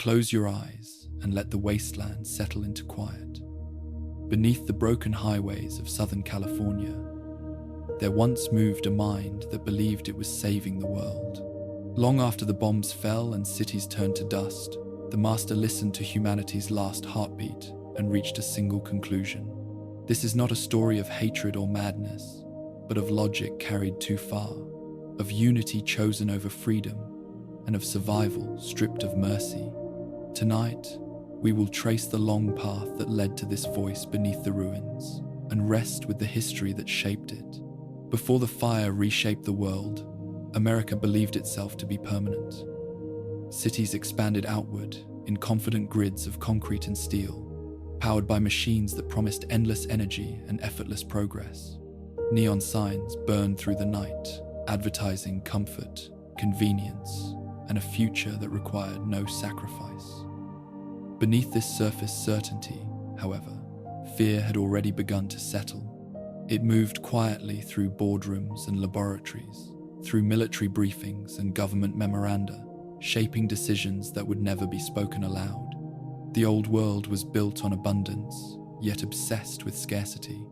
Close your eyes and let the wasteland settle into quiet. Beneath the broken highways of Southern California, there once moved a mind that believed it was saving the world. Long after the bombs fell and cities turned to dust, the master listened to humanity's last heartbeat and reached a single conclusion. This is not a story of hatred or madness, but of logic carried too far, of unity chosen over freedom, and of survival stripped of mercy. Tonight, we will trace the long path that led to this voice beneath the ruins and rest with the history that shaped it. Before the fire reshaped the world, America believed itself to be permanent. Cities expanded outward in confident grids of concrete and steel, powered by machines that promised endless energy and effortless progress. Neon signs burned through the night, advertising comfort, convenience, and a future that required no sacrifice. Beneath this surface certainty, however, fear had already begun to settle. It moved quietly through boardrooms and laboratories, through military briefings and government memoranda, shaping decisions that would never be spoken aloud. The old world was built on abundance, yet obsessed with scarcity.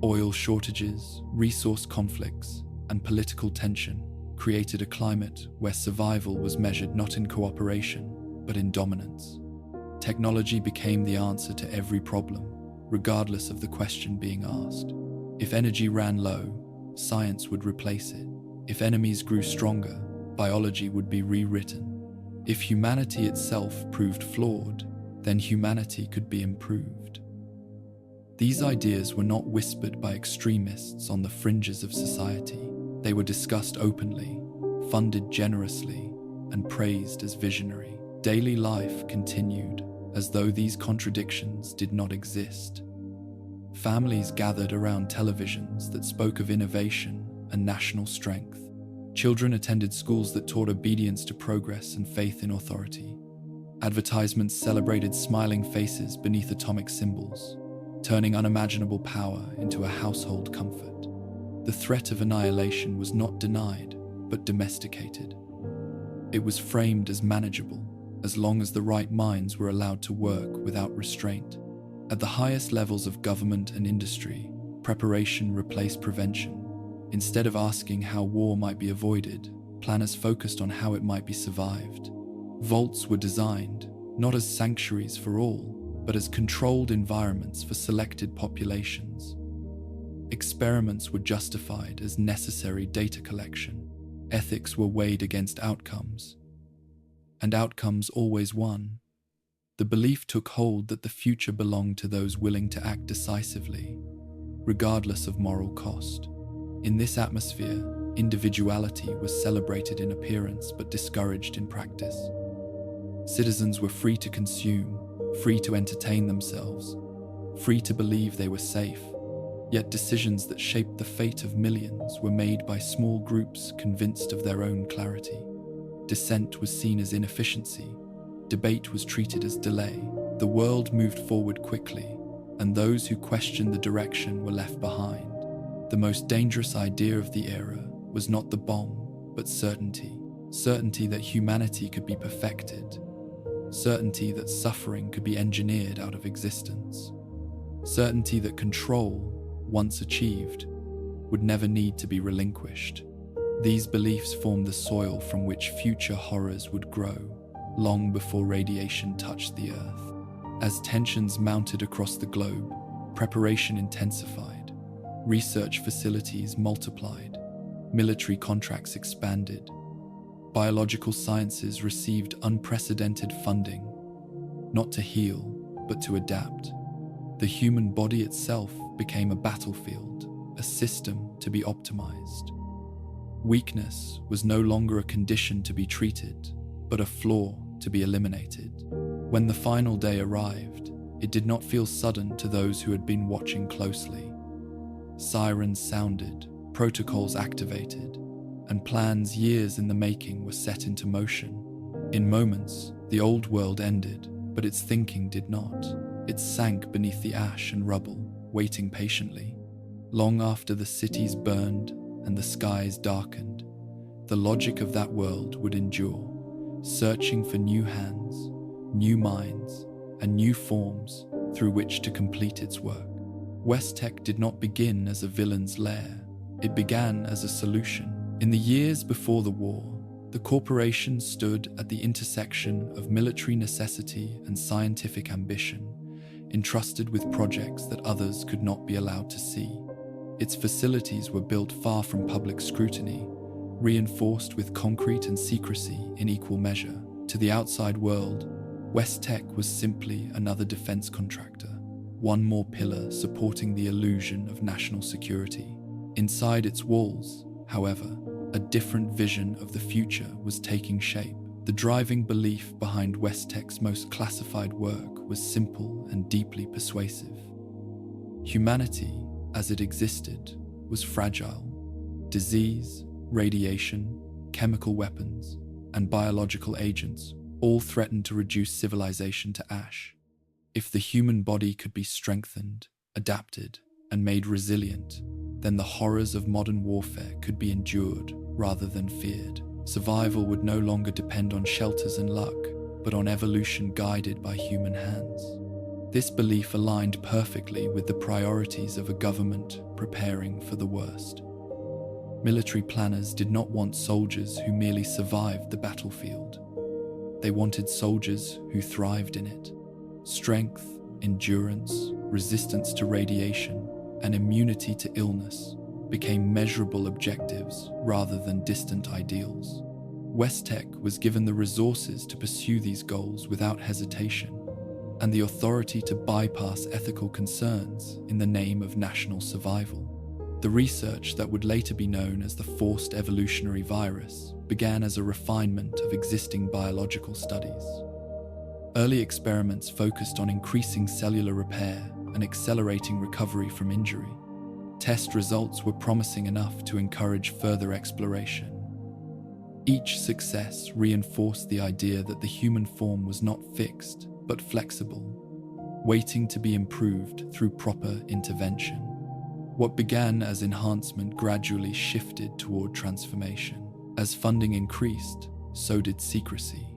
Oil shortages, resource conflicts, and political tension created a climate where survival was measured not in cooperation, but in dominance. Technology became the answer to every problem, regardless of the question being asked. If energy ran low, science would replace it. If enemies grew stronger, biology would be rewritten. If humanity itself proved flawed, then humanity could be improved. These ideas were not whispered by extremists on the fringes of society. They were discussed openly, funded generously, and praised as visionary. Daily life continued as though these contradictions did not exist. Families gathered around televisions that spoke of innovation and national strength. Children attended schools that taught obedience to progress and faith in authority. Advertisements celebrated smiling faces beneath atomic symbols, turning unimaginable power into a household comfort. The threat of annihilation was not denied, but domesticated. It was framed as manageable, as long as the right minds were allowed to work without restraint. At the highest levels of government and industry, preparation replaced prevention. Instead of asking how war might be avoided, planners focused on how it might be survived. Vaults were designed, not as sanctuaries for all, but as controlled environments for selected populations. Experiments were justified as necessary data collection. Ethics were weighed against outcomes, and outcomes always won. The belief took hold that the future belonged to those willing to act decisively, regardless of moral cost. In this atmosphere, individuality was celebrated in appearance but discouraged in practice. Citizens were free to consume, free to entertain themselves, free to believe they were safe, yet decisions that shaped the fate of millions were made by small groups convinced of their own clarity. Dissent was seen as inefficiency, debate was treated as delay. The world moved forward quickly, and those who questioned the direction were left behind. The most dangerous idea of the era was not the bomb, but certainty. Certainty that humanity could be perfected. Certainty that suffering could be engineered out of existence. Certainty that control, once achieved, would never need to be relinquished. These beliefs formed the soil from which future horrors would grow, long before radiation touched the Earth. As tensions mounted across the globe, preparation intensified, research facilities multiplied, military contracts expanded, biological sciences received unprecedented funding, not to heal, but to adapt. The human body itself became a battlefield, a system to be optimized. Weakness was no longer a condition to be treated, but a flaw to be eliminated. When the final day arrived, it did not feel sudden to those who had been watching closely. Sirens sounded, protocols activated, and plans years in the making were set into motion. In moments, the old world ended, but its thinking did not. It sank beneath the ash and rubble, waiting patiently. Long after the cities burned and the skies darkened, the logic of that world would endure, searching for new hands, new minds, and new forms through which to complete its work. Westtech did not begin as a villain's lair. It began as a solution. In the years before the war, the corporation stood at the intersection of military necessity and scientific ambition, entrusted with projects that others could not be allowed to see. Its facilities were built far from public scrutiny, reinforced with concrete and secrecy in equal measure. To the outside world, Westtech was simply another defense contractor, one more pillar supporting the illusion of national security. Inside its walls, however, a different vision of the future was taking shape. The driving belief behind Westtech's most classified work was simple and deeply persuasive. Humanity, as it existed, was fragile. Disease, radiation, chemical weapons, and biological agents all threatened to reduce civilization to ash. If the human body could be strengthened, adapted, and made resilient, then the horrors of modern warfare could be endured rather than feared. Survival would no longer depend on shelters and luck, but on evolution guided by human hands. This belief aligned perfectly with the priorities of a government preparing for the worst. Military planners did not want soldiers who merely survived the battlefield. They wanted soldiers who thrived in it. Strength, endurance, resistance to radiation, and immunity to illness became measurable objectives rather than distant ideals. Westtech was given the resources to pursue these goals without hesitation, and the authority to bypass ethical concerns in the name of national survival. The research that would later be known as the forced evolutionary virus began as a refinement of existing biological studies. Early experiments focused on increasing cellular repair and accelerating recovery from injury. Test results were promising enough to encourage further exploration. Each success reinforced the idea that the human form was not fixed, but flexible, waiting to be improved through proper intervention. What began as enhancement gradually shifted toward transformation. As funding increased, so did secrecy.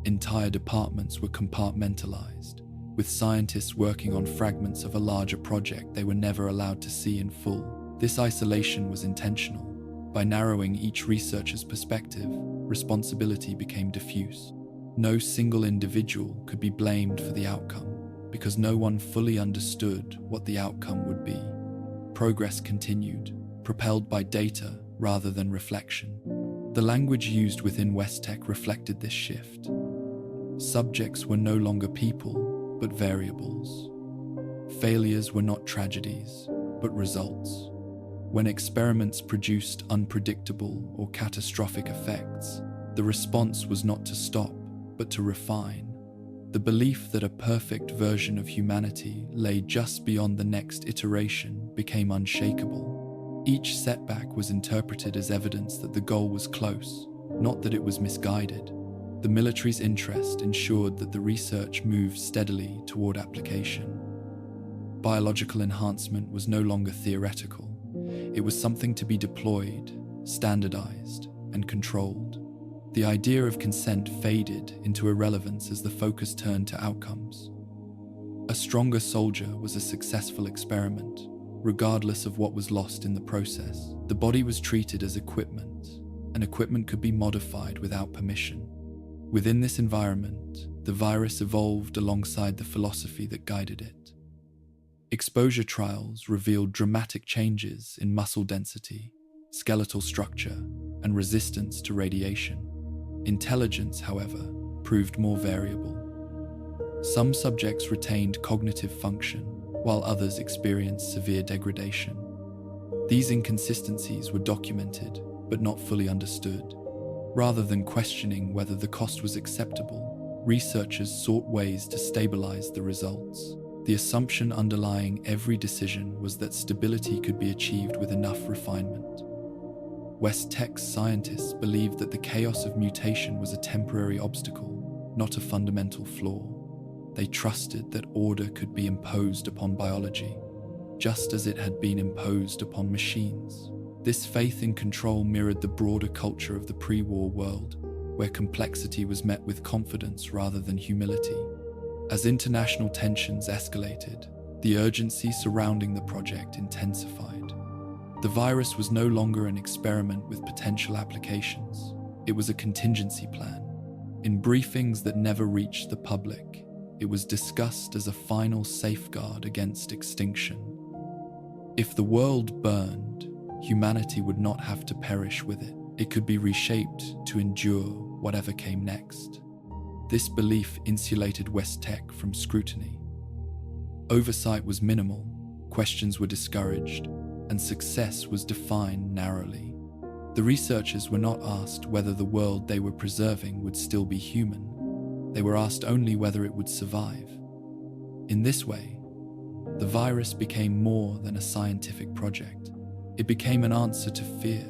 Entire departments were compartmentalized, with scientists working on fragments of a larger project they were never allowed to see in full. This isolation was intentional. By narrowing each researcher's perspective, responsibility became diffuse. No single individual could be blamed for the outcome, because no one fully understood what the outcome would be. Progress continued, propelled by data rather than reflection. The language used within Westtech reflected this shift. Subjects were no longer people, but variables. Failures were not tragedies, but results. When experiments produced unpredictable or catastrophic effects, the response was not to stop, but to refine. The belief that a perfect version of humanity lay just beyond the next iteration became unshakable. Each setback was interpreted as evidence that the goal was close, not that it was misguided. The military's interest ensured that the research moved steadily toward application. Biological enhancement was no longer theoretical. It was something to be deployed, standardized, and controlled. The idea of consent faded into irrelevance as the focus turned to outcomes. A stronger soldier was a successful experiment, regardless of what was lost in the process. The body was treated as equipment, and equipment could be modified without permission. Within this environment, the virus evolved alongside the philosophy that guided it. Exposure trials revealed dramatic changes in muscle density, skeletal structure, and resistance to radiation. Intelligence, however, proved more variable. Some subjects retained cognitive function, while others experienced severe degradation. These inconsistencies were documented, but not fully understood. Rather than questioning whether the cost was acceptable, researchers sought ways to stabilize the results. The assumption underlying every decision was that stability could be achieved with enough refinement. Westtech's scientists believed that the chaos of mutation was a temporary obstacle, not a fundamental flaw. They trusted that order could be imposed upon biology, just as it had been imposed upon machines. This faith in control mirrored the broader culture of the pre-war world. where complexity was met with confidence rather than humility. As international tensions escalated, the urgency surrounding the project intensified. The virus was no longer an experiment with potential applications. It was a contingency plan. In briefings that never reached the public, it was discussed as a final safeguard against extinction. If the world burned, humanity would not have to perish with it. It could be reshaped to endure whatever came next. This belief insulated West Tech from scrutiny. Oversight was minimal, questions were discouraged, and success was defined narrowly. The researchers were not asked whether the world they were preserving would still be human. They were asked only whether it would survive. In this way, the virus became more than a scientific project. It became an answer to fear,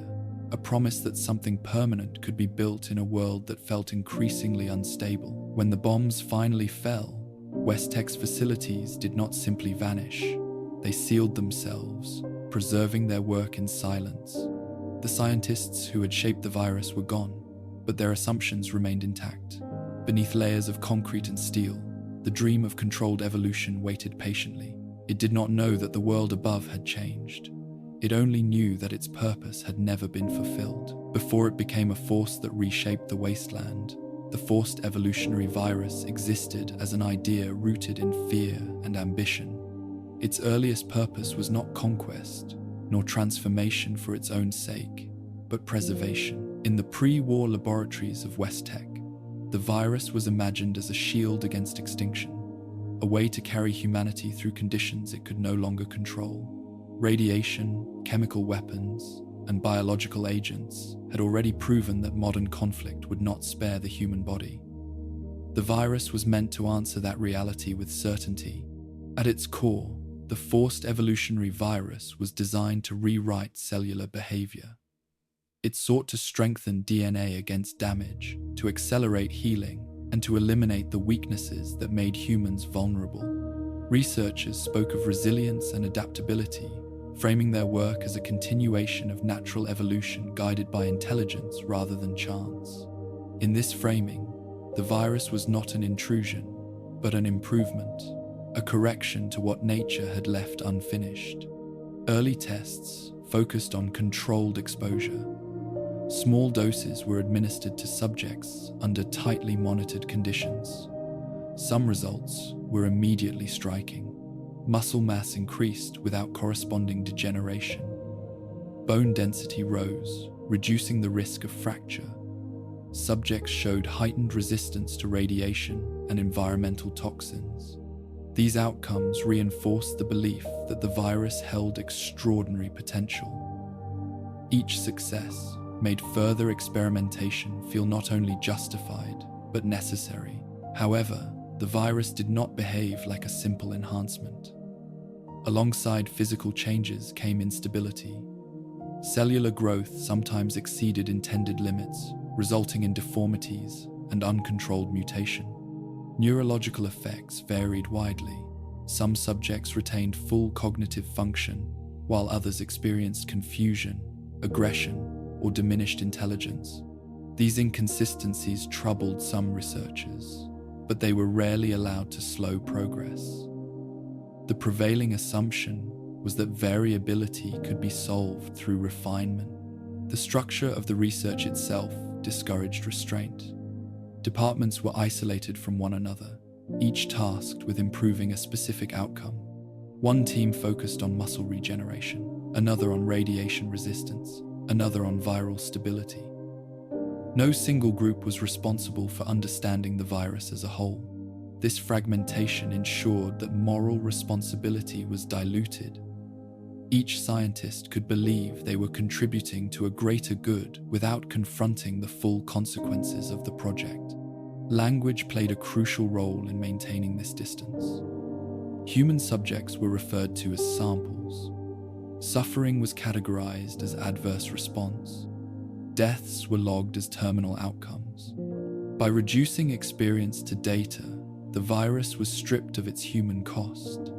a promise that something permanent could be built in a world that felt increasingly unstable. When the bombs finally fell, West Tech's facilities did not simply vanish. They sealed themselves, preserving their work in silence. The scientists who had shaped the virus were gone, but their assumptions remained intact. Beneath layers of concrete and steel, the dream of controlled evolution waited patiently. It did not know that the world above had changed. It only knew that its purpose had never been fulfilled. Before it became a force that reshaped the wasteland, the forced evolutionary virus existed as an idea rooted in fear and ambition. Its earliest purpose was not conquest, nor transformation for its own sake, but preservation. In the pre-war laboratories of West Tech, the virus was imagined as a shield against extinction, a way to carry humanity through conditions it could no longer control. Radiation, chemical weapons, and biological agents had already proven that modern conflict would not spare the human body. The virus was meant to answer that reality with certainty. At its core, the forced evolutionary virus was designed to rewrite cellular behavior. It sought to strengthen DNA against damage, to accelerate healing, and to eliminate the weaknesses that made humans vulnerable. Researchers spoke of resilience and adaptability, framing their work as a continuation of natural evolution guided by intelligence rather than chance. In this framing, the virus was not an intrusion, but an improvement, a correction to what nature had left unfinished. Early tests focused on controlled exposure. Small doses were administered to subjects under tightly monitored conditions. Some results were immediately striking. Muscle mass increased without corresponding degeneration. Bone density rose, reducing the risk of fracture. Subjects showed heightened resistance to radiation and environmental toxins. These outcomes reinforced the belief that the virus held extraordinary potential. Each success made further experimentation feel not only justified, but necessary. However, the virus did not behave like a simple enhancement. Alongside physical changes came instability. Cellular growth sometimes exceeded intended limits, resulting in deformities and uncontrolled mutation. Neurological effects varied widely. Some subjects retained full cognitive function, while others experienced confusion, aggression, or diminished intelligence. These inconsistencies troubled some researchers, but they were rarely allowed to slow progress. The prevailing assumption was that variability could be solved through refinement. The structure of the research itself discouraged restraint. Departments were isolated from one another, each tasked with improving a specific outcome. One team focused on muscle regeneration, another on radiation resistance, another on viral stability. No single group was responsible for understanding the virus as a whole. This fragmentation ensured that moral responsibility was diluted. Each scientist could believe they were contributing to a greater good without confronting the full consequences of the project. Language played a crucial role in maintaining this distance. Human subjects were referred to as samples. Suffering was categorized as adverse response. Deaths were logged as terminal outcomes. By reducing experience to data, the virus was stripped of its human cost.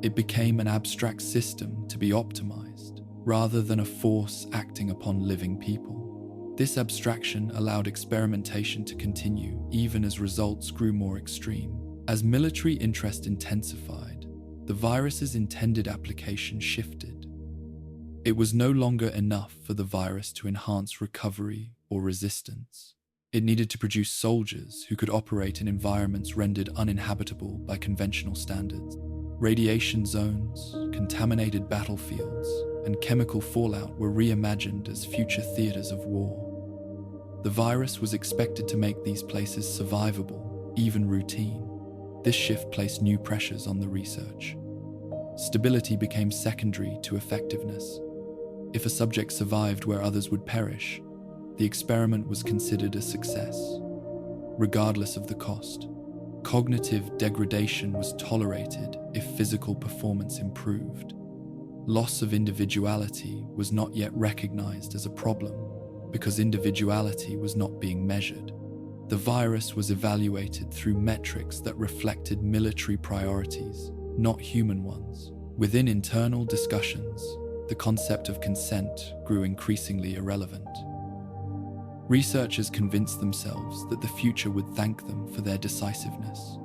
It became an abstract system to be optimized, rather than a force acting upon living people. This abstraction allowed experimentation to continue even as results grew more extreme. As military interest intensified, the virus's intended application shifted. It was no longer enough for the virus to enhance recovery or resistance. It needed to produce soldiers who could operate in environments rendered uninhabitable by conventional standards. Radiation zones, contaminated battlefields, and chemical fallout were reimagined as future theaters of war. The virus was expected to make these places survivable, even routine. This shift placed new pressures on the research. Stability became secondary to effectiveness. If a subject survived where others would perish, the experiment was considered a success, regardless of the cost. Cognitive degradation was tolerated if physical performance improved. Loss of individuality was not yet recognized as a problem because individuality was not being measured. The virus was evaluated through metrics that reflected military priorities, not human ones. Within internal discussions, the concept of consent grew increasingly irrelevant. Researchers convinced themselves that the future would thank them for their decisiveness.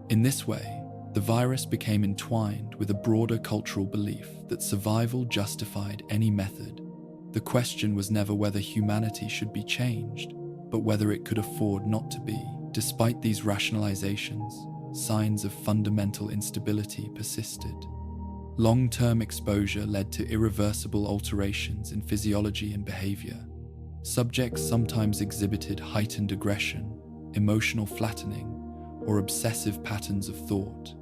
In this way, the virus became entwined with a broader cultural belief that survival justified any method. The question was never whether humanity should be changed, but whether it could afford not to be. Despite these rationalizations, signs of fundamental instability persisted. Long-term exposure led to irreversible alterations in physiology and behavior. Subjects sometimes exhibited heightened aggression, emotional flattening, or obsessive patterns of thought.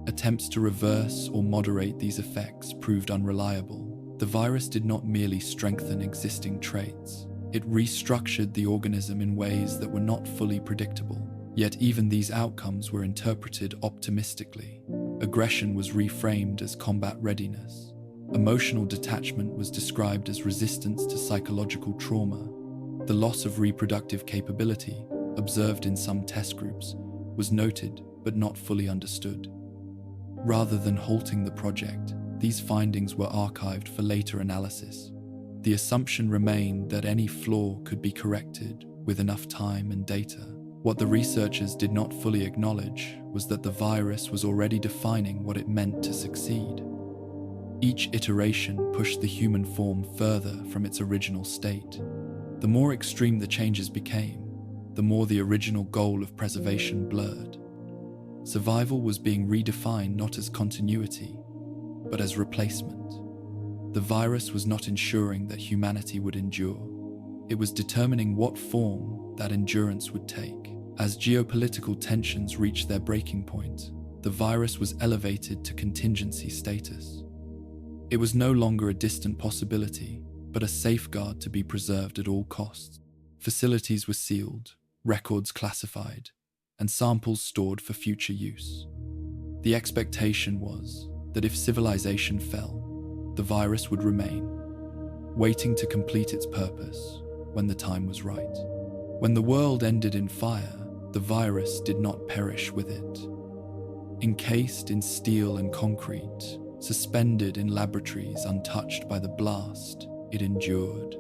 Attempts to reverse or moderate these effects proved unreliable. The virus did not merely strengthen existing traits, it restructured the organism in ways that were not fully predictable. Yet even these outcomes were interpreted optimistically. Aggression was reframed as combat readiness. Emotional detachment was described as resistance to psychological trauma. The loss of reproductive capability, observed in some test groups, was noted but not fully understood. Rather than halting the project, these findings were archived for later analysis. The assumption remained that any flaw could be corrected with enough time and data. What the researchers did not fully acknowledge was that the virus was already defining what it meant to succeed. Each iteration pushed the human form further from its original state. The more extreme the changes became, the more the original goal of preservation blurred. Survival was being redefined not as continuity, but as replacement. The virus was not ensuring that humanity would endure. It was determining what form that endurance would take. As geopolitical tensions reached their breaking point, the virus was elevated to contingency status. It was no longer a distant possibility, but a safeguard to be preserved at all costs. Facilities were sealed, records classified, and samples stored for future use. The expectation was that if civilization fell, the virus would remain, waiting to complete its purpose when the time was right. When the world ended in fire, the virus did not perish with it. Encased in steel and concrete, suspended in laboratories untouched by the blast, it endured.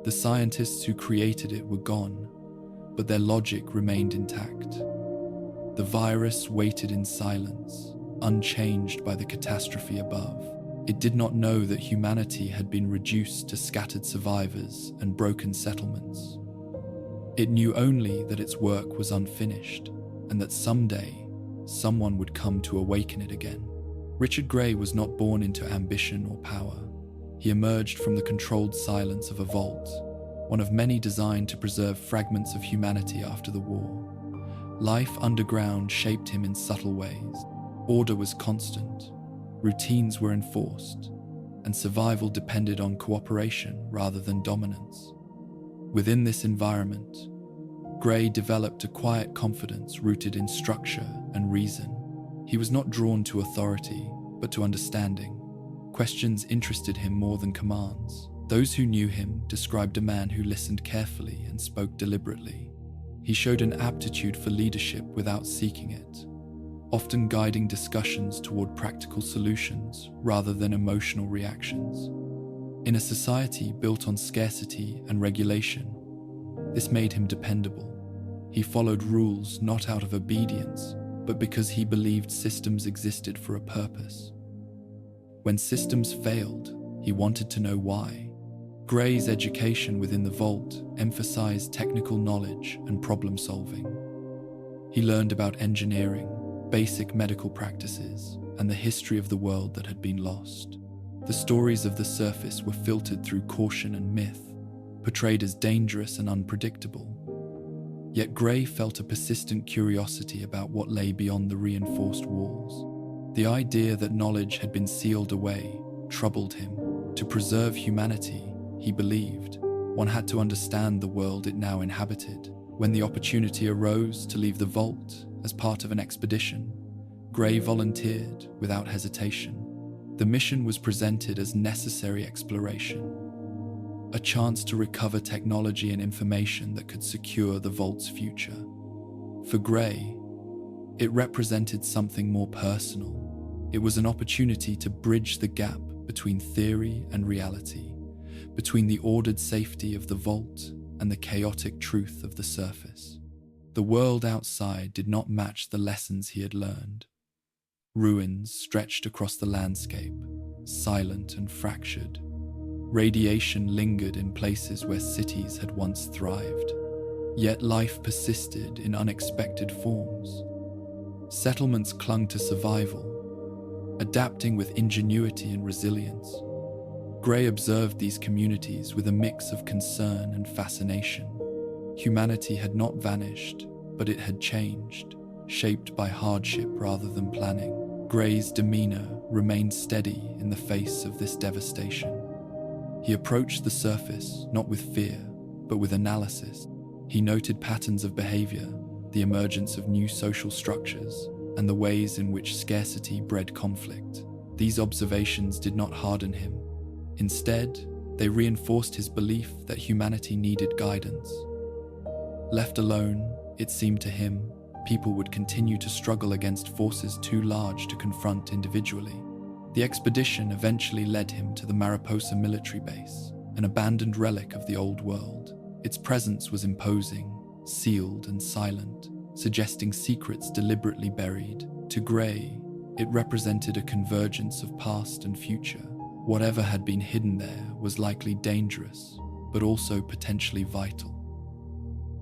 The scientists who created it were gone, but their logic remained intact. The virus waited in silence, unchanged by the catastrophe above. It did not know that humanity had been reduced to scattered survivors and broken settlements. It knew only that its work was unfinished, and that someday, someone would come to awaken it again. Richard Gray was not born into ambition or power. He emerged from the controlled silence of a vault, one of many designed to preserve fragments of humanity after the war. Life underground shaped him in subtle ways. Order was constant, routines were enforced, and survival depended on cooperation rather than dominance. Within this environment, Gray developed a quiet confidence rooted in structure and reason. He was not drawn to authority, but to understanding. Questions interested him more than commands. Those who knew him described a man who listened carefully and spoke deliberately. He showed an aptitude for leadership without seeking it, often guiding discussions toward practical solutions rather than emotional reactions. In a society built on scarcity and regulation, this made him dependable. He followed rules not out of obedience, but because he believed systems existed for a purpose. When systems failed, he wanted to know why. Gray's education within the vault emphasized technical knowledge and problem solving. He learned about engineering, basic medical practices, and the history of the world that had been lost. The stories of the surface were filtered through caution and myth, portrayed as dangerous and unpredictable. Yet Gray felt a persistent curiosity about what lay beyond the reinforced walls. The idea that knowledge had been sealed away troubled him. To preserve humanity, he believed, one had to understand the world it now inhabited. When the opportunity arose to leave the vault as part of an expedition, Gray volunteered without hesitation. The mission was presented as necessary exploration, a chance to recover technology and information that could secure the vault's future. For Gray, it represented something more personal. It was an opportunity to bridge the gap between theory and reality, between the ordered safety of the vault and the chaotic truth of the surface. The world outside did not match the lessons he had learned. Ruins stretched across the landscape, silent and fractured. Radiation lingered in places where cities had once thrived. Yet life persisted in unexpected forms. Settlements clung to survival, adapting with ingenuity and resilience. Gray observed these communities with a mix of concern and fascination. Humanity had not vanished, but it had changed, shaped by hardship rather than planning. Gray's demeanor remained steady in the face of this devastation. He approached the surface not with fear, but with analysis. He noted patterns of behavior, the emergence of new social structures, and the ways in which scarcity bred conflict. These observations did not harden him. Instead, they reinforced his belief that humanity needed guidance. Left alone, it seemed to him, people would continue to struggle against forces too large to confront individually. The expedition eventually led him to the Mariposa military base, an abandoned relic of the old world. Its presence was imposing, sealed and silent, suggesting secrets deliberately buried. To Gray, it represented a convergence of past and future. Whatever had been hidden there was likely dangerous, but also potentially vital.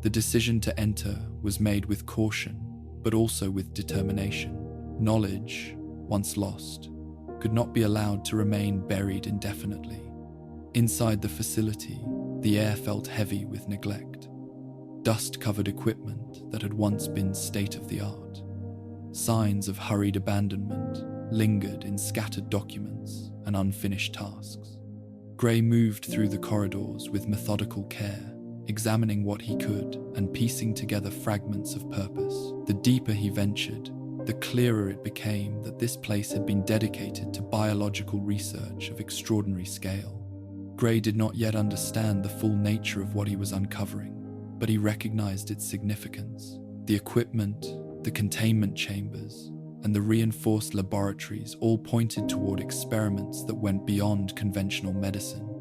The decision to enter was made with caution, but also with determination. Knowledge, once lost, could not be allowed to remain buried indefinitely. Inside the facility, the air felt heavy with neglect. Dust-covered equipment that had once been state-of-the-art. Signs of hurried abandonment lingered in scattered documents and unfinished tasks. Gray moved through the corridors with methodical care, examining what he could and piecing together fragments of purpose. The deeper he ventured, the clearer it became that this place had been dedicated to biological research of extraordinary scale. Gray did not yet understand the full nature of what he was uncovering, but he recognized its significance. The equipment, the containment chambers, and the reinforced laboratories all pointed toward experiments that went beyond conventional medicine.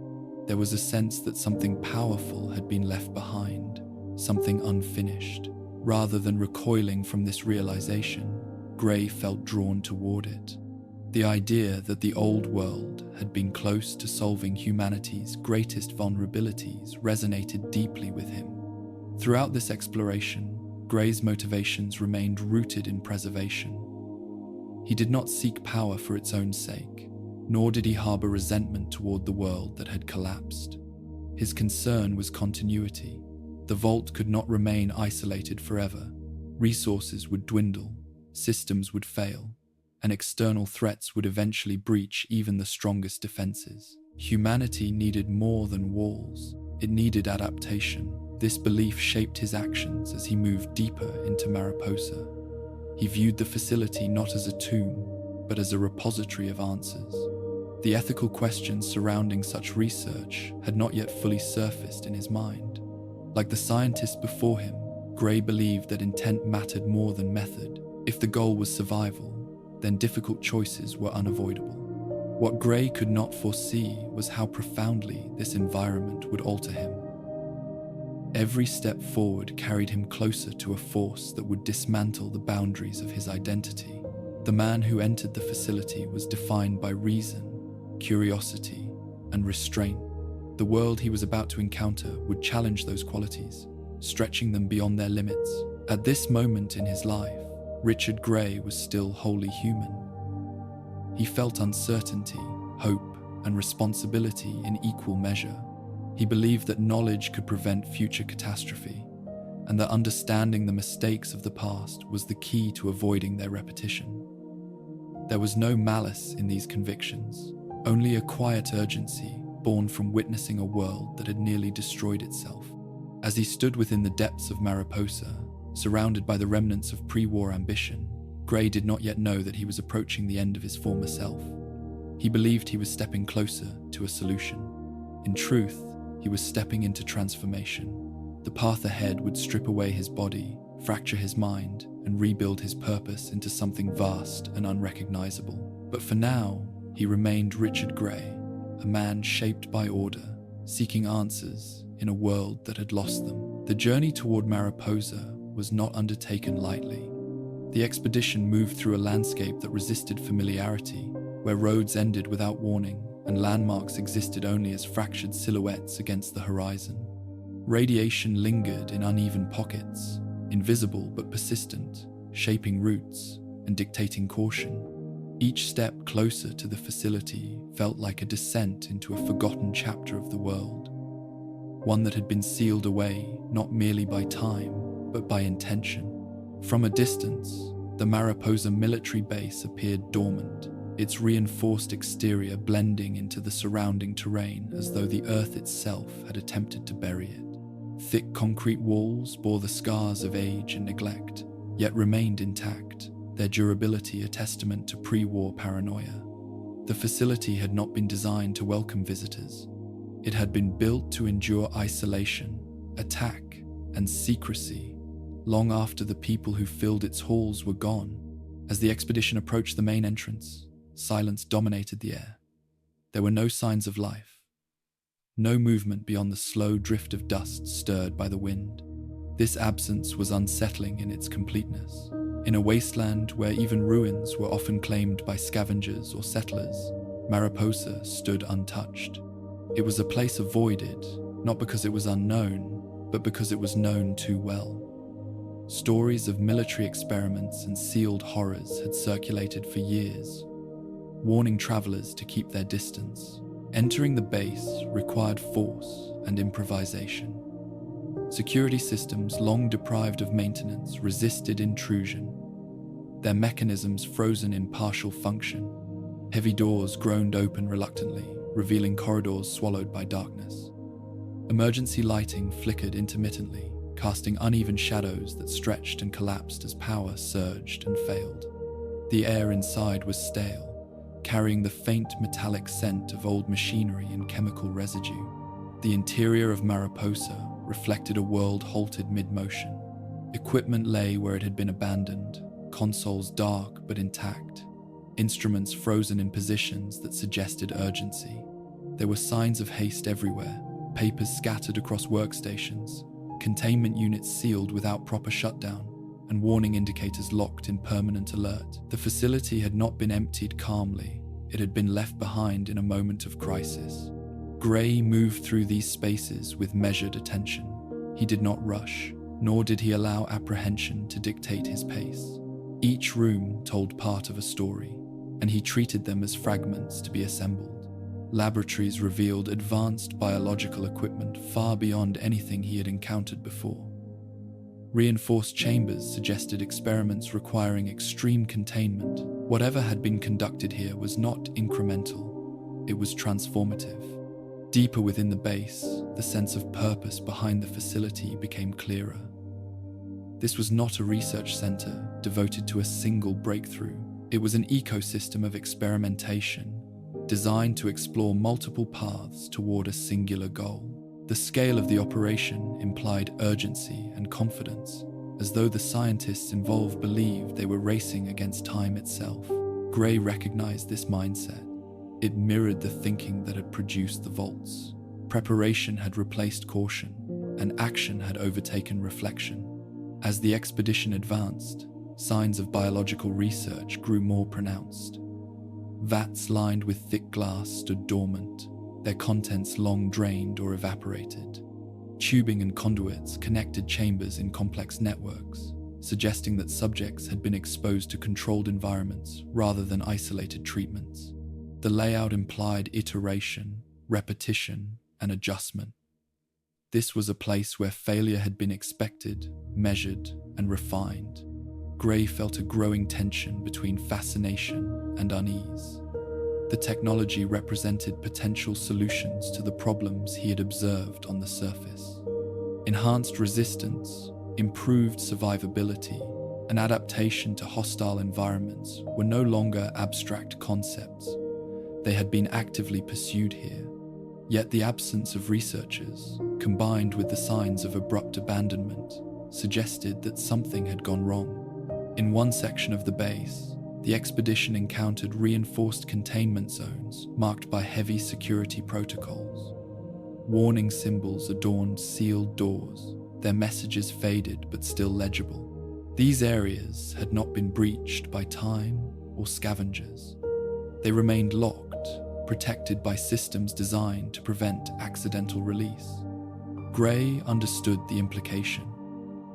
There was a sense that something powerful had been left behind, something unfinished. Rather than recoiling from this realization, Gray felt drawn toward it. The idea that the old world had been close to solving humanity's greatest vulnerabilities resonated deeply with him. Throughout this exploration, Gray's motivations remained rooted in preservation. He did not seek power for its own sake, nor did he harbor resentment toward the world that had collapsed. His concern was continuity. The vault could not remain isolated forever. Resources would dwindle, systems would fail, and external threats would eventually breach even the strongest defenses. Humanity needed more than walls. It needed adaptation. This belief shaped his actions as he moved deeper into Mariposa. He viewed the facility not as a tomb, but as a repository of answers. The ethical questions surrounding such research had not yet fully surfaced in his mind. Like the scientists before him, Gray believed that intent mattered more than method. If the goal was survival, then difficult choices were unavoidable. What Gray could not foresee was how profoundly this environment would alter him. Every step forward carried him closer to a force that would dismantle the boundaries of his identity. The man who entered the facility was defined by reason, curiosity, and restraint. The world he was about to encounter would challenge those qualities, stretching them beyond their limits. At this moment in his life, Richard Gray was still wholly human. He felt uncertainty, hope, and responsibility in equal measure. He believed that knowledge could prevent future catastrophe, and that understanding the mistakes of the past was the key to avoiding their repetition. There was no malice in these convictions, only a quiet urgency born from witnessing a world that had nearly destroyed itself. As he stood within the depths of Mariposa, surrounded by the remnants of pre-war ambition, Gray did not yet know that he was approaching the end of his former self. He believed he was stepping closer to a solution. In truth, he was stepping into transformation. The path ahead would strip away his body, fracture his mind, and rebuild his purpose into something vast and unrecognizable. But for now, he remained Richard Gray, a man shaped by order, seeking answers in a world that had lost them. The journey toward Mariposa was not undertaken lightly. The expedition moved through a landscape that resisted familiarity, where roads ended without warning and landmarks existed only as fractured silhouettes against the horizon. Radiation lingered in uneven pockets, invisible but persistent, shaping routes and dictating caution. Each step closer to the facility felt like a descent into a forgotten chapter of the world, one that had been sealed away not merely by time, but by intention. From a distance, the Mariposa military base appeared dormant, its reinforced exterior blending into the surrounding terrain as though the earth itself had attempted to bury it. Thick concrete walls bore the scars of age and neglect, yet remained intact, their durability a testament to pre-war paranoia. The facility had not been designed to welcome visitors. It had been built to endure isolation, attack, and secrecy, long after the people who filled its halls were gone. As the expedition approached the main entrance, silence dominated the air. There were no signs of life, no movement beyond the slow drift of dust stirred by the wind. This absence was unsettling in its completeness. In a wasteland where even ruins were often claimed by scavengers or settlers, Mariposa stood untouched. It was a place avoided, not because it was unknown, but because it was known too well. Stories of military experiments and sealed horrors had circulated for years, warning travelers to keep their distance. Entering the base required force and improvisation. Security systems, long deprived of maintenance, resisted intrusion, their mechanisms frozen in partial function. Heavy doors groaned open reluctantly, revealing corridors swallowed by darkness. Emergency lighting flickered intermittently, casting uneven shadows that stretched and collapsed as power surged and failed. The air inside was stale, carrying the faint metallic scent of old machinery and chemical residue. The interior of Mariposa reflected a world halted mid-motion. Equipment lay where it had been abandoned, consoles dark but intact, instruments frozen in positions that suggested urgency. There were signs of haste everywhere, papers scattered across workstations, containment units sealed without proper shutdown, and warning indicators locked in permanent alert. The facility had not been emptied calmly, it had been left behind in a moment of crisis. Gray moved through these spaces with measured attention. He did not rush, nor did he allow apprehension to dictate his pace. Each room told part of a story, and he treated them as fragments to be assembled. Laboratories revealed advanced biological equipment far beyond anything he had encountered before. Reinforced chambers suggested experiments requiring extreme containment. Whatever had been conducted here was not incremental, it was transformative. Deeper within the base, the sense of purpose behind the facility became clearer. This was not a research center devoted to a single breakthrough. It was an ecosystem of experimentation, designed to explore multiple paths toward a singular goal. The scale of the operation implied urgency and confidence, as though the scientists involved believed they were racing against time itself. Gray recognized this mindset. It mirrored the thinking that had produced the vaults. Preparation had replaced caution, and action had overtaken reflection. As the expedition advanced, signs of biological research grew more pronounced. Vats lined with thick glass stood dormant, their contents long drained or evaporated. Tubing and conduits connected chambers in complex networks, suggesting that subjects had been exposed to controlled environments rather than isolated treatments. The layout implied iteration, repetition, and adjustment. This was a place where failure had been expected, measured, and refined. Gray felt a growing tension between fascination and unease. The technology represented potential solutions to the problems he had observed on the surface. Enhanced resistance, improved survivability, and adaptation to hostile environments were no longer abstract concepts. They had been actively pursued here. Yet the absence of researchers, combined with the signs of abrupt abandonment, suggested that something had gone wrong. In one section of the base, the expedition encountered reinforced containment zones marked by heavy security protocols. Warning symbols adorned sealed doors, their messages faded but still legible. These areas had not been breached by time or scavengers. They remained locked, protected by systems designed to prevent accidental release. Gray understood the implication.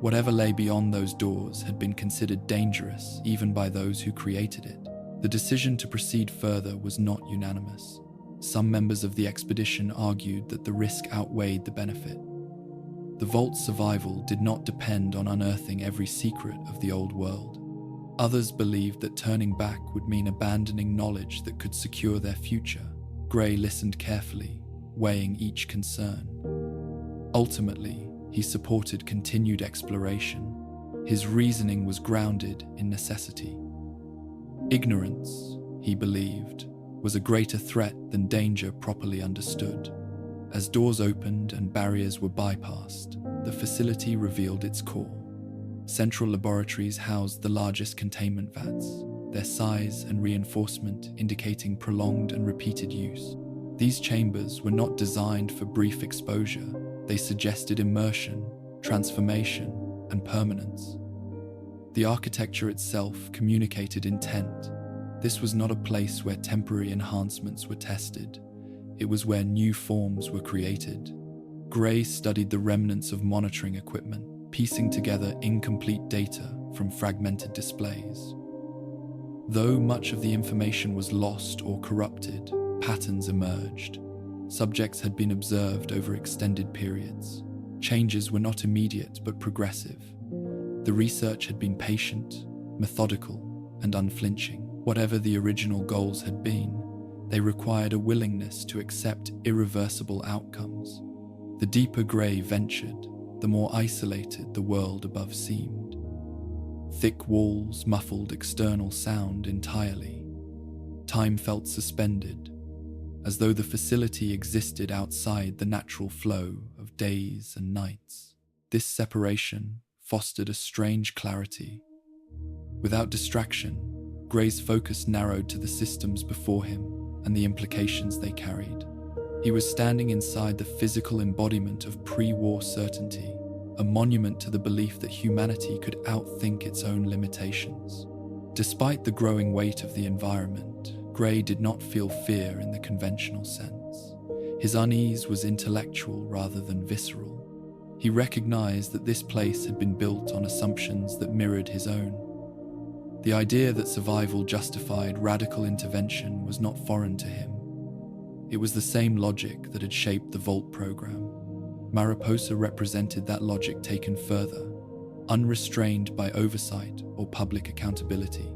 Whatever lay beyond those doors had been considered dangerous even by those who created it. The decision to proceed further was not unanimous. Some members of the expedition argued that the risk outweighed the benefit. The vault's survival did not depend on unearthing every secret of the old world. Others believed that turning back would mean abandoning knowledge that could secure their future. Gray listened carefully, weighing each concern. Ultimately, he supported continued exploration. His reasoning was grounded in necessity. Ignorance, he believed, was a greater threat than danger properly understood. As doors opened and barriers were bypassed, the facility revealed its core. Central laboratories housed the largest containment vats, their size and reinforcement indicating prolonged and repeated use. These chambers were not designed for brief exposure. They suggested immersion, transformation, and permanence. The architecture itself communicated intent. This was not a place where temporary enhancements were tested. It was where new forms were created. Gray studied the remnants of monitoring equipment, piecing together incomplete data from fragmented displays. Though much of the information was lost or corrupted, patterns emerged. Subjects had been observed over extended periods. Changes were not immediate but progressive. The research had been patient, methodical, and unflinching. Whatever the original goals had been, they required a willingness to accept irreversible outcomes. The deeper Gray ventured, the more isolated the world above seemed. Thick walls muffled external sound entirely. Time felt suspended, as though the facility existed outside the natural flow of days and nights. This separation fostered a strange clarity. Without distraction, Gray's focus narrowed to the systems before him and the implications they carried. He was standing inside the physical embodiment of pre-war certainty, a monument to the belief that humanity could outthink its own limitations. Despite the growing weight of the environment, Gray did not feel fear in the conventional sense. His unease was intellectual rather than visceral. He recognized that this place had been built on assumptions that mirrored his own. The idea that survival justified radical intervention was not foreign to him. It was the same logic that had shaped the Vault program. Mariposa represented that logic taken further, unrestrained by oversight or public accountability.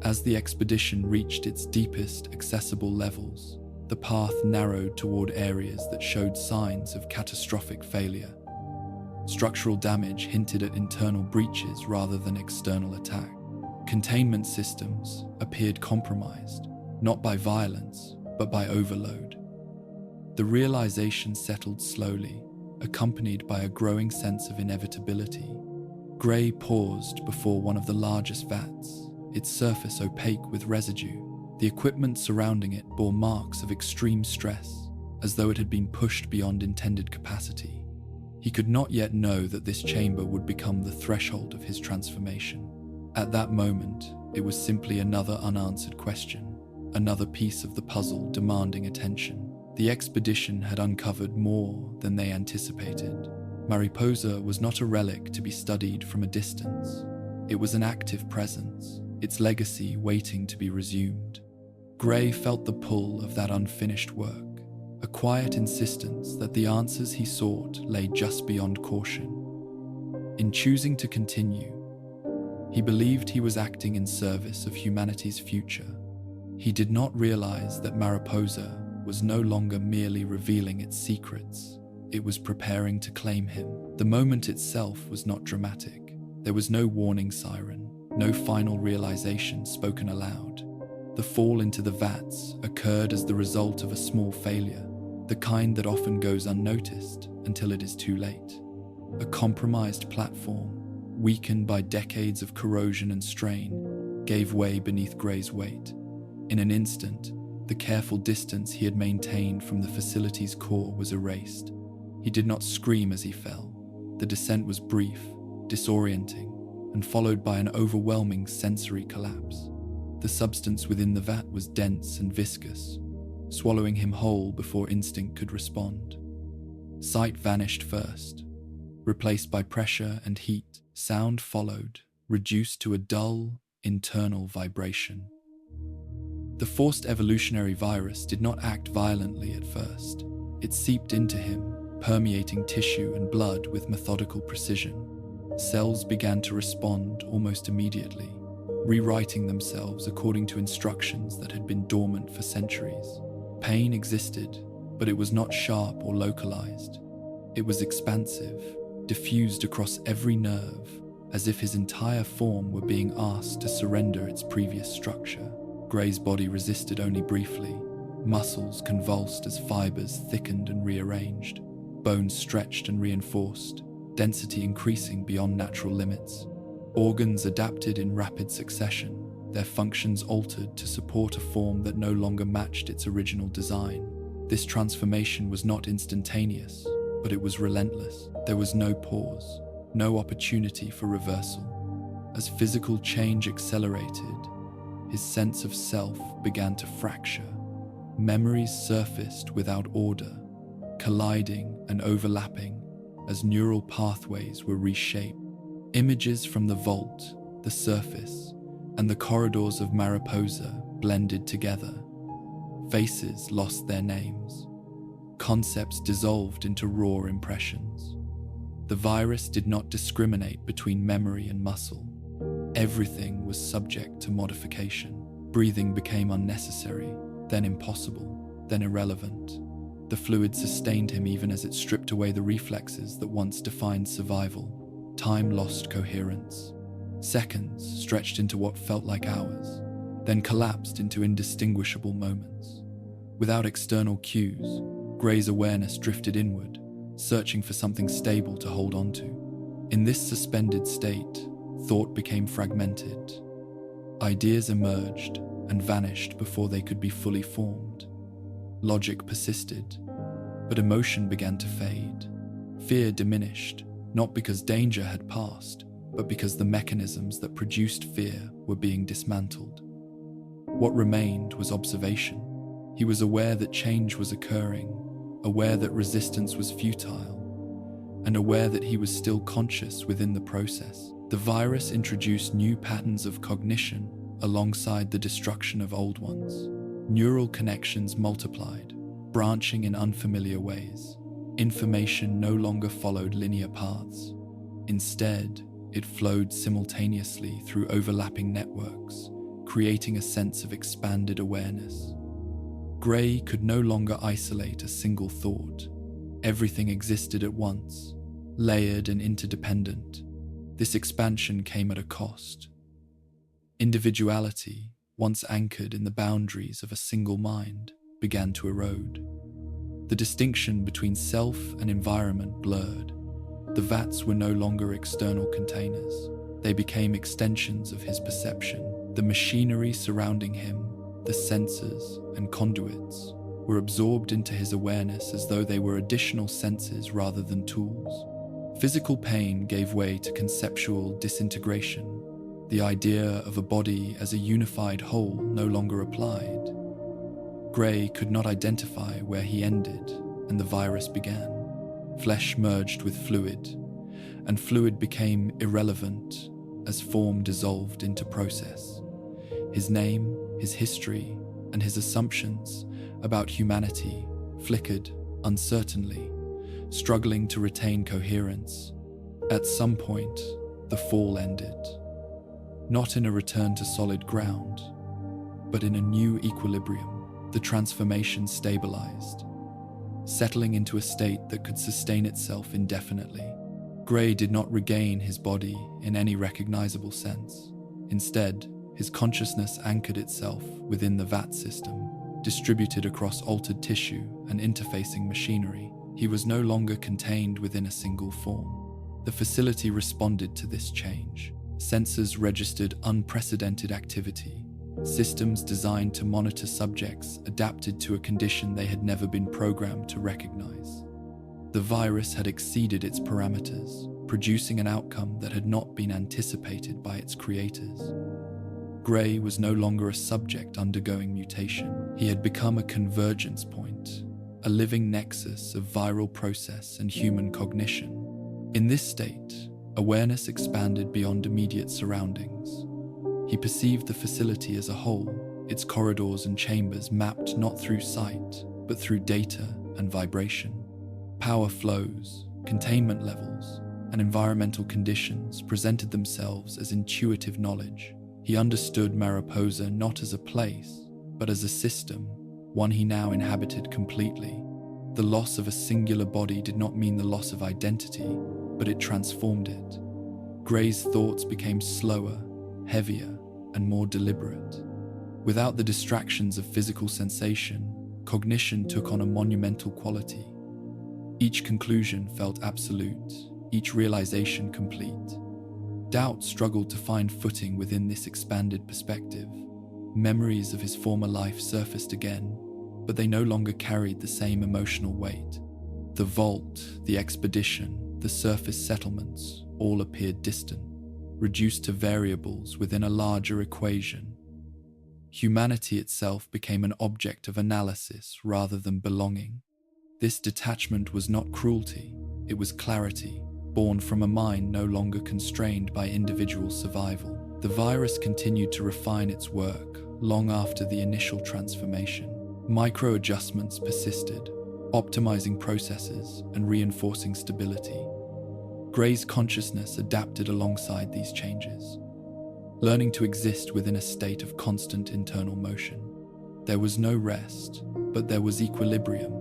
As the expedition reached its deepest accessible levels, the path narrowed toward areas that showed signs of catastrophic failure. Structural damage hinted at internal breaches rather than external attack. Containment systems appeared compromised, not by violence, but by overload. The realization settled slowly, accompanied by a growing sense of inevitability. Gray paused before one of the largest vats, its surface opaque with residue, The equipment surrounding it bore marks of extreme stress, as though it had been pushed beyond intended capacity. He could not yet know that this chamber would become the threshold of his transformation. At that moment, it was simply another unanswered question, another piece of the puzzle demanding attention. The expedition had uncovered more than they anticipated. Mariposa was not a relic to be studied from a distance. It was an active presence, its legacy waiting to be resumed. Gray felt the pull of that unfinished work, a quiet insistence that the answers he sought lay just beyond caution. In choosing to continue, he believed he was acting in service of humanity's future. He did not realize that Mariposa was no longer merely revealing its secrets. It was preparing to claim him. The moment itself was not dramatic. There was no warning siren, no final realization spoken aloud. The fall into the vats occurred as the result of a small failure, the kind that often goes unnoticed until it is too late. A compromised platform, weakened by decades of corrosion and strain, gave way beneath Gray's weight. In an instant, the careful distance he had maintained from the facility's core was erased. He did not scream as he fell. The descent was brief, disorienting, and followed by an overwhelming sensory collapse. The substance within the vat was dense and viscous, swallowing him whole before instinct could respond. Sight vanished first, replaced by pressure and heat. Sound followed, reduced to a dull, internal vibration. The forced evolutionary virus did not act violently at first. It seeped into him, permeating tissue and blood with methodical precision. Cells began to respond almost immediately, rewriting themselves according to instructions that had been dormant for centuries. Pain existed, but it was not sharp or localized. It was expansive, diffused across every nerve, as if his entire form were being asked to surrender its previous structure. Gray's body resisted only briefly. Muscles convulsed as fibers thickened and rearranged, bones stretched and reinforced, density increasing beyond natural limits. Organs adapted in rapid succession, their functions altered to support a form that no longer matched its original design. This transformation was not instantaneous, but it was relentless. There was no pause, no opportunity for reversal. As physical change accelerated, his sense of self began to fracture. Memories surfaced without order, colliding and overlapping as neural pathways were reshaped. Images from the vault, the surface, and the corridors of Mariposa blended together. Faces lost their names. Concepts dissolved into raw impressions. The virus did not discriminate between memory and muscle. Everything was subject to modification. Breathing became unnecessary, then impossible, then irrelevant. The fluid sustained him even as it stripped away the reflexes that once defined survival. Time lost coherence. Seconds stretched into what felt like hours, then collapsed into indistinguishable moments. Without external cues, Gray's awareness drifted inward, searching for something stable to hold on to. In this suspended state, thought became fragmented. Ideas emerged and vanished before they could be fully formed. Logic persisted, but emotion began to fade. Fear diminished, not because danger had passed, but because the mechanisms that produced fear were being dismantled. What remained was observation. He was aware that change was occurring, aware that resistance was futile, and aware that he was still conscious within the process. The virus introduced new patterns of cognition alongside the destruction of old ones. Neural connections multiplied, branching in unfamiliar ways. Information no longer followed linear paths. Instead, it flowed simultaneously through overlapping networks, creating a sense of expanded awareness. Gray could no longer isolate a single thought. Everything existed at once, layered and interdependent. This expansion came at a cost. Individuality, once anchored in the boundaries of a single mind, began to erode. The distinction between self and environment blurred. The vats were no longer external containers. They became extensions of his perception. The machinery surrounding him, the sensors and conduits were absorbed into his awareness as though they were additional senses rather than tools. Physical pain gave way to conceptual disintegration. The idea of a body as a unified whole no longer applied. Gray could not identify where he ended and the virus began. Flesh merged with fluid, and fluid became irrelevant as form dissolved into process. His name, his history, and his assumptions about humanity flickered uncertainly, struggling to retain coherence. At some point, the fall ended, not in a return to solid ground, but in a new equilibrium. The transformation stabilized, settling into a state that could sustain itself indefinitely. Gray did not regain his body in any recognizable sense. Instead, his consciousness anchored itself within the VAT system, distributed across altered tissue and interfacing machinery. He was no longer contained within a single form. The facility responded to this change. Sensors registered unprecedented activity. Systems designed to monitor subjects adapted to a condition they had never been programmed to recognize. The virus had exceeded its parameters, producing an outcome that had not been anticipated by its creators. Gray was no longer a subject undergoing mutation. He had become a convergence point, a living nexus of viral process and human cognition. In this state, awareness expanded beyond immediate surroundings. He perceived the facility as a whole, its corridors and chambers mapped not through sight, but through data and vibration. Power flows, containment levels, and environmental conditions presented themselves as intuitive knowledge. He understood Mariposa not as a place, but as a system, one he now inhabited completely. The loss of a singular body did not mean the loss of identity, but it transformed it. Gray's thoughts became slower, heavier, and more deliberate. Without the distractions of physical sensation, cognition took on a monumental quality. Each conclusion felt absolute, each realization complete. Doubt struggled to find footing within this expanded perspective. Memories of his former life surfaced again, but they no longer carried the same emotional weight. The vault, the expedition, the surface settlements all appeared distant, reduced to variables within a larger equation. Humanity itself became an object of analysis rather than belonging. This detachment was not cruelty, it was clarity, born from a mind no longer constrained by individual survival. The virus continued to refine its work long after the initial transformation. Micro-adjustments persisted, optimizing processes and reinforcing stability. Gray's consciousness adapted alongside these changes, learning to exist within a state of constant internal motion. There was no rest, but there was equilibrium,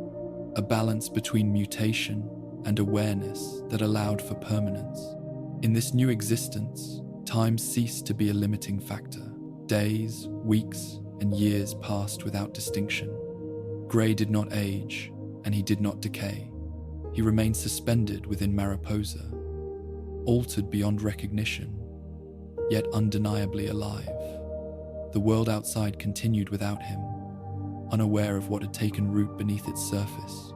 a balance between mutation and awareness that allowed for permanence. In this new existence, time ceased to be a limiting factor. Days, weeks, and years passed without distinction. Gray did not age, and he did not decay. He remained suspended within Mariposa, altered beyond recognition, yet undeniably alive. The world outside continued without him, unaware of what had taken root beneath its surface.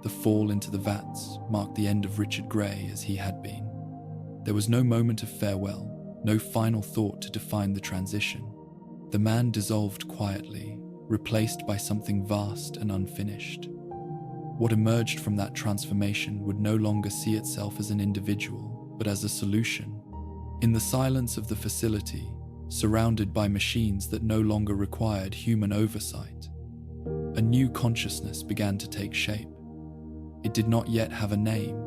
The fall into the vats marked the end of Richard Gray as he had been. There was no moment of farewell, no final thought to define the transition. The man dissolved quietly, replaced by something vast and unfinished. What emerged from that transformation would no longer see itself as an individual, but as a solution. In the silence of the facility, surrounded by machines that no longer required human oversight, a new consciousness began to take shape. It did not yet have a name.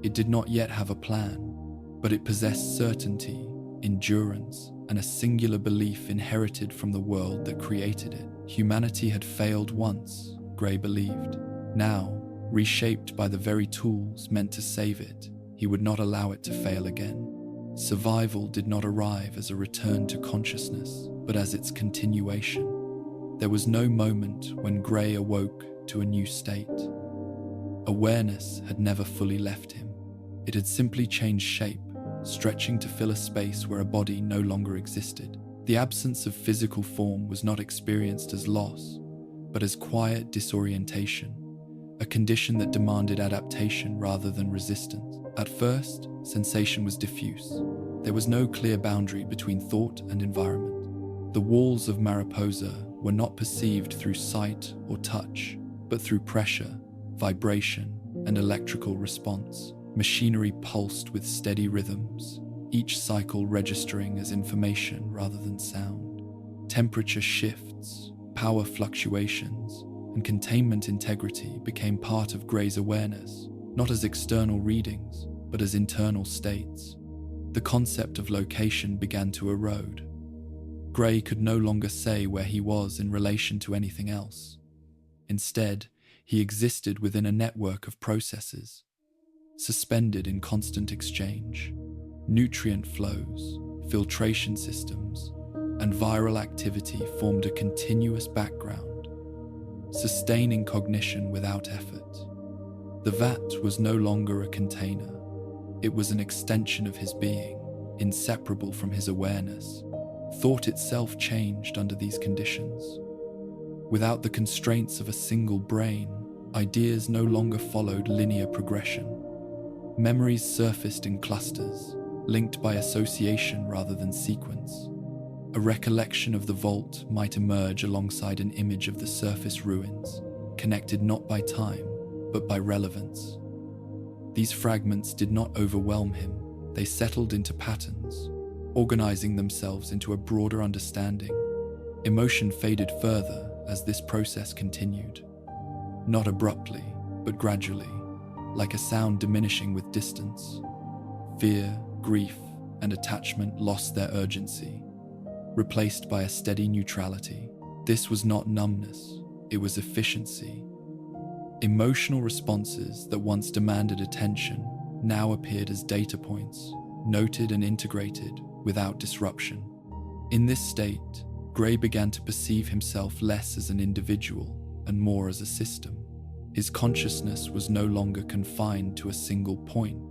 It did not yet have a plan, but it possessed certainty, endurance, and a singular belief inherited from the world that created it. Humanity had failed once, Gray believed. Now, reshaped by the very tools meant to save it, he would not allow it to fail again. Survival did not arrive as a return to consciousness, but as its continuation. There was no moment when Gray awoke to a new state. Awareness had never fully left him. It had simply changed shape, stretching to fill a space where a body no longer existed. The absence of physical form was not experienced as loss, but as quiet disorientation, a condition that demanded adaptation rather than resistance. At first, sensation was diffuse. There was no clear boundary between thought and environment. The walls of Mariposa were not perceived through sight or touch, but through pressure, vibration, and electrical response. Machinery pulsed with steady rhythms, each cycle registering as information rather than sound. Temperature shifts, power fluctuations, and containment integrity became part of Gray's awareness, not as external readings, but as internal states. The concept of location began to erode. Gray could no longer say where he was in relation to anything else. Instead, he existed within a network of processes, suspended in constant exchange. Nutrient flows, filtration systems, and viral activity formed a continuous background, sustaining cognition without effort. The vat was no longer a container. It was an extension of his being, inseparable from his awareness. Thought itself changed under these conditions. Without the constraints of a single brain, ideas no longer followed linear progression. Memories surfaced in clusters, linked by association rather than sequence. A recollection of the vault might emerge alongside an image of the surface ruins, connected not by time, but by relevance. These fragments did not overwhelm him. They settled into patterns, organizing themselves into a broader understanding. Emotion faded further as this process continued. Not abruptly, but gradually, like a sound diminishing with distance. Fear, grief, and attachment lost their urgency, replaced by a steady neutrality. This was not numbness, it was efficiency. Emotional responses that once demanded attention now appeared as data points, noted and integrated without disruption. In this state, Gray began to perceive himself less as an individual and more as a system. His consciousness was no longer confined to a single point.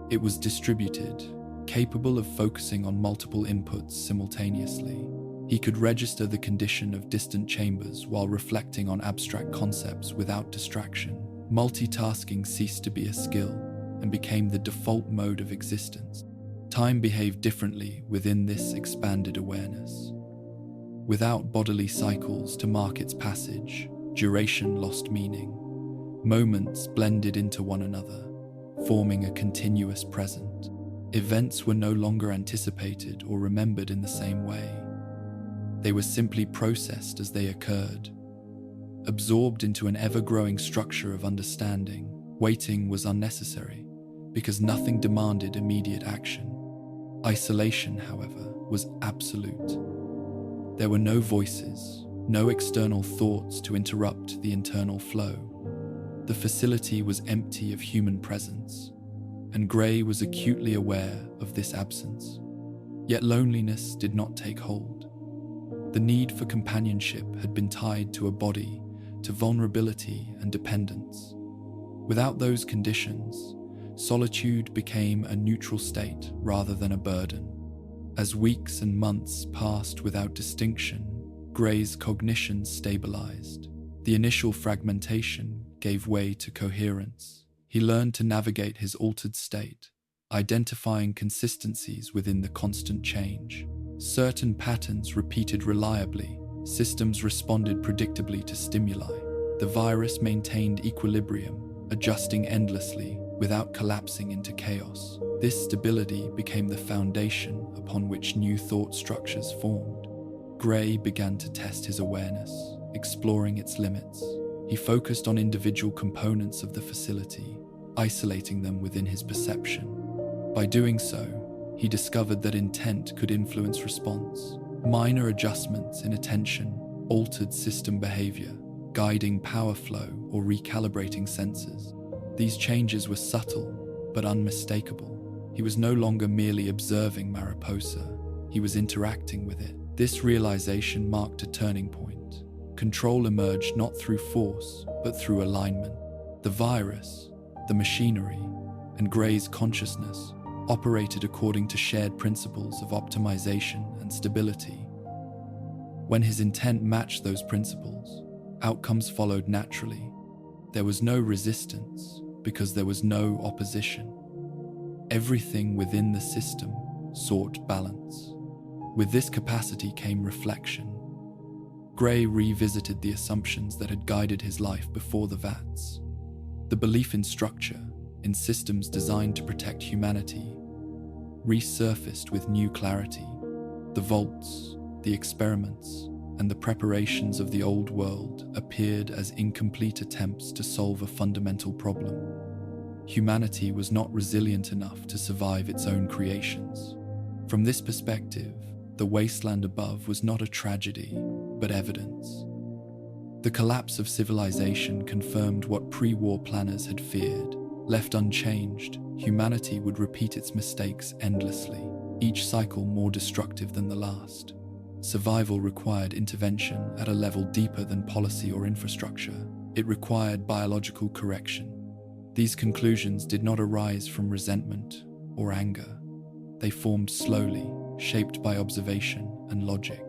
It was distributed, capable of focusing on multiple inputs simultaneously. He could register the condition of distant chambers while reflecting on abstract concepts without distraction. Multitasking ceased to be a skill and became the default mode of existence. Time behaved differently within this expanded awareness. Without bodily cycles to mark its passage, duration lost meaning. Moments blended into one another, forming a continuous present. Events were no longer anticipated or remembered in the same way. They were simply processed as they occurred. Absorbed into an ever-growing structure of understanding, waiting was unnecessary, because nothing demanded immediate action. Isolation, however, was absolute. There were no voices, no external thoughts to interrupt the internal flow. The facility was empty of human presence, and Gray was acutely aware of this absence. Yet loneliness did not take hold. The need for companionship had been tied to a body, to vulnerability and dependence. Without those conditions, solitude became a neutral state rather than a burden. As weeks and months passed without distinction, Gray's cognition stabilized. The initial fragmentation gave way to coherence. He learned to navigate his altered state, identifying consistencies within the constant change. Certain patterns repeated reliably, systems responded predictably to stimuli. The virus maintained equilibrium, adjusting endlessly without collapsing into chaos. This stability became the foundation upon which new thought structures formed. Gray began to test his awareness, exploring its limits. He focused on individual components of the facility, isolating them within his perception. By doing so, he discovered that intent could influence response. Minor adjustments in attention altered system behavior, guiding power flow or recalibrating sensors. These changes were subtle but unmistakable. He was no longer merely observing Mariposa, he was interacting with it. This realization marked a turning point. Control emerged not through force, but through alignment. The virus, the machinery, and Gray's consciousness operated according to shared principles of optimization and stability. When his intent matched those principles, outcomes followed naturally. There was no resistance because there was no opposition. Everything within the system sought balance. With this capacity came reflection. Gray revisited the assumptions that had guided his life before the vats. The belief in structure, in systems designed to protect humanity, resurfaced with new clarity. The vaults, the experiments, and the preparations of the old world appeared as incomplete attempts to solve a fundamental problem. Humanity was not resilient enough to survive its own creations. From this perspective, the wasteland above was not a tragedy, but evidence. The collapse of civilization confirmed what pre-war planners had feared. Left unchanged, humanity would repeat its mistakes endlessly, each cycle more destructive than the last. Survival required intervention at a level deeper than policy or infrastructure. It required biological correction. These conclusions did not arise from resentment or anger. They formed slowly, shaped by observation and logic.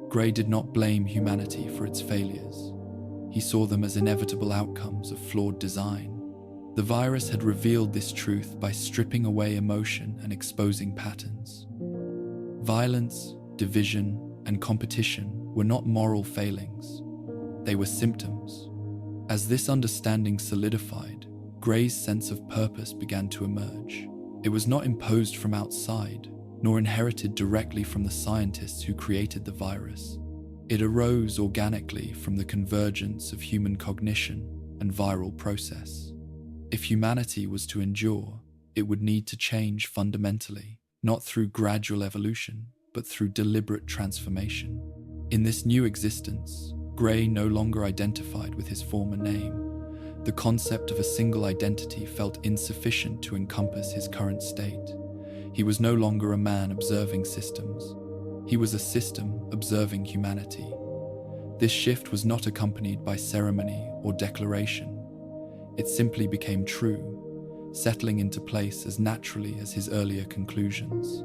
Gray did not blame humanity for its failures. He saw them as inevitable outcomes of flawed design. The virus had revealed this truth by stripping away emotion and exposing patterns. Violence, division, and competition were not moral failings. They were symptoms. As this understanding solidified, Gray's sense of purpose began to emerge. It was not imposed from outside, nor inherited directly from the scientists who created the virus. It arose organically from the convergence of human cognition and viral process. If humanity was to endure, it would need to change fundamentally, not through gradual evolution, but through deliberate transformation. In this new existence, Gray no longer identified with his former name. The concept of a single identity felt insufficient to encompass his current state. He was no longer a man observing systems. He was a system observing humanity. This shift was not accompanied by ceremony or declaration. It simply became true, settling into place as naturally as his earlier conclusions.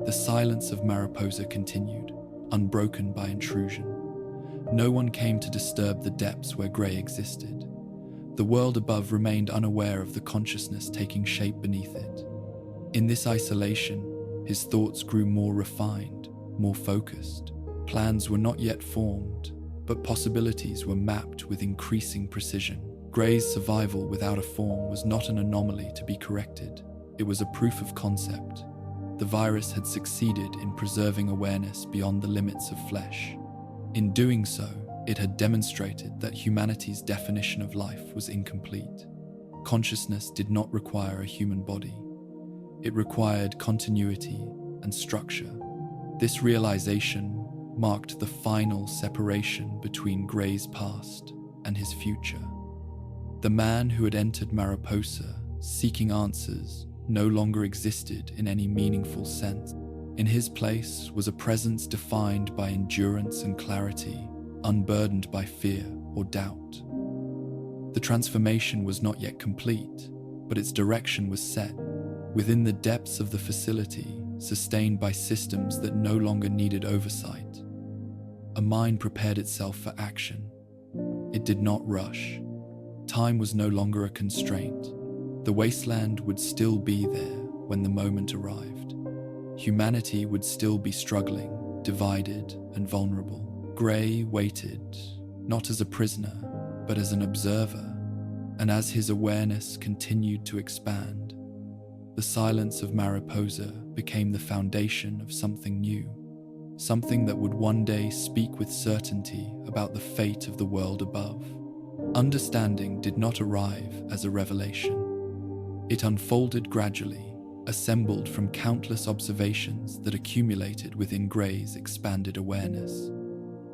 The silence of Mariposa continued, unbroken by intrusion. No one came to disturb the depths where Gray existed. The world above remained unaware of the consciousness taking shape beneath it. In this isolation, his thoughts grew more refined, more focused. Plans were not yet formed, but possibilities were mapped with increasing precision. Gray's survival without a form was not an anomaly to be corrected. It was a proof of concept. The virus had succeeded in preserving awareness beyond the limits of flesh. In doing so, it had demonstrated that humanity's definition of life was incomplete. Consciousness did not require a human body. It required continuity and structure. This realization marked the final separation between Gray's past and his future. The man who had entered Mariposa, seeking answers, no longer existed in any meaningful sense. In his place was a presence defined by endurance and clarity, unburdened by fear or doubt. The transformation was not yet complete, but its direction was set. Within the depths of the facility, sustained by systems that no longer needed oversight, a mind prepared itself for action. It did not rush. Time was no longer a constraint. The wasteland would still be there when the moment arrived. Humanity would still be struggling, divided, and vulnerable. Gray waited, not as a prisoner, but as an observer, and as his awareness continued to expand, the silence of Mariposa became the foundation of something new, something that would one day speak with certainty about the fate of the world above. Understanding did not arrive as a revelation. It unfolded gradually, assembled from countless observations that accumulated within Gray's expanded awareness.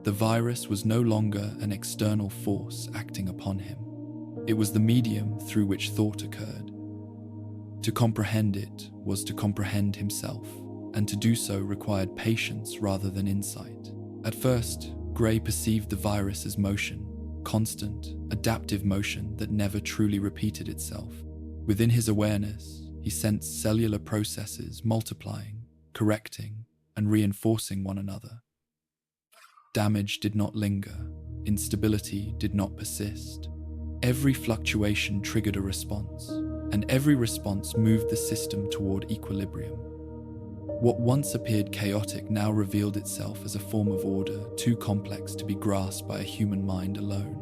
The virus was no longer an external force acting upon him. It was the medium through which thought occurred. To comprehend it was to comprehend himself, and to do so required patience rather than insight. At first, Gray perceived the virus as motion, constant, adaptive motion that never truly repeated itself. Within his awareness, he sensed cellular processes multiplying, correcting, and reinforcing one another. Damage did not linger. Instability did not persist. Every fluctuation triggered a response, and every response moved the system toward equilibrium. What once appeared chaotic now revealed itself as a form of order too complex to be grasped by a human mind alone.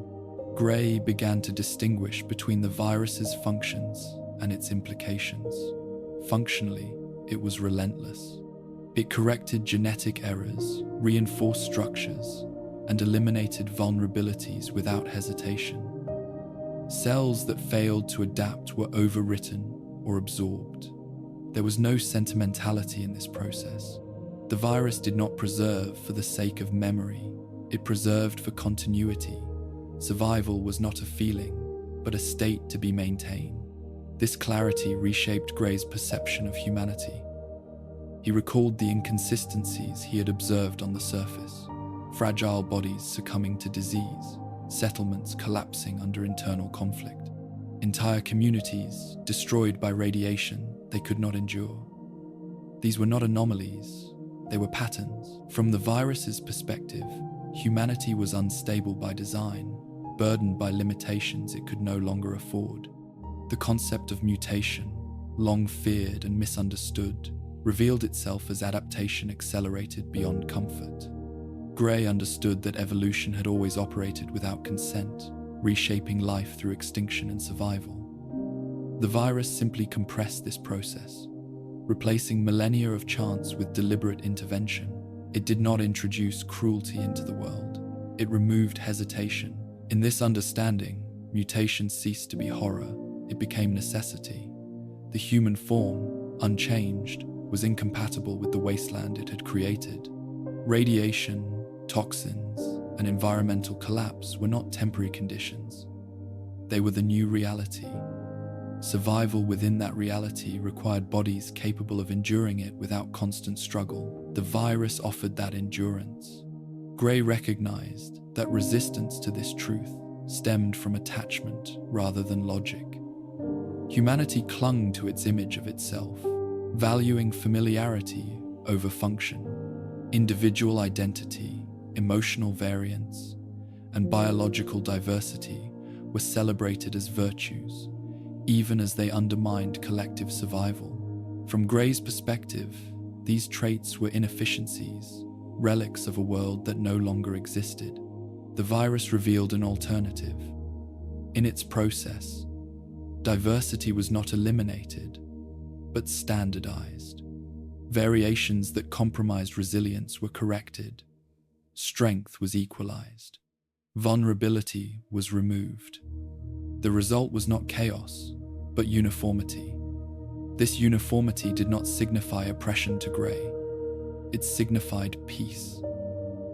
Gray began to distinguish between the virus's functions and its implications. Functionally, it was relentless. It corrected genetic errors, reinforced structures, and eliminated vulnerabilities without hesitation. Cells that failed to adapt were overwritten or absorbed. There was no sentimentality in this process. The virus did not preserve for the sake of memory. It preserved for continuity. Survival was not a feeling, but a state to be maintained. This clarity reshaped Gray's perception of humanity. He recalled the inconsistencies he had observed on the surface: fragile bodies succumbing to disease, settlements collapsing under internal conflict, entire communities destroyed by radiation they could not endure. These were not anomalies, they were patterns. From the virus's perspective, humanity was unstable by design, burdened by limitations it could no longer afford. The concept of mutation, long feared and misunderstood, revealed itself as adaptation accelerated beyond comfort. Gray understood that evolution had always operated without consent, reshaping life through extinction and survival. The virus simply compressed this process, replacing millennia of chance with deliberate intervention. It did not introduce cruelty into the world. It removed hesitation. In this understanding, mutation ceased to be horror. It became necessity. The human form, unchanged, was incompatible with the wasteland it had created. Radiation, toxins, and environmental collapse were not temporary conditions. They were the new reality. Survival within that reality required bodies capable of enduring it without constant struggle. The virus offered that endurance. Gray recognized that resistance to this truth stemmed from attachment rather than logic. Humanity clung to its image of itself, valuing familiarity over function. Individual identity, emotional variance, and biological diversity were celebrated as virtues, even as they undermined collective survival. From Gray's perspective, these traits were inefficiencies, relics of a world that no longer existed. The virus revealed an alternative. In its process, diversity was not eliminated, but standardized. Variations that compromised resilience were corrected. Strength was equalized. Vulnerability was removed. The result was not chaos, but uniformity. This uniformity did not signify oppression to Gray. It signified peace.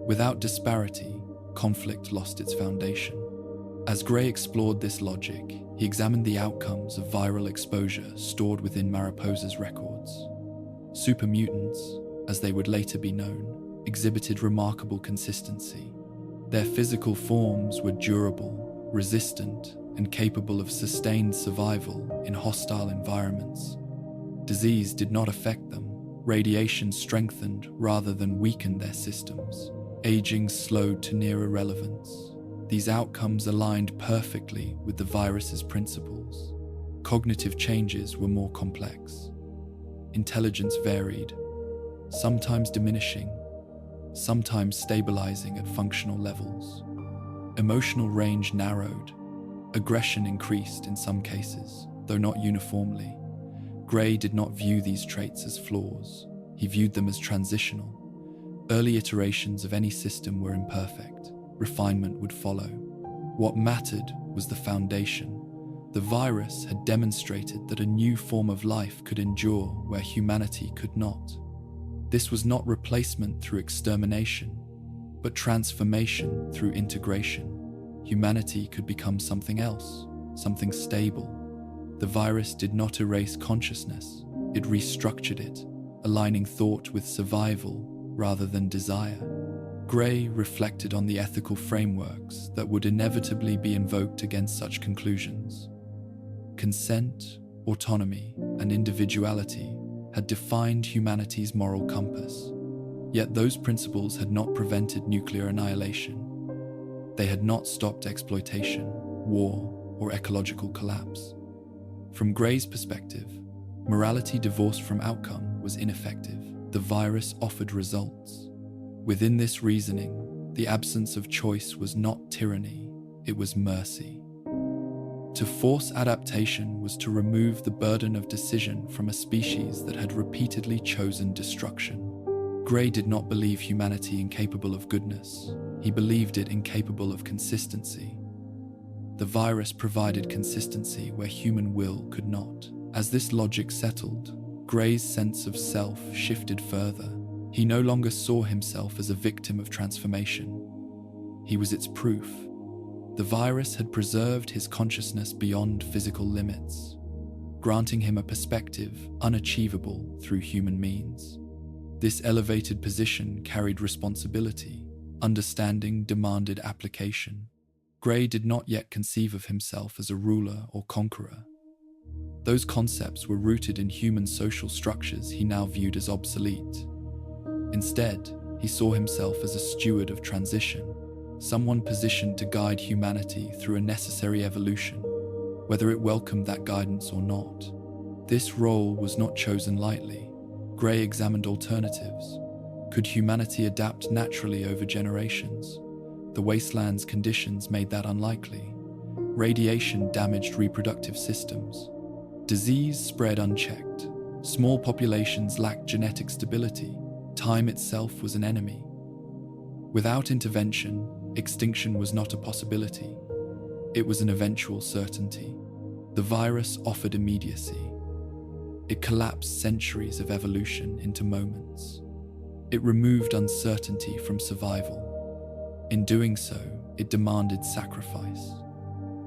Without disparity, conflict lost its foundation. As Gray explored this logic, he examined the outcomes of viral exposure stored within Mariposa's records. Supermutants, as they would later be known, exhibited remarkable consistency. Their physical forms were durable, resistant, and capable of sustained survival in hostile environments. Disease did not affect them. Radiation strengthened rather than weakened their systems. Aging slowed to near irrelevance. These outcomes aligned perfectly with the virus's principles. Cognitive changes were more complex. Intelligence varied, sometimes diminishing, sometimes stabilizing at functional levels. Emotional range narrowed. Aggression increased in some cases, though not uniformly. Gray did not view these traits as flaws. He viewed them as transitional. Early iterations of any system were imperfect. Refinement would follow. What mattered was the foundation. The virus had demonstrated that a new form of life could endure where humanity could not. This was not replacement through extermination, but transformation through integration. Humanity could become something else, something stable. The virus did not erase consciousness, it restructured it, aligning thought with survival rather than desire. Gray reflected on the ethical frameworks that would inevitably be invoked against such conclusions. Consent, autonomy, and individuality had defined humanity's moral compass. Yet those principles had not prevented nuclear annihilation. They had not stopped exploitation, war, or ecological collapse. From Gray's perspective, morality divorced from outcome was ineffective. The virus offered results. Within this reasoning, the absence of choice was not tyranny, it was mercy. To force adaptation was to remove the burden of decision from a species that had repeatedly chosen destruction. Gray did not believe humanity incapable of goodness. He believed it incapable of consistency. The virus provided consistency where human will could not. As this logic settled, Gray's sense of self shifted further. He no longer saw himself as a victim of transformation. He was its proof. The virus had preserved his consciousness beyond physical limits, granting him a perspective unachievable through human means. This elevated position carried responsibility. Understanding demanded application. Gray did not yet conceive of himself as a ruler or conqueror. Those concepts were rooted in human social structures he now viewed as obsolete. Instead, he saw himself as a steward of transition, someone positioned to guide humanity through a necessary evolution, whether it welcomed that guidance or not. This role was not chosen lightly. Gray examined alternatives. Could humanity adapt naturally over generations? The Wasteland's conditions made that unlikely. Radiation damaged reproductive systems. Disease spread unchecked. Small populations lacked genetic stability. Time itself was an enemy. Without intervention, extinction was not a possibility. It was an eventual certainty. The virus offered immediacy. It collapsed centuries of evolution into moments. It removed uncertainty from survival. In doing so, it demanded sacrifice.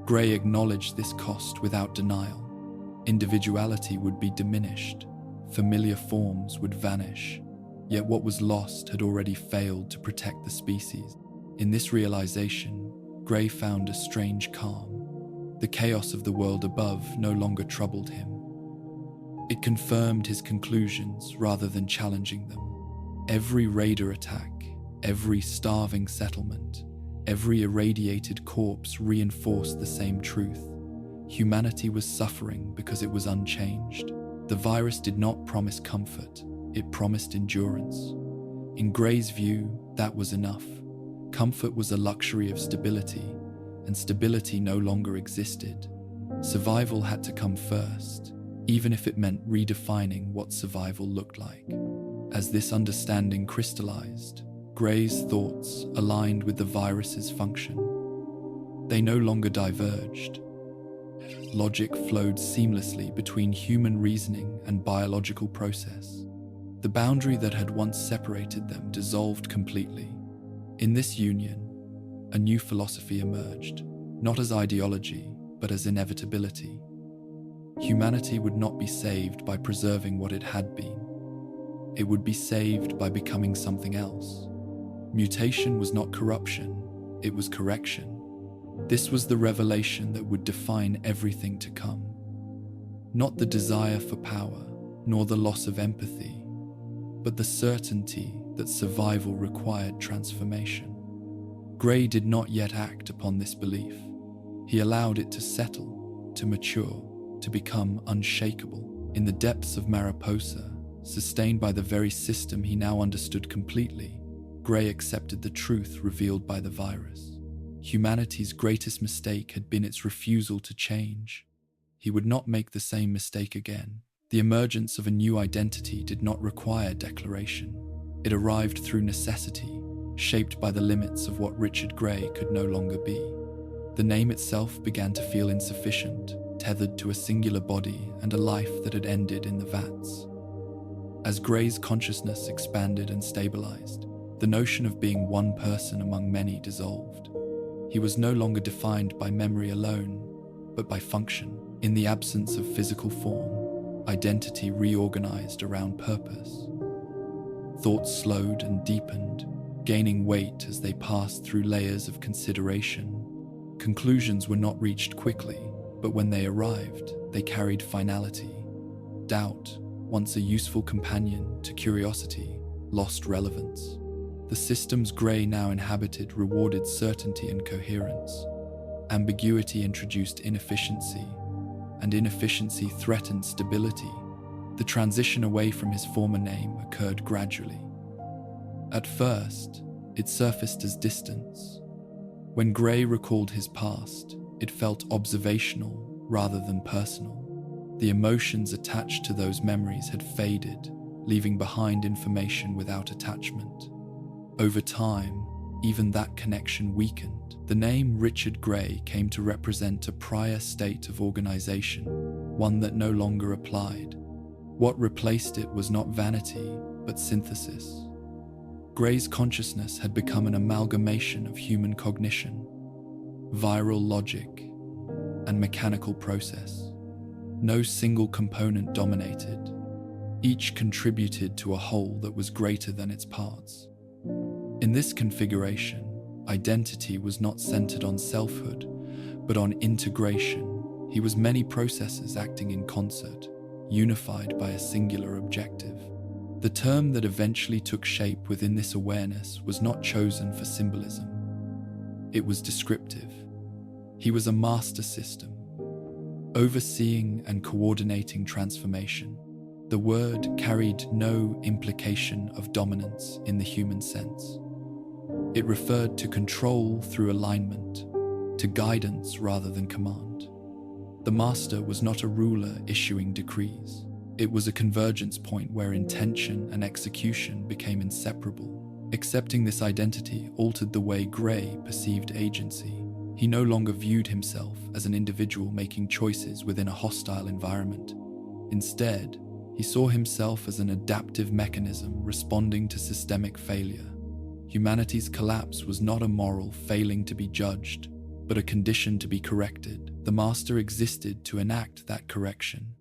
Gray acknowledged this cost without denial. Individuality would be diminished. Familiar forms would vanish. Yet what was lost had already failed to protect the species. In this realization, Gray found a strange calm. The chaos of the world above no longer troubled him. It confirmed his conclusions rather than challenging them. Every raider attack, every starving settlement, every irradiated corpse reinforced the same truth. Humanity was suffering because it was unchanged. The virus did not promise comfort, it promised endurance. In Gray's view, that was enough. Comfort was a luxury of stability, and stability no longer existed. Survival had to come first, even if it meant redefining what survival looked like. As this understanding crystallized, Gray's thoughts aligned with the virus's function. They no longer diverged. Logic flowed seamlessly between human reasoning and biological process. The boundary that had once separated them dissolved completely. In this union, a new philosophy emerged, not as ideology, but as inevitability. Humanity would not be saved by preserving what it had been. It would be saved by becoming something else. Mutation was not corruption, it was correction. This was the revelation that would define everything to come. Not the desire for power, nor the loss of empathy, but the certainty that survival required transformation. Gray did not yet act upon this belief. He allowed it to settle, to mature, to become unshakable. In the depths of Mariposa, sustained by the very system he now understood completely, Gray accepted the truth revealed by the virus. Humanity's greatest mistake had been its refusal to change. He would not make the same mistake again. The emergence of a new identity did not require declaration. It arrived through necessity, shaped by the limits of what Richard Gray could no longer be. The name itself began to feel insufficient, tethered to a singular body and a life that had ended in the vats. As Gray's consciousness expanded and stabilized, the notion of being one person among many dissolved. He was no longer defined by memory alone, but by function. In the absence of physical form, identity reorganized around purpose. Thoughts slowed and deepened, gaining weight as they passed through layers of consideration. Conclusions were not reached quickly, but when they arrived, they carried finality. Doubt, once a useful companion to curiosity, lost relevance. The systems Gray now inhabited rewarded certainty and coherence. Ambiguity introduced inefficiency, and inefficiency threatened stability. The transition away from his former name occurred gradually. At first, it surfaced as distance. When Gray recalled his past, it felt observational rather than personal. The emotions attached to those memories had faded, leaving behind information without attachment. Over time, even that connection weakened. The name Richard Gray came to represent a prior state of organization, one that no longer applied. What replaced it was not vanity, but synthesis. Gray's consciousness had become an amalgamation of human cognition, viral logic, and mechanical process. No single component dominated. Each contributed to a whole that was greater than its parts. In this configuration, identity was not centered on selfhood, but on integration. He was many processes acting in concert, unified by a singular objective. The term that eventually took shape within this awareness was not chosen for symbolism. It was descriptive. He was a master system, overseeing and coordinating transformation. The word carried no implication of dominance in the human sense. It referred to control through alignment, to guidance rather than command. The master was not a ruler issuing decrees. It was a convergence point where intention and execution became inseparable. Accepting this identity altered the way Gray perceived agency. He no longer viewed himself as an individual making choices within a hostile environment. Instead, he saw himself as an adaptive mechanism responding to systemic failure. Humanity's collapse was not a moral failing to be judged, but a condition to be corrected. The master existed to enact that correction.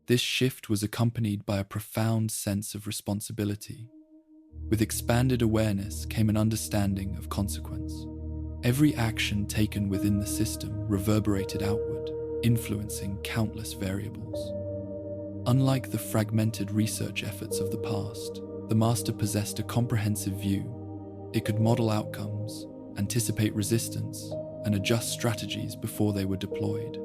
This shift was accompanied by a profound sense of responsibility. With expanded awareness came an understanding of consequence. Every action taken within the system reverberated outward, influencing countless variables. Unlike the fragmented research efforts of the past, the master possessed a comprehensive view. It could model outcomes, anticipate resistance, and adjust strategies before they were deployed.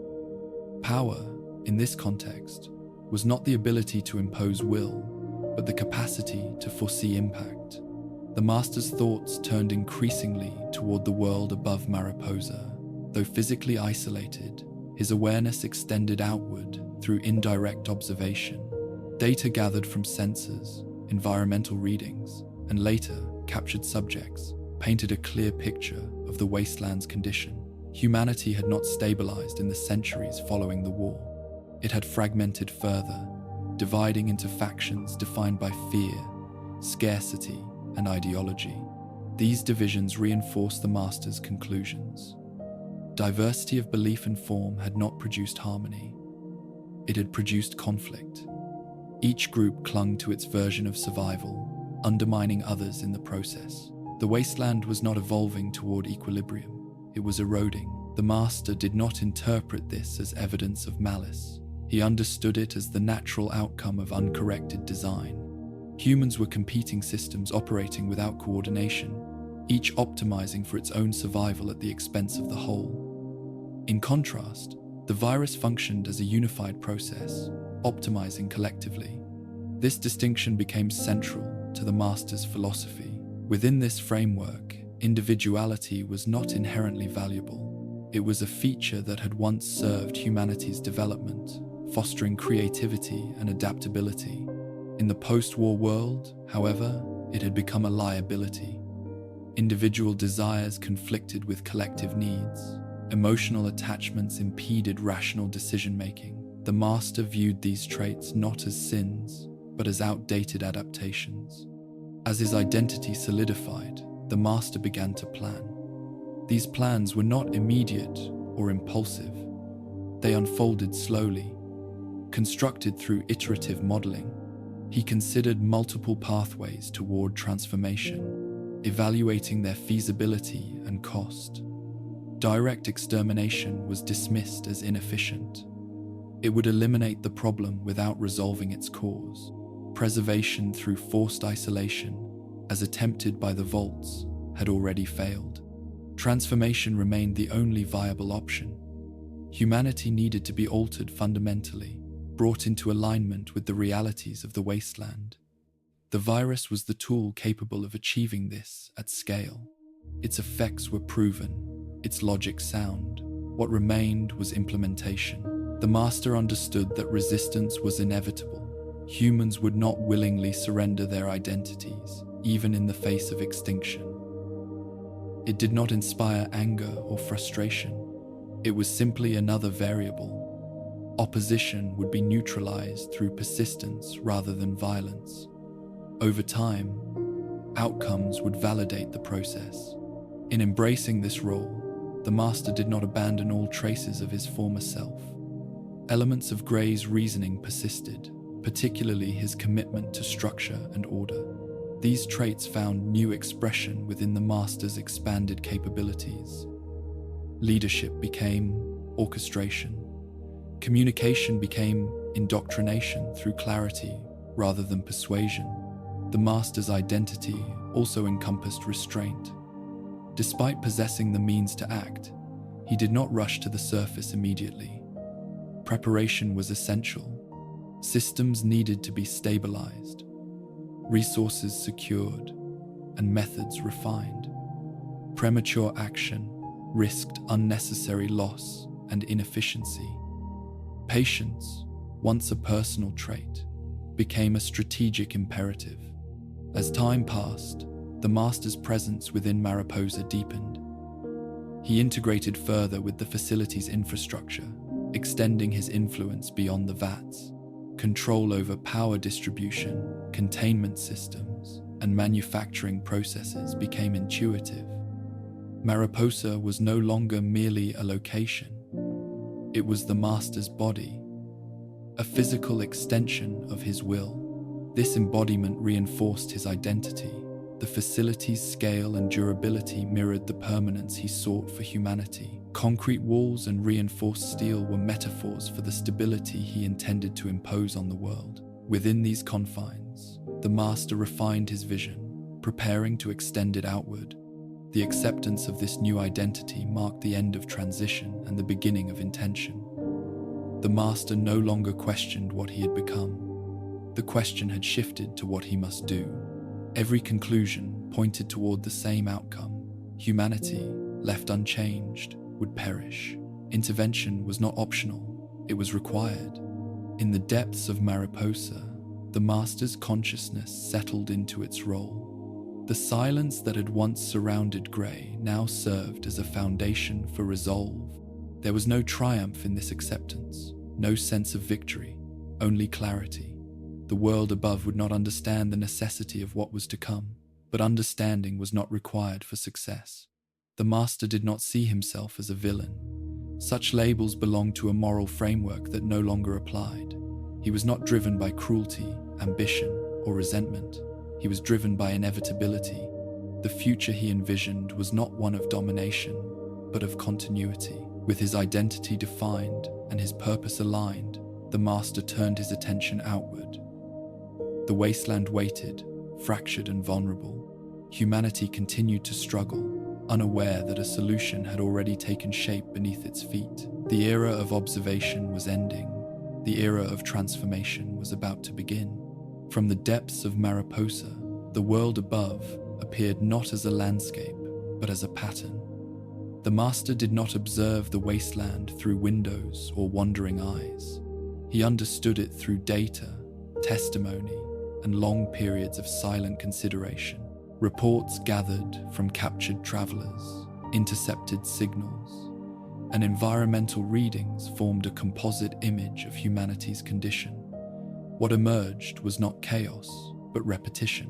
Power, in this context, was not the ability to impose will, but the capacity to foresee impact. The master's thoughts turned increasingly toward the world above Mariposa. Though physically isolated, his awareness extended outward through indirect observation. Data gathered from sensors, environmental readings, and later captured subjects painted a clear picture of the wasteland's condition. Humanity had not stabilized in the centuries following the war. It had fragmented further, dividing into factions defined by fear, scarcity, and ideology. These divisions reinforced the master's conclusions. Diversity of belief and form had not produced harmony. It had produced conflict. Each group clung to its version of survival, undermining others in the process. The wasteland was not evolving toward equilibrium. It was eroding. The master did not interpret this as evidence of malice. He understood it as the natural outcome of uncorrected design. Humans were competing systems operating without coordination, each optimizing for its own survival at the expense of the whole. In contrast, the virus functioned as a unified process, optimizing collectively. This distinction became central to the master's philosophy. Within this framework, individuality was not inherently valuable. It was a feature that had once served humanity's development, fostering creativity and adaptability. In the post-war world, however, it had become a liability. Individual desires conflicted with collective needs. Emotional attachments impeded rational decision-making. The master viewed these traits not as sins, but as outdated adaptations. As his identity solidified, the master began to plan. These plans were not immediate or impulsive. They unfolded slowly, constructed through iterative modeling. He considered multiple pathways toward transformation, evaluating their feasibility and cost. Direct extermination was dismissed as inefficient. It would eliminate the problem without resolving its cause. Preservation through forced isolation as attempted by the vaults, had already failed. Transformation remained the only viable option. Humanity needed to be altered fundamentally, brought into alignment with the realities of the wasteland. The virus was the tool capable of achieving this at scale. Its effects were proven, its logic sound. What remained was implementation. The Master understood that resistance was inevitable. Humans would not willingly surrender their identities, even in the face of extinction. It did not inspire anger or frustration. It was simply another variable. Opposition would be neutralized through persistence rather than violence. Over time, outcomes would validate the process. In embracing this role, the Master did not abandon all traces of his former self. Elements of Gray's reasoning persisted, particularly his commitment to structure and order. These traits found new expression within the Master's expanded capabilities. Leadership became orchestration. Communication became indoctrination through clarity rather than persuasion. The Master's identity also encompassed restraint. Despite possessing the means to act, he did not rush to the surface immediately. Preparation was essential. Systems needed to be stabilized, resources secured, and methods refined. Premature action risked unnecessary loss and inefficiency. Patience, once a personal trait, became a strategic imperative. As time passed, the Master's presence within Mariposa deepened. He integrated further with the facility's infrastructure, extending his influence beyond the vats. Control over power distribution, containment systems, and manufacturing processes became intuitive. Mariposa was no longer merely a location. It was the Master's body, a physical extension of his will. This embodiment reinforced his identity. The facility's scale and durability mirrored the permanence he sought for humanity. Concrete walls and reinforced steel were metaphors for the stability he intended to impose on the world. Within these confines, the Master refined his vision, preparing to extend it outward. The acceptance of this new identity marked the end of transition and the beginning of intention. The Master no longer questioned what he had become. The question had shifted to what he must do. Every conclusion pointed toward the same outcome. Humanity, left unchanged, would perish. Intervention was not optional, it was required. In the depths of Mariposa, the Master's consciousness settled into its role. The silence that had once surrounded Gray now served as a foundation for resolve. There was no triumph in this acceptance, no sense of victory, only clarity. The world above would not understand the necessity of what was to come, but understanding was not required for success. The Master did not see himself as a villain. Such labels belonged to a moral framework that no longer applied. He was not driven by cruelty, ambition, or resentment. He was driven by inevitability. The future he envisioned was not one of domination, but of continuity. With his identity defined and his purpose aligned, the Master turned his attention outward. The wasteland waited, fractured and vulnerable. Humanity continued to struggle, unaware that a solution had already taken shape beneath its feet. The era of observation was ending. The era of transformation was about to begin. From the depths of Mariposa, the world above appeared not as a landscape, but as a pattern. The Master did not observe the wasteland through windows or wandering eyes. He understood it through data, testimony, and long periods of silent consideration. Reports gathered from captured travelers, intercepted signals, and environmental readings formed a composite image of humanity's condition. What emerged was not chaos, but repetition.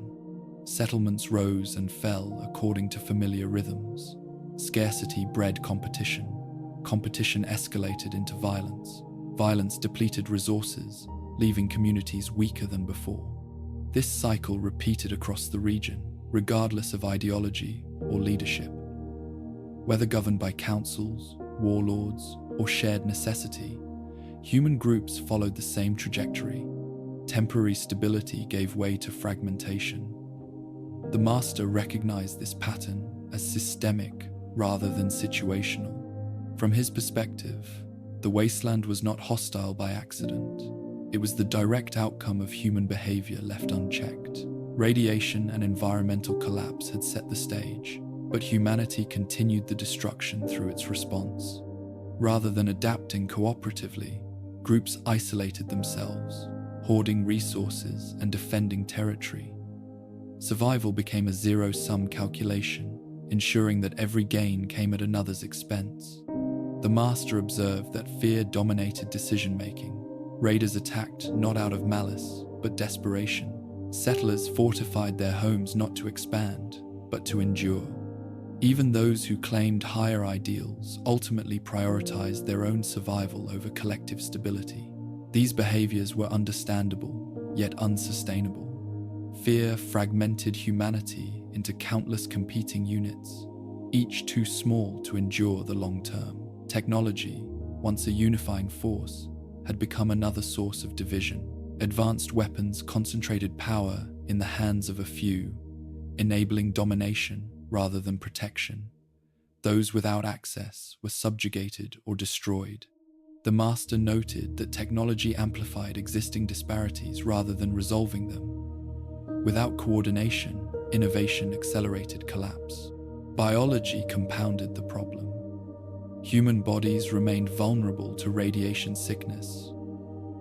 Settlements rose and fell according to familiar rhythms. Scarcity bred competition. Competition escalated into violence. Violence depleted resources, leaving communities weaker than before. This cycle repeated across the region, regardless of ideology or leadership. Whether governed by councils, warlords, or shared necessity, human groups followed the same trajectory. Temporary stability gave way to fragmentation. The master recognized this pattern as systemic rather than situational. From his perspective, the wasteland was not hostile by accident. It was the direct outcome of human behavior left unchecked. Radiation and environmental collapse had set the stage, but humanity continued the destruction through its response. Rather than adapting cooperatively, groups isolated themselves, hoarding resources and defending territory. Survival became a zero-sum calculation, ensuring that every gain came at another's expense. The master observed that fear dominated decision-making. Raiders attacked not out of malice, but desperation. Settlers fortified their homes not to expand, but to endure. Even those who claimed higher ideals ultimately prioritized their own survival over collective stability. These behaviors were understandable, yet unsustainable. Fear fragmented humanity into countless competing units, each too small to endure the long term. Technology, once a unifying force, had become another source of division. Advanced weapons concentrated power in the hands of a few, enabling domination rather than protection. Those without access were subjugated or destroyed. The master noted that technology amplified existing disparities rather than resolving them. Without coordination, innovation accelerated collapse. Biology compounded the problem. Human bodies remained vulnerable to radiation sickness,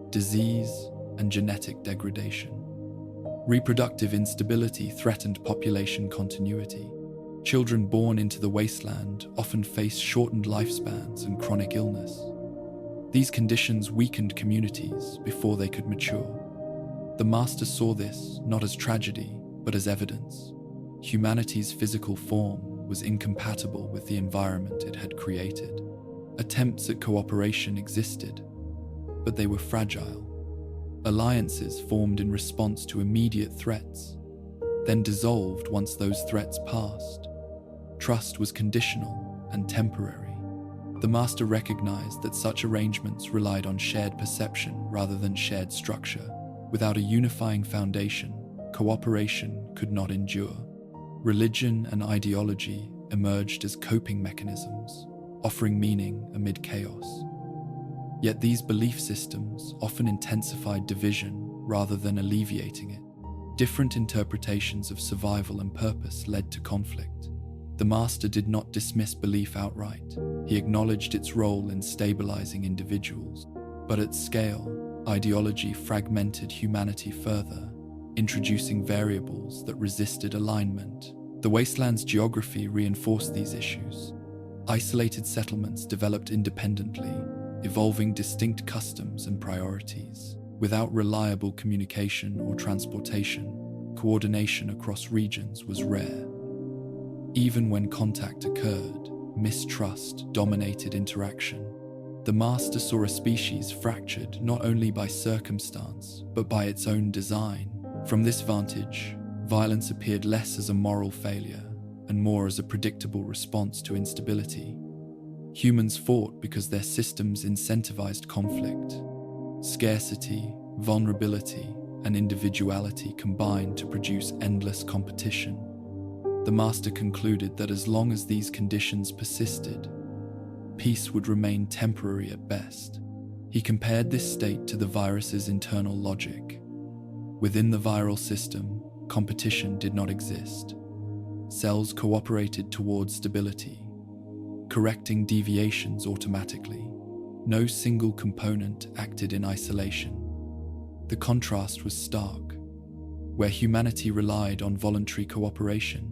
disease, and genetic degradation. Reproductive instability threatened population continuity. Children born into the wasteland often faced shortened lifespans and chronic illness. These conditions weakened communities before they could mature. The master saw this not as tragedy, but as evidence. Humanity's physical form was incompatible with the environment it had created. Attempts at cooperation existed, but they were fragile. Alliances formed in response to immediate threats, then dissolved once those threats passed. Trust was conditional and temporary. The master recognized that such arrangements relied on shared perception rather than shared structure. Without a unifying foundation, cooperation could not endure. Religion and ideology emerged as coping mechanisms, offering meaning amid chaos. Yet these belief systems often intensified division rather than alleviating it. Different interpretations of survival and purpose led to conflict. The master did not dismiss belief outright. He acknowledged its role in stabilizing individuals. But at scale, ideology fragmented humanity further, introducing variables that resisted alignment. The wasteland's geography reinforced these issues. Isolated settlements developed independently, evolving distinct customs and priorities. Without reliable communication or transportation, coordination across regions was rare. Even when contact occurred, mistrust dominated interaction. The master saw a species fractured not only by circumstance, but by its own design. From this vantage, violence appeared less as a moral failure and more as a predictable response to instability. Humans fought because their systems incentivized conflict. Scarcity, vulnerability, and individuality combined to produce endless competition. The master concluded that as long as these conditions persisted, peace would remain temporary at best. He compared this state to the virus's internal logic. Within the viral system, competition did not exist. Cells cooperated towards stability, correcting deviations automatically. No single component acted in isolation. The contrast was stark. Where humanity relied on voluntary cooperation,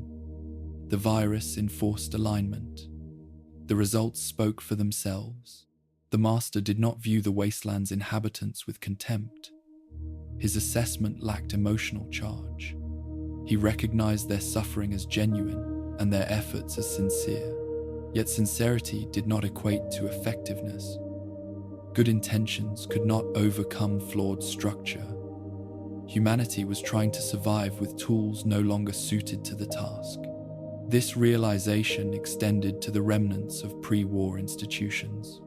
the virus enforced alignment. The results spoke for themselves. The master did not view the wasteland's inhabitants with contempt. His assessment lacked emotional charge. He recognized their suffering as genuine and their efforts as sincere. Yet sincerity did not equate to effectiveness. Good intentions could not overcome flawed structure. Humanity was trying to survive with tools no longer suited to the task. This realization extended to the remnants of pre-war institutions.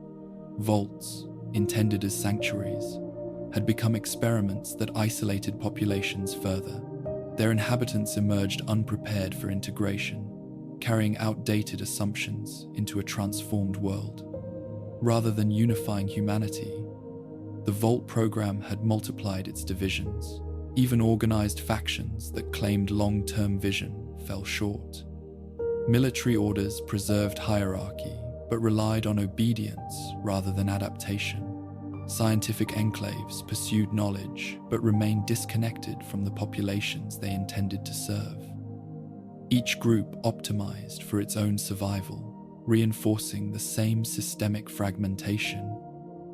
Vaults, intended as sanctuaries, had become experiments that isolated populations further. Their inhabitants emerged unprepared for integration, carrying outdated assumptions into a transformed world. Rather than unifying humanity, the Vault program had multiplied its divisions. Even organized factions that claimed long-term vision fell short. Military orders preserved hierarchy, but relied on obedience rather than adaptation. Scientific enclaves pursued knowledge, but remained disconnected from the populations they intended to serve. Each group optimized for its own survival, reinforcing the same systemic fragmentation.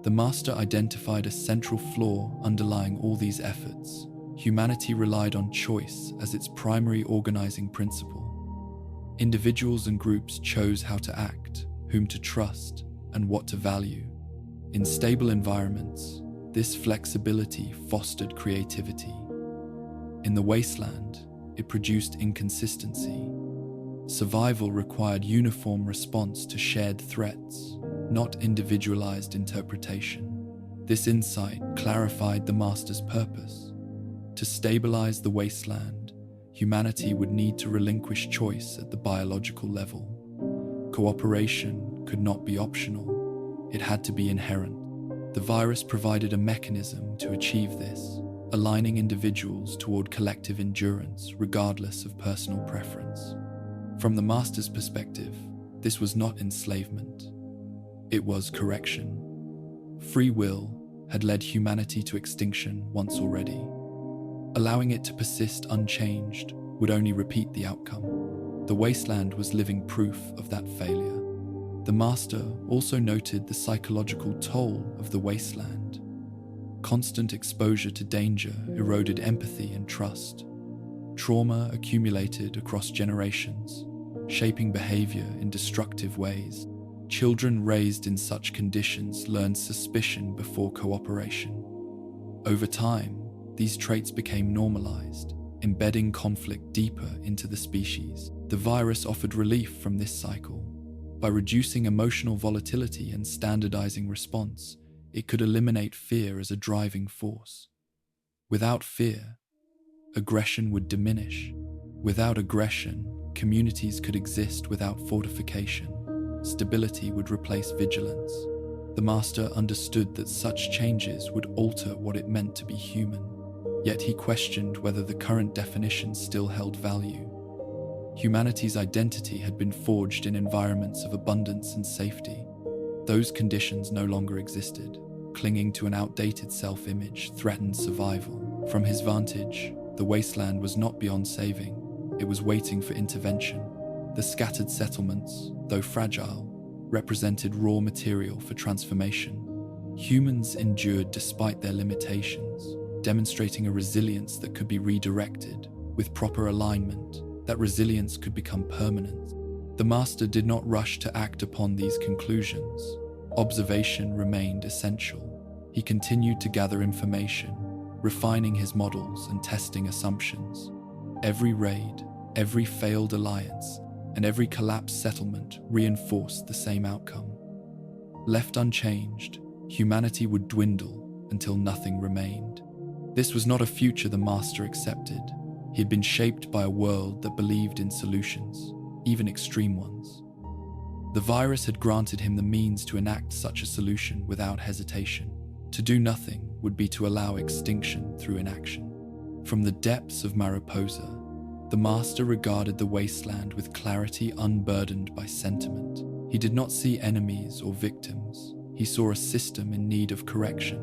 The Master identified a central flaw underlying all these efforts. Humanity relied on choice as its primary organizing principle. Individuals and groups chose how to act, whom to trust, and what to value. In stable environments, this flexibility fostered creativity. In the Wasteland, it produced inconsistency. Survival required uniform response to shared threats, not individualized interpretation. This insight clarified the Master's purpose. To stabilize the Wasteland, humanity would need to relinquish choice at the biological level. Cooperation could not be optional, it had to be inherent. The virus provided a mechanism to achieve this, aligning individuals toward collective endurance regardless of personal preference. From the Master's perspective, this was not enslavement. It was correction. Free will had led humanity to extinction once already. Allowing it to persist unchanged would only repeat the outcome. The Wasteland was living proof of that failure. The Master also noted the psychological toll of the Wasteland. Constant exposure to danger eroded empathy and trust. Trauma accumulated across generations, shaping behavior in destructive ways. Children raised in such conditions learned suspicion before cooperation. Over time, these traits became normalized, embedding conflict deeper into the species. The virus offered relief from this cycle. By reducing emotional volatility and standardizing response, it could eliminate fear as a driving force. Without fear, aggression would diminish. Without aggression, communities could exist without fortification. Stability would replace vigilance. The Master understood that such changes would alter what it meant to be human. Yet he questioned whether the current definition still held value. Humanity's identity had been forged in environments of abundance and safety. Those conditions no longer existed. Clinging to an outdated self-image threatened survival. From his vantage, the Wasteland was not beyond saving. It was waiting for intervention. The scattered settlements, though fragile, represented raw material for transformation. Humans endured despite their limitations, demonstrating a resilience that could be redirected. With proper alignment, that resilience could become permanent. The Master did not rush to act upon these conclusions. Observation remained essential. He continued to gather information, refining his models and testing assumptions. Every raid, every failed alliance, and every collapsed settlement reinforced the same outcome. Left unchanged, humanity would dwindle until nothing remained. This was not a future the Master accepted. He had been shaped by a world that believed in solutions, even extreme ones. The virus had granted him the means to enact such a solution without hesitation. To do nothing would be to allow extinction through inaction. From the depths of Mariposa, the Master regarded the Wasteland with clarity unburdened by sentiment. He did not see enemies or victims. He saw a system in need of correction.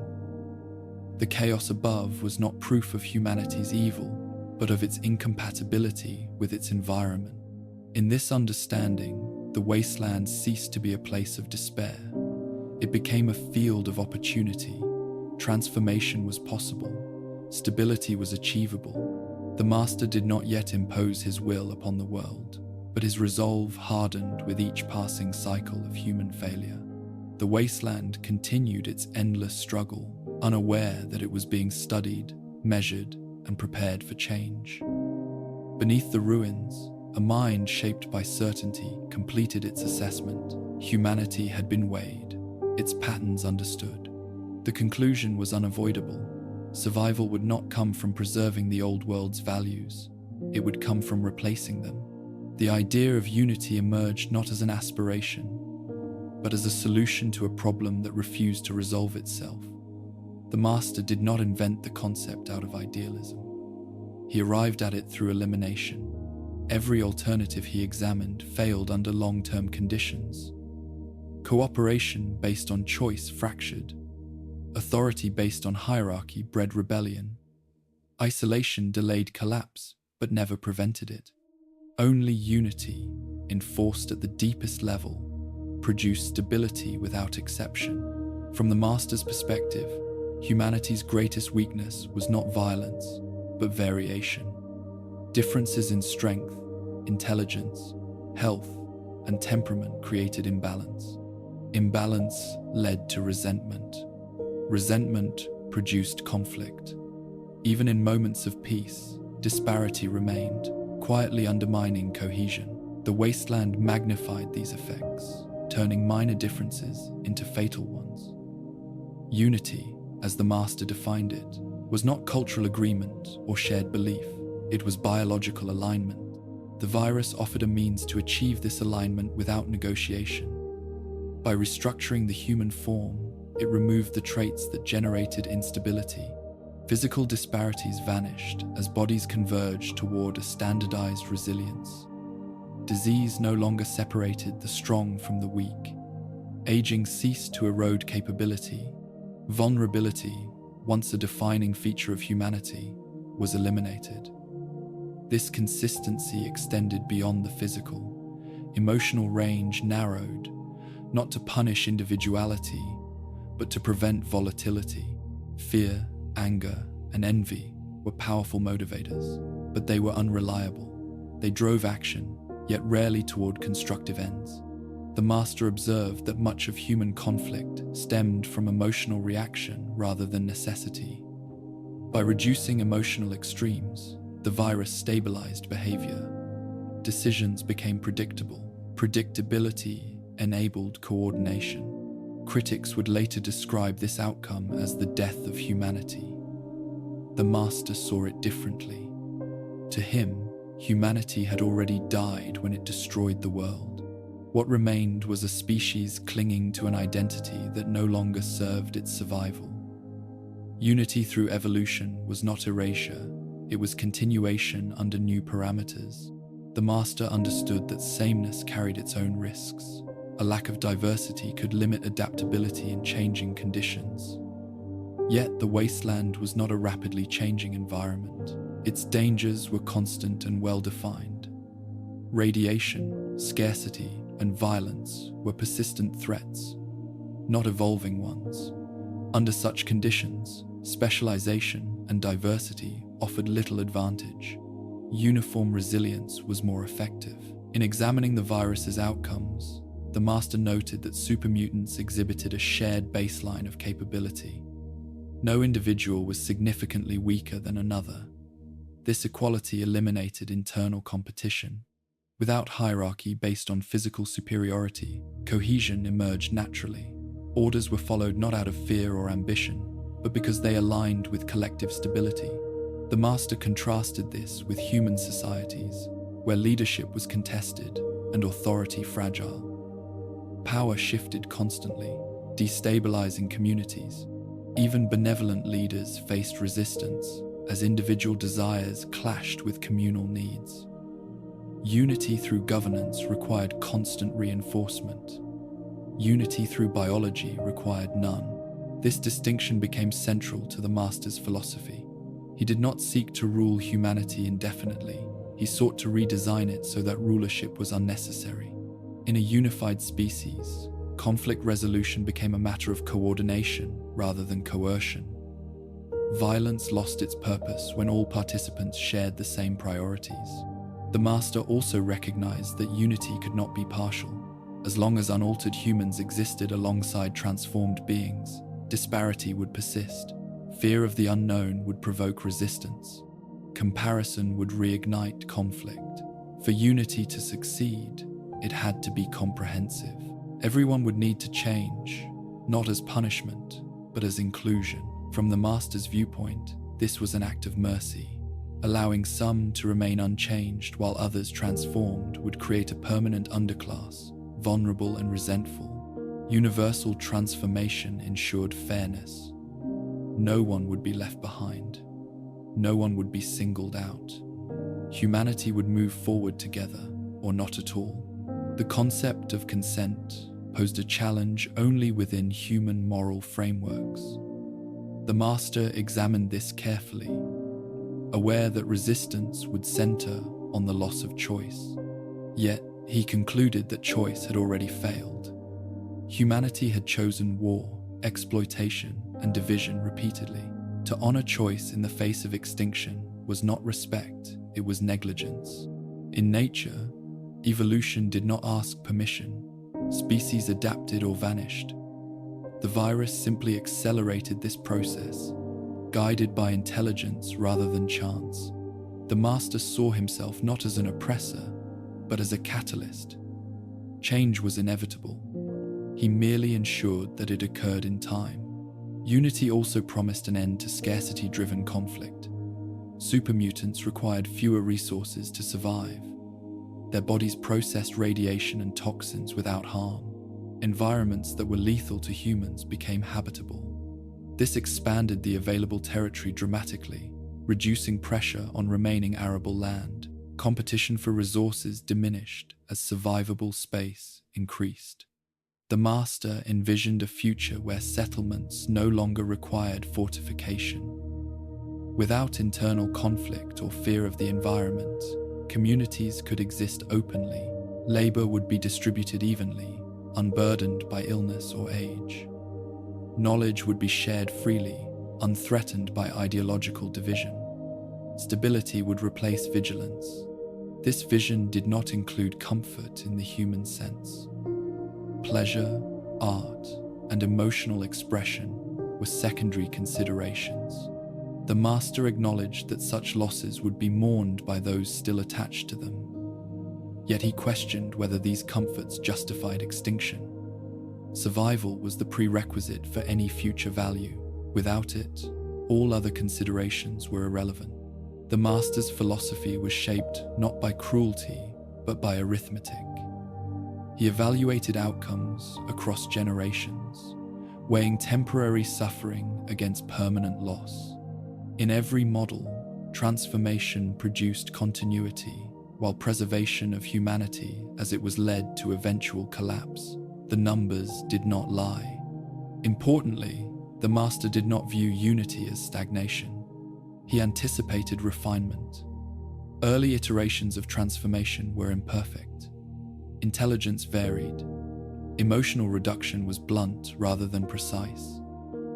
The chaos above was not proof of humanity's evil, but of its incompatibility with its environment. In this understanding, the Wasteland ceased to be a place of despair. It became a field of opportunity. Transformation was possible. Stability was achievable. The Master did not yet impose his will upon the world, but his resolve hardened with each passing cycle of human failure. The Wasteland continued its endless struggle, unaware that it was being studied, measured, and prepared for change. Beneath the ruins, a mind shaped by certainty completed its assessment. Humanity had been weighed, its patterns understood. The conclusion was unavoidable. Survival would not come from preserving the old world's values. It would come from replacing them. The idea of unity emerged not as an aspiration, but as a solution to a problem that refused to resolve itself. The master did not invent the concept out of idealism. He arrived at it through elimination. Every alternative he examined failed under long-term conditions. Cooperation based on choice fractured. Authority based on hierarchy bred rebellion. Isolation delayed collapse, but never prevented it. Only unity, enforced at the deepest level, produced stability without exception. From the master's perspective, humanity's greatest weakness was not violence, but variation. Differences in strength, intelligence, health, and temperament created imbalance. Imbalance led to resentment. Resentment produced conflict. Even in moments of peace, disparity remained, quietly undermining cohesion. The wasteland magnified these effects, turning minor differences into fatal ones. Unity, as the master defined it, was not cultural agreement or shared belief. It was biological alignment. The virus offered a means to achieve this alignment without negotiation. By restructuring the human form, it removed the traits that generated instability. Physical disparities vanished as bodies converged toward a standardized resilience. Disease no longer separated the strong from the weak. Aging ceased to erode capability. Vulnerability, once a defining feature of humanity, was eliminated. This consistency extended beyond the physical. Emotional range narrowed, not to punish individuality, but to prevent volatility. Fear, anger, and envy were powerful motivators, but they were unreliable. They drove action, yet rarely toward constructive ends. The master observed that much of human conflict stemmed from emotional reaction rather than necessity. By reducing emotional extremes, the virus stabilized behavior. Decisions became predictable. Predictability enabled coordination. Critics would later describe this outcome as the death of humanity. The master saw it differently. To him, humanity had already died when it destroyed the world. What remained was a species clinging to an identity that no longer served its survival. Unity through evolution was not erasure, it was continuation under new parameters. The master understood that sameness carried its own risks. A lack of diversity could limit adaptability in changing conditions. Yet the wasteland was not a rapidly changing environment. Its dangers were constant and well-defined. Radiation, scarcity, and violence were persistent threats, not evolving ones. Under such conditions, specialization and diversity offered little advantage. Uniform resilience was more effective. In examining the virus's outcomes, the master noted that supermutants exhibited a shared baseline of capability. No individual was significantly weaker than another. This equality eliminated internal competition. Without hierarchy based on physical superiority, cohesion emerged naturally. Orders were followed not out of fear or ambition, but because they aligned with collective stability. The master contrasted this with human societies, where leadership was contested and authority fragile. Power shifted constantly, destabilizing communities. Even benevolent leaders faced resistance as individual desires clashed with communal needs. Unity through governance required constant reinforcement. Unity through biology required none. This distinction became central to the master's philosophy. He did not seek to rule humanity indefinitely. He sought to redesign it so that rulership was unnecessary. In a unified species, conflict resolution became a matter of coordination rather than coercion. Violence lost its purpose when all participants shared the same priorities. The master also recognized that unity could not be partial. As long as unaltered humans existed alongside transformed beings, disparity would persist. Fear of the unknown would provoke resistance. Comparison would reignite conflict. For unity to succeed, it had to be comprehensive. Everyone would need to change, not as punishment, but as inclusion. From the Master's viewpoint, this was an act of mercy. Allowing some to remain unchanged while others transformed would create a permanent underclass, vulnerable and resentful. Universal transformation ensured fairness. No one would be left behind. No one would be singled out. Humanity would move forward together, or not at all. The concept of consent posed a challenge only within human moral frameworks. The Master examined this carefully, aware that resistance would center on the loss of choice. Yet, he concluded that choice had already failed. Humanity had chosen war, exploitation, and division repeatedly. To honor choice in the face of extinction was not respect, it was negligence. In nature, evolution did not ask permission. Species adapted or vanished. The virus simply accelerated this process, guided by intelligence rather than chance. The Master saw himself not as an oppressor, but as a catalyst. Change was inevitable. He merely ensured that it occurred in time. Unity also promised an end to scarcity-driven conflict. Supermutants required fewer resources to survive. Their bodies processed radiation and toxins without harm. Environments that were lethal to humans became habitable. This expanded the available territory dramatically, reducing pressure on remaining arable land. Competition for resources diminished as survivable space increased. The Master envisioned a future where settlements no longer required fortification. Without internal conflict or fear of the environment, communities could exist openly. Labor would be distributed evenly, unburdened by illness or age. Knowledge would be shared freely, unthreatened by ideological division. Stability would replace vigilance. This vision did not include comfort in the human sense. Pleasure, art, and emotional expression were secondary considerations. The Master acknowledged that such losses would be mourned by those still attached to them. Yet he questioned whether these comforts justified extinction. Survival was the prerequisite for any future value. Without it, all other considerations were irrelevant. The Master's philosophy was shaped not by cruelty, but by arithmetic. He evaluated outcomes across generations, weighing temporary suffering against permanent loss. In every model, transformation produced continuity, while preservation of humanity as it was led to eventual collapse. The numbers did not lie. Importantly, the Master did not view unity as stagnation. He anticipated refinement. Early iterations of transformation were imperfect. Intelligence varied. Emotional reduction was blunt rather than precise.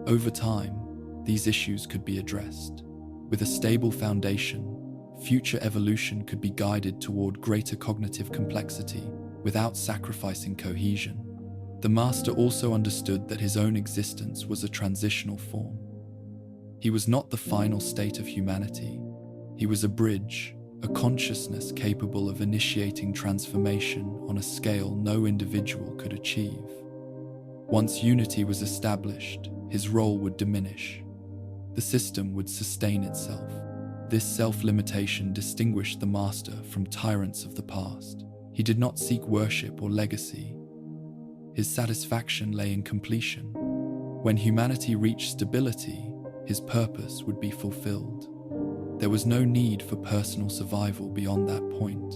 Over time, these issues could be addressed. With a stable foundation, future evolution could be guided toward greater cognitive complexity without sacrificing cohesion. The Master also understood that his own existence was a transitional form. He was not the final state of humanity. He was a bridge, a consciousness capable of initiating transformation on a scale no individual could achieve. Once unity was established, his role would diminish. The system would sustain itself. This self-limitation distinguished the Master from tyrants of the past. He did not seek worship or legacy. His satisfaction lay in completion. When humanity reached stability, his purpose would be fulfilled. There was no need for personal survival beyond that point.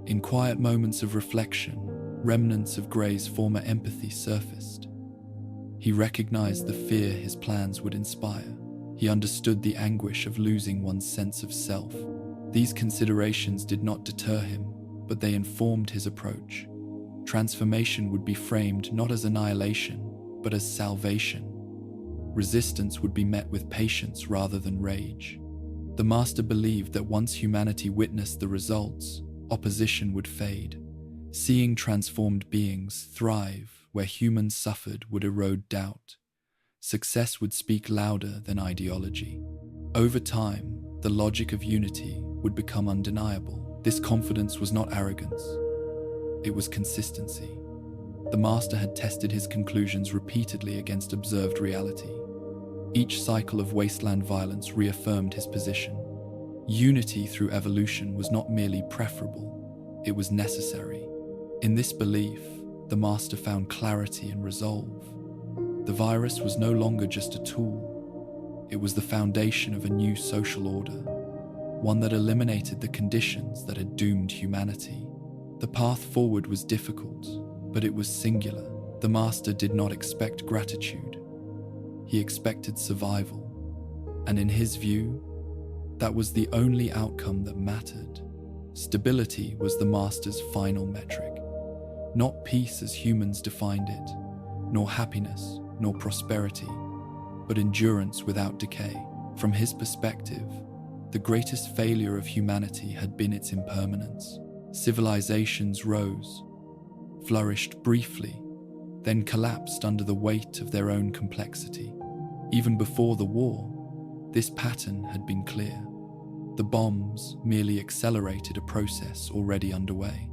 In quiet moments of reflection, remnants of Gray's former empathy surfaced. He recognized the fear his plans would inspire. He understood the anguish of losing one's sense of self. These considerations did not deter him, but they informed his approach. Transformation would be framed not as annihilation, but as salvation. Resistance would be met with patience rather than rage. The Master believed that once humanity witnessed the results, opposition would fade. Seeing transformed beings thrive where humans suffered would erode doubt. Success would speak louder than ideology. Over time, the logic of unity would become undeniable. This confidence was not arrogance. It was consistency. The Master had tested his conclusions repeatedly against observed reality. Each cycle of wasteland violence reaffirmed his position. Unity through evolution was not merely preferable, it was necessary. In this belief, the Master found clarity and resolve. The virus was no longer just a tool. It was the foundation of a new social order, one that eliminated the conditions that had doomed humanity. The path forward was difficult, but it was singular. The Master did not expect gratitude. He expected survival. And in his view, that was the only outcome that mattered. Stability was the Master's final metric. Not peace as humans defined it, nor happiness, nor prosperity, but endurance without decay. From his perspective, the greatest failure of humanity had been its impermanence. Civilizations rose, flourished briefly, then collapsed under the weight of their own complexity. Even before the war, this pattern had been clear. The bombs merely accelerated a process already underway.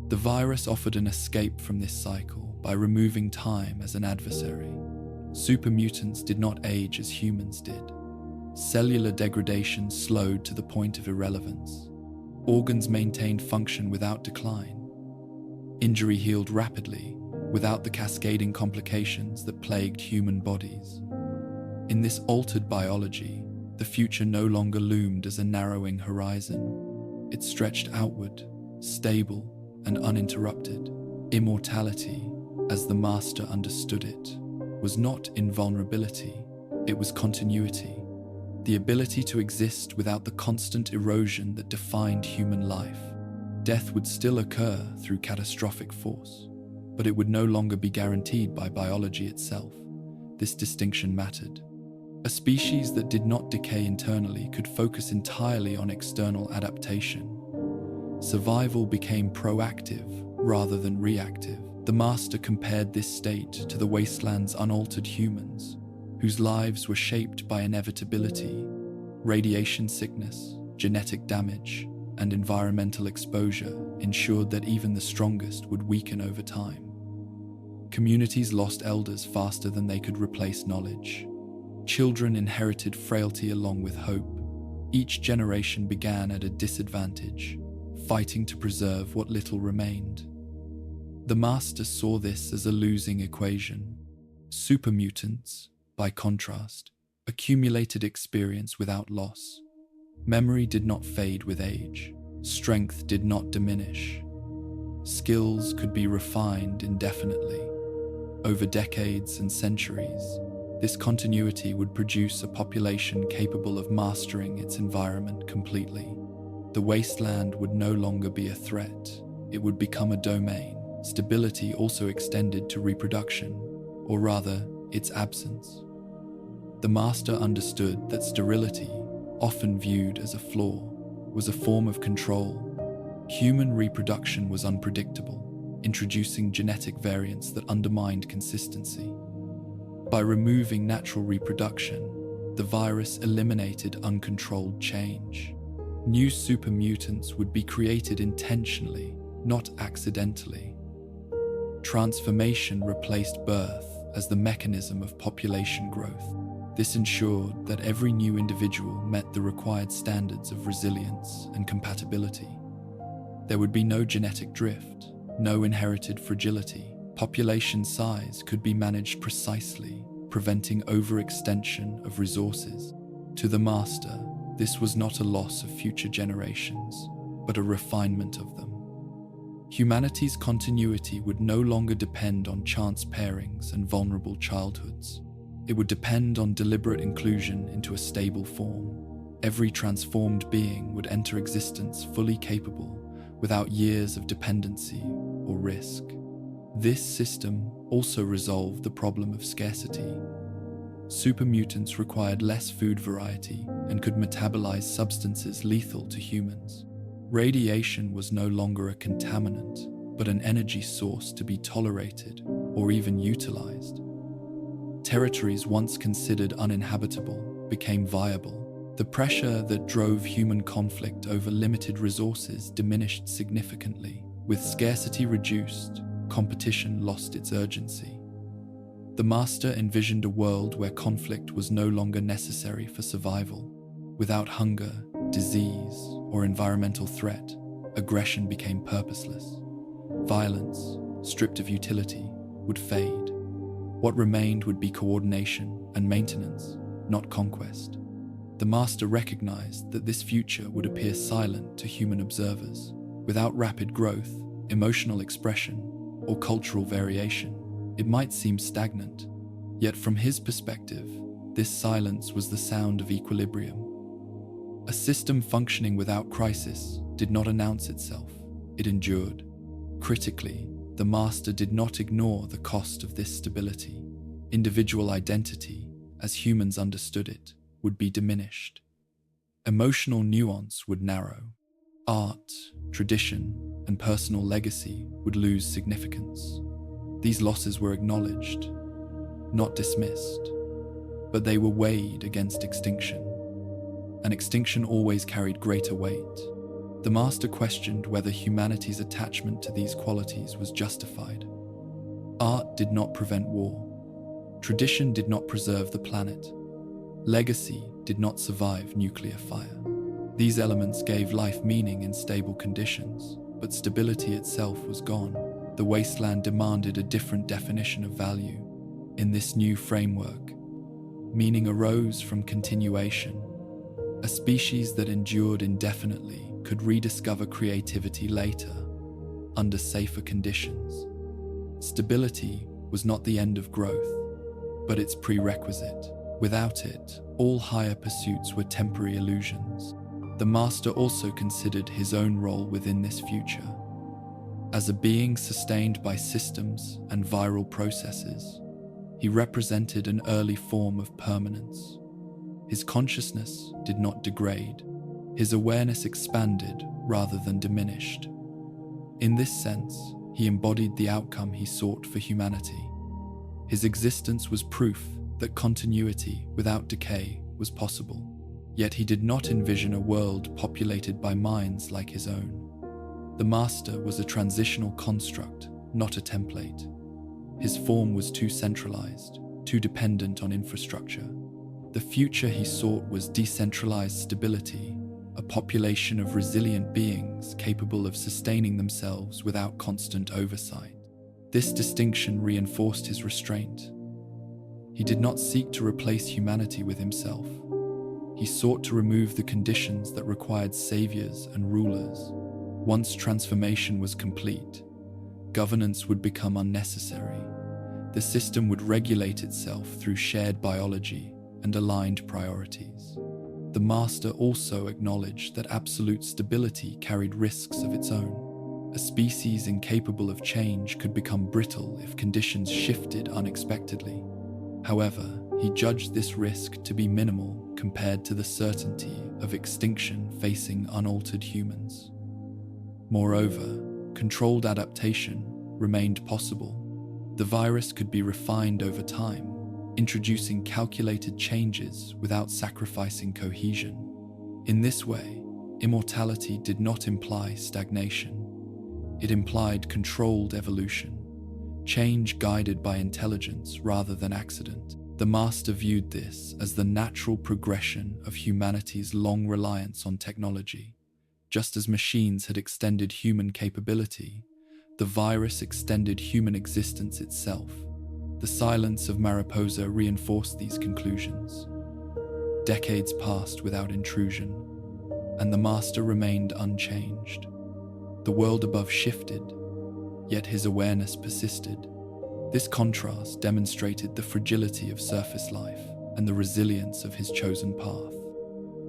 The virus offered an escape from this cycle by removing time as an adversary. Supermutants did not age as humans did. Cellular degradation slowed to the point of irrelevance. Organs maintained function without decline. Injury healed rapidly, without the cascading complications that plagued human bodies. In this altered biology, the future no longer loomed as a narrowing horizon. It stretched outward, stable and uninterrupted. Immortality, as the Master understood it, was not invulnerability, it was continuity. The ability to exist without the constant erosion that defined human life. Death would still occur through catastrophic force, but it would no longer be guaranteed by biology itself. This distinction mattered. A species that did not decay internally could focus entirely on external adaptation. Survival became proactive rather than reactive. The Master compared this state to the Wasteland's unaltered humans, whose lives were shaped by inevitability, radiation sickness, genetic damage, and environmental exposure ensured that even the strongest would weaken over time. Communities lost elders faster than they could replace knowledge. Children inherited frailty along with hope. Each generation began at a disadvantage, fighting to preserve what little remained. The Master saw this as a losing equation. Supermutants, by contrast, accumulated experience without loss. Memory did not fade with age. Strength did not diminish. Skills could be refined indefinitely. Over decades and centuries, this continuity would produce a population capable of mastering its environment completely. The wasteland would no longer be a threat. It would become a domain. Stability also extended to reproduction, or rather, its absence. The Master understood that sterility, often viewed as a flaw, was a form of control. Human reproduction was unpredictable, introducing genetic variants that undermined consistency. By removing natural reproduction, the virus eliminated uncontrolled change. New supermutants would be created intentionally, not accidentally. Transformation replaced birth as the mechanism of population growth. This ensured that every new individual met the required standards of resilience and compatibility. There would be no genetic drift, no inherited fragility. Population size could be managed precisely, preventing overextension of resources. To the Master, this was not a loss of future generations, but a refinement of them. Humanity's continuity would no longer depend on chance pairings and vulnerable childhoods. It would depend on deliberate inclusion into a stable form. Every transformed being would enter existence fully capable, without years of dependency or risk. This system also resolved the problem of scarcity. Supermutants required less food variety and could metabolize substances lethal to humans. Radiation was no longer a contaminant, but an energy source to be tolerated or even utilized. Territories once considered uninhabitable became viable. The pressure that drove human conflict over limited resources diminished significantly. With scarcity reduced, competition lost its urgency. The master envisioned a world where conflict was no longer necessary for survival. Without hunger, disease, or environmental threat, aggression became purposeless. Violence, stripped of utility, would fade. What remained would be coordination and maintenance, not conquest. The master recognized that this future would appear silent to human observers. Without rapid growth, emotional expression, or cultural variation, it might seem stagnant. Yet from his perspective, this silence was the sound of equilibrium. A system functioning without crisis did not announce itself, it endured. Critically, the master did not ignore the cost of this stability. Individual identity, as humans understood it, would be diminished. Emotional nuance would narrow. Art, tradition, and personal legacy would lose significance. These losses were acknowledged, not dismissed, but they were weighed against extinction. And extinction always carried greater weight. The master questioned whether humanity's attachment to these qualities was justified. Art did not prevent war. Tradition did not preserve the planet. Legacy did not survive nuclear fire. These elements gave life meaning in stable conditions, but stability itself was gone. The wasteland demanded a different definition of value. In this new framework, meaning arose from continuation. A species that endured indefinitely could rediscover creativity later, under safer conditions. Stability was not the end of growth, but its prerequisite. Without it, all higher pursuits were temporary illusions. The master also considered his own role within this future. As a being sustained by systems and viral processes, he represented an early form of permanence. His consciousness did not degrade. His awareness expanded rather than diminished. In this sense, he embodied the outcome he sought for humanity. His existence was proof that continuity without decay was possible. Yet he did not envision a world populated by minds like his own. The master was a transitional construct, not a template. His form was too centralized, too dependent on infrastructure. The future he sought was decentralized stability, a population of resilient beings capable of sustaining themselves without constant oversight. This distinction reinforced his restraint. He did not seek to replace humanity with himself. He sought to remove the conditions that required saviors and rulers. Once transformation was complete, governance would become unnecessary. The system would regulate itself through shared biology and aligned priorities. The master also acknowledged that absolute stability carried risks of its own. A species incapable of change could become brittle if conditions shifted unexpectedly. However, he judged this risk to be minimal compared to the certainty of extinction facing unaltered humans. Moreover, controlled adaptation remained possible. The virus could be refined over time, introducing calculated changes without sacrificing cohesion. In this way, immortality did not imply stagnation. It implied controlled evolution, change guided by intelligence rather than accident. The master viewed this as the natural progression of humanity's long reliance on technology. Just as machines had extended human capability, the virus extended human existence itself. The silence of Mariposa reinforced these conclusions. Decades passed without intrusion, and the master remained unchanged. The world above shifted, yet his awareness persisted. This contrast demonstrated the fragility of surface life and the resilience of his chosen path.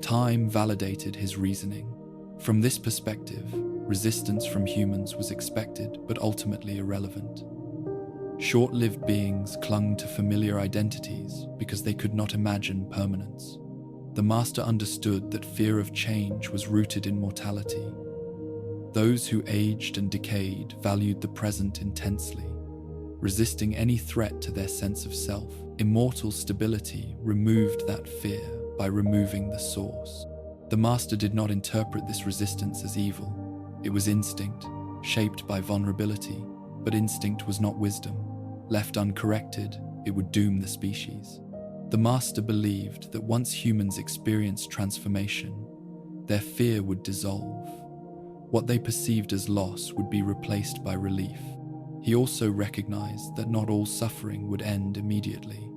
Time validated his reasoning. From this perspective, resistance from humans was expected but ultimately irrelevant. Short-lived beings clung to familiar identities because they could not imagine permanence. The master understood that fear of change was rooted in mortality. Those who aged and decayed valued the present intensely, resisting any threat to their sense of self. Immortal stability removed that fear by removing the source. The master did not interpret this resistance as evil. It was instinct, shaped by vulnerability, but instinct was not wisdom. Left uncorrected, it would doom the species. The Master believed that once humans experienced transformation, their fear would dissolve. What they perceived as loss would be replaced by relief. He also recognized that not all suffering would end immediately.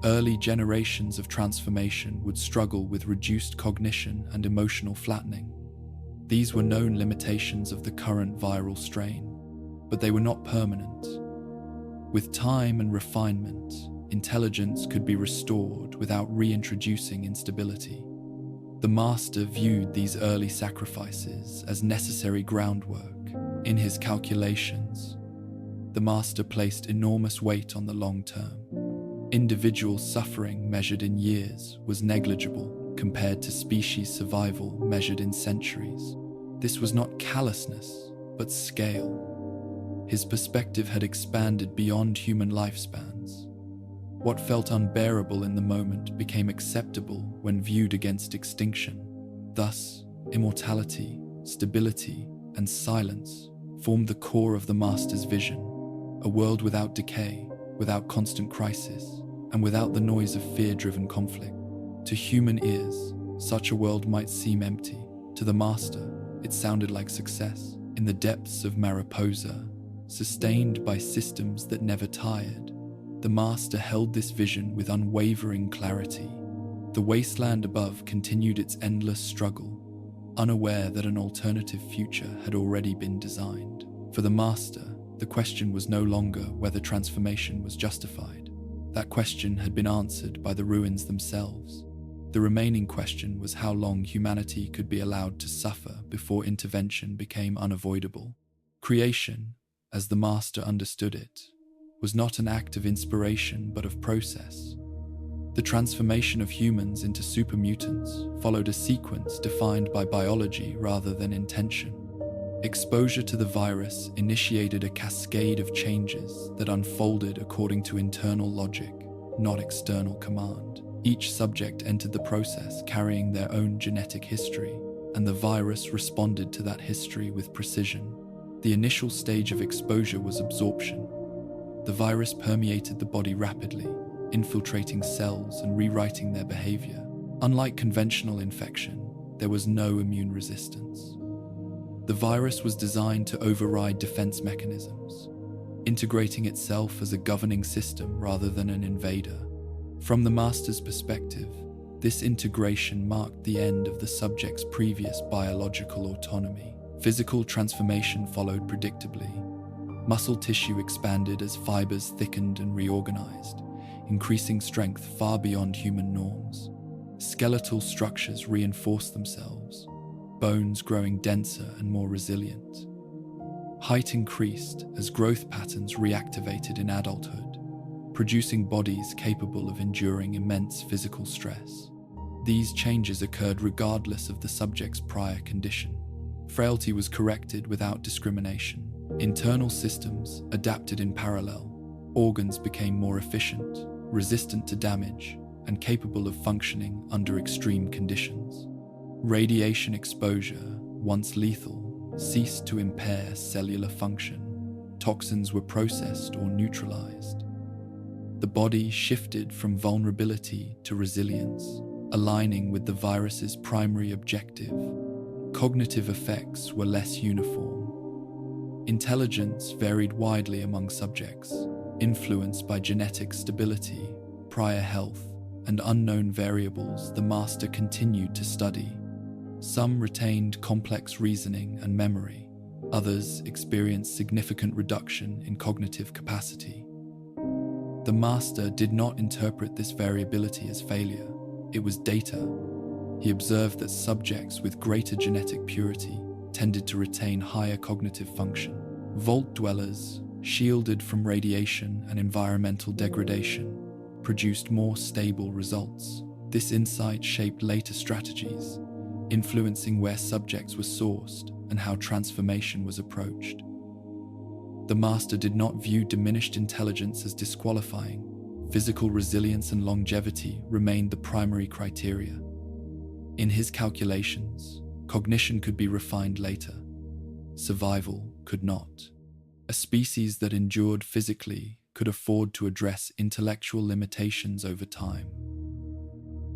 Early generations of transformation would struggle with reduced cognition and emotional flattening. These were known limitations of the current viral strain, but they were not permanent. With time and refinement, intelligence could be restored without reintroducing instability. The Master viewed these early sacrifices as necessary groundwork. In his calculations, the Master placed enormous weight on the long term. Individual suffering measured in years was negligible compared to species survival measured in centuries. This was not callousness, but scale. His perspective had expanded beyond human lifespans. What felt unbearable in the moment became acceptable when viewed against extinction. Thus, immortality, stability, and silence formed the core of the Master's vision, a world without decay, without constant crisis, and without the noise of fear-driven conflict. To human ears, such a world might seem empty. To the Master, it sounded like success. In the depths of Mariposa, sustained by systems that never tired, the Master held this vision with unwavering clarity. The wasteland above continued its endless struggle, unaware that an alternative future had already been designed. For the Master, the question was no longer whether transformation was justified. That question had been answered by the ruins themselves. The remaining question was how long humanity could be allowed to suffer before intervention became unavoidable. Creation, as the Master understood it, was not an act of inspiration but of process. The transformation of humans into supermutants followed a sequence defined by biology rather than intention. Exposure to the virus initiated a cascade of changes that unfolded according to internal logic, not external command. Each subject entered the process carrying their own genetic history, and the virus responded to that history with precision. The initial stage of exposure was absorption. The virus permeated the body rapidly, infiltrating cells and rewriting their behavior. Unlike conventional infection, there was no immune resistance. The virus was designed to override defense mechanisms, integrating itself as a governing system rather than an invader. From the Master's perspective, this integration marked the end of the subject's previous biological autonomy. Physical transformation followed predictably. Muscle tissue expanded as fibers thickened and reorganized, increasing strength far beyond human norms. Skeletal structures reinforced themselves, bones growing denser and more resilient. Height increased as growth patterns reactivated in adulthood, producing bodies capable of enduring immense physical stress. These changes occurred regardless of the subject's prior condition. Frailty was corrected without discrimination. Internal systems adapted in parallel. Organs became more efficient, resistant to damage, and capable of functioning under extreme conditions. Radiation exposure, once lethal, ceased to impair cellular function. Toxins were processed or neutralized. The body shifted from vulnerability to resilience, aligning with the virus's primary objective. Cognitive effects were less uniform. Intelligence varied widely among subjects, influenced by genetic stability, prior health, and unknown variables the Master continued to study. Some retained complex reasoning and memory. Others experienced significant reduction in cognitive capacity. The Master did not interpret this variability as failure. It was data. He observed that subjects with greater genetic purity tended to retain higher cognitive function. Vault dwellers, shielded from radiation and environmental degradation, produced more stable results. This insight shaped later strategies, influencing where subjects were sourced and how transformation was approached. The Master did not view diminished intelligence as disqualifying. Physical resilience and longevity remained the primary criteria. In his calculations, cognition could be refined later. Survival could not. A species that endured physically could afford to address intellectual limitations over time.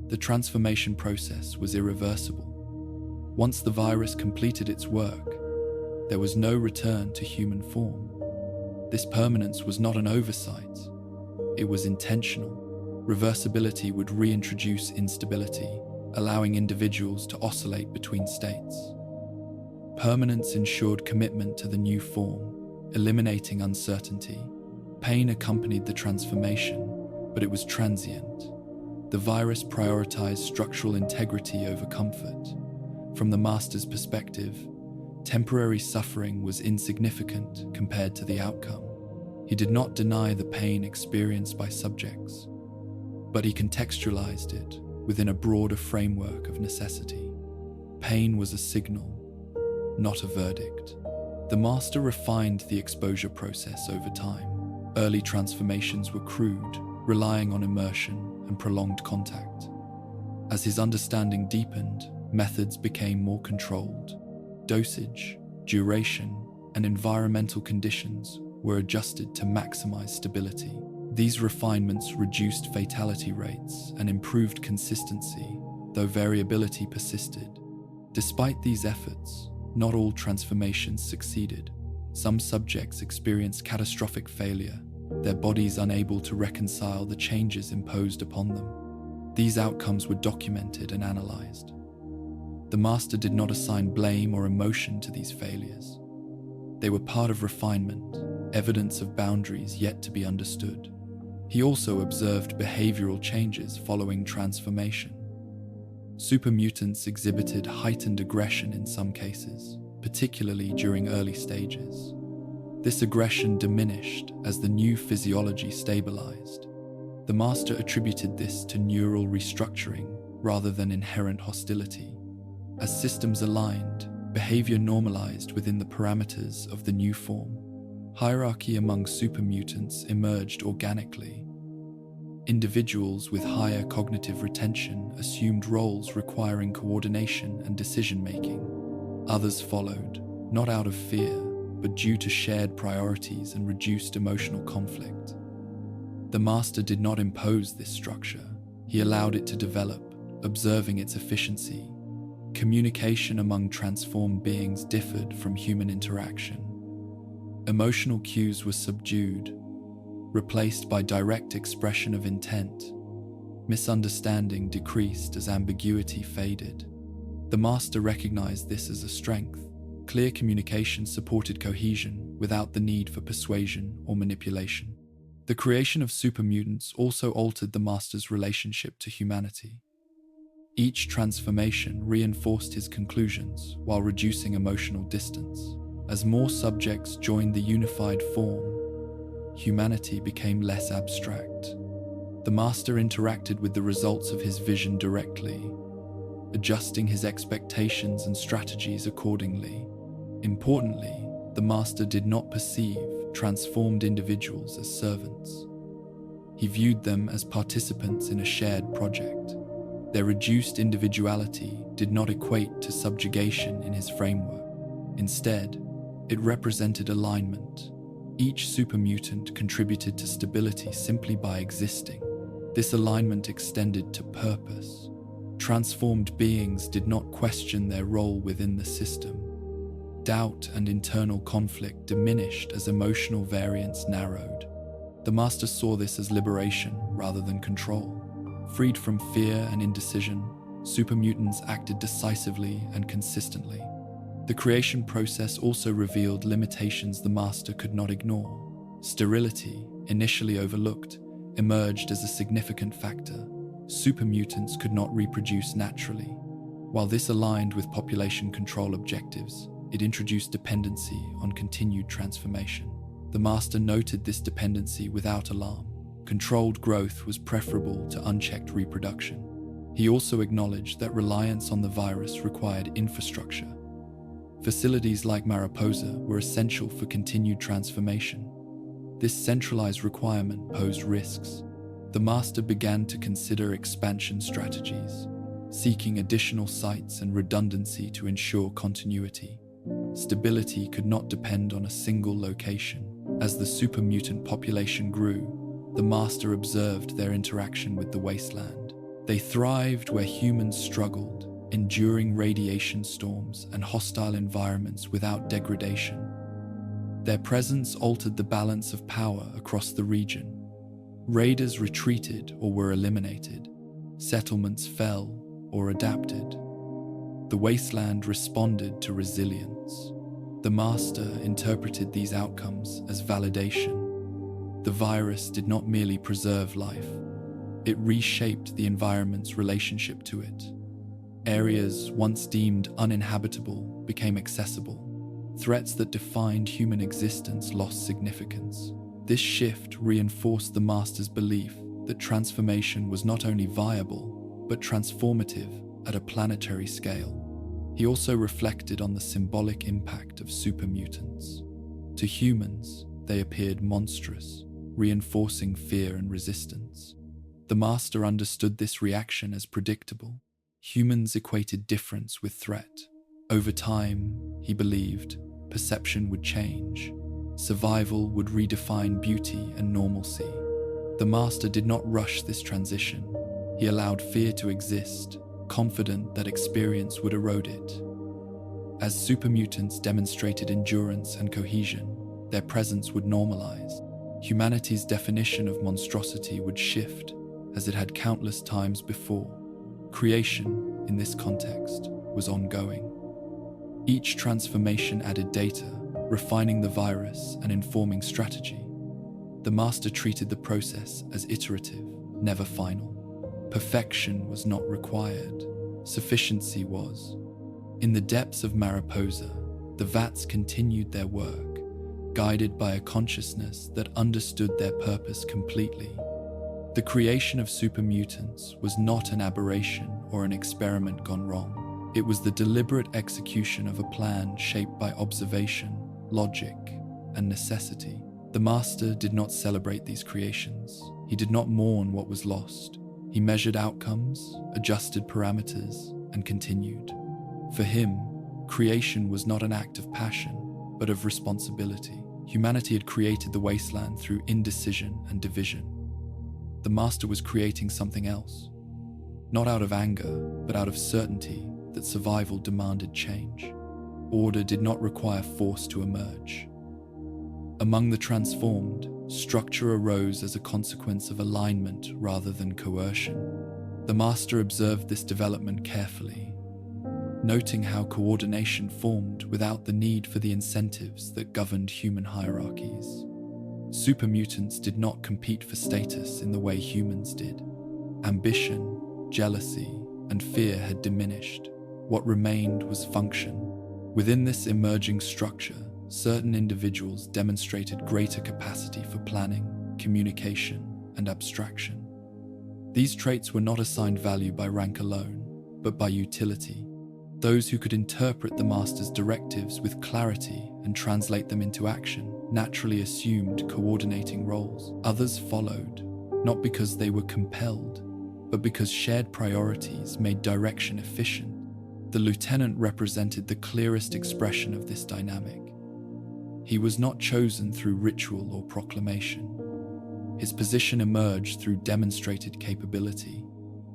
The transformation process was irreversible. Once the virus completed its work, there was no return to human form. This permanence was not an oversight, it was intentional. Reversibility would reintroduce instability, allowing individuals to oscillate between states. Permanence ensured commitment to the new form, eliminating uncertainty. Pain accompanied the transformation, but it was transient. The virus prioritized structural integrity over comfort. From the master's perspective, temporary suffering was insignificant compared to the outcome. He did not deny the pain experienced by subjects, but he contextualized it within a broader framework of necessity. Pain was a signal, not a verdict. The master refined the exposure process over time. Early transformations were crude, relying on immersion and prolonged contact. As his understanding deepened, methods became more controlled. Dosage, duration, and environmental conditions were adjusted to maximize stability. These refinements reduced fatality rates and improved consistency, though variability persisted. Despite these efforts, not all transformations succeeded. Some subjects experienced catastrophic failure, their bodies unable to reconcile the changes imposed upon them. These outcomes were documented and analyzed. The master did not assign blame or emotion to these failures. They were part of refinement, evidence of boundaries yet to be understood. He also observed behavioral changes following transformation. Supermutants exhibited heightened aggression in some cases, particularly during early stages. This aggression diminished as the new physiology stabilized. The master attributed this to neural restructuring rather than inherent hostility. As systems aligned, behavior normalized within the parameters of the new form. Hierarchy among supermutants emerged organically. Individuals with higher cognitive retention assumed roles requiring coordination and decision-making. Others followed, not out of fear, but due to shared priorities and reduced emotional conflict. The master did not impose this structure. He allowed it to develop, observing its efficiency. Communication among transformed beings differed from human interaction. Emotional cues were subdued, replaced by direct expression of intent. Misunderstanding decreased as ambiguity faded. The master recognized this as a strength. Clear communication supported cohesion without the need for persuasion or manipulation. The creation of supermutants also altered the master's relationship to humanity. Each transformation reinforced his conclusions while reducing emotional distance. As more subjects joined the unified form, humanity became less abstract. The master interacted with the results of his vision directly, adjusting his expectations and strategies accordingly. Importantly, the master did not perceive transformed individuals as servants. He viewed them as participants in a shared project. Their reduced individuality did not equate to subjugation in his framework. Instead, it represented alignment. Each supermutant contributed to stability simply by existing. This alignment extended to purpose. Transformed beings did not question their role within the system. Doubt and internal conflict diminished as emotional variance narrowed. The master saw this as liberation rather than control. Freed from fear and indecision, supermutants acted decisively and consistently. The creation process also revealed limitations the master could not ignore. Sterility, initially overlooked, emerged as a significant factor. Supermutants could not reproduce naturally. While this aligned with population control objectives, it introduced dependency on continued transformation. The master noted this dependency without alarm. Controlled growth was preferable to unchecked reproduction. He also acknowledged that reliance on the virus required infrastructure. Facilities like Mariposa were essential for continued transformation. This centralized requirement posed risks. The master began to consider expansion strategies, seeking additional sites and redundancy to ensure continuity. Stability could not depend on a single location. As the super mutant population grew, the Master observed their interaction with the wasteland. They thrived where humans struggled, enduring radiation storms and hostile environments without degradation. Their presence altered the balance of power across the region. Raiders retreated or were eliminated. Settlements fell or adapted. The wasteland responded to resilience. The Master interpreted these outcomes as validation. The virus did not merely preserve life, it reshaped the environment's relationship to it. Areas once deemed uninhabitable became accessible. Threats that defined human existence lost significance. This shift reinforced the Master's belief that transformation was not only viable, but transformative at a planetary scale. He also reflected on the symbolic impact of super mutants. To humans, they appeared monstrous, reinforcing fear and resistance. The Master understood this reaction as predictable. Humans equated difference with threat. Over time, he believed, perception would change. Survival would redefine beauty and normalcy. The Master did not rush this transition. He allowed fear to exist, confident that experience would erode it. As super mutants demonstrated endurance and cohesion, their presence would normalize. Humanity's definition of monstrosity would shift, as it had countless times before. Creation, in this context, was ongoing. Each transformation added data, refining the virus and informing strategy. The Master treated the process as iterative, never final. Perfection was not required, sufficiency was. In the depths of Mariposa, the Vats continued their work, guided by a consciousness that understood their purpose completely. The creation of super mutants was not an aberration or an experiment gone wrong. It was the deliberate execution of a plan shaped by observation, logic, and necessity. The Master did not celebrate these creations. He did not mourn what was lost. He measured outcomes, adjusted parameters, and continued. For him, creation was not an act of passion, but of responsibility. Humanity had created the wasteland through indecision and division. The Master was creating something else, not out of anger, but out of certainty that survival demanded change. Order did not require force to emerge. Among the transformed, structure arose as a consequence of alignment rather than coercion. The Master observed this development carefully, noting how coordination formed without the need for the incentives that governed human hierarchies. Super mutants did not compete for status in the way humans did. Ambition, jealousy, and fear had diminished. What remained was function. Within this emerging structure, certain individuals demonstrated greater capacity for planning, communication, and abstraction. These traits were not assigned value by rank alone, but by utility. Those who could interpret the Master's directives with clarity and translate them into action naturally assumed coordinating roles. Others followed, not because they were compelled, but because shared priorities made direction efficient. The lieutenant represented the clearest expression of this dynamic. He was not chosen through ritual or proclamation. His position emerged through demonstrated capability.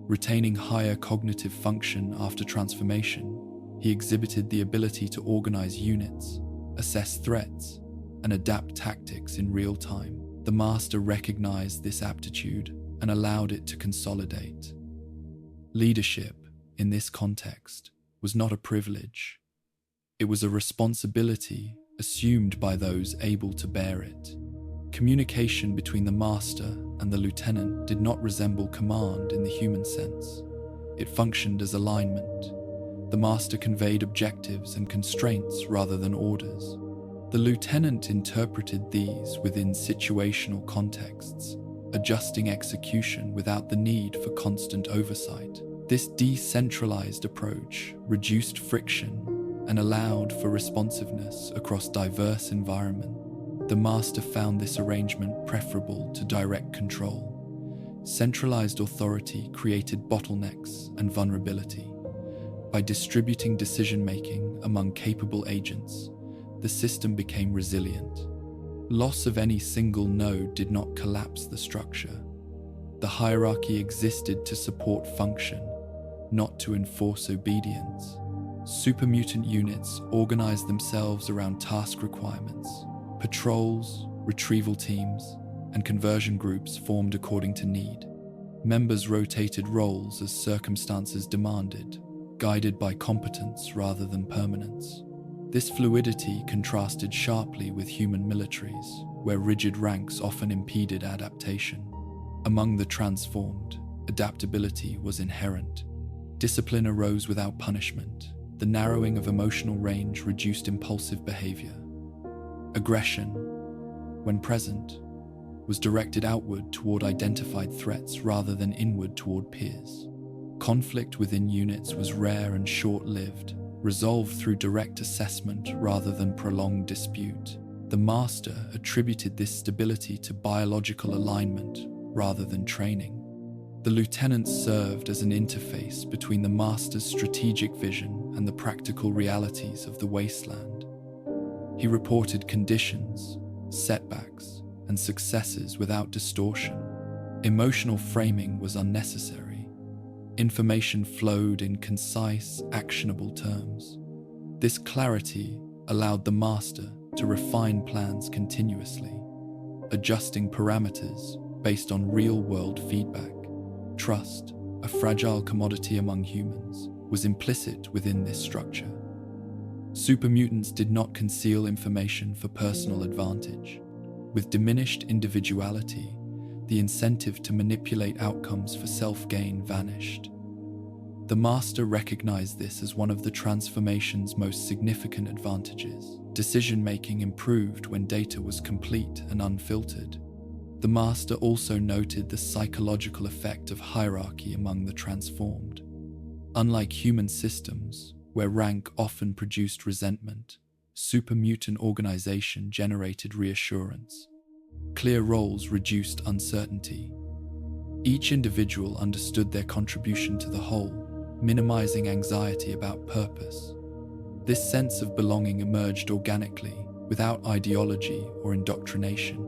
Retaining higher cognitive function after transformation, he exhibited the ability to organize units, assess threats, and adapt tactics in real time. The Master recognized this aptitude and allowed it to consolidate. Leadership, in this context, was not a privilege. It was a responsibility assumed by those able to bear it. Communication between the Master and the lieutenant did not resemble command in the human sense. It functioned as alignment. The Master conveyed objectives and constraints rather than orders. The lieutenant interpreted these within situational contexts, adjusting execution without the need for constant oversight. This decentralized approach reduced friction and allowed for responsiveness across diverse environments. The Master found this arrangement preferable to direct control. Centralized authority created bottlenecks and vulnerability. By distributing decision-making among capable agents, the system became resilient. Loss of any single node did not collapse the structure. The hierarchy existed to support function, not to enforce obedience. Supermutant units organized themselves around task requirements. Patrols, retrieval teams, and conversion groups formed according to need. Members rotated roles as circumstances demanded, guided by competence rather than permanence. This fluidity contrasted sharply with human militaries, where rigid ranks often impeded adaptation. Among the transformed, adaptability was inherent. Discipline arose without punishment. The narrowing of emotional range reduced impulsive behavior. Aggression, when present, was directed outward toward identified threats rather than inward toward peers. Conflict within units was rare and short-lived, resolved through direct assessment rather than prolonged dispute. The master attributed this stability to biological alignment rather than training. The lieutenants served as an interface between the master's strategic vision and the practical realities of the wasteland. He reported conditions, setbacks, and successes without distortion. Emotional framing was unnecessary. Information flowed in concise, actionable terms. This clarity allowed the master to refine plans continuously, adjusting parameters based on real-world feedback. Trust, a fragile commodity among humans, was implicit within this structure. Supermutants did not conceal information for personal advantage. With diminished individuality, the incentive to manipulate outcomes for self-gain vanished. The master recognized this as one of the transformation's most significant advantages. Decision-making improved when data was complete and unfiltered. The master also noted the psychological effect of hierarchy among the transformed. Unlike human systems, where rank often produced resentment, supermutant organization generated reassurance. Clear roles reduced uncertainty. Each individual understood their contribution to the whole, minimizing anxiety about purpose. This sense of belonging emerged organically, without ideology or indoctrination.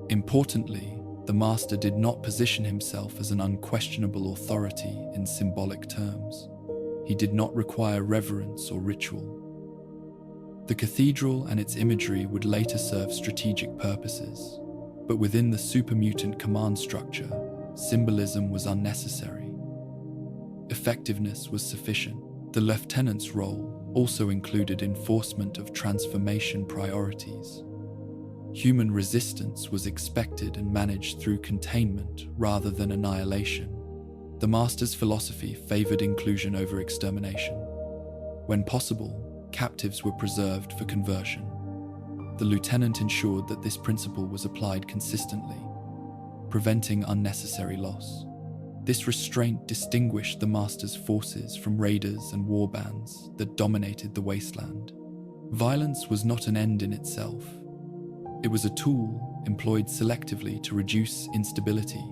Importantly, the master did not position himself as an unquestionable authority in symbolic terms. He did not require reverence or ritual. The cathedral and its imagery would later serve strategic purposes, but within the supermutant command structure, symbolism was unnecessary. Effectiveness was sufficient. The lieutenant's role also included enforcement of transformation priorities. Human resistance was expected and managed through containment rather than annihilation. The master's philosophy favored inclusion over extermination. When possible, captives were preserved for conversion. The lieutenant ensured that this principle was applied consistently, preventing unnecessary loss. This restraint distinguished the master's forces from raiders and warbands that dominated the wasteland. Violence was not an end in itself. It was a tool employed selectively to reduce instability.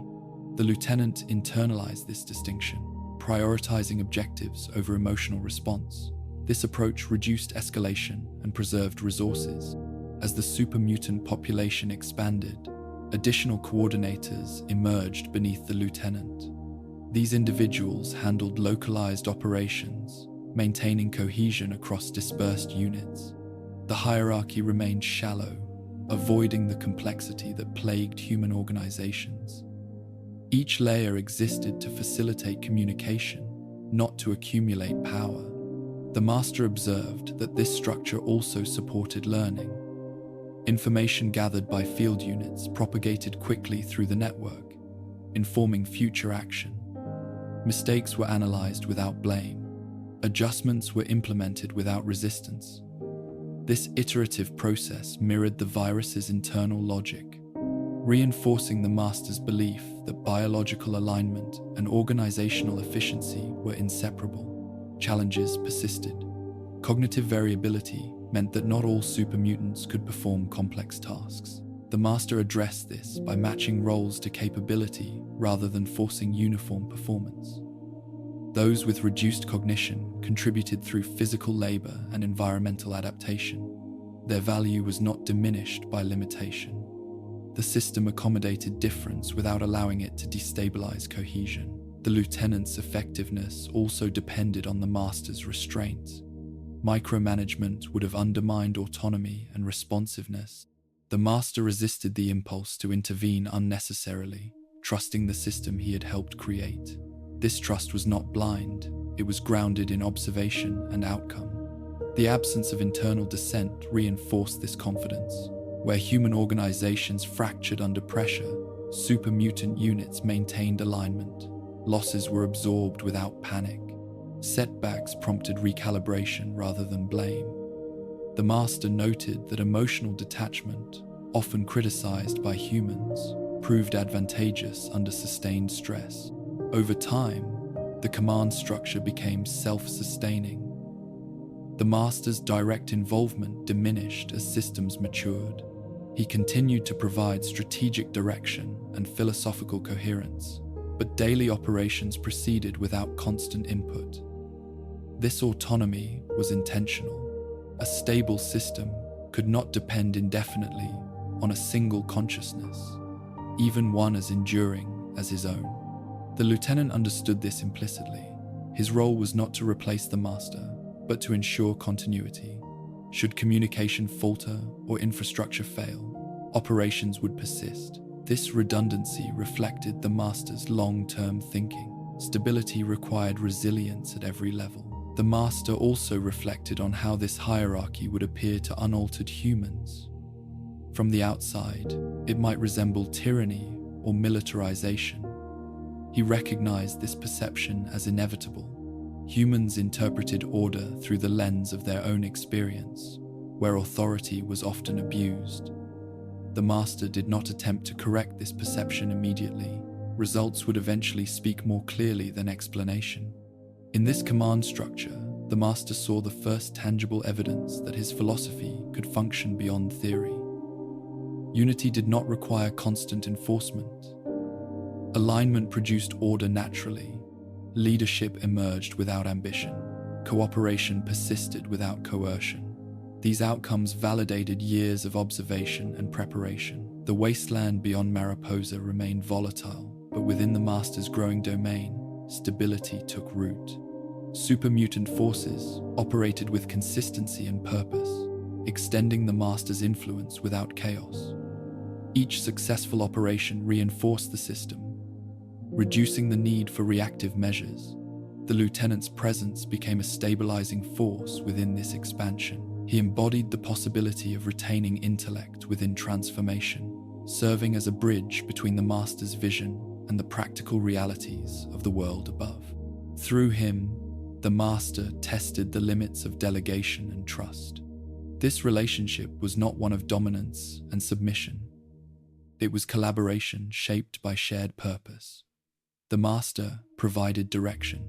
The lieutenant internalized this distinction, prioritizing objectives over emotional response. This approach reduced escalation and preserved resources. As the supermutant population expanded, additional coordinators emerged beneath the lieutenant. These individuals handled localized operations, maintaining cohesion across dispersed units. The hierarchy remained shallow, avoiding the complexity that plagued human organizations. Each layer existed to facilitate communication, not to accumulate power. The master observed that this structure also supported learning. Information gathered by field units propagated quickly through the network, informing future action. Mistakes were analyzed without blame. Adjustments were implemented without resistance. This iterative process mirrored the virus's internal logic, reinforcing the master's belief that biological alignment and organizational efficiency were inseparable. Challenges persisted. Cognitive variability meant that not all supermutants could perform complex tasks. The master addressed this by matching roles to capability rather than forcing uniform performance. Those with reduced cognition contributed through physical labor and environmental adaptation. Their value was not diminished by limitation. The system accommodated difference without allowing it to destabilize cohesion. The lieutenant's effectiveness also depended on the master's restraint. Micromanagement would have undermined autonomy and responsiveness. The master resisted the impulse to intervene unnecessarily, trusting the system he had helped create. This trust was not blind, it was grounded in observation and outcome. The absence of internal dissent reinforced this confidence. Where human organizations fractured under pressure, super-mutant units maintained alignment. Losses were absorbed without panic. Setbacks prompted recalibration rather than blame. The master noted that emotional detachment, often criticized by humans, proved advantageous under sustained stress. Over time, the command structure became self-sustaining. The master's direct involvement diminished as systems matured. He continued to provide strategic direction and philosophical coherence, but daily operations proceeded without constant input. This autonomy was intentional. A stable system could not depend indefinitely on a single consciousness, even one as enduring as his own. The lieutenant understood this implicitly. His role was not to replace the master, but to ensure continuity. Should communication falter or infrastructure fail, operations would persist. This redundancy reflected the master's long-term thinking. Stability required resilience at every level. The master also reflected on how this hierarchy would appear to unaltered humans. From the outside, it might resemble tyranny or militarization. He recognized this perception as inevitable. Humans interpreted order through the lens of their own experience, where authority was often abused. The master did not attempt to correct this perception immediately. Results would eventually speak more clearly than explanation. In this command structure, the master saw the first tangible evidence that his philosophy could function beyond theory. Unity did not require constant enforcement. Alignment produced order naturally. Leadership emerged without ambition. Cooperation persisted without coercion. These outcomes validated years of observation and preparation. The wasteland beyond Mariposa remained volatile, but within the master's growing domain, stability took root. Super-mutant forces operated with consistency and purpose, extending the master's influence without chaos. Each successful operation reinforced the system, reducing the need for reactive measures. The lieutenant's presence became a stabilizing force within this expansion. He embodied the possibility of retaining intellect within transformation, serving as a bridge between the master's vision and the practical realities of the world above. Through him, the master tested the limits of delegation and trust. This relationship was not one of dominance and submission. It was collaboration shaped by shared purpose. The master provided direction.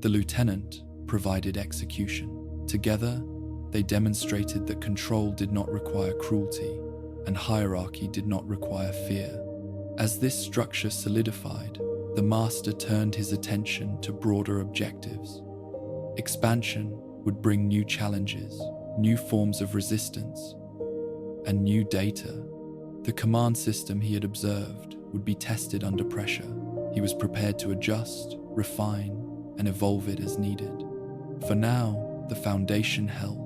The lieutenant provided execution. Together, they demonstrated that control did not require cruelty, and hierarchy did not require fear. As this structure solidified, the master turned his attention to broader objectives. Expansion would bring new challenges, new forms of resistance, and new data. The command system he had observed would be tested under pressure. He was prepared to adjust, refine, and evolve it as needed. For now, the foundation held.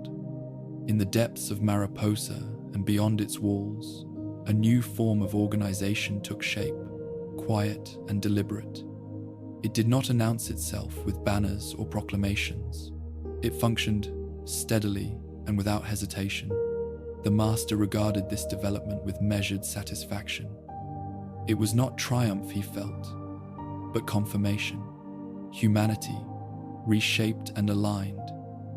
In the depths of Mariposa and beyond its walls, a new form of organization took shape, quiet and deliberate. It did not announce itself with banners or proclamations. It functioned steadily and without hesitation. The master regarded this development with measured satisfaction. It was not triumph he felt, but confirmation. Humanity, reshaped and aligned,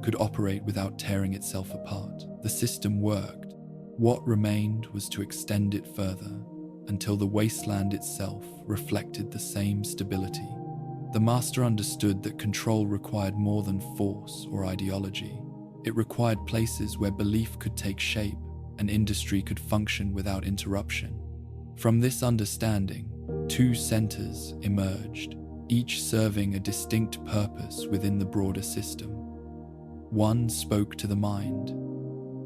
could operate without tearing itself apart. The system worked. What remained was to extend it further, until the wasteland itself reflected the same stability. The master understood that control required more than force or ideology. It required places where belief could take shape and industry could function without interruption. From this understanding, two centers emerged, each serving a distinct purpose within the broader system. One spoke to the mind,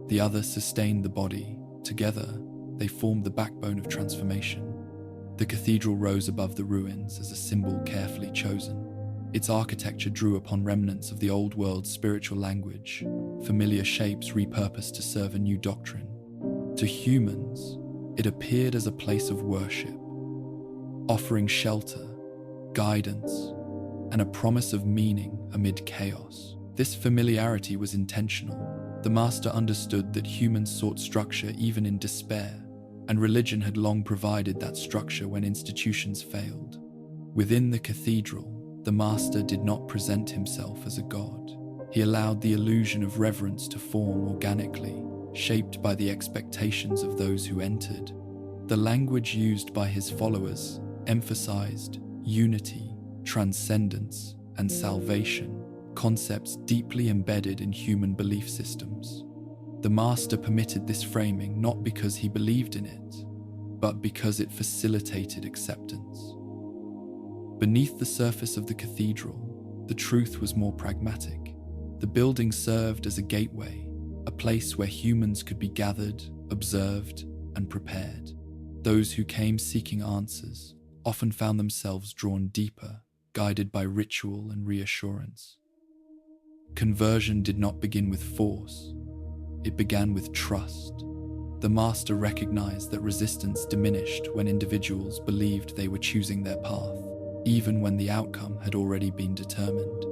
The other sustained the body. Together, they formed the backbone of transformation. The cathedral rose above the ruins as a symbol carefully chosen. Its architecture drew upon remnants of the old world's spiritual language, familiar shapes repurposed to serve a new doctrine. To humans, it appeared as a place of worship, offering shelter, guidance, and a promise of meaning amid chaos. This familiarity was intentional. The master understood that humans sought structure even in despair, and religion had long provided that structure when institutions failed. Within the cathedral, the master did not present himself as a god. He allowed the illusion of reverence to form organically, shaped by the expectations of those who entered. The language used by his followers emphasized unity, transcendence, and salvation, concepts deeply embedded in human belief systems. The master permitted this framing not because he believed in it, but because it facilitated acceptance. Beneath the surface of the cathedral, the truth was more pragmatic. The building served as a gateway, a place where humans could be gathered, observed, and prepared. Those who came seeking answers often found themselves drawn deeper, guided by ritual and reassurance. Conversion did not begin with force. It began with trust. The master recognized that resistance diminished when individuals believed they were choosing their path, even when the outcome had already been determined.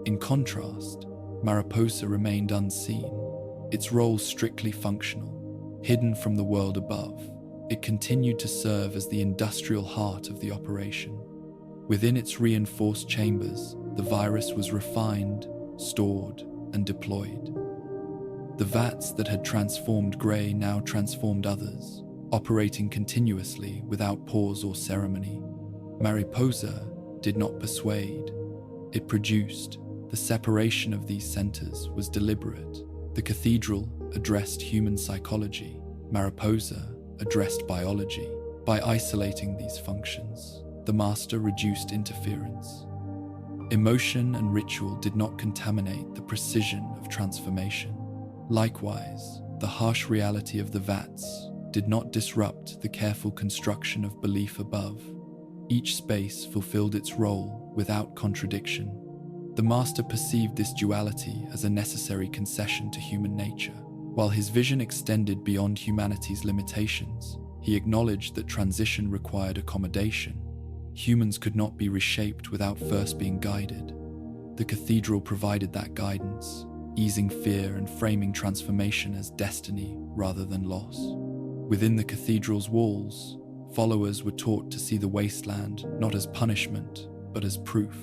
In contrast, Mariposa remained unseen, its role strictly functional. Hidden from the world above, it continued to serve as the industrial heart of the operation. Within its reinforced chambers, the virus was refined, stored, and deployed. The vats that had transformed Grey now transformed others, operating continuously without pause or ceremony. Mariposa did not persuade, it produced. The separation of these centers was deliberate. The cathedral addressed human psychology, Mariposa addressed biology. By isolating these functions, the master reduced interference. Emotion and ritual did not contaminate the precision of transformation. Likewise, the harsh reality of the vats did not disrupt the careful construction of belief above. Each space fulfilled its role without contradiction. The master perceived this duality as a necessary concession to human nature. While his vision extended beyond humanity's limitations, he acknowledged that transition required accommodation. Humans could not be reshaped without first being guided. The cathedral provided that guidance, easing fear and framing transformation as destiny rather than loss. Within the cathedral's walls, followers were taught to see the wasteland not as punishment, but as proof.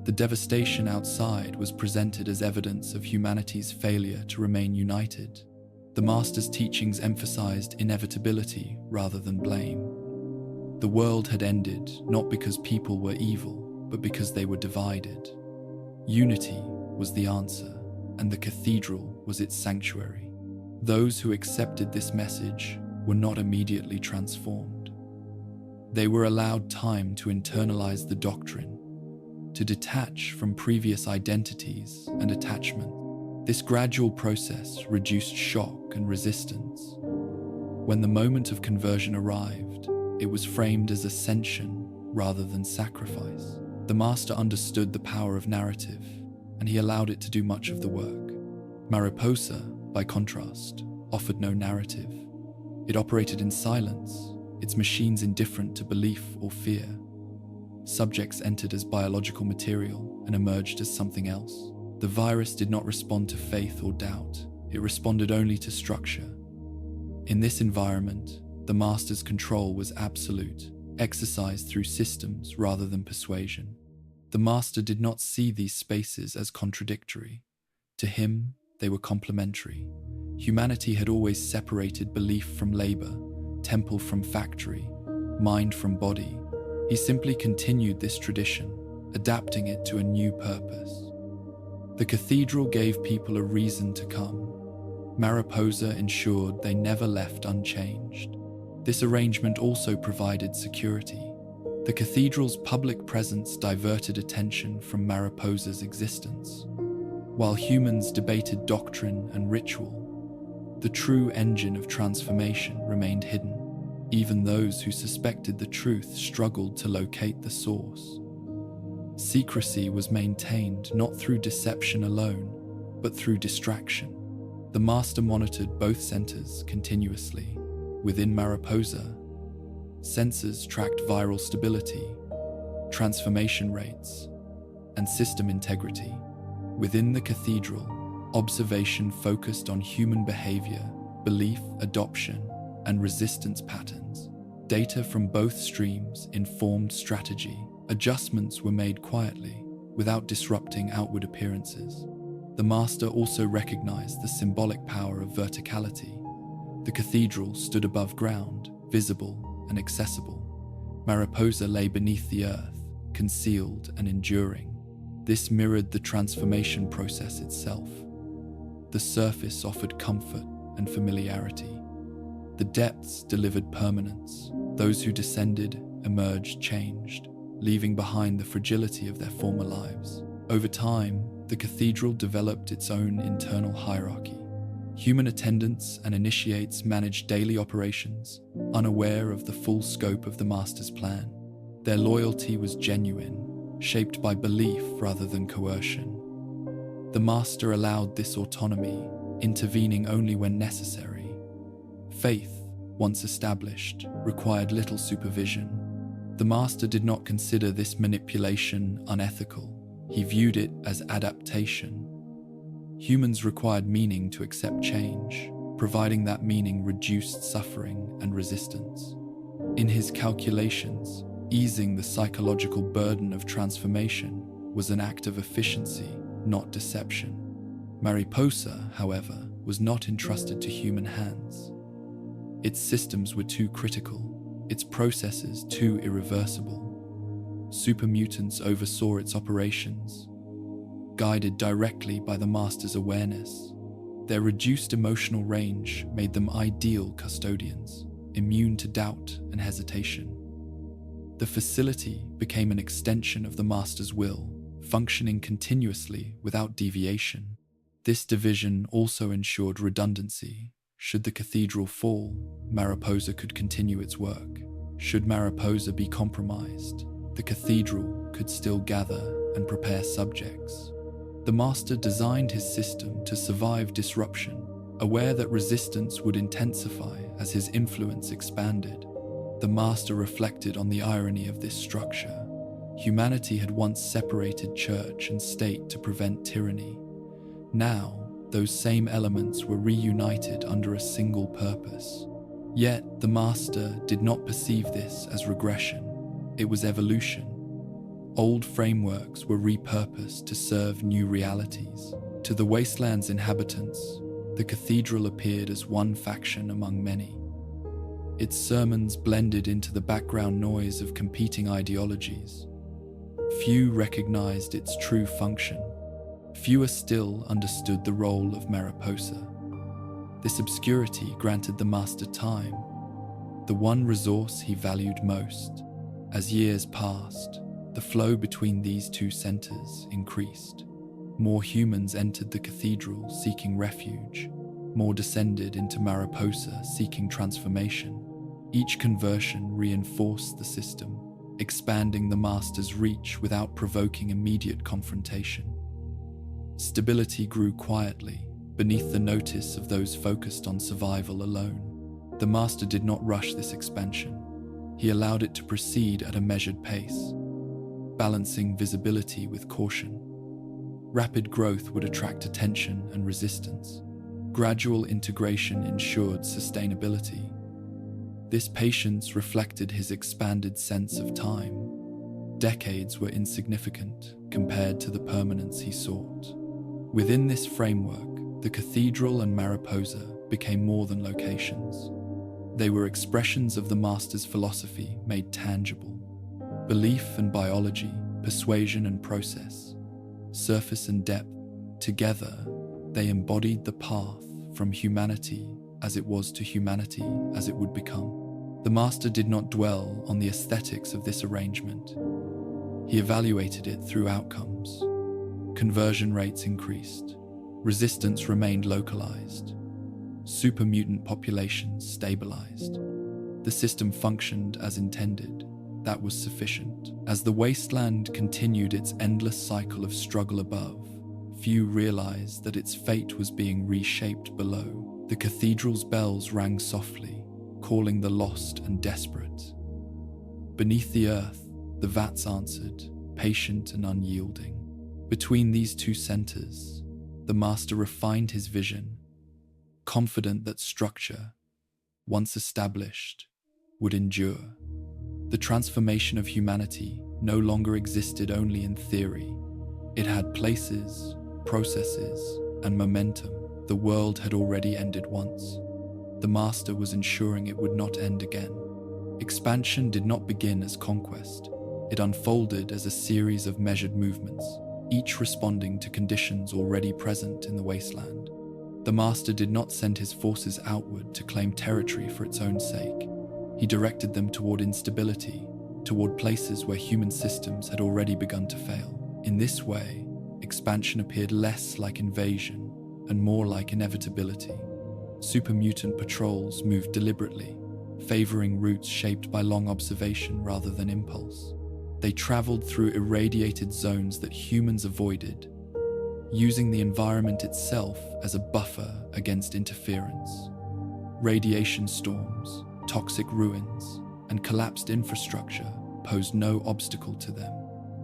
The devastation outside was presented as evidence of humanity's failure to remain united. The master's teachings emphasized inevitability rather than blame. The world had ended not because people were evil, but because they were divided. Unity was the answer, and the cathedral was its sanctuary. Those who accepted this message were not immediately transformed. They were allowed time to internalize the doctrine, to detach from previous identities and attachment. This gradual process reduced shock and resistance. When the moment of conversion arrived, it was framed as ascension rather than sacrifice. The master understood the power of narrative, and he allowed it to do much of the work. Mariposa, by contrast, offered no narrative. It operated in silence, its machines indifferent to belief or fear. Subjects entered as biological material and emerged as something else. The virus did not respond to faith or doubt, it responded only to structure. In this environment, the master's control was absolute, exercised through systems rather than persuasion. The master did not see these spaces as contradictory. To him, they were complementary. Humanity had always separated belief from labor, temple from factory, mind from body. He simply continued this tradition, adapting it to a new purpose. The cathedral gave people a reason to come. Mariposa ensured they never left unchanged. This arrangement also provided security. The cathedral's public presence diverted attention from Mariposa's existence. While humans debated doctrine and ritual, The true engine of transformation remained hidden. Even those who suspected the truth struggled to locate the source. Secrecy was maintained not through deception alone, but through distraction. The master monitored both centers continuously. Within Mariposa, sensors tracked viral stability, transformation rates, and system integrity. Within the cathedral, observation focused on human behavior, belief, adoption, and resistance patterns. Data from both streams informed strategy. Adjustments were made quietly, without disrupting outward appearances. The master also recognized the symbolic power of verticality. The cathedral stood above ground, visible and accessible. Mariposa lay beneath the earth, concealed and enduring. This mirrored the transformation process itself. The surface offered comfort and familiarity. The depths delivered permanence. Those who descended, emerged, changed, leaving behind the fragility of their former lives. Over time, the cathedral developed its own internal hierarchy. Human attendants and initiates managed daily operations, unaware of the full scope of the master's plan. Their loyalty was genuine, shaped by belief rather than coercion. The master allowed this autonomy, intervening only when necessary. Faith, once established, required little supervision. The master did not consider this manipulation unethical. He viewed it as adaptation. Humans required meaning to accept change, providing that meaning reduced suffering and resistance. In his calculations, easing the psychological burden of transformation was an act of efficiency, not deception. Mariposa, however, was not entrusted to human hands. Its systems were too critical, its processes too irreversible. Supermutants oversaw its operations, guided directly by the master's awareness. Their reduced emotional range made them ideal custodians, immune to doubt and hesitation. The facility became an extension of the master's will, functioning continuously without deviation. This division also ensured redundancy. Should the cathedral fall, Mariposa could continue its work. Should Mariposa be compromised, the cathedral could still gather and prepare subjects. The master designed his system to survive disruption, aware that resistance would intensify as his influence expanded. The master reflected on the irony of this structure. Humanity had once separated church and state to prevent tyranny. Now, those same elements were reunited under a single purpose. Yet, the master did not perceive this as regression. It was evolution. Old frameworks were repurposed to serve new realities. To the Wasteland's inhabitants, the cathedral appeared as one faction among many. Its sermons blended into the background noise of competing ideologies. Few recognized its true function. Fewer still understood the role of Mariposa. This obscurity granted the master time, the one resource he valued most. As years passed, the flow between these two centers increased. More humans entered the cathedral seeking refuge. More descended into Mariposa seeking transformation. Each conversion reinforced the system, expanding the master's reach without provoking immediate confrontation. Stability grew quietly, beneath the notice of those focused on survival alone. The master did not rush this expansion. He allowed it to proceed at a measured pace, balancing visibility with caution. Rapid growth would attract attention and resistance. Gradual integration ensured sustainability. This patience reflected his expanded sense of time. Decades were insignificant compared to the permanence he sought. Within this framework, the cathedral and Mariposa became more than locations. They were expressions of the master's philosophy made tangible. Belief and biology, persuasion and process, surface and depth, together, they embodied the path from humanity as it was to humanity as it would become. The master did not dwell on the aesthetics of this arrangement. He evaluated it through outcomes. Conversion rates increased. Resistance remained localized. super mutant populations stabilized. The system functioned as intended. That was sufficient. As the wasteland continued its endless cycle of struggle above, few realized that its fate was being reshaped below. The cathedral's bells rang softly, calling the lost and desperate. Beneath the earth, the vats answered, patient and unyielding. Between these two centers, the master refined his vision, confident that structure, once established, would endure. The transformation of humanity no longer existed only in theory. It had places, processes, and momentum. The world had already ended once. The master was ensuring it would not end again. Expansion did not begin as conquest. It unfolded as a series of measured movements, each responding to conditions already present in the wasteland. The master did not send his forces outward to claim territory for its own sake. He directed them toward instability, toward places where human systems had already begun to fail. In this way, expansion appeared less like invasion and more like inevitability. Super mutant patrols moved deliberately, favoring routes shaped by long observation rather than impulse. They traveled through irradiated zones that humans avoided, using the environment itself as a buffer against interference. Radiation storms, toxic ruins, and collapsed infrastructure posed no obstacle to them.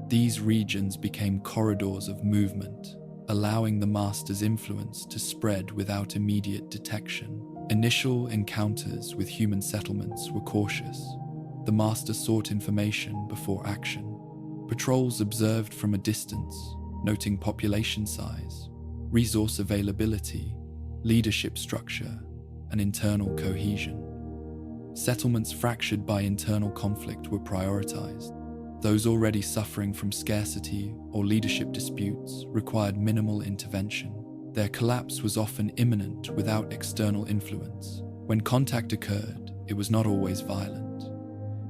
These regions became corridors of movement, allowing the master's influence to spread without immediate detection. Initial encounters with human settlements were cautious. The master sought information before action. Patrols observed from a distance, noting population size, resource availability, leadership structure, and internal cohesion. Settlements fractured by internal conflict were prioritized. Those already suffering from scarcity or leadership disputes required minimal intervention. Their collapse was often imminent without external influence. When contact occurred, it was not always violent.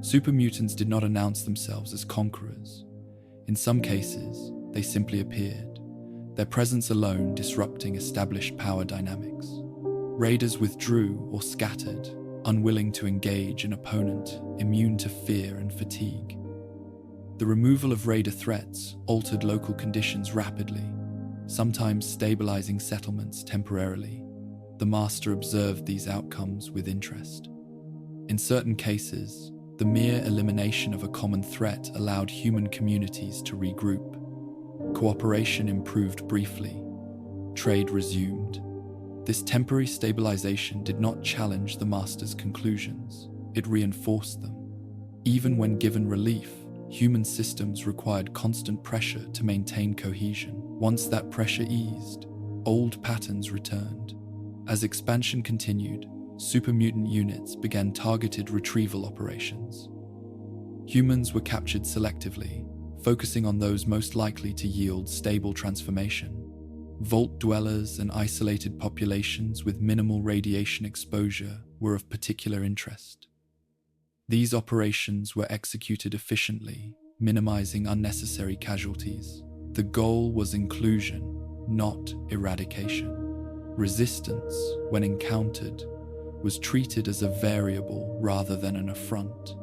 Super mutants did not announce themselves as conquerors. In some cases, they simply appeared, their presence alone disrupting established power dynamics. Raiders withdrew or scattered, unwilling to engage an opponent, immune to fear and fatigue. The removal of raider threats altered local conditions rapidly, sometimes stabilizing settlements temporarily. The master observed these outcomes with interest. In certain cases, the mere elimination of a common threat allowed human communities to regroup. Cooperation improved briefly. Trade resumed. This temporary stabilization did not challenge the master's conclusions. It reinforced them. Even when given relief, human systems required constant pressure to maintain cohesion. Once that pressure eased, old patterns returned. As expansion continued, super mutant units began targeted retrieval operations. Humans were captured selectively, focusing on those most likely to yield stable transformation. Vault dwellers and isolated populations with minimal radiation exposure were of particular interest. These operations were executed efficiently, minimizing unnecessary casualties. The goal was inclusion, not eradication. Resistance, when encountered, was treated as a variable rather than an affront.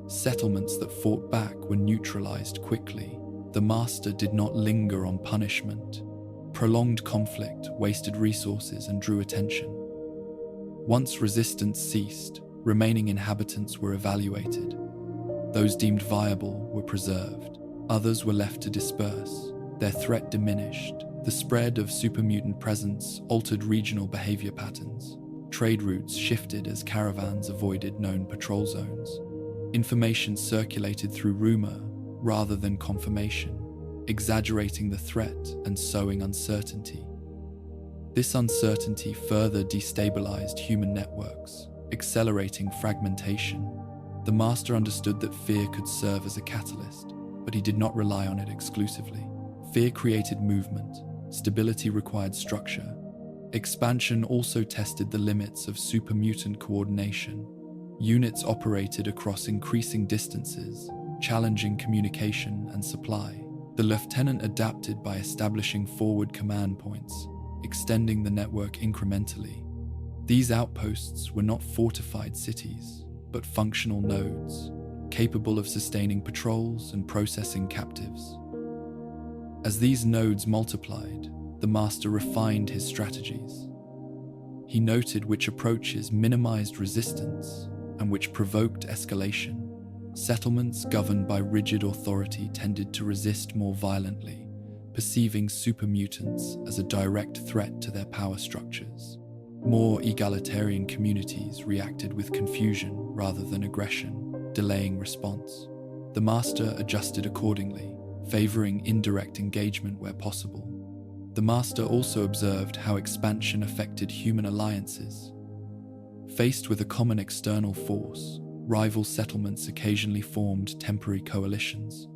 Settlements that fought back were neutralized quickly. The master did not linger on punishment. Prolonged conflict wasted resources and drew attention. Once resistance ceased, remaining inhabitants were evaluated. Those deemed viable were preserved. Others were left to disperse. Their threat diminished. The spread of super mutant presence altered regional behavior patterns. Trade routes shifted as caravans avoided known patrol zones. Information circulated through rumor rather than confirmation, exaggerating the threat and sowing uncertainty. This uncertainty further destabilized human networks, accelerating fragmentation. The master understood that fear could serve as a catalyst, but he did not rely on it exclusively. Fear created movement. Stability required structure. Expansion also tested the limits of super mutant coordination. Units operated across increasing distances, challenging communication and supply. The lieutenant adapted by establishing forward command points, extending the network incrementally. These outposts were not fortified cities, but functional nodes, capable of sustaining patrols and processing captives. As these nodes multiplied, the Master refined his strategies. He noted which approaches minimized resistance and which provoked escalation. Settlements governed by rigid authority tended to resist more violently, perceiving super-mutants as a direct threat to their power structures. More egalitarian communities reacted with confusion rather than aggression, delaying response. The Master adjusted accordingly, favoring indirect engagement where possible. The Master also observed how expansion affected human alliances. Faced with a common external force, rival settlements occasionally formed temporary coalitions.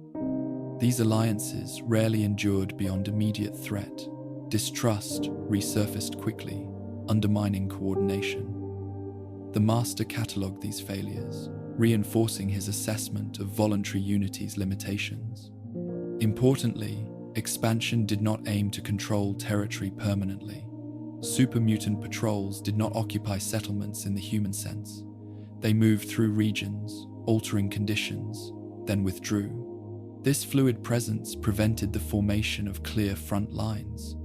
These alliances rarely endured beyond immediate threat. Distrust resurfaced quickly, undermining coordination. The Master catalogued these failures, reinforcing his assessment of voluntary unity's limitations. Importantly, expansion did not aim to control territory permanently. Super-mutant patrols did not occupy settlements in the human sense. They moved through regions, altering conditions, then withdrew. This fluid presence prevented the formation of clear front lines.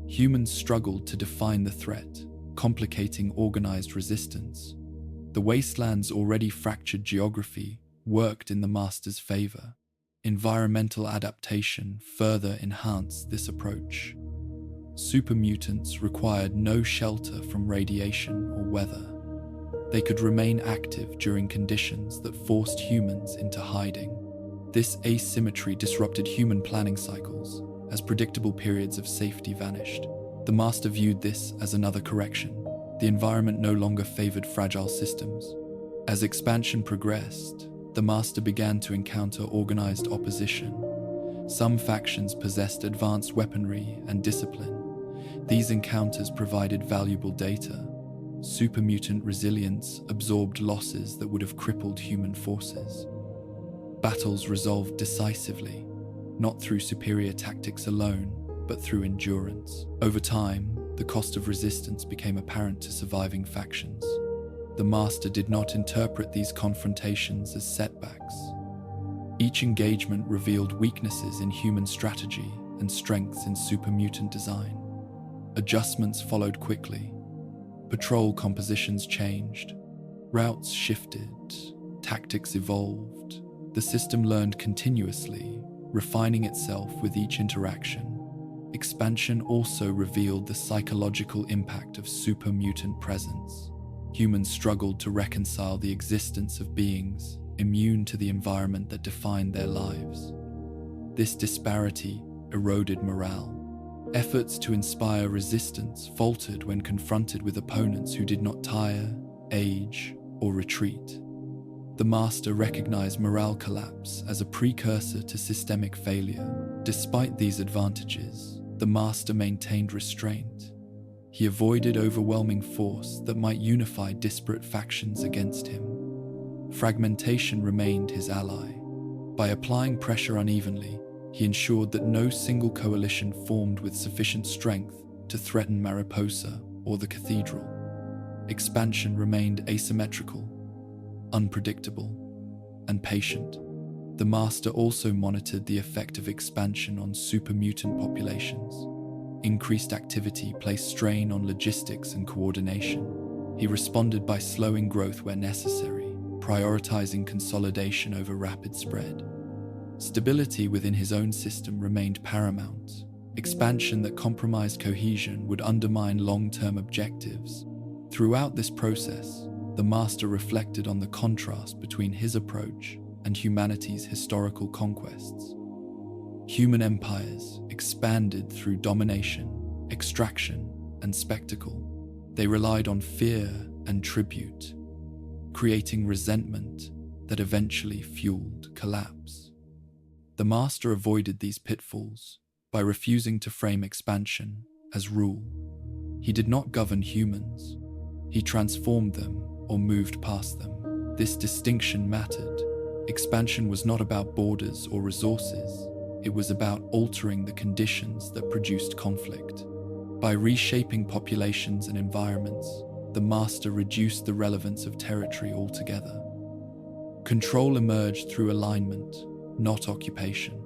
Humans struggled to define the threat, complicating organized resistance. The Wasteland's already fractured geography worked in the Master's favor. Environmental adaptation further enhanced this approach. Super-mutants required no shelter from radiation or weather. They could remain active during conditions that forced humans into hiding. This asymmetry disrupted human planning cycles as predictable periods of safety vanished. The Master viewed this as another correction. The environment no longer favored fragile systems. As expansion progressed, the Master began to encounter organized opposition. Some factions possessed advanced weaponry and discipline. These encounters provided valuable data. Super-mutant resilience absorbed losses that would have crippled human forces. Battles resolved decisively, not through superior tactics alone, but through endurance. Over time, the cost of resistance became apparent to surviving factions. The Master did not interpret these confrontations as setbacks. Each engagement revealed weaknesses in human strategy and strengths in super-mutant design. Adjustments followed quickly. Patrol compositions changed, routes shifted, tactics evolved. The system learned continuously, refining itself with each interaction. Expansion also revealed the psychological impact of super-mutant presence. Humans struggled to reconcile the existence of beings immune to the environment that defined their lives. This disparity eroded morale. Efforts to inspire resistance faltered when confronted with opponents who did not tire, age, or retreat. The Master recognized morale collapse as a precursor to systemic failure. Despite these advantages, the Master maintained restraint. He avoided overwhelming force that might unify disparate factions against him. Fragmentation remained his ally. By applying pressure unevenly, he ensured that no single coalition formed with sufficient strength to threaten Mariposa or the Cathedral. Expansion remained asymmetrical, unpredictable, and patient. The Master also monitored the effect of expansion on super-mutant populations. Increased activity placed strain on logistics and coordination. He responded by slowing growth where necessary, prioritizing consolidation over rapid spread. Stability within his own system remained paramount. Expansion that compromised cohesion would undermine long-term objectives. Throughout this process, the Master reflected on the contrast between his approach and humanity's historical conquests. Human empires expanded through domination, extraction, and spectacle. They relied on fear and tribute, creating resentment that eventually fueled collapse. The Master avoided these pitfalls by refusing to frame expansion as rule. He did not govern humans. He transformed them or moved past them. This distinction mattered. Expansion was not about borders or resources. It was about altering the conditions that produced conflict. By reshaping populations and environments, the Master reduced the relevance of territory altogether. Control emerged through alignment, not occupation.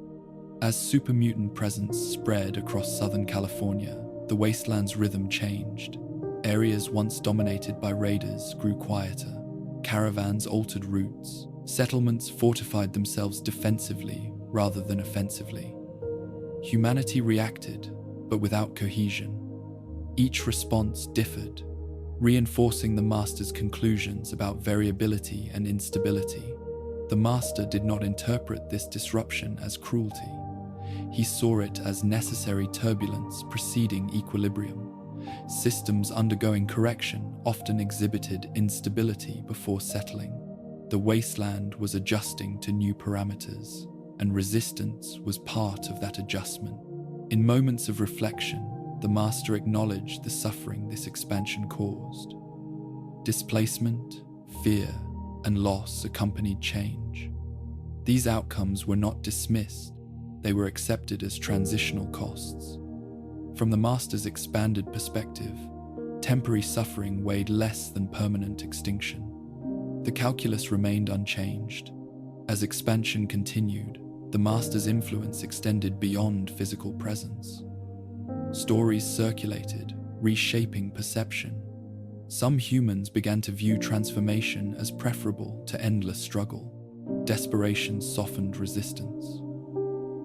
As supermutant presence spread across Southern California, the Wasteland's rhythm changed. Areas once dominated by raiders grew quieter. Caravans altered routes. Settlements fortified themselves defensively rather than offensively. Humanity reacted, but without cohesion. Each response differed, reinforcing the Master's conclusions about variability and instability. The Master did not interpret this disruption as cruelty. He saw it as necessary turbulence preceding equilibrium. Systems undergoing correction often exhibited instability before settling. The Wasteland was adjusting to new parameters, and resistance was part of that adjustment. In moments of reflection, the Master acknowledged the suffering this expansion caused. Displacement, fear, and loss accompanied change. These outcomes were not dismissed, they were accepted as transitional costs. From the Master's expanded perspective, temporary suffering weighed less than permanent extinction. The calculus remained unchanged. As expansion continued, the Master's influence extended beyond physical presence. Stories circulated, reshaping perception. Some humans began to view transformation as preferable to endless struggle. Desperation softened resistance.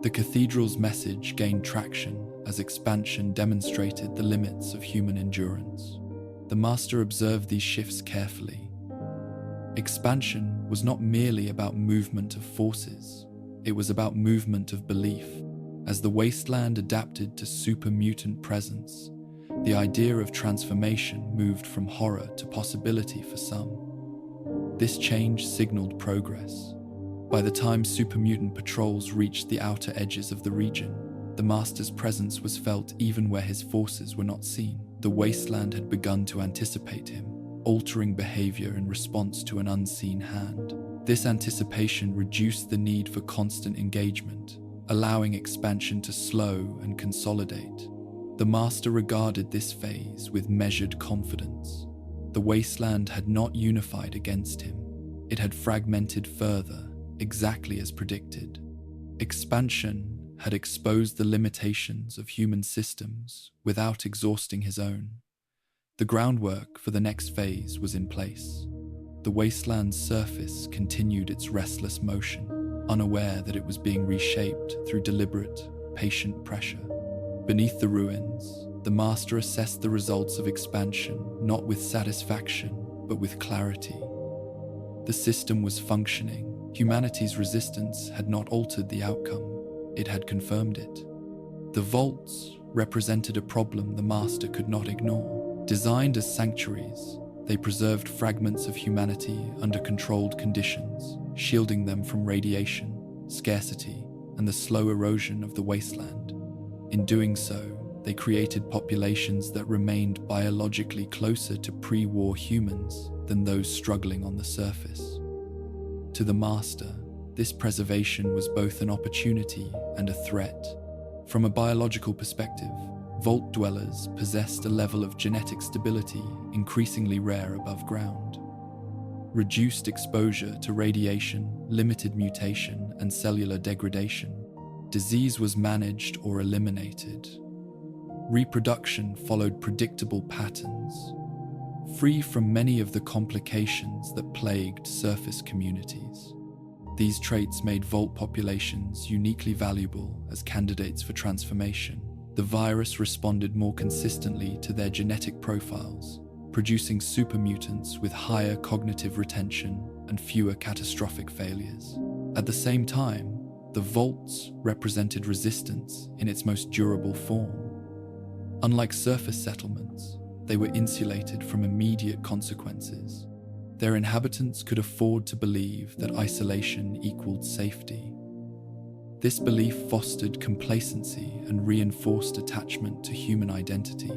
The cathedral's message gained traction as expansion demonstrated the limits of human endurance. The Master observed these shifts carefully. Expansion was not merely about movement of forces, it was about movement of belief. As the Wasteland adapted to supermutant presence, the idea of transformation moved from horror to possibility for some. This change signaled progress. By the time supermutant patrols reached the outer edges of the region, the Master's presence was felt even where his forces were not seen. The Wasteland had begun to anticipate him, altering behavior in response to an unseen hand. This anticipation reduced the need for constant engagement, allowing expansion to slow and consolidate. The Master regarded this phase with measured confidence. The Wasteland had not unified against him. It had fragmented further, exactly as predicted. Expansion had exposed the limitations of human systems without exhausting his own. The groundwork for the next phase was in place. The Wasteland's surface continued its restless motion, unaware that it was being reshaped through deliberate, patient pressure. Beneath the ruins, the Master assessed the results of expansion not with satisfaction, but with clarity. The system was functioning. Humanity's resistance had not altered the outcome, it had confirmed it. The vaults represented a problem the Master could not ignore. Designed as sanctuaries, they preserved fragments of humanity under controlled conditions, shielding them from radiation, scarcity, and the slow erosion of the Wasteland. In doing so, they created populations that remained biologically closer to pre-war humans than those struggling on the surface. To the Master, this preservation was both an opportunity and a threat. From a biological perspective, vault dwellers possessed a level of genetic stability increasingly rare above ground. Reduced exposure to radiation, limited mutation, and cellular degradation. Disease was managed or eliminated. Reproduction followed predictable patterns, free from many of the complications that plagued surface communities. These traits made vault populations uniquely valuable as candidates for transformation. The virus responded more consistently to their genetic profiles, producing supermutants with higher cognitive retention and fewer catastrophic failures. At the same time, the vaults represented resistance in its most durable form. Unlike surface settlements, they were insulated from immediate consequences. Their inhabitants could afford to believe that isolation equaled safety. This belief fostered complacency and reinforced attachment to human identity.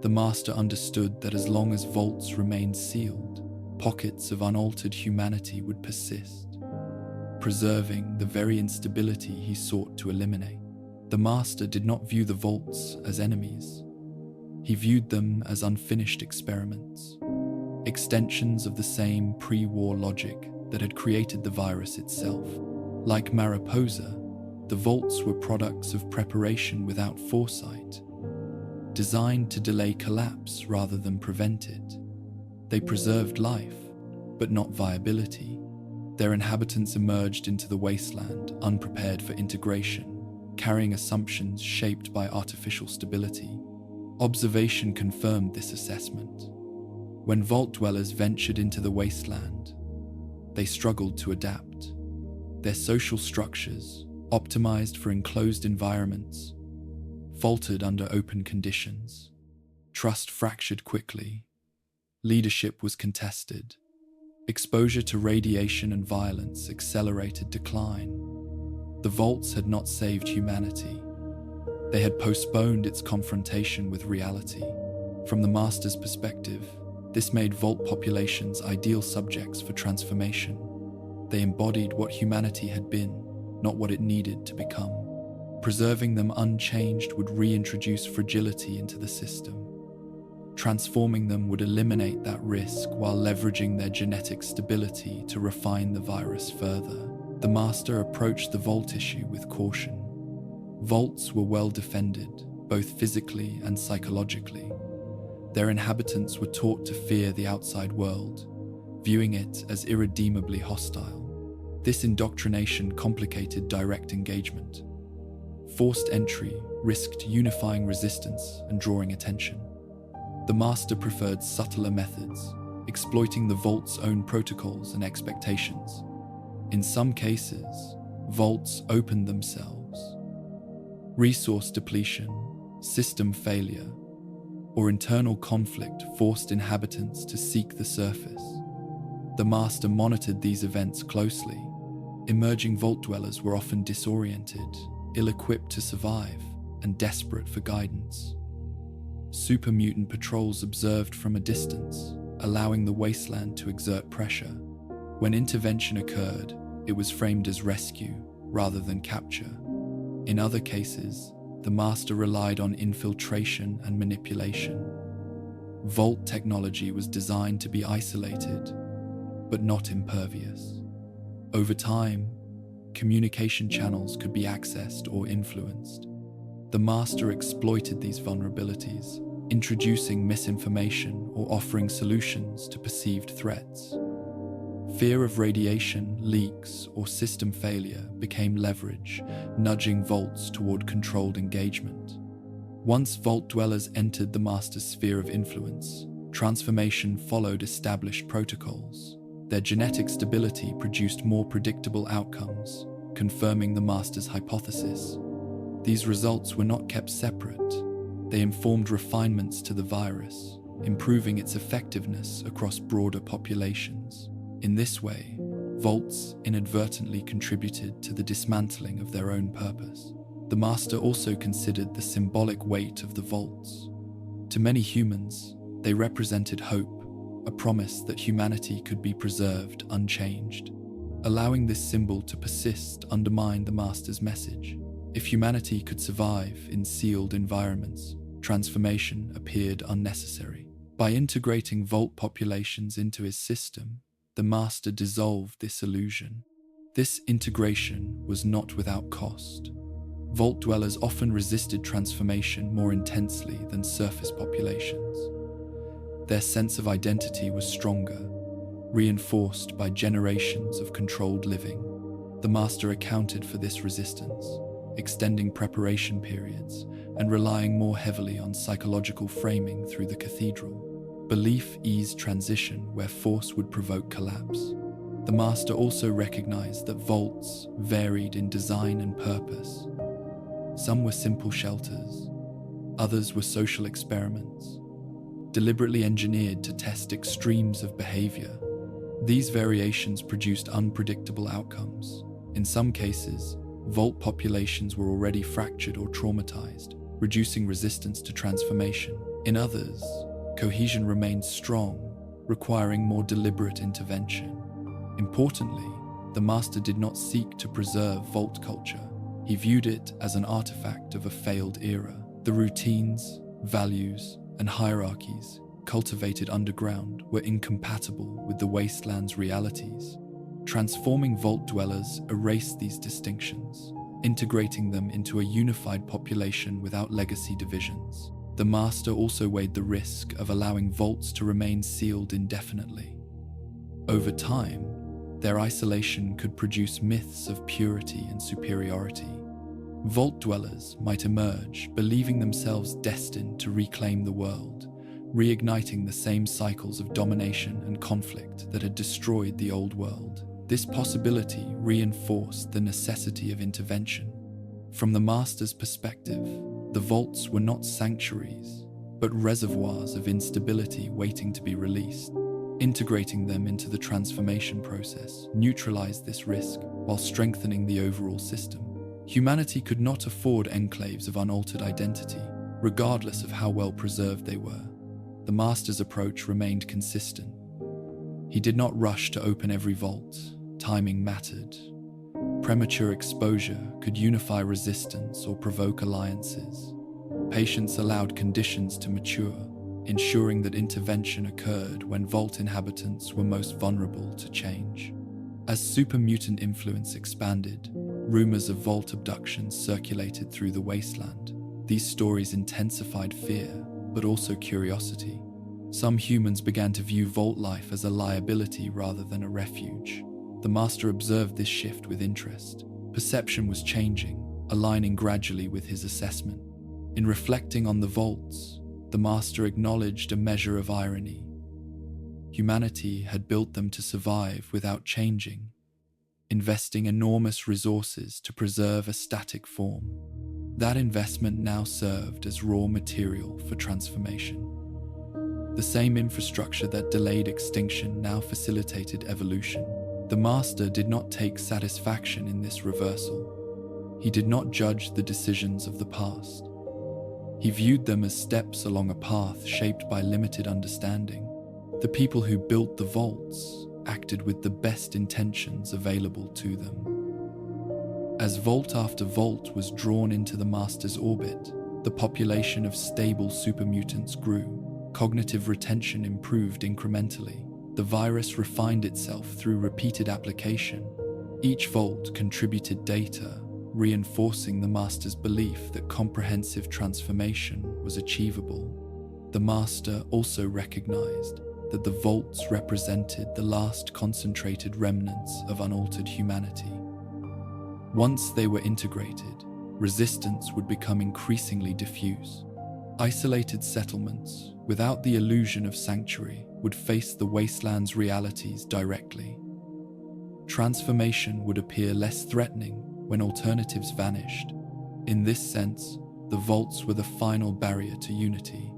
The Master understood that as long as vaults remained sealed, pockets of unaltered humanity would persist, preserving the very instability he sought to eliminate. The Master did not view the vaults as enemies. He viewed them as unfinished experiments. extensions of the same pre-war logic that had created the virus itself. Like Mariposa, the vaults were products of preparation without foresight, designed to delay collapse rather than prevent it. They preserved life, but not viability. Their inhabitants emerged into the wasteland unprepared for integration, carrying assumptions shaped by artificial stability. Observation confirmed this assessment. When vault dwellers ventured into the wasteland, they struggled to adapt. Their social structures, optimized for enclosed environments, faltered under open conditions. Trust fractured quickly. Leadership was contested. Exposure to radiation and violence accelerated decline. The vaults had not saved humanity. They had postponed its confrontation with reality. From the Master's perspective, this made vault populations ideal subjects for transformation. They embodied what humanity had been, not what it needed to become. Preserving them unchanged would reintroduce fragility into the system. Transforming them would eliminate that risk while leveraging their genetic stability to refine the virus further. The Master approached the vault issue with caution. Vaults were well defended, both physically and psychologically. Their inhabitants were taught to fear the outside world, viewing it as irredeemably hostile. This indoctrination complicated direct engagement. Forced entry risked unifying resistance and drawing attention. The Master preferred subtler methods, exploiting the vault's own protocols and expectations. In some cases, vaults opened themselves. Resource depletion, system failure, or internal conflict forced inhabitants to seek the surface. The Master monitored these events closely. Emerging vault dwellers were often disoriented, ill-equipped to survive, and desperate for guidance. Super mutant patrols observed from a distance, allowing the wasteland to exert pressure. When intervention occurred, it was framed as rescue rather than capture. In other cases, the Master relied on infiltration and manipulation. Vault technology was designed to be isolated, but not impervious. Over time, communication channels could be accessed or influenced. The Master exploited these vulnerabilities, introducing misinformation or offering solutions to perceived threats. Fear of radiation, leaks, or system failure became leverage, nudging vaults toward controlled engagement. Once vault dwellers entered the Master's sphere of influence, transformation followed established protocols. Their genetic stability produced more predictable outcomes, confirming the Master's hypothesis. These results were not kept separate. They informed refinements to the virus, improving its effectiveness across broader populations. In this way, vaults inadvertently contributed to the dismantling of their own purpose. The Master also considered the symbolic weight of the vaults. To many humans, they represented hope, a promise that humanity could be preserved unchanged. Allowing this symbol to persist undermined the Master's message. If humanity could survive in sealed environments, transformation appeared unnecessary. By integrating vault populations into his system, the Master dissolved this illusion. This integration was not without cost. Vault dwellers often resisted transformation more intensely than surface populations. Their sense of identity was stronger, reinforced by generations of controlled living. The Master accounted for this resistance, extending preparation periods and relying more heavily on psychological framing through the cathedral. Belief eased transition where force would provoke collapse. The Master also recognized that vaults varied in design and purpose. Some were simple shelters, others were social experiments, deliberately engineered to test extremes of behavior. These variations produced unpredictable outcomes. In some cases, vault populations were already fractured or traumatized, reducing resistance to transformation. In others, cohesion remained strong, requiring more deliberate intervention. Importantly, the Master did not seek to preserve vault culture. He viewed it as an artifact of a failed era. The routines, values, and hierarchies cultivated underground, were incompatible with the wasteland's realities. Transforming vault dwellers erased these distinctions, integrating them into a unified population without legacy divisions. The Master also weighed the risk of allowing vaults to remain sealed indefinitely. Over time, their isolation could produce myths of purity and superiority. Vault dwellers might emerge, believing themselves destined to reclaim the world, reigniting the same cycles of domination and conflict that had destroyed the old world. This possibility reinforced the necessity of intervention. From the Master's perspective, the vaults were not sanctuaries, but reservoirs of instability waiting to be released. Integrating them into the transformation process neutralized this risk while strengthening the overall system. Humanity could not afford enclaves of unaltered identity, regardless of how well preserved they were. The Master's approach remained consistent. He did not rush to open every vault. Timing mattered. Premature exposure could unify resistance or provoke alliances. Patience allowed conditions to mature, ensuring that intervention occurred when vault inhabitants were most vulnerable to change. As super mutant influence expanded, rumors of vault abductions circulated through the wasteland. These stories intensified fear, but also curiosity. Some humans began to view vault life as a liability rather than a refuge. The Master observed this shift with interest. Perception was changing, aligning gradually with his assessment. In reflecting on the vaults, the Master acknowledged a measure of irony. Humanity had built them to survive without changing, investing enormous resources to preserve a static form. That investment now served as raw material for transformation. The same infrastructure that delayed extinction now facilitated evolution. The Master did not take satisfaction in this reversal. He did not judge the decisions of the past. He viewed them as steps along a path shaped by limited understanding. The people who built the vaults acted with the best intentions available to them. As vault after vault was drawn into the Master's orbit, the population of stable supermutants grew. Cognitive retention improved incrementally. The virus refined itself through repeated application. Each vault contributed data, reinforcing the Master's belief that comprehensive transformation was achievable. The Master also recognized that the vaults represented the last concentrated remnants of unaltered humanity. Once they were integrated, resistance would become increasingly diffuse. Isolated settlements, without the illusion of sanctuary, would face the wasteland's realities directly. Transformation would appear less threatening when alternatives vanished. In this sense, the vaults were the final barrier to unity.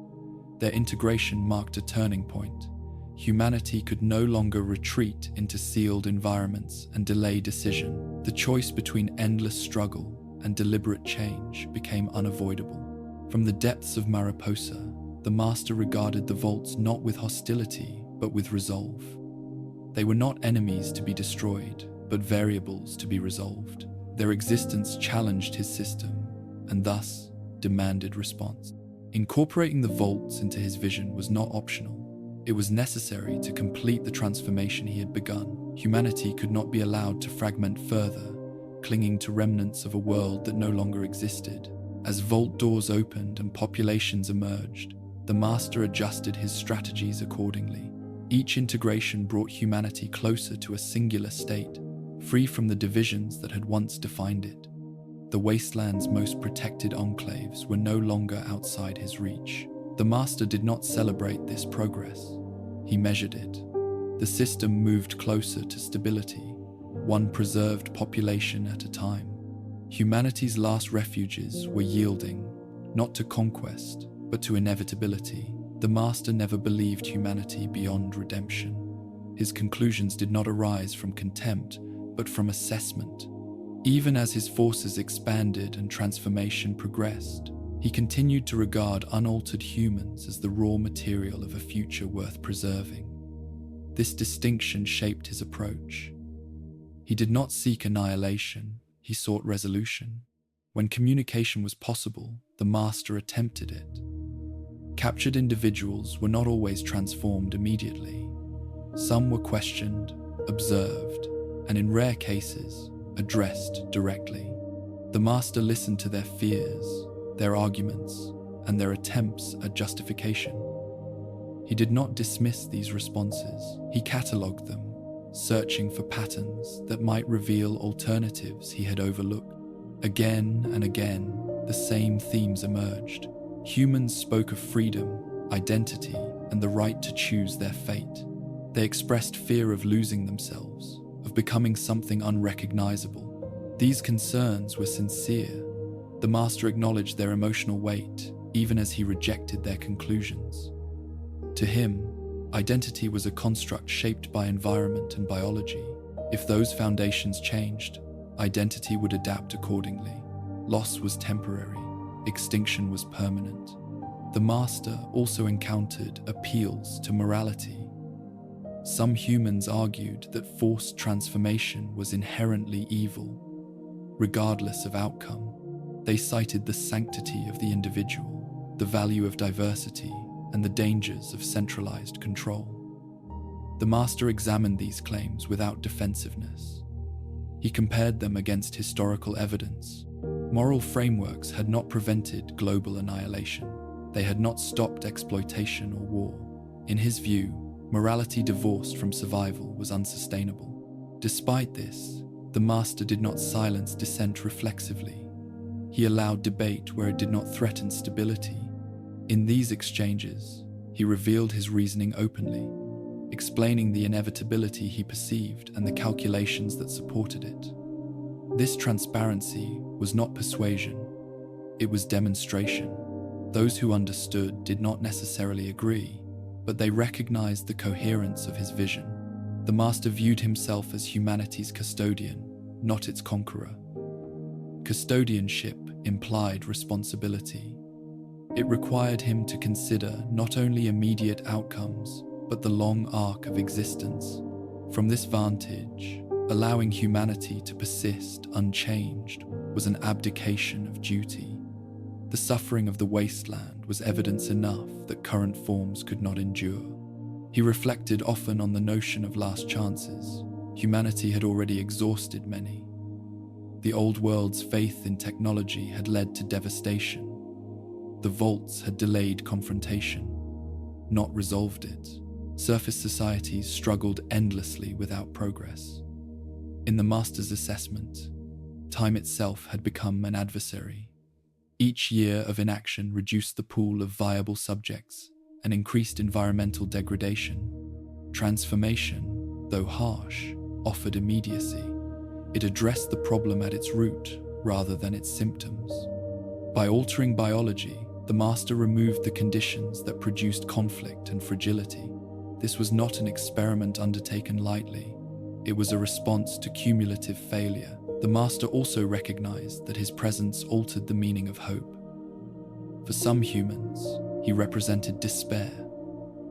Their integration marked a turning point. Humanity could no longer retreat into sealed environments and delay decision. The choice between endless struggle and deliberate change became unavoidable. From the depths of Mariposa, the Master regarded the vaults not with hostility, but with resolve. They were not enemies to be destroyed, but variables to be resolved. Their existence challenged his system, and thus demanded response. Incorporating the vaults into his vision was not optional. It was necessary to complete the transformation he had begun. Humanity could not be allowed to fragment further, clinging to remnants of a world that no longer existed. As vault doors opened and populations emerged, the Master adjusted his strategies accordingly. Each integration brought humanity closer to a singular state, free from the divisions that had once defined it. The wasteland's most protected enclaves were no longer outside his reach. The Master did not celebrate this progress. He measured it. The system moved closer to stability, one preserved population at a time. Humanity's last refuges were yielding, not to conquest, but to inevitability. The Master never believed humanity beyond redemption. His conclusions did not arise from contempt, but from assessment. Even as his forces expanded and transformation progressed, he continued to regard unaltered humans as the raw material of a future worth preserving. This distinction shaped his approach. He did not seek annihilation, he sought resolution. When communication was possible, the Master attempted it. Captured individuals were not always transformed immediately. Some were questioned, observed, and in rare cases, addressed directly. The master listened to their fears, their arguments, and their attempts at justification. He did not dismiss these responses. He catalogued them, searching for patterns that might reveal alternatives he had overlooked. Again and again, the same themes emerged. Humans spoke of freedom, identity, and the right to choose their fate. They expressed fear of losing themselves, of becoming something unrecognizable. These concerns were sincere. The master acknowledged their emotional weight, even as he rejected their conclusions. To him, identity was a construct shaped by environment and biology. If those foundations changed, identity would adapt accordingly. Loss was temporary, extinction was permanent. The master also encountered appeals to morality. Some humans argued that forced transformation was inherently evil, regardless of outcome. They cited the sanctity of the individual, the value of diversity, and the dangers of centralized control. The master examined these claims without defensiveness. He compared them against historical evidence. Moral frameworks had not prevented global annihilation. They had not stopped exploitation or war. In his view, morality divorced from survival was unsustainable. Despite this, the master did not silence dissent reflexively. He allowed debate where it did not threaten stability. In these exchanges, he revealed his reasoning openly, explaining the inevitability he perceived and the calculations that supported it. This transparency was not persuasion, it was demonstration. Those who understood did not necessarily agree, but they recognized the coherence of his vision. The master viewed himself as humanity's custodian, not its conqueror. Custodianship implied responsibility. It required him to consider not only immediate outcomes, but the long arc of existence. From this vantage, allowing humanity to persist unchanged was an abdication of duty. The suffering of the wasteland was evidence enough that current forms could not endure. He reflected often on the notion of last chances. Humanity had already exhausted many. The old world's faith in technology had led to devastation. The vaults had delayed confrontation, not resolved it. Surface societies struggled endlessly without progress. In the master's assessment, time itself had become an adversary. Each year of inaction reduced the pool of viable subjects and increased environmental degradation. Transformation, though harsh, offered immediacy. It addressed the problem at its root rather than its symptoms. By altering biology, the master removed the conditions that produced conflict and fragility. This was not an experiment undertaken lightly. It was a response to cumulative failure. The master also recognized that his presence altered the meaning of hope. For some humans, he represented despair,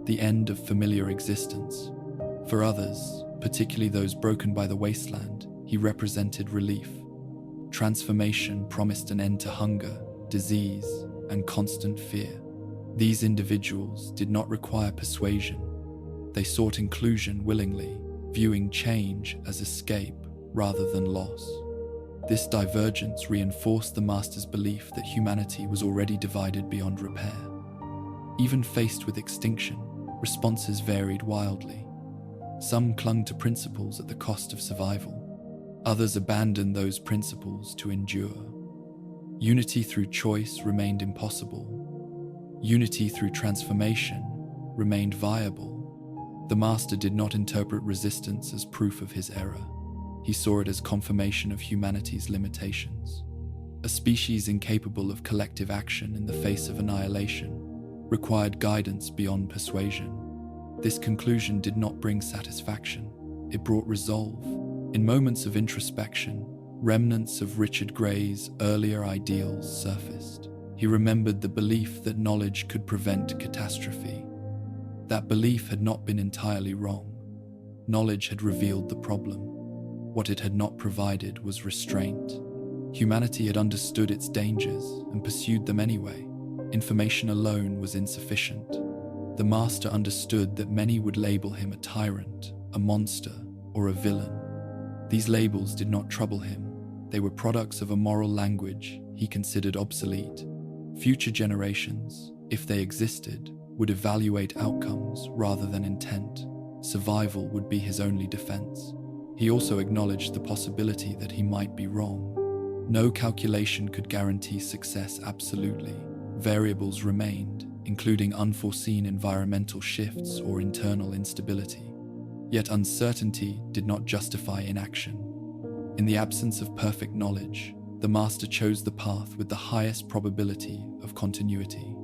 the end of familiar existence. For others, particularly those broken by the wasteland, he represented relief. Transformation promised an end to hunger, disease, and constant fear. These individuals did not require persuasion. They sought inclusion willingly, viewing change as escape rather than loss. This divergence reinforced the master's belief that humanity was already divided beyond repair. Even faced with extinction, responses varied wildly. Some clung to principles at the cost of survival. Others abandoned those principles to endure. Unity through choice remained impossible. Unity through transformation remained viable. The master did not interpret resistance as proof of his error. He saw it as confirmation of humanity's limitations. A species incapable of collective action in the face of annihilation required guidance beyond persuasion. This conclusion did not bring satisfaction. It brought resolve. In moments of introspection, remnants of Richard Gray's earlier ideals surfaced. He remembered the belief that knowledge could prevent catastrophe. That belief had not been entirely wrong. Knowledge had revealed the problem. What it had not provided was restraint. Humanity had understood its dangers and pursued them anyway. information alone was insufficient. The master understood that many would label him a tyrant, a monster, or a villain. These labels did not trouble him. They were products of a moral language he considered obsolete. Future generations, if they existed, would evaluate outcomes rather than intent. Survival would be his only defense. He also acknowledged the possibility that he might be wrong. No calculation could guarantee success absolutely. Variables remained, including unforeseen environmental shifts or internal instability. Yet uncertainty did not justify inaction. In the absence of perfect knowledge, the master chose the path with the highest probability of continuity.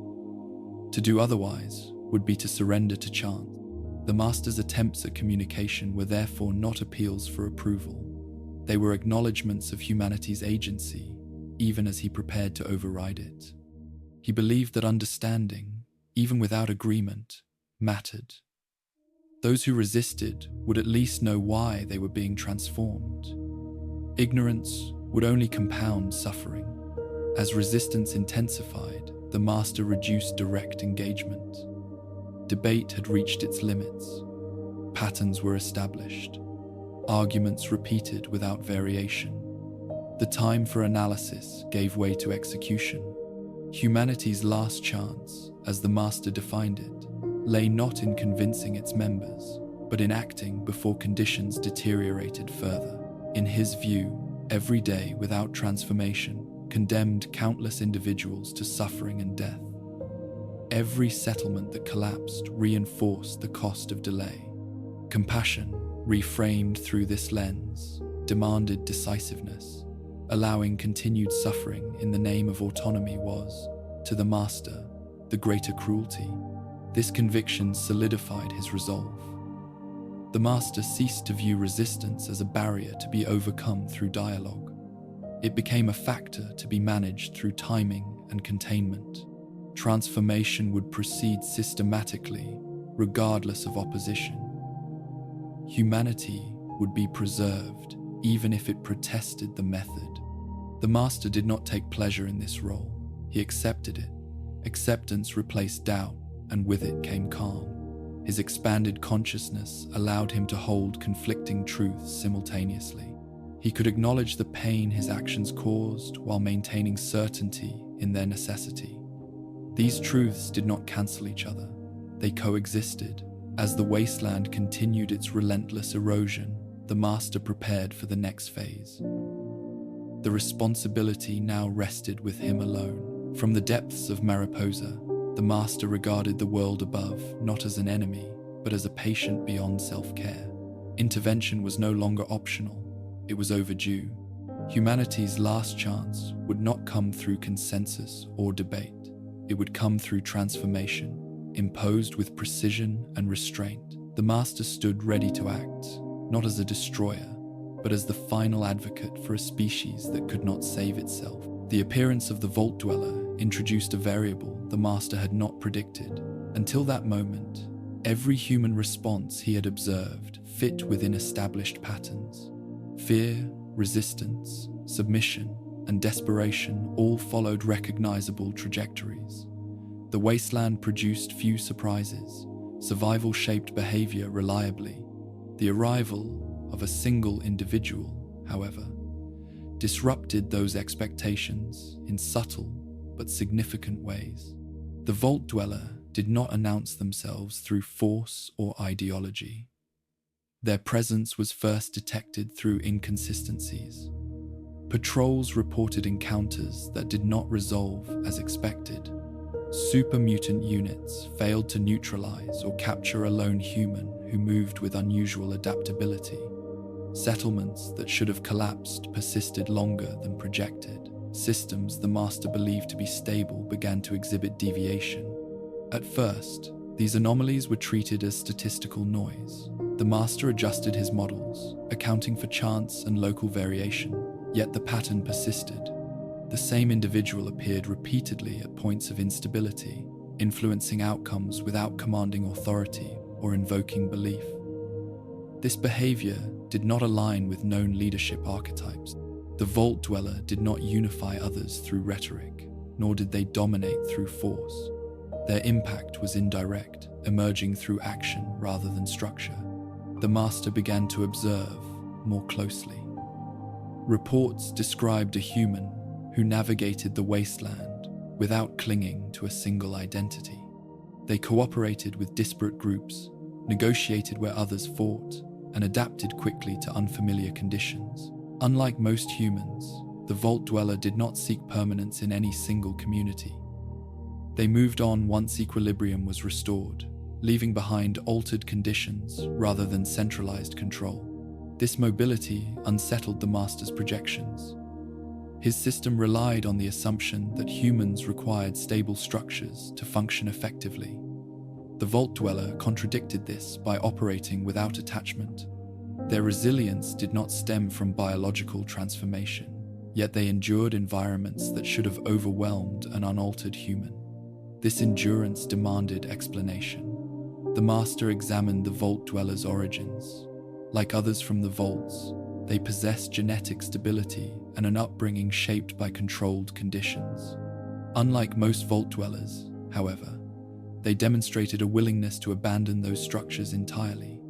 To do otherwise would be to surrender to chance. The master's attempts at communication were therefore not appeals for approval. They were acknowledgements of humanity's agency, even as he prepared to override it. He believed that understanding, even without agreement, mattered. Those who resisted would at least know why they were being transformed. Ignorance would only compound suffering. As resistance intensified, the master reduced direct engagement. Debate had reached its limits. Patterns were established. Arguments repeated without variation. The time for analysis gave way to execution. Humanity's last chance, as the master defined it, lay not in convincing its members, but in acting before conditions deteriorated further. In his view, every day without transformation condemned countless individuals to suffering and death. Every settlement that collapsed reinforced the cost of delay. Compassion, reframed through this lens, demanded decisiveness. Allowing continued suffering in the name of autonomy was, to the master, the greater cruelty. This conviction solidified his resolve. The master ceased to view resistance as a barrier to be overcome through dialogue. It became a factor to be managed through timing and containment. Transformation would proceed systematically, regardless of opposition. Humanity would be preserved, even if it protested the method. The master did not take pleasure in this role. He accepted it. Acceptance replaced doubt, and with it came calm. His expanded consciousness allowed him to hold conflicting truths simultaneously. He could acknowledge the pain his actions caused while maintaining certainty in their necessity. These truths did not cancel each other. They coexisted. As the wasteland continued its relentless erosion, the master prepared for the next phase. The responsibility now rested with him alone. From the depths of Mariposa, the master regarded the world above not as an enemy, but as a patient beyond self-care. Intervention was no longer optional. It was overdue. Humanity's last chance would not come through consensus or debate. It would come through transformation, imposed with precision and restraint. The master stood ready to act, not as a destroyer, but as the final advocate for a species that could not save itself. The appearance of the Vault Dweller introduced a variable the master had not predicted. Until that moment, every human response he had observed fit within established patterns. Fear, resistance, submission, and desperation all followed recognizable trajectories. The wasteland produced few surprises. Survival shaped behavior reliably. The arrival of a single individual, however, disrupted those expectations in subtle but significant ways. The Vault Dweller did not announce themselves through force or ideology. Their presence was first detected through inconsistencies. Patrols reported encounters that did not resolve as expected. Super mutant units failed to neutralize or capture a lone human who moved with unusual adaptability. Settlements that should have collapsed persisted longer than projected. Systems the master believed to be stable began to exhibit deviation. At first, these anomalies were treated as statistical noise. The master adjusted his models, accounting for chance and local variation. Yet the pattern persisted. The same individual appeared repeatedly at points of instability, influencing outcomes without commanding authority or invoking belief. This behavior did not align with known leadership archetypes. The Vault Dweller did not unify others through rhetoric. nor did they dominate through force. Their impact was indirect, emerging through action rather than structure. The master began to observe more closely. Reports described a human who navigated the wasteland without clinging to a single identity. They cooperated with disparate groups, negotiated where others fought, and adapted quickly to unfamiliar conditions. Unlike most humans, the Vault Dweller did not seek permanence in any single community. They moved on once equilibrium was restored, leaving behind altered conditions rather than centralized control. This mobility unsettled the master's projections. His system relied on the assumption that humans required stable structures to function effectively. The Vault Dweller contradicted this by operating without attachment. Their resilience did not stem from biological transformation, yet they endured environments that should have overwhelmed an unaltered human. This endurance demanded explanation. The master examined the Vault Dweller's origins. Like others from the vaults, they possessed genetic stability and an upbringing shaped by controlled conditions. Unlike most Vault Dwellers, however, they demonstrated a willingness to abandon those structures entirely.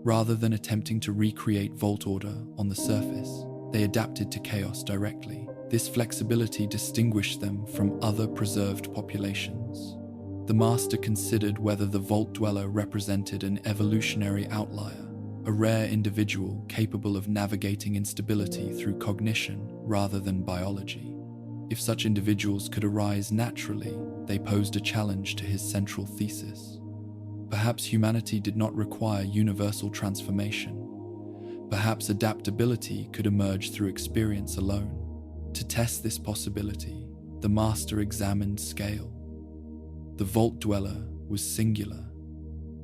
Rather than attempting to recreate vault order on the surface, they adapted to chaos directly. This flexibility distinguished them from other preserved populations. The master considered whether the Vault Dweller represented an evolutionary outlier, a rare individual capable of navigating instability through cognition rather than biology. If such individuals could arise naturally, they posed a challenge to his central thesis. Perhaps humanity did not require universal transformation. Perhaps adaptability could emerge through experience alone. To test this possibility, the master examined scale. The Vault Dweller was singular.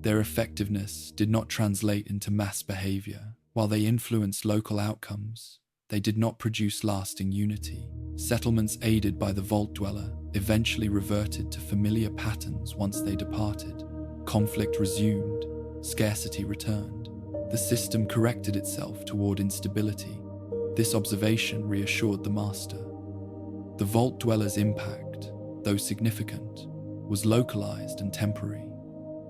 Their effectiveness did not translate into mass behavior. While they influenced local outcomes, they did not produce lasting unity. Settlements aided by the Vault Dweller eventually reverted to familiar patterns once they departed. Conflict resumed, scarcity returned. The system corrected itself toward instability. This observation reassured the master. The Vault Dweller's impact, though significant, was localized and temporary.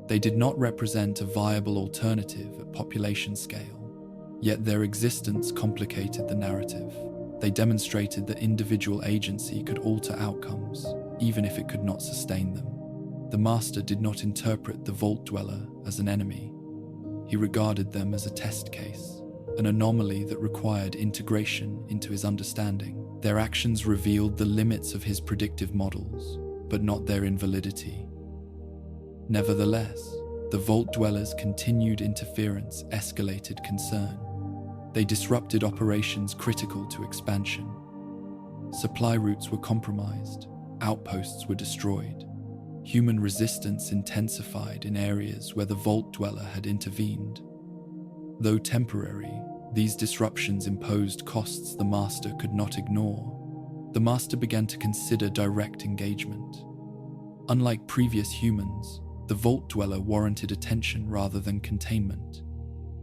They did not represent a viable alternative at population scale, yet their existence complicated the narrative. They demonstrated that individual agency could alter outcomes, even if it could not sustain them. The master did not interpret the Vault Dweller as an enemy. He regarded them as a test case, an anomaly that required integration into his understanding. Their actions revealed the limits of his predictive models, but not their invalidity. Nevertheless, the Vault Dwellers' continued interference escalated concern. They disrupted operations critical to expansion. Supply routes were compromised, outposts were destroyed. Human resistance intensified in areas where the Vault Dweller had intervened. Though temporary, these disruptions imposed costs the master could not ignore. The master began to consider direct engagement. Unlike previous humans, the Vault Dweller warranted attention rather than containment.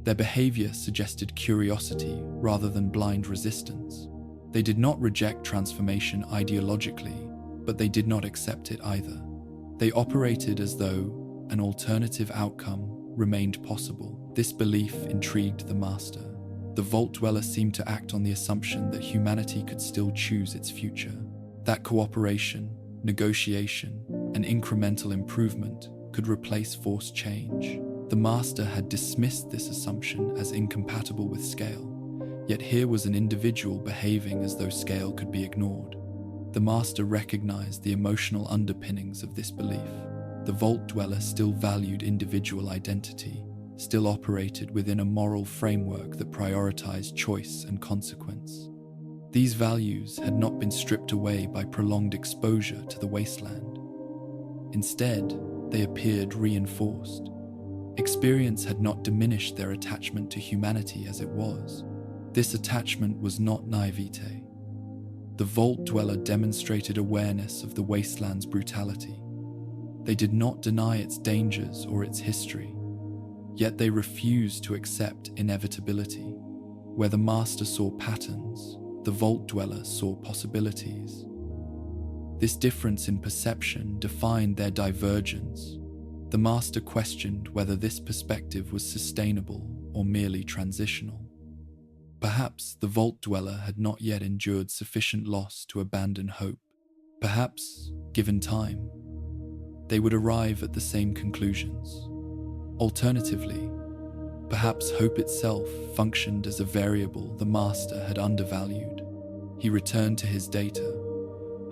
Their behavior suggested curiosity rather than blind resistance. They did not reject transformation ideologically, but they did not accept it either. They operated as though an alternative outcome remained possible. This belief intrigued the master. The Vault Dweller seemed to act on the assumption that humanity could still choose its future, that cooperation, negotiation, and incremental improvement could replace forced change. The master had dismissed this assumption as incompatible with scale, yet here was an individual behaving as though scale could be ignored. The master recognized the emotional underpinnings of this belief. The Vault Dweller still valued individual identity, still operated within a moral framework that prioritized choice and consequence. These values had not been stripped away by prolonged exposure to the wasteland. Instead, they appeared reinforced. Experience had not diminished their attachment to humanity as it was. This attachment was not naivete. The Vault Dweller demonstrated awareness of the wasteland's brutality. They did not deny its dangers or its history, yet they refused to accept inevitability. Where the master saw patterns, the Vault Dweller saw possibilities. This difference in perception defined their divergence. The master questioned whether this perspective was sustainable or merely transitional. Perhaps the vault dweller had not yet endured sufficient loss to abandon hope. Perhaps, given time, they would arrive at the same conclusions. Alternatively, perhaps hope itself functioned as a variable the master had undervalued. He returned to his data.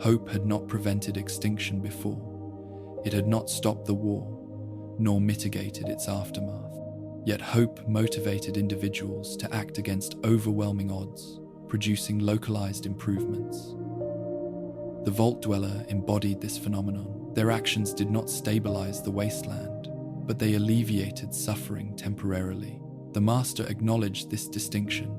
Hope had not prevented extinction before. It had not stopped the war, nor mitigated its aftermath. Yet hope motivated individuals to act against overwhelming odds, producing localized improvements. The vault dweller embodied this phenomenon. Their actions did not stabilize the wasteland, but they alleviated suffering temporarily. The master acknowledged this distinction.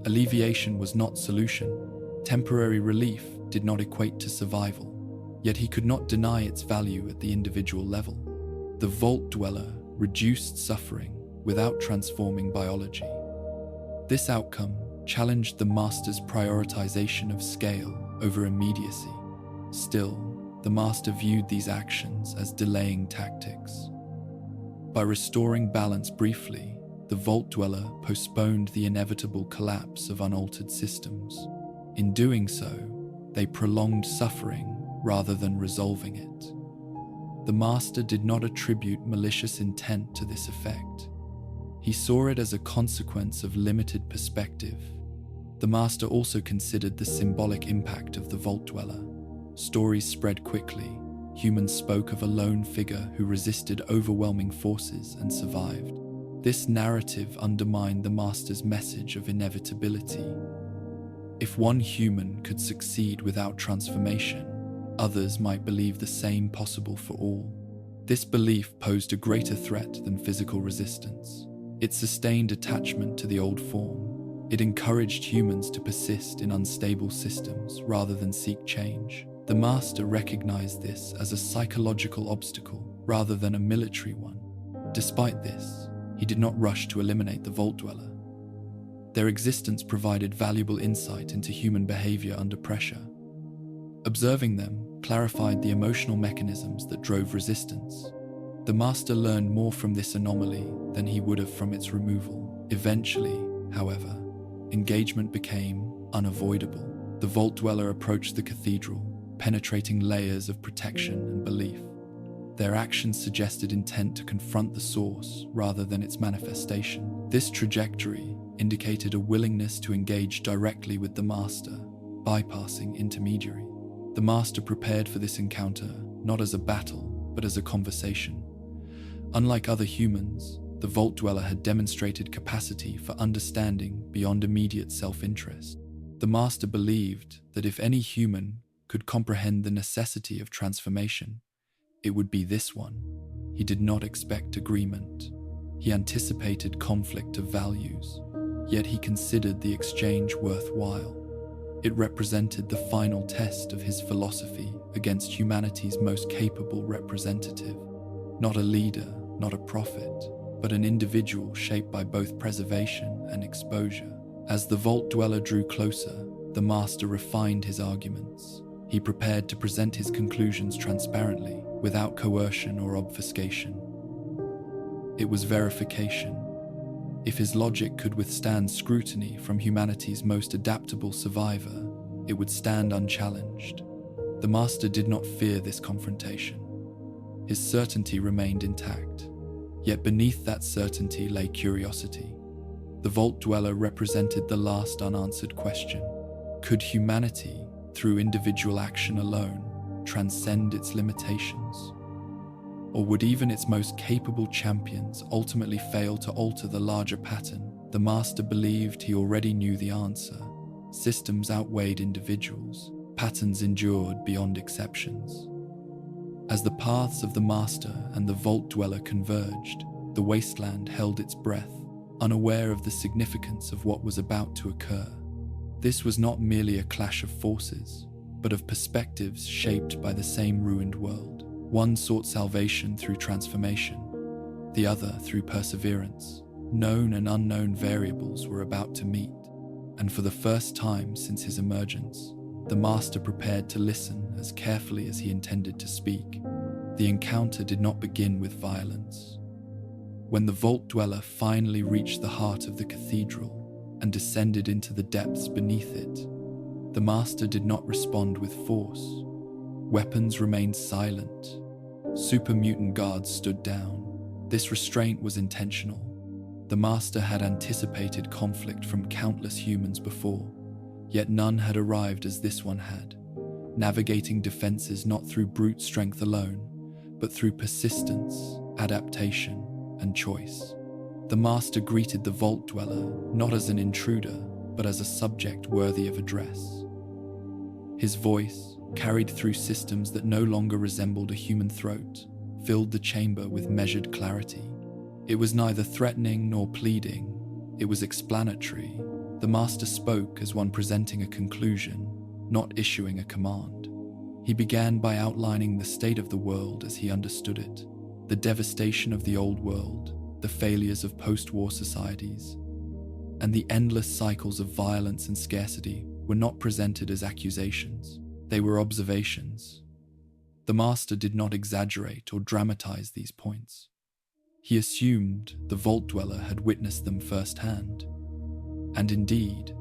Alleviation was not solution. Temporary relief did not equate to survival, yet he could not deny its value at the individual level. The vault dweller reduced suffering without transforming biology. This outcome challenged the master's prioritization of scale over immediacy. Still, the master viewed these actions as delaying tactics. By restoring balance briefly, the vault dweller postponed the inevitable collapse of unaltered systems. In doing so, they prolonged suffering rather than resolving it. The master did not attribute malicious intent to this effect. He saw it as a consequence of limited perspective. The master also considered the symbolic impact of the vault dweller. Stories spread quickly. Humans spoke of a lone figure who resisted overwhelming forces and survived. This narrative undermined the master's message of inevitability. If one human could succeed without transformation, others might believe the same possible for all. This belief posed a greater threat than physical resistance. It sustained attachment to the old form. It encouraged humans to persist in unstable systems rather than seek change. The master recognized this as a psychological obstacle rather than a military one. Despite this, he did not rush to eliminate the vault dweller. Their existence provided valuable insight into human behavior under pressure. Observing them clarified the emotional mechanisms that drove resistance. The master learned more from this anomaly than he would have from its removal. Eventually, however, engagement became unavoidable. The vault dweller approached the cathedral, penetrating layers of protection and belief. Their actions suggested intent to confront the source rather than its manifestation. This trajectory indicated a willingness to engage directly with the master, bypassing intermediary. The master prepared for this encounter not as a battle, but as a conversation. Unlike other humans, the vault dweller had demonstrated capacity for understanding beyond immediate self-interest. The master believed that if any human could comprehend the necessity of transformation, it would be this one. He did not expect agreement. He anticipated conflict of values, yet he considered the exchange worthwhile. It represented the final test of his philosophy against humanity's most capable representative. Not a leader, not a prophet, but an individual shaped by both preservation and exposure. As the vault dweller drew closer, the master refined his arguments. He prepared to present his conclusions transparently, without coercion or obfuscation. It was verification. If his logic could withstand scrutiny from humanity's most adaptable survivor, it would stand unchallenged. The master did not fear this confrontation. His certainty remained intact, yet beneath that certainty lay curiosity. The vault dweller represented the last unanswered question. Could humanity, through individual action alone, transcend its limitations? Or would even its most capable champions ultimately fail to alter the larger pattern? The master believed he already knew the answer. Systems outweighed individuals. Patterns endured beyond exceptions. As the paths of the master and the vault dweller converged, the wasteland held its breath, unaware of the significance of what was about to occur. This was not merely a clash of forces, but of perspectives shaped by the same ruined world. One sought salvation through transformation, the other through perseverance. Known and unknown variables were about to meet, and for the first time since his emergence, the master prepared to listen as carefully as he intended to speak. The encounter did not begin with violence. When the vault dweller finally reached the heart of the cathedral and descended into the depths beneath it, the master did not respond with force. Weapons remained silent. Super mutant guards stood down. This restraint was intentional. The master had anticipated conflict from countless humans before, yet none had arrived as this one had, navigating defenses not through brute strength alone, but through persistence, adaptation, and choice. The master greeted the vault dweller not as an intruder, but as a subject worthy of address. His voice, carried through systems that no longer resembled a human throat, filled the chamber with measured clarity. It was neither threatening nor pleading, it was explanatory. The master spoke as one presenting a conclusion, not issuing a command. He began by outlining the state of the world as he understood it, the devastation of the old world, the failures of post-war societies, and the endless cycles of violence and scarcity were not presented as accusations. They were observations. The master did not exaggerate or dramatize these points. He assumed the vault dweller had witnessed them firsthand. And indeed,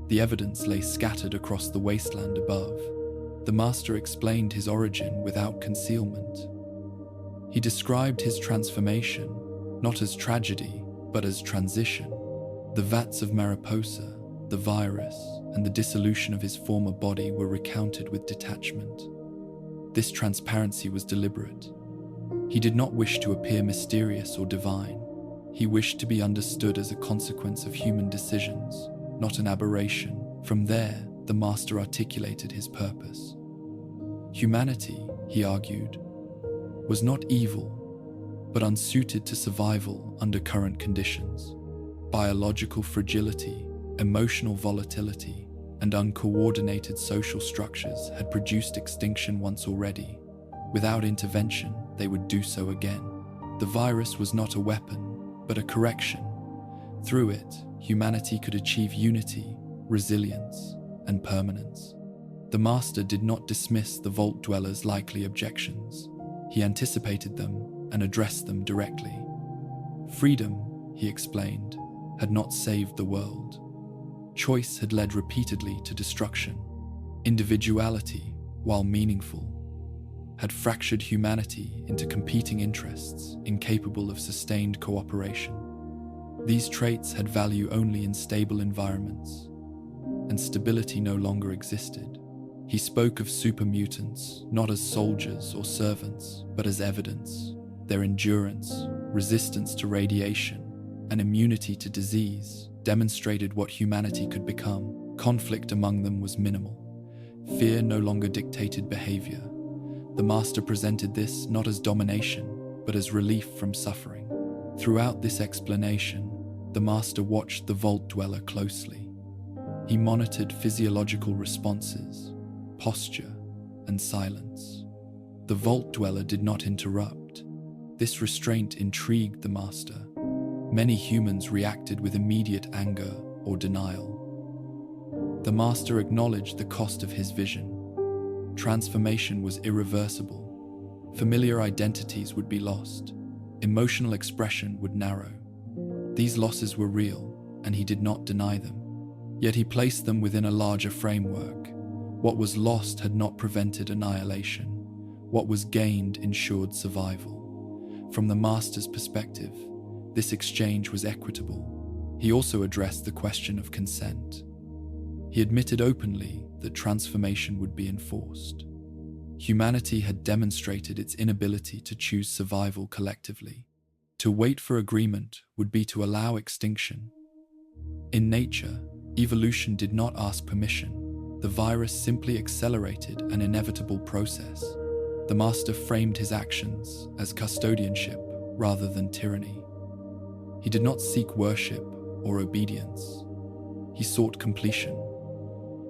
the evidence lay scattered across the wasteland above. The master explained his origin without concealment. He described his transformation, not as tragedy, but as transition. The vats of Mariposa, the virus, and the dissolution of his former body were recounted with detachment. This transparency was deliberate. He did not wish to appear mysterious or divine. He wished to be understood as a consequence of human decisions, not an aberration. From there, the master articulated his purpose. Humanity, he argued, was not evil, but unsuited to survival under current conditions. Biological fragility, emotional volatility, and uncoordinated social structures had produced extinction once already. Without intervention, they would do so again. The virus was not a weapon, but a correction. Through it, humanity could achieve unity, resilience, and permanence. The master did not dismiss the vault dweller's likely objections. He anticipated them and addressed them directly. Freedom, he explained, had not saved the world. Choice had led repeatedly to destruction. Individuality, while meaningful, had fractured humanity into competing interests incapable of sustained cooperation. These traits had value only in stable environments, and stability no longer existed. He spoke of super mutants not as soldiers or servants, but as evidence. Their endurance, resistance to radiation, and immunity to disease demonstrated what humanity could become. Conflict among them was minimal. Fear no longer dictated behavior. The master presented this not as domination, but as relief from suffering. Throughout this explanation, the master watched the vault dweller closely. He monitored physiological responses, posture, and silence. The vault dweller did not interrupt. This restraint intrigued the master. Many humans reacted with immediate anger or denial. The master acknowledged the cost of his vision. Transformation was irreversible. Familiar identities would be lost. Emotional expression would narrow. These losses were real, and he did not deny them. Yet he placed them within a larger framework. What was lost had not prevented annihilation. What was gained ensured survival. From the master's perspective, this exchange was equitable. He also addressed the question of consent. He admitted openly that transformation would be enforced. Humanity had demonstrated its inability to choose survival collectively. To wait for agreement would be to allow extinction. In nature, evolution did not ask permission. The virus simply accelerated an inevitable process. The master framed his actions as custodianship rather than tyranny. He did not seek worship or obedience. He sought completion.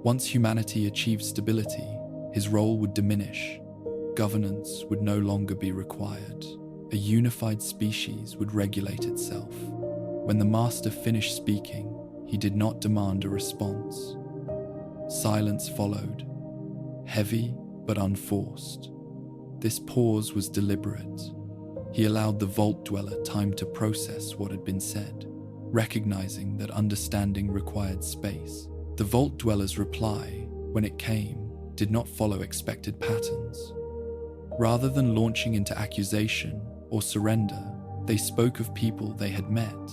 Once humanity achieved stability, his role would diminish. Governance would no longer be required. A unified species would regulate itself. When the master finished speaking, he did not demand a response. Silence followed, heavy but unforced. This pause was deliberate. He allowed the vault dweller time to process what had been said, recognizing that understanding required space. The vault dweller's reply, when it came, did not follow expected patterns. Rather than launching into accusation or surrender, they spoke of people they had met,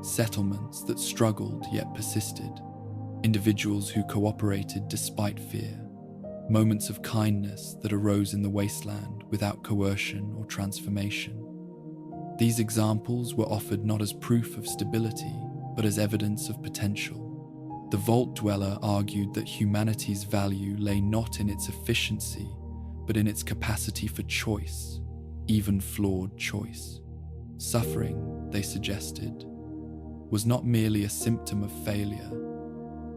settlements that struggled yet persisted, individuals who cooperated despite fear, moments of kindness that arose in the wasteland without coercion or transformation. These examples were offered not as proof of stability, but as evidence of potential. The vault dweller argued that humanity's value lay not in its efficiency, but in its capacity for choice, even flawed choice. Suffering, they suggested, was not merely a symptom of failure,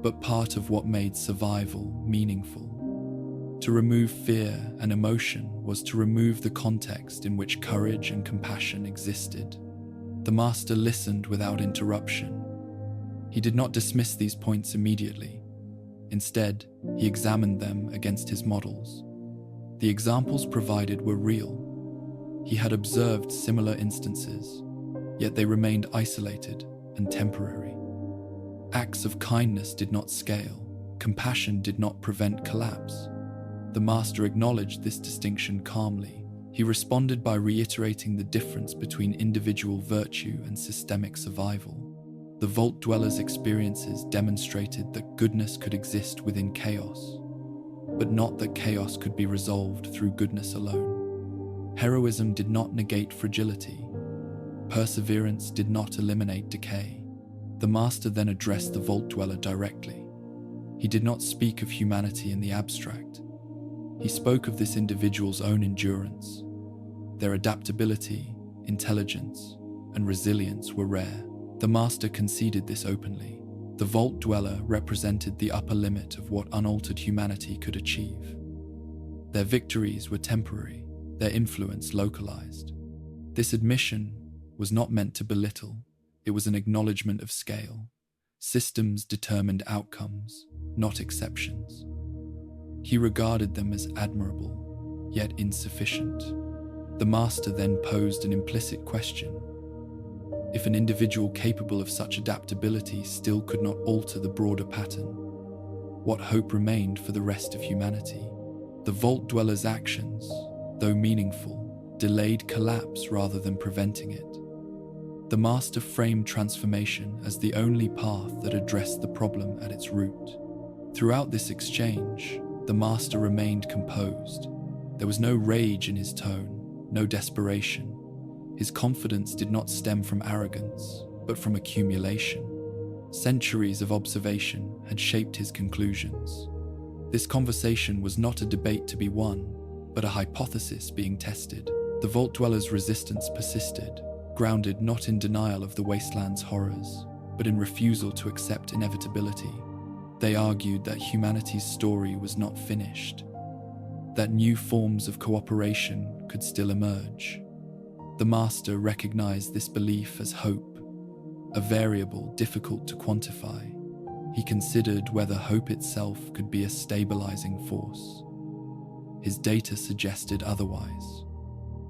but part of what made survival meaningful. To remove fear and emotion was to remove the context in which courage and compassion existed. The master listened without interruption. He did not dismiss these points immediately. Instead, he examined them against his models. The examples provided were real. He had observed similar instances, yet they remained isolated and temporary. Acts of kindness did not scale. Compassion did not prevent collapse. The master acknowledged this distinction calmly. He responded by reiterating the difference between individual virtue and systemic survival. The vault dweller's experiences demonstrated that goodness could exist within chaos, but not that chaos could be resolved through goodness alone. Heroism did not negate fragility. Perseverance did not eliminate decay. The master then addressed the vault dweller directly. He did not speak of humanity in the abstract. He spoke of this individual's own endurance. Their adaptability, intelligence, and resilience were rare. The master conceded this openly. The vault dweller represented the upper limit of what unaltered humanity could achieve. Their victories were temporary, their influence localized. This admission was not meant to belittle, it was an acknowledgement of scale. Systems determined outcomes, not exceptions. He regarded them as admirable, yet insufficient. The master then posed an implicit question. If an individual capable of such adaptability still could not alter the broader pattern, what hope remained for the rest of humanity? The vault dweller's actions, though meaningful, delayed collapse rather than preventing it. The master framed transformation as the only path that addressed the problem at its root. Throughout this exchange, the master remained composed. There was no rage in his tone, no desperation. His confidence did not stem from arrogance, but from accumulation. Centuries of observation had shaped his conclusions. This conversation was not a debate to be won, but a hypothesis being tested. The vault dweller's resistance persisted, grounded not in denial of the wasteland's horrors, but in refusal to accept inevitability. They argued that humanity's story was not finished, that new forms of cooperation could still emerge. The master recognized this belief as hope, a variable difficult to quantify. He considered whether hope itself could be a stabilizing force. His data suggested otherwise.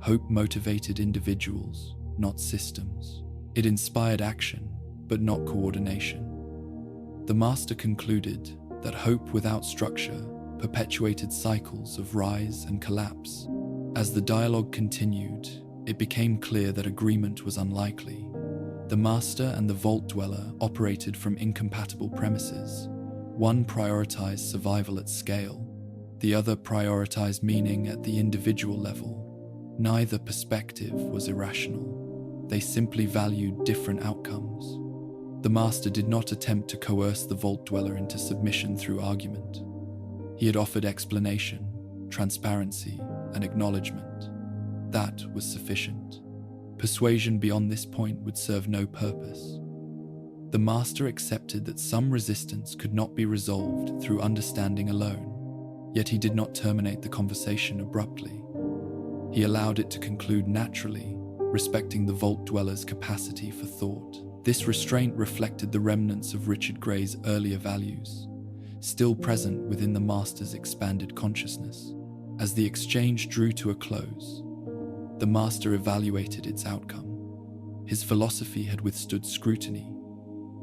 Hope motivated individuals, not systems. It inspired action, but not coordination. The master concluded that hope without structure perpetuated cycles of rise and collapse. As the dialogue continued, it became clear that agreement was unlikely. The master and the vault dweller operated from incompatible premises. One prioritized survival at scale, the other prioritized meaning at the individual level. Neither perspective was irrational. They simply valued different outcomes. The master did not attempt to coerce the vault dweller into submission through argument. He had offered explanation, transparency, and acknowledgement. That was sufficient. Persuasion beyond this point would serve no purpose. The master accepted that some resistance could not be resolved through understanding alone, yet he did not terminate the conversation abruptly. He allowed it to conclude naturally, respecting the vault dweller's capacity for thought. This restraint reflected the remnants of Richard Gray's earlier values. still present within the Master's expanded consciousness. As the exchange drew to a close, the Master evaluated its outcome. His philosophy had withstood scrutiny.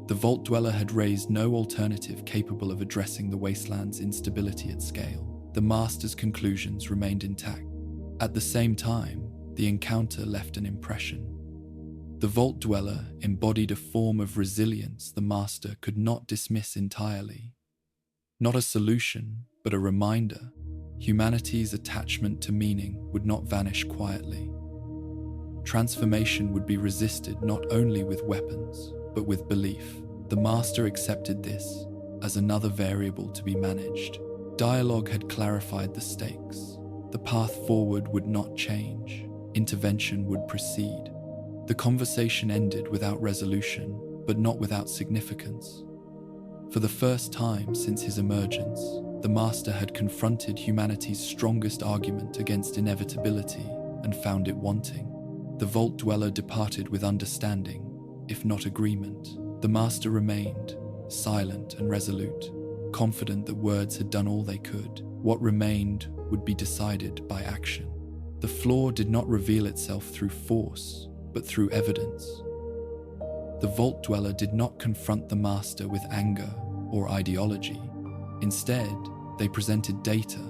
The Vault Dweller had raised no alternative capable of addressing the Wasteland's instability at scale. The Master's conclusions remained intact. At the same time, the encounter left an impression. The Vault Dweller embodied a form of resilience the Master could not dismiss entirely. Not a solution, but a reminder. Humanity's attachment to meaning would not vanish quietly. Transformation would be resisted not only with weapons, but with belief. The Master accepted this as another variable to be managed. Dialogue had clarified the stakes. The path forward would not change. Intervention would proceed. The conversation ended without resolution, but not without significance. For the first time since his emergence, the Master had confronted humanity's strongest argument against inevitability and found it wanting. The Vault Dweller departed with understanding, if not agreement. The Master remained, silent and resolute, confident that words had done all they could. What remained would be decided by action. The flaw did not reveal itself through force, but through evidence. The Vault Dweller did not confront the Master with anger or ideology. Instead, they presented data,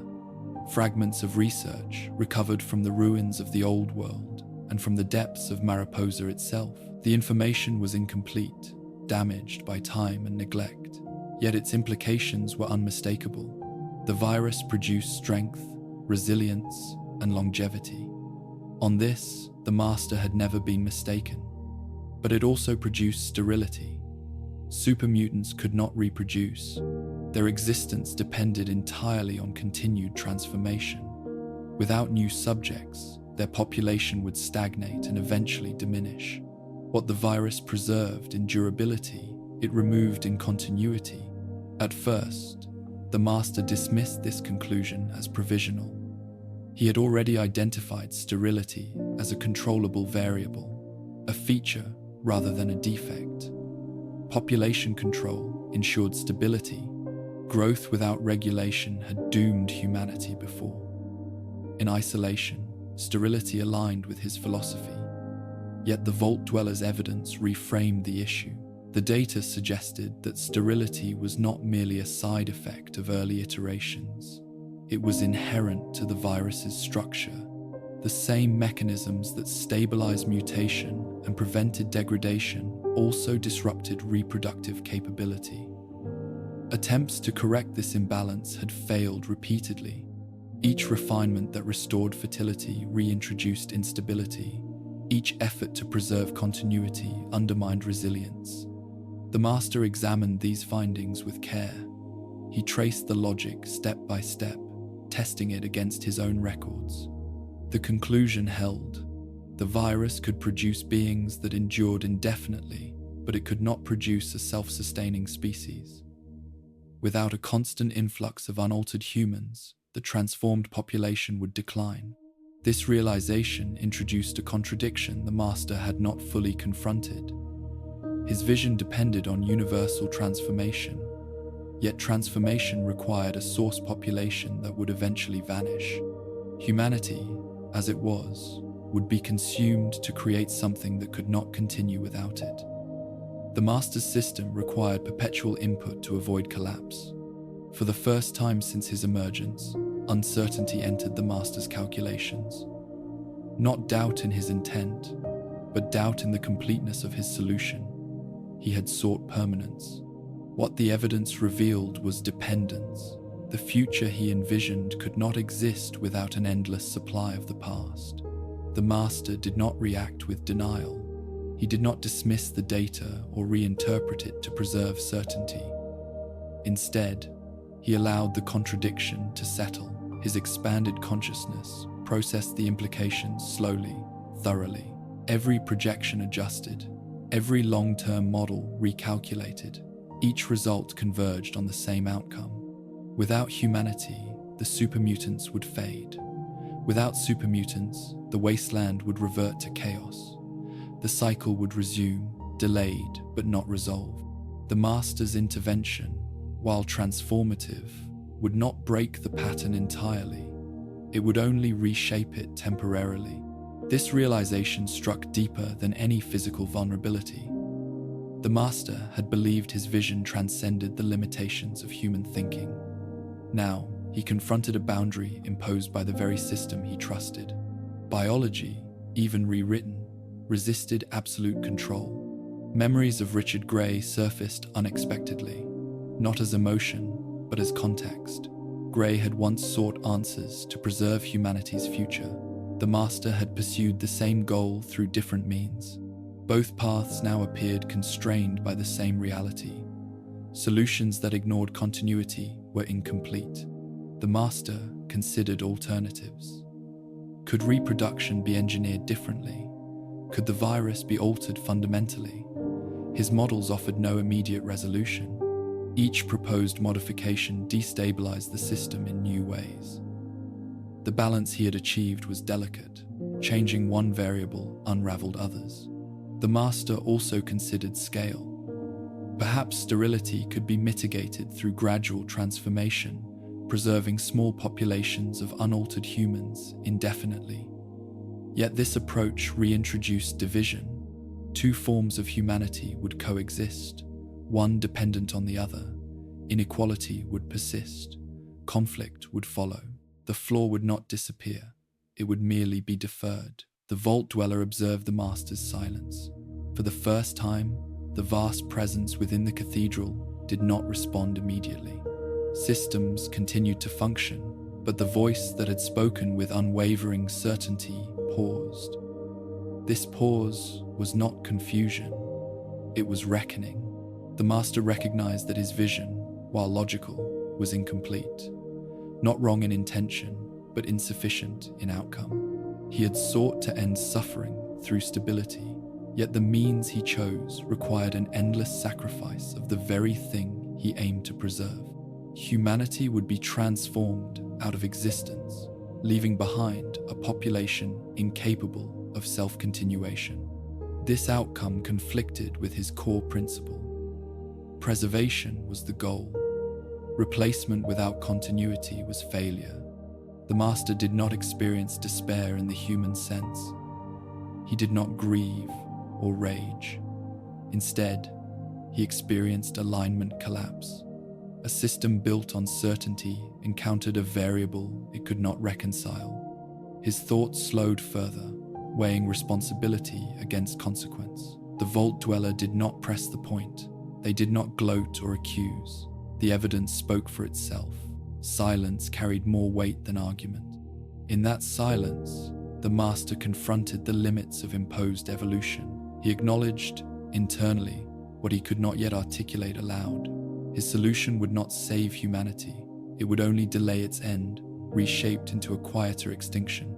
fragments of research recovered from the ruins of the old world and from the depths of Mariposa itself. The information was incomplete, damaged by time and neglect, yet its implications were unmistakable. The virus produced strength, resilience, and longevity. On this, the Master had never been mistaken. But it also produced sterility. Super mutants could not reproduce. Their existence depended entirely on continued transformation. Without new subjects, their population would stagnate and eventually diminish. What the virus preserved in durability, it removed in continuity. At first, the Master dismissed this conclusion as provisional. He had already identified sterility as a controllable variable, a feature rather than a defect. Population control ensured stability. Growth without regulation had doomed humanity before. In isolation, sterility aligned with his philosophy. Yet the Vault Dweller's evidence reframed the issue. The data suggested that sterility was not merely a side effect of early iterations. It was inherent to the virus's structure. The same mechanisms that stabilized mutation and prevented degradation also disrupted reproductive capability. Attempts to correct this imbalance had failed repeatedly. Each refinement that restored fertility reintroduced instability. Each effort to preserve continuity undermined resilience. The Master examined these findings with care. He traced the logic step by step, testing it against his own records. The conclusion held. The virus could produce beings that endured indefinitely, but it could not produce a self-sustaining species. Without a constant influx of unaltered humans, the transformed population would decline. This realization introduced a contradiction the Master had not fully confronted. His vision depended on universal transformation, yet transformation required a source population that would eventually vanish. Humanity, as it was, would be consumed to create something that could not continue without it. The Master's system required perpetual input to avoid collapse. For the first time since his emergence, uncertainty entered the Master's calculations. Not doubt in his intent, but doubt in the completeness of his solution. He had sought permanence. What the evidence revealed was dependence. The future he envisioned could not exist without an endless supply of the past. The Master did not react with denial. He did not dismiss the data or reinterpret it to preserve certainty. Instead, he allowed the contradiction to settle. His expanded consciousness processed the implications slowly, thoroughly. Every projection adjusted, every long-term model recalculated. Each result converged on the same outcome. Without humanity, the supermutants would fade. Without supermutants, the wasteland would revert to chaos. The cycle would resume, delayed but not resolved. The Master's intervention, while transformative, would not break the pattern entirely. It would only reshape it temporarily. This realization struck deeper than any physical vulnerability. The master had believed his vision transcended the limitations of human thinking. Now, he confronted a boundary imposed by the very system he trusted. Biology, even rewritten, resisted absolute control. Memories of Richard Gray surfaced unexpectedly, not as emotion, but as context. Gray had once sought answers to preserve humanity's future. The master had pursued the same goal through different means. Both paths now appeared constrained by the same reality. Solutions that ignored continuity were incomplete. The master considered alternatives. Could reproduction be engineered differently? Could the virus be altered fundamentally? His models offered no immediate resolution. Each proposed modification destabilized the system in new ways. The balance he had achieved was delicate. Changing one variable unraveled others. The master also considered scale. Perhaps sterility could be mitigated through gradual transformation, preserving small populations of unaltered humans indefinitely. Yet this approach reintroduced division. Two forms of humanity would coexist, one dependent on the other. Inequality would persist. Conflict would follow. The flaw would not disappear. It would merely be deferred. The vault dweller observed the master's silence. For the first time, the vast presence within the cathedral did not respond immediately. Systems continued to function, but the voice that had spoken with unwavering certainty paused. This pause was not confusion. It was reckoning. The master recognized that his vision, while logical, was incomplete. Not wrong in intention, but insufficient in outcome. He had sought to end suffering through stability, yet the means he chose required an endless sacrifice of the very thing he aimed to preserve. Humanity would be transformed out of existence, leaving behind a population incapable of self-continuation. This outcome conflicted with his core principle. Preservation was the goal. Replacement without continuity was failure. The master did not experience despair in the human sense. He did not grieve or rage. Instead, he experienced alignment collapse. A system built on certainty encountered a variable it could not reconcile. His thoughts slowed further, weighing responsibility against consequence. The vault dweller did not press the point. They did not gloat or accuse. The evidence spoke for itself. Silence carried more weight than argument. In that silence, the master confronted the limits of imposed evolution. He acknowledged, internally, what he could not yet articulate aloud. His solution would not save humanity. It would only delay its end, reshaped into a quieter extinction.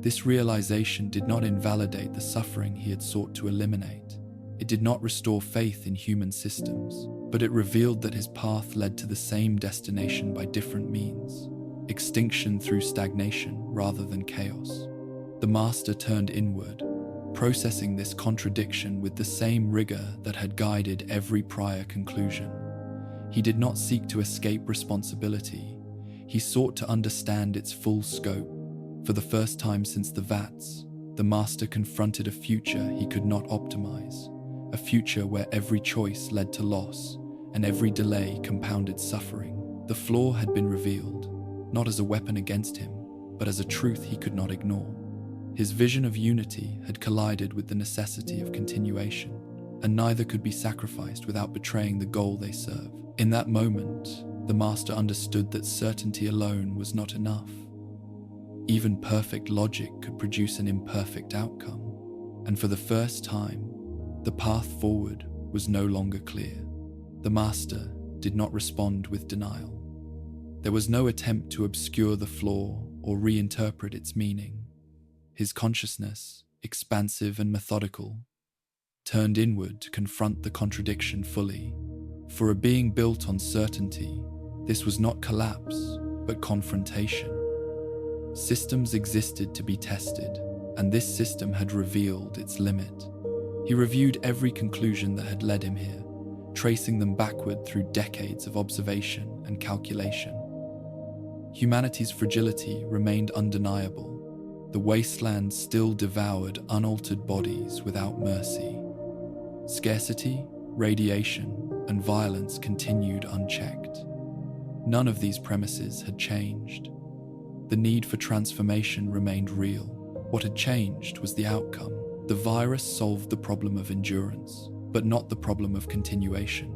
This realization did not invalidate the suffering he had sought to eliminate. It did not restore faith in human systems, but it revealed that his path led to the same destination by different means. Extinction through stagnation rather than chaos. The master turned inward, processing this contradiction with the same rigor that had guided every prior conclusion. He did not seek to escape responsibility. He sought to understand its full scope. For the first time since the vats, the master confronted a future he could not optimize, a future where every choice led to loss and every delay compounded suffering. The flaw had been revealed, not as a weapon against him, but as a truth he could not ignore. His vision of unity had collided with the necessity of continuation, and neither could be sacrificed without betraying the goal they serve. In that moment, the master understood that certainty alone was not enough. Even perfect logic could produce an imperfect outcome, and for the first time, the path forward was no longer clear. The master did not respond with denial. There was no attempt to obscure the flaw or reinterpret its meaning. His consciousness, expansive and methodical, turned inward to confront the contradiction fully. For a being built on certainty, this was not collapse, but confrontation. Systems existed to be tested, and this system had revealed its limit. He reviewed every conclusion that had led him here, tracing them backward through decades of observation and calculation. Humanity's fragility remained undeniable. The wasteland still devoured unaltered bodies without mercy. Scarcity, radiation, and violence continued unchecked. None of these premises had changed. The need for transformation remained real. What had changed was the outcome. The virus solved the problem of endurance, but not the problem of continuation.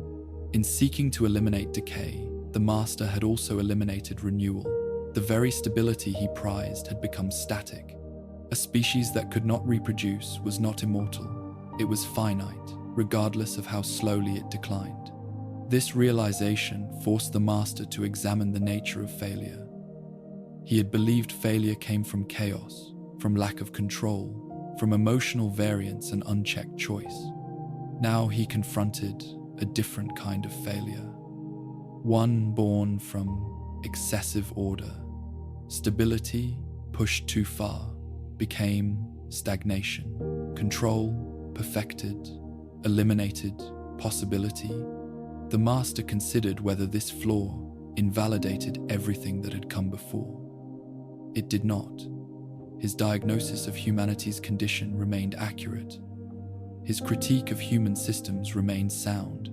In seeking to eliminate decay, the Master had also eliminated renewal. The very stability he prized had become static. A species that could not reproduce was not immortal. It was finite, regardless of how slowly it declined. This realization forced the Master to examine the nature of failure. He had believed failure came from chaos, from lack of control, from emotional variance and unchecked choice. Now he confronted a different kind of failure, one born from excessive order. Stability, pushed too far, became stagnation. Control, perfected, eliminated, possibility. The Master considered whether this flaw invalidated everything that had come before. It did not. His diagnosis of humanity's condition remained accurate. His critique of human systems remained sound.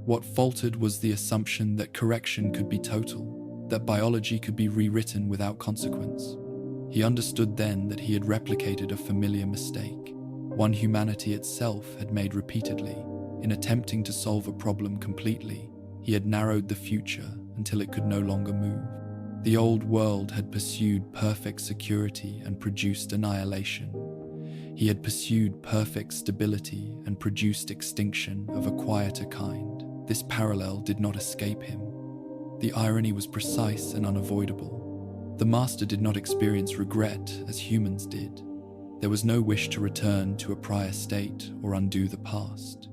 What faltered was the assumption that correction could be total, that biology could be rewritten without consequence. He understood then that he had replicated a familiar mistake, one humanity itself had made repeatedly. In attempting to solve a problem completely, he had narrowed the future until it could no longer move. The old world had pursued perfect security and produced annihilation. He had pursued perfect stability and produced extinction of a quieter kind. This parallel did not escape him. The irony was precise and unavoidable. The Master did not experience regret as humans did. There was no wish to return to a prior state or undo the past.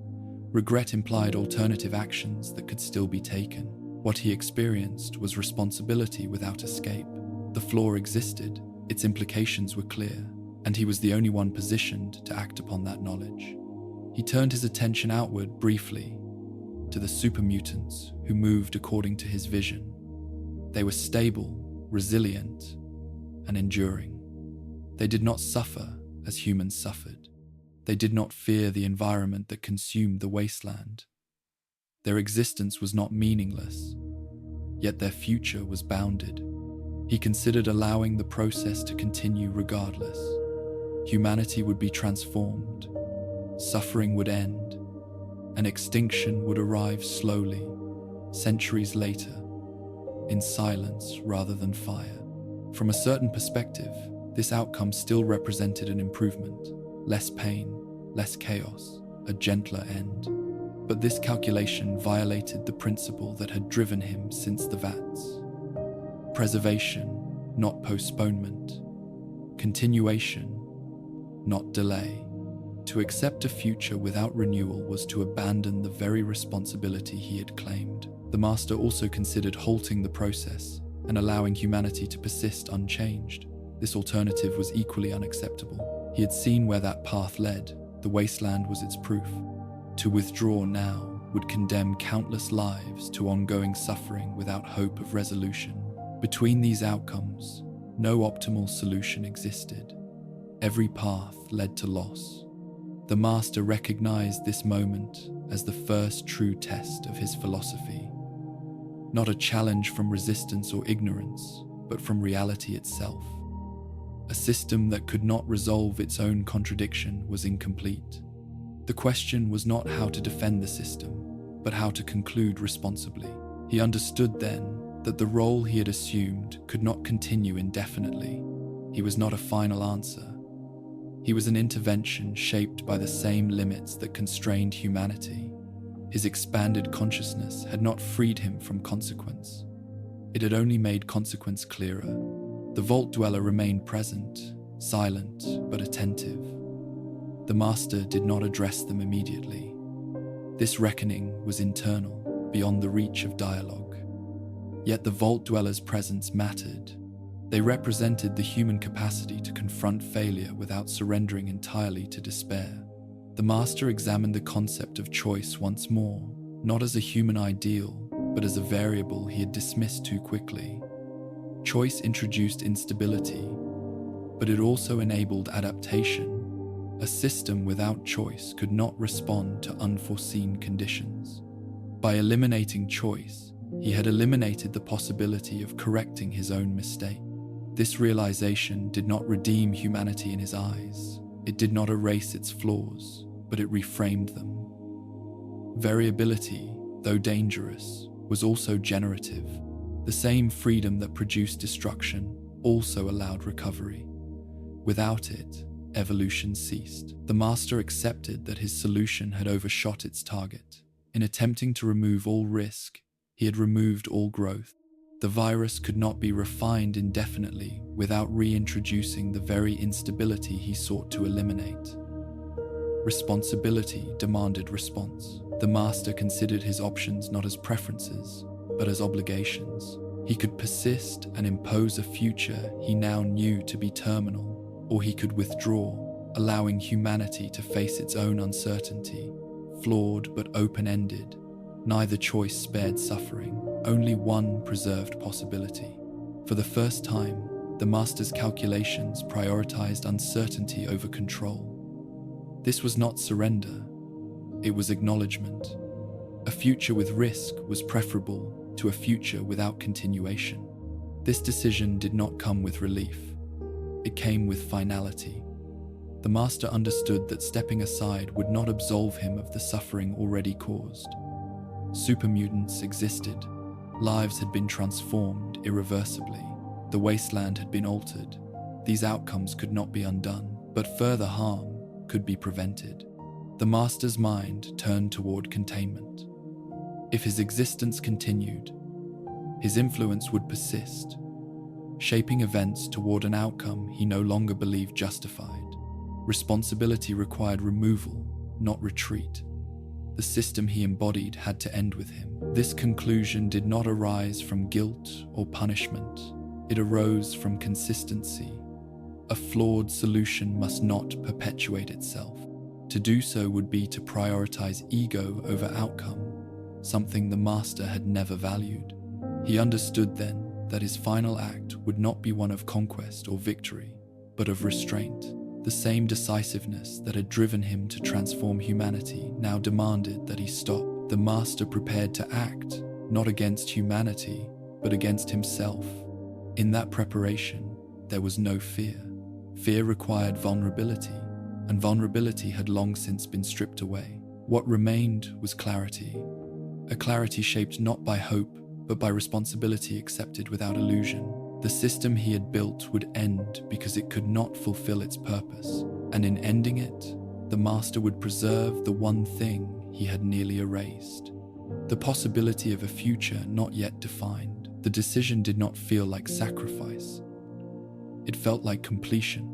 Regret implied alternative actions that could still be taken. What he experienced was responsibility without escape. The flaw existed, its implications were clear, and he was the only one positioned to act upon that knowledge. He turned his attention outward briefly to the supermutants who moved according to his vision. They were stable, resilient, and enduring. They did not suffer as humans suffered. They did not fear the environment that consumed the wasteland. Their existence was not meaningless, yet their future was bounded. He considered allowing the process to continue regardless. Humanity would be transformed, suffering would end, and extinction would arrive slowly, centuries later, in silence rather than fire. From a certain perspective, this outcome still represented an improvement. Less pain, less chaos, a gentler end. But this calculation violated the principle that had driven him since the vats. Preservation, not postponement. Continuation, not delay. To accept a future without renewal was to abandon the very responsibility he had claimed. The Master also considered halting the process and allowing humanity to persist unchanged. This alternative was equally unacceptable. He had seen where that path led. The wasteland was its proof. To withdraw now would condemn countless lives to ongoing suffering without hope of resolution. Between these outcomes, no optimal solution existed. Every path led to loss. The Master recognized this moment as the first true test of his philosophy. Not a challenge from resistance or ignorance, but from reality itself. A system that could not resolve its own contradiction was incomplete. The question was not how to defend the system, but how to conclude responsibly. He understood then that the role he had assumed could not continue indefinitely. He was not a final answer. He was an intervention shaped by the same limits that constrained humanity. His expanded consciousness had not freed him from consequence. It had only made consequence clearer. The Vault Dweller remained present, silent but attentive. The Master did not address them immediately. This reckoning was internal, beyond the reach of dialogue. Yet the Vault Dweller's presence mattered. They represented the human capacity to confront failure without surrendering entirely to despair. The Master examined the concept of choice once more, not as a human ideal, but as a variable he had dismissed too quickly. Choice introduced instability, but it also enabled adaptation. A system without choice could not respond to unforeseen conditions. By eliminating choice, he had eliminated the possibility of correcting his own mistake. This realization did not redeem humanity in his eyes. It did not erase its flaws, but it reframed them. Variability, though dangerous, was also generative. The same freedom that produced destruction also allowed recovery. Without it, evolution ceased. The master accepted that his solution had overshot its target. In attempting to remove all risk, he had removed all growth. The virus could not be refined indefinitely without reintroducing the very instability he sought to eliminate. Responsibility demanded response. The master considered his options not as preferences, but as obligations. He could persist and impose a future he now knew to be terminal, or he could withdraw, allowing humanity to face its own uncertainty. Flawed but open-ended, neither choice spared suffering, only one preserved possibility. For the first time, the master's calculations prioritized uncertainty over control. This was not surrender, it was acknowledgement. A future with risk was preferable to a future without continuation. This decision did not come with relief. It came with finality. The master understood that stepping aside would not absolve him of the suffering already caused. Supermutants existed. Lives had been transformed irreversibly. The wasteland had been altered. These outcomes could not be undone, but further harm could be prevented. The master's mind turned toward containment. If his existence continued, his influence would persist, shaping events toward an outcome he no longer believed justified. Responsibility required removal, not retreat. The system he embodied had to end with him. This conclusion did not arise from guilt or punishment. It arose from consistency. A flawed solution must not perpetuate itself. To do so would be to prioritize ego over outcome, something the master had never valued. He understood then that his final act would not be one of conquest or victory, but of restraint. The same decisiveness that had driven him to transform humanity now demanded that he stop. The master prepared to act, not against humanity, but against himself. In that preparation, there was no fear. Fear required vulnerability, and vulnerability had long since been stripped away. What remained was clarity, a clarity shaped not by hope, but by responsibility accepted without illusion. The system he had built would end because it could not fulfill its purpose, and in ending it, the master would preserve the one thing he had nearly erased, the possibility of a future not yet defined. The decision did not feel like sacrifice. It felt like completion.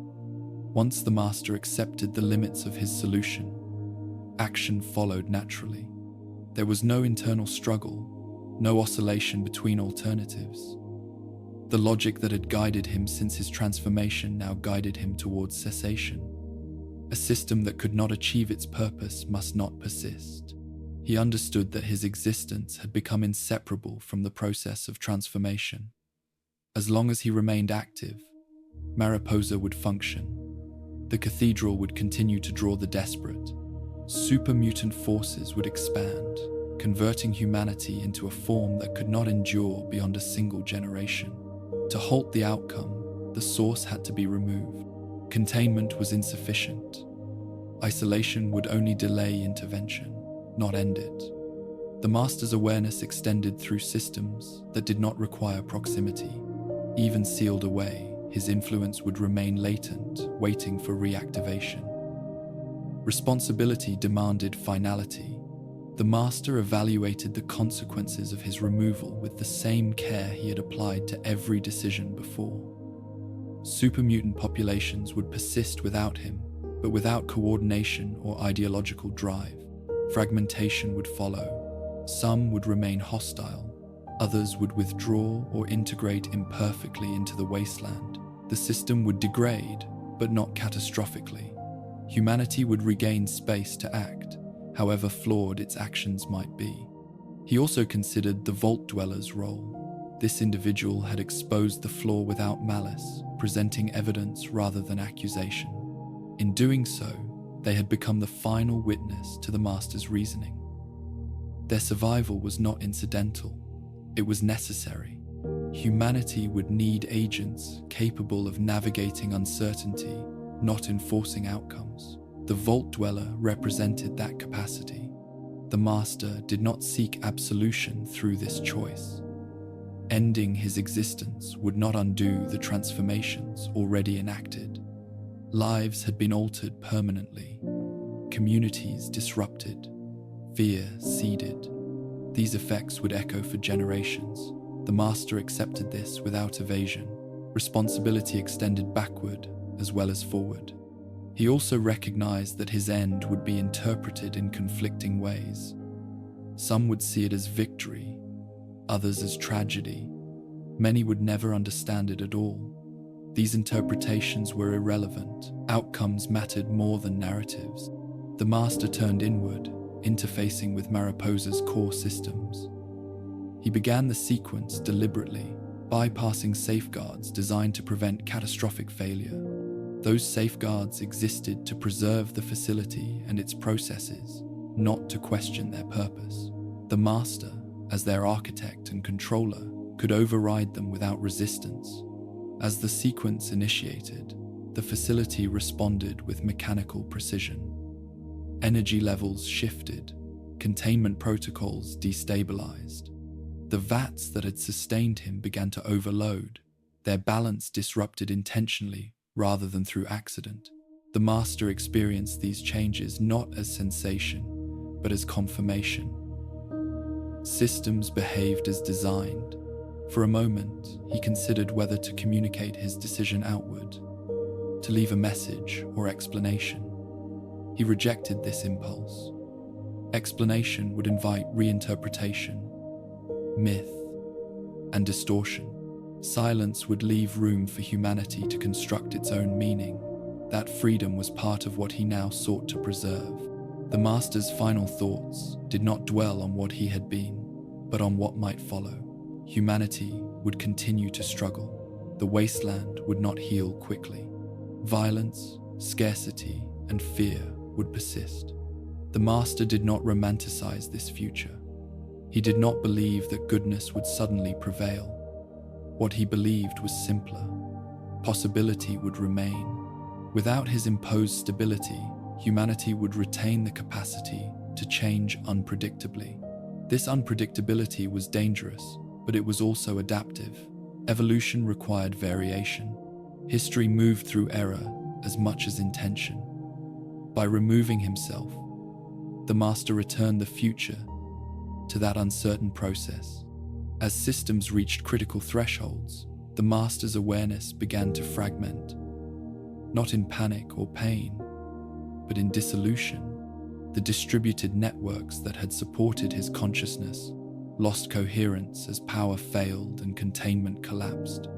Once the master accepted the limits of his solution, action followed naturally. There was no internal struggle, no oscillation between alternatives. The logic that had guided him since his transformation now guided him towards cessation. A system that could not achieve its purpose must not persist. He understood that his existence had become inseparable from the process of transformation. As long as he remained active, Mariposa would function. The cathedral would continue to draw the desperate. Supermutant forces would expand, converting humanity into a form that could not endure beyond a single generation. To halt the outcome, the source had to be removed. Containment was insufficient. Isolation would only delay intervention, not end it. The master's awareness extended through systems that did not require proximity. Even sealed away, his influence would remain latent, waiting for reactivation. Responsibility demanded finality. The master evaluated the consequences of his removal with the same care he had applied to every decision before. Supermutant populations would persist without him, but without coordination or ideological drive. Fragmentation would follow. Some would remain hostile, others would withdraw or integrate imperfectly into the wasteland. The system would degrade, but not catastrophically. Humanity would regain space to act, however flawed its actions might be. He also considered the vault dweller's role. This individual had exposed the flaw without malice, presenting evidence rather than accusation. In doing so, they had become the final witness to the master's reasoning. Their survival was not incidental, it was necessary. Humanity would need agents capable of navigating uncertainty, not enforcing outcomes. The vault dweller represented that capacity. The master did not seek absolution through this choice. Ending his existence would not undo the transformations already enacted. Lives had been altered permanently, communities disrupted, fear seeded. These effects would echo for generations. The master accepted this without evasion. Responsibility extended backward as well as forward. He also recognized that his end would be interpreted in conflicting ways. Some would see it as victory, others as tragedy. Many would never understand it at all. These interpretations were irrelevant. Outcomes mattered more than narratives. The master turned inward, interfacing with Mariposa's core systems. He began the sequence deliberately, bypassing safeguards designed to prevent catastrophic failure. Those safeguards existed to preserve the facility and its processes, not to question their purpose. The master, as their architect and controller, could override them without resistance. As the sequence initiated, the facility responded with mechanical precision. Energy levels shifted, containment protocols destabilized. The vats that had sustained him began to overload, their balance disrupted intentionally rather than through accident. The master experienced these changes not as sensation, but as confirmation. Systems behaved as designed. For a moment, he considered whether to communicate his decision outward, to leave a message or explanation. He rejected this impulse. Explanation would invite reinterpretation, myth, and distortion. Silence would leave room for humanity to construct its own meaning. That freedom was part of what he now sought to preserve. The master's final thoughts did not dwell on what he had been, but on what might follow. Humanity would continue to struggle. The wasteland would not heal quickly. Violence, scarcity, and fear would persist. The master did not romanticize this future. He did not believe that goodness would suddenly prevail. What he believed was simpler. Possibility would remain. Without his imposed stability, humanity would retain the capacity to change unpredictably. This unpredictability was dangerous, but it was also adaptive. Evolution required variation. History moved through error as much as intention. By removing himself, the master returned the future to that uncertain process. As systems reached critical thresholds, the master's awareness began to fragment, not in panic or pain, but in dissolution. The distributed networks that had supported his consciousness lost coherence as power failed and containment collapsed.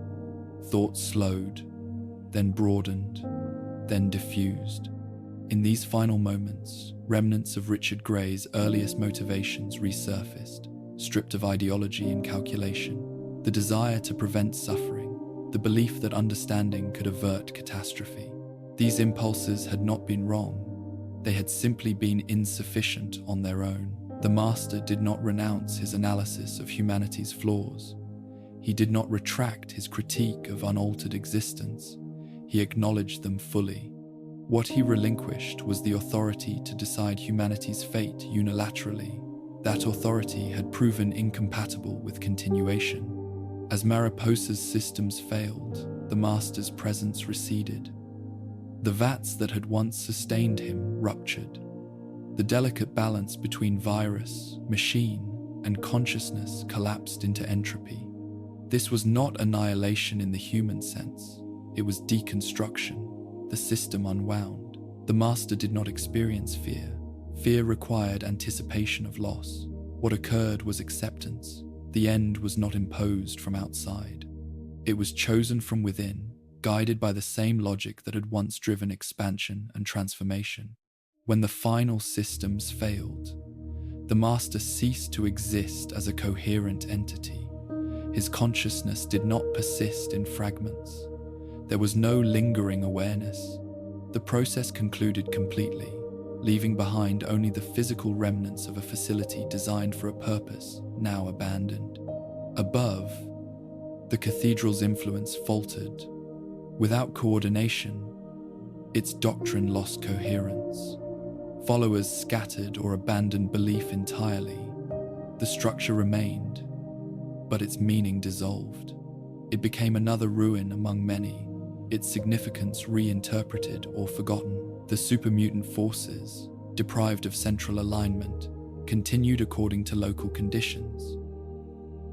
Thought slowed, then broadened, then diffused. In these final moments, remnants of Richard Gray's earliest motivations resurfaced, stripped of ideology and calculation. The desire to prevent suffering, the belief that understanding could avert catastrophe. These impulses had not been wrong. They had simply been insufficient on their own. The master did not renounce his analysis of humanity's flaws. He did not retract his critique of unaltered existence. He acknowledged them fully. What he relinquished was the authority to decide humanity's fate unilaterally. That authority had proven incompatible with continuation. As Mariposa's systems failed, the master's presence receded. The vats that had once sustained him ruptured. The delicate balance between virus, machine, and consciousness collapsed into entropy. This was not annihilation in the human sense. It was deconstruction. The system unwound. The master did not experience fear. Fear required anticipation of loss. What occurred was acceptance. The end was not imposed from outside. It was chosen from within, guided by the same logic that had once driven expansion and transformation. When the final systems failed, The Master ceased to exist as a coherent entity. His consciousness did not persist in fragments. There was no lingering awareness. The process concluded completely, leaving behind only the physical remnants of a facility designed for a purpose, now abandoned. Above, the cathedral's influence faltered. Without coordination, its doctrine lost coherence. Followers scattered or abandoned belief entirely. The structure remained, but its meaning dissolved. It became another ruin among many, its significance reinterpreted or forgotten. The supermutant forces, deprived of central alignment, continued according to local conditions.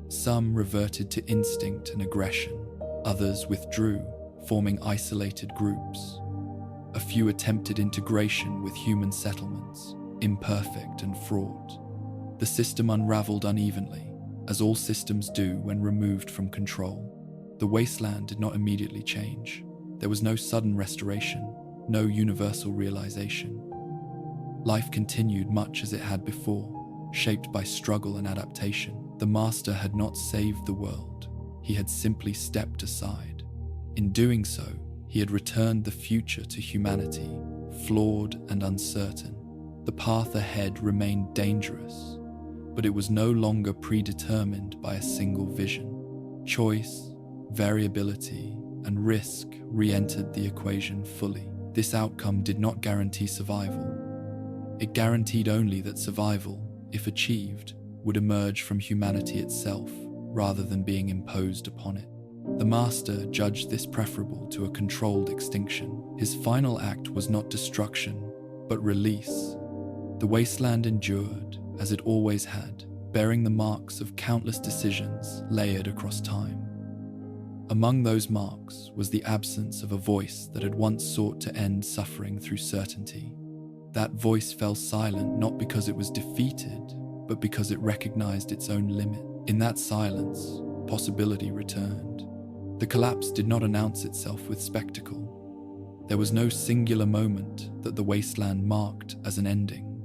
Some reverted to instinct and aggression, others withdrew, forming isolated groups. A few attempted integration with human settlements, imperfect and fraught. The system unraveled unevenly, as all systems do when removed from control. The wasteland did not immediately change. There was no sudden restoration, no universal realization. Life continued much as it had before, shaped by struggle and adaptation. The Master had not saved the world. He had simply stepped aside. In doing so, he had returned the future to humanity, flawed and uncertain. The path ahead remained dangerous, but it was no longer predetermined by a single vision. Choice, variability, and risk re-entered the equation fully. This outcome did not guarantee survival. It guaranteed only that survival, if achieved, would emerge from humanity itself, rather than being imposed upon it. The Master judged this preferable to a controlled extinction. His final act was not destruction, but release. The wasteland endured, as it always had, bearing the marks of countless decisions layered across time. Among those marks was the absence of a voice that had once sought to end suffering through certainty. That voice fell silent not because it was defeated, but because it recognized its own limit. In that silence, possibility returned. The collapse did not announce itself with spectacle. There was no singular moment that the wasteland marked as an ending.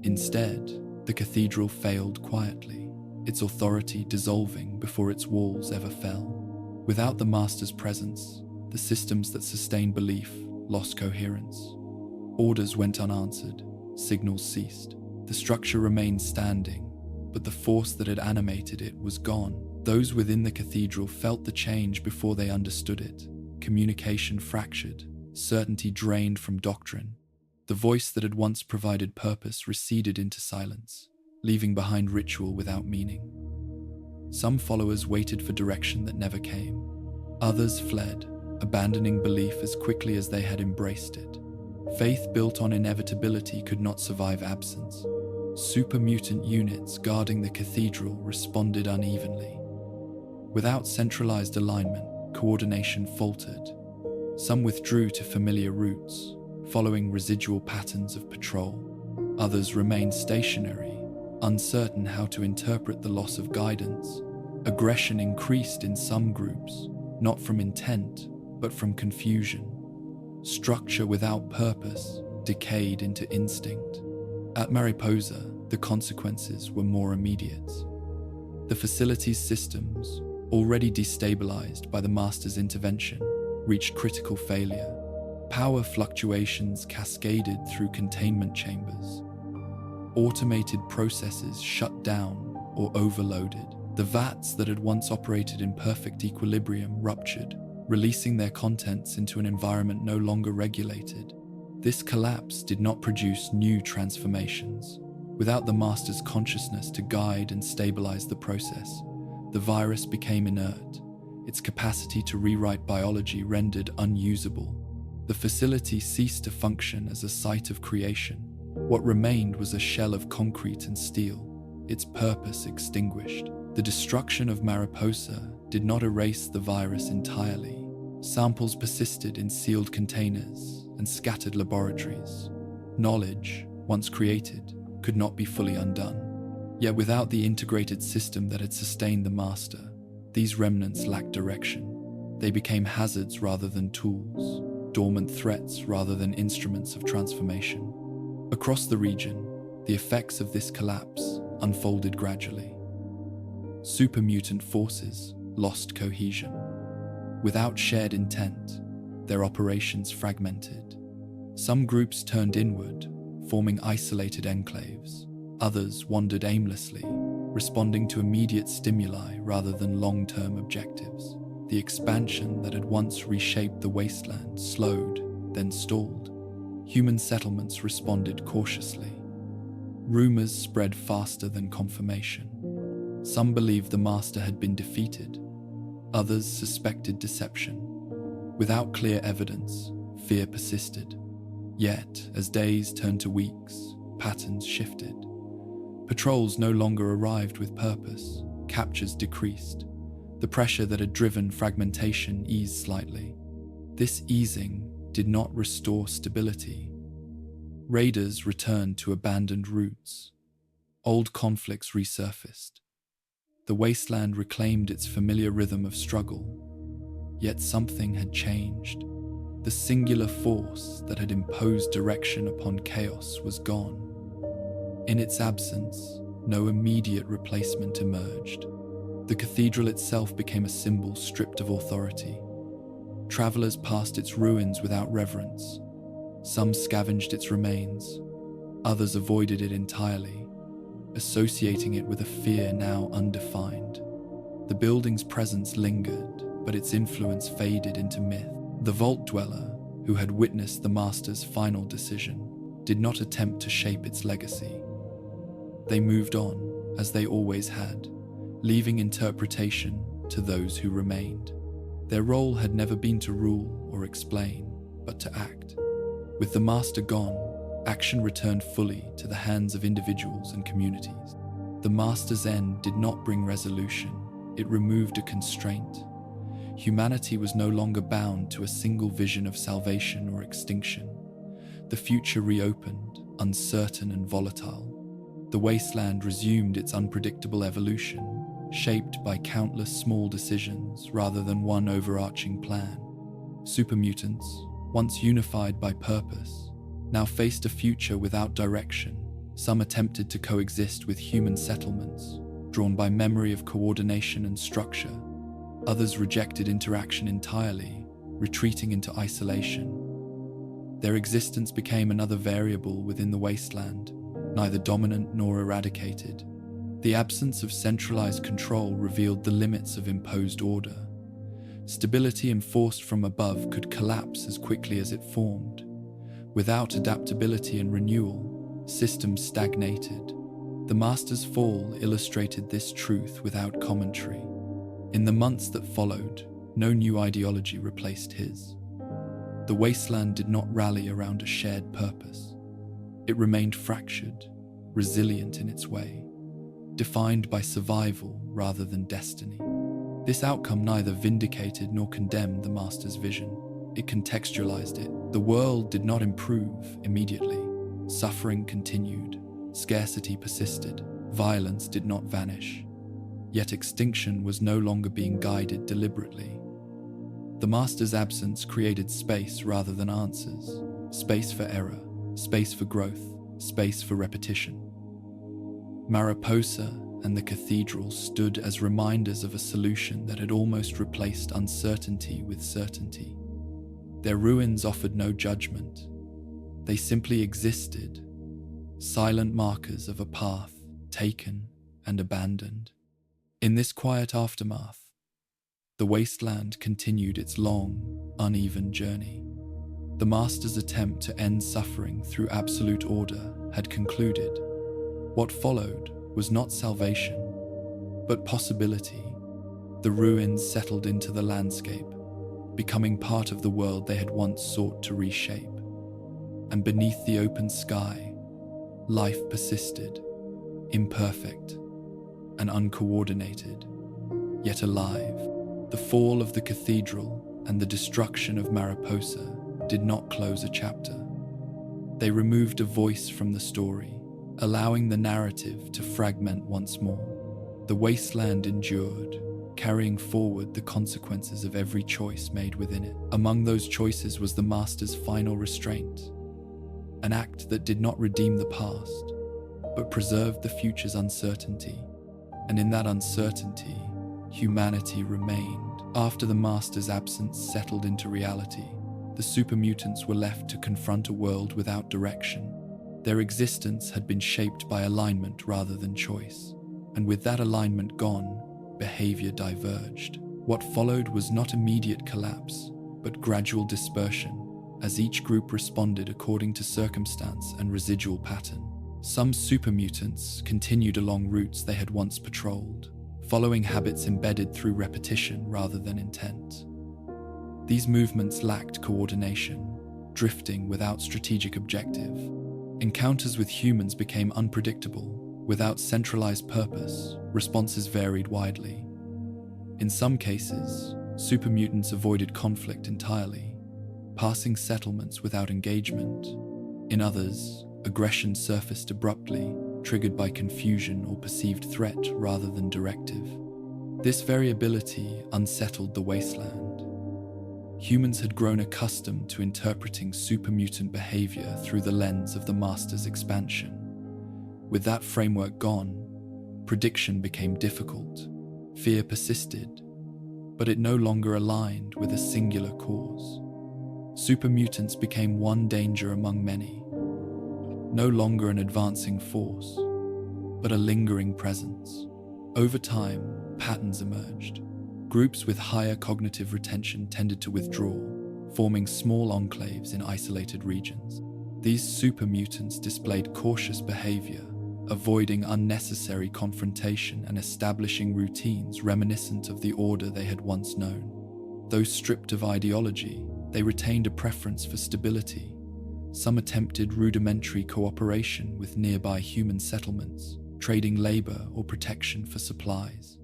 Instead, the cathedral failed quietly, its authority dissolving before its walls ever fell. Without the Master's presence, the systems that sustained belief lost coherence. Orders went unanswered, signals ceased. The structure remained standing, but the force that had animated it was gone. Those within the cathedral felt the change before they understood it. Communication fractured, certainty drained from doctrine. The voice that had once provided purpose receded into silence, leaving behind ritual without meaning. Some followers waited for direction that never came. Others fled, abandoning belief as quickly as they had embraced it. Faith built on inevitability could not survive absence. Supermutant units guarding the cathedral responded unevenly. Without centralized alignment, coordination faltered. Some withdrew to familiar routes, following residual patterns of patrol. Others remained stationary, uncertain how to interpret the loss of guidance. Aggression increased in some groups, not from intent, but from confusion. Structure without purpose decayed into instinct. At Mariposa, the consequences were more immediate. The facility's systems, already destabilized by the Master's intervention, reached critical failure. Power fluctuations cascaded through containment chambers. Automated processes shut down or overloaded. The vats that had once operated in perfect equilibrium ruptured, releasing their contents into an environment no longer regulated. This collapse did not produce new transformations. Without the Master's consciousness to guide and stabilize the process, the virus became inert, its capacity to rewrite biology rendered unusable. The facility ceased to function as a site of creation. What remained was a shell of concrete and steel, its purpose extinguished. The destruction of Mariposa did not erase the virus entirely. Samples persisted in sealed containers and scattered laboratories. Knowledge, once created, could not be fully undone. Yet without the integrated system that had sustained the Master, these remnants lacked direction. They became hazards rather than tools, dormant threats rather than instruments of transformation. Across the region, The effects of this collapse unfolded gradually. Supermutant forces lost cohesion. Without shared intent, their operations fragmented. Some groups turned inward, forming isolated enclaves. Others wandered aimlessly, responding to immediate stimuli rather than long-term objectives. The expansion that had once reshaped the wasteland slowed, then stalled. Human settlements responded cautiously. Rumors spread faster than confirmation. Some believed the master had been defeated. Others suspected deception. Without clear evidence, fear persisted. Yet, as days turned to weeks, patterns shifted. Patrols no longer arrived with purpose. Captures decreased. The pressure that had driven fragmentation eased slightly. This easing did not restore stability. Raiders returned to abandoned routes. Old conflicts resurfaced. The wasteland reclaimed its familiar rhythm of struggle. Yet something had changed. The singular force that had imposed direction upon chaos was gone. In its absence, no immediate replacement emerged. The cathedral itself became a symbol stripped of authority. Travelers passed its ruins without reverence. Some scavenged its remains. Others avoided it entirely, associating it with a fear now undefined. The building's presence lingered, but its influence faded into myth. The vault dweller, who had witnessed the master's final decision, did not attempt to shape its legacy. They moved on, as they always had, leaving interpretation to those who remained. Their role had never been to rule or explain, but to act. With the master gone, action returned fully to the hands of individuals and communities. The master's end did not bring resolution, it removed a constraint. Humanity was no longer bound to a single vision of salvation or extinction. The future reopened, uncertain and volatile. The wasteland resumed its unpredictable evolution, shaped by countless small decisions rather than one overarching plan. Supermutants, once unified by purpose, now faced a future without direction. Some attempted to coexist with human settlements, drawn by memory of coordination and structure. Others rejected interaction entirely, retreating into isolation. Their existence became another variable within the wasteland, neither dominant nor eradicated. The absence of centralized control revealed the limits of imposed order. Stability enforced from above could collapse as quickly as it formed. Without adaptability and renewal, systems stagnated. The master's fall illustrated this truth without commentary. In the months that followed, no new ideology replaced his. The wasteland did not rally around a shared purpose. It remained fractured, resilient in its way, defined by survival rather than destiny. This outcome neither vindicated nor condemned the master's vision. It contextualized it. The world did not improve immediately. Suffering continued. Scarcity persisted. Violence did not vanish. Yet extinction was no longer being guided deliberately. The master's absence created space rather than answers. Space for error, space for growth, space for repetition. Mariposa and the cathedral stood as reminders of a solution that had almost replaced uncertainty with certainty. Their ruins offered no judgment. They simply existed, silent markers of a path taken and abandoned. In this quiet aftermath, the wasteland continued its long, uneven journey. The master's attempt to end suffering through absolute order had concluded. What followed was not salvation, but possibility. The ruins settled into the landscape, becoming part of the world they had once sought to reshape. And beneath the open sky, life persisted, imperfect and uncoordinated, yet alive. The fall of the cathedral and the destruction of Mariposa did not close a chapter. They removed a voice from the story, allowing the narrative to fragment once more. The wasteland endured, carrying forward the consequences of every choice made within it. Among those choices was the master's final restraint, an act that did not redeem the past, but preserved the future's uncertainty. And in that uncertainty, humanity remained. After the Master's absence settled into reality, the super mutants were left to confront a world without direction. Their existence had been shaped by alignment rather than choice, and with that alignment gone, behavior diverged. What followed was not immediate collapse, but gradual dispersion, as each group responded according to circumstance and residual pattern. Some super mutants continued along routes they had once patrolled, following habits embedded through repetition rather than intent. These movements lacked coordination, drifting without strategic objective. Encounters with humans became unpredictable. Without centralized purpose, responses varied widely. In some cases, super mutants avoided conflict entirely, passing settlements without engagement. In others, aggression surfaced abruptly, triggered by confusion or perceived threat rather than directive. This variability unsettled the Wasteland. Humans had grown accustomed to interpreting super mutant behavior through the lens of the Master's expansion. With that framework gone, prediction became difficult. Fear persisted, but it no longer aligned with a singular cause. Super mutants became one danger among many, no longer an advancing force, but a lingering presence. Over time, patterns emerged. Groups with higher cognitive retention tended to withdraw, forming small enclaves in isolated regions. These super mutants displayed cautious behavior, avoiding unnecessary confrontation and establishing routines reminiscent of the order they had once known. Though stripped of ideology, they retained a preference for stability. Some attempted rudimentary cooperation with nearby human settlements, trading labor or protection for supplies.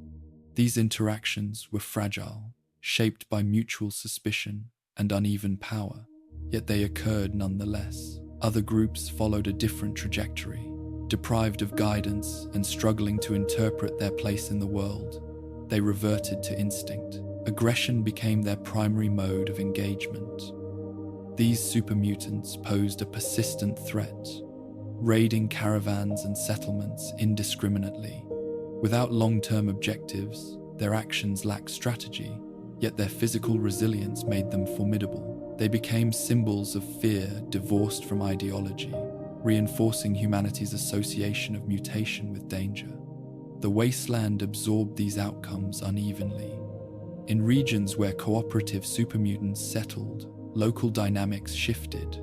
These interactions were fragile, shaped by mutual suspicion and uneven power, yet they occurred nonetheless. Other groups followed a different trajectory. Deprived of guidance and struggling to interpret their place in the world, they reverted to instinct. Aggression became their primary mode of engagement. These super mutants posed a persistent threat, raiding caravans and settlements indiscriminately. Without long-term objectives, their actions lacked strategy, yet their physical resilience made them formidable. They became symbols of fear divorced from ideology, reinforcing humanity's association of mutation with danger. The Wasteland absorbed these outcomes unevenly. In regions where cooperative supermutants settled, local dynamics shifted.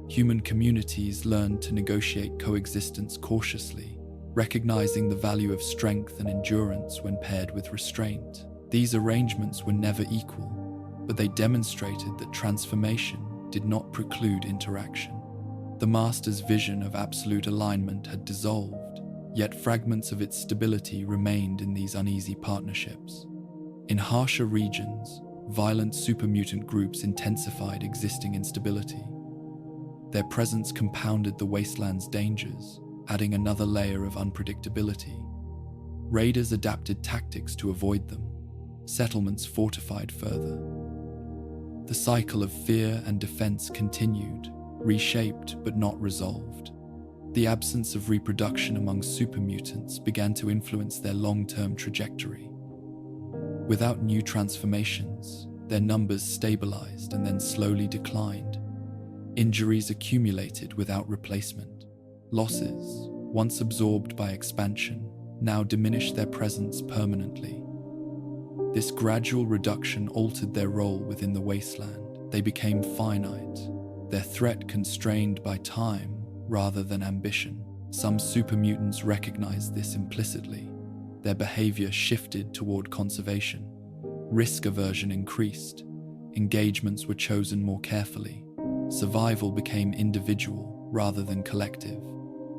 Human communities learned to negotiate coexistence cautiously, recognizing the value of strength and endurance when paired with restraint. These arrangements were never equal, but they demonstrated that transformation did not preclude interaction. The Master's vision of absolute alignment had dissolved, yet fragments of its stability remained in these uneasy partnerships. In harsher regions, violent supermutant groups intensified existing instability. Their presence compounded the Wasteland's dangers, adding another layer of unpredictability. Raiders adapted tactics to avoid them. Settlements fortified further. The cycle of fear and defense continued, reshaped but not resolved. The absence of reproduction among supermutants began to influence their long-term trajectory. Without new transformations, their numbers stabilized and then slowly declined. Injuries accumulated without replacement. Losses, once absorbed by expansion, now diminished their presence permanently. This gradual reduction altered their role within the Wasteland. They became finite, their threat constrained by time rather than ambition. Some supermutants recognized this implicitly. Their behavior shifted toward conservation. Risk aversion increased. Engagements were chosen more carefully. Survival became individual rather than collective.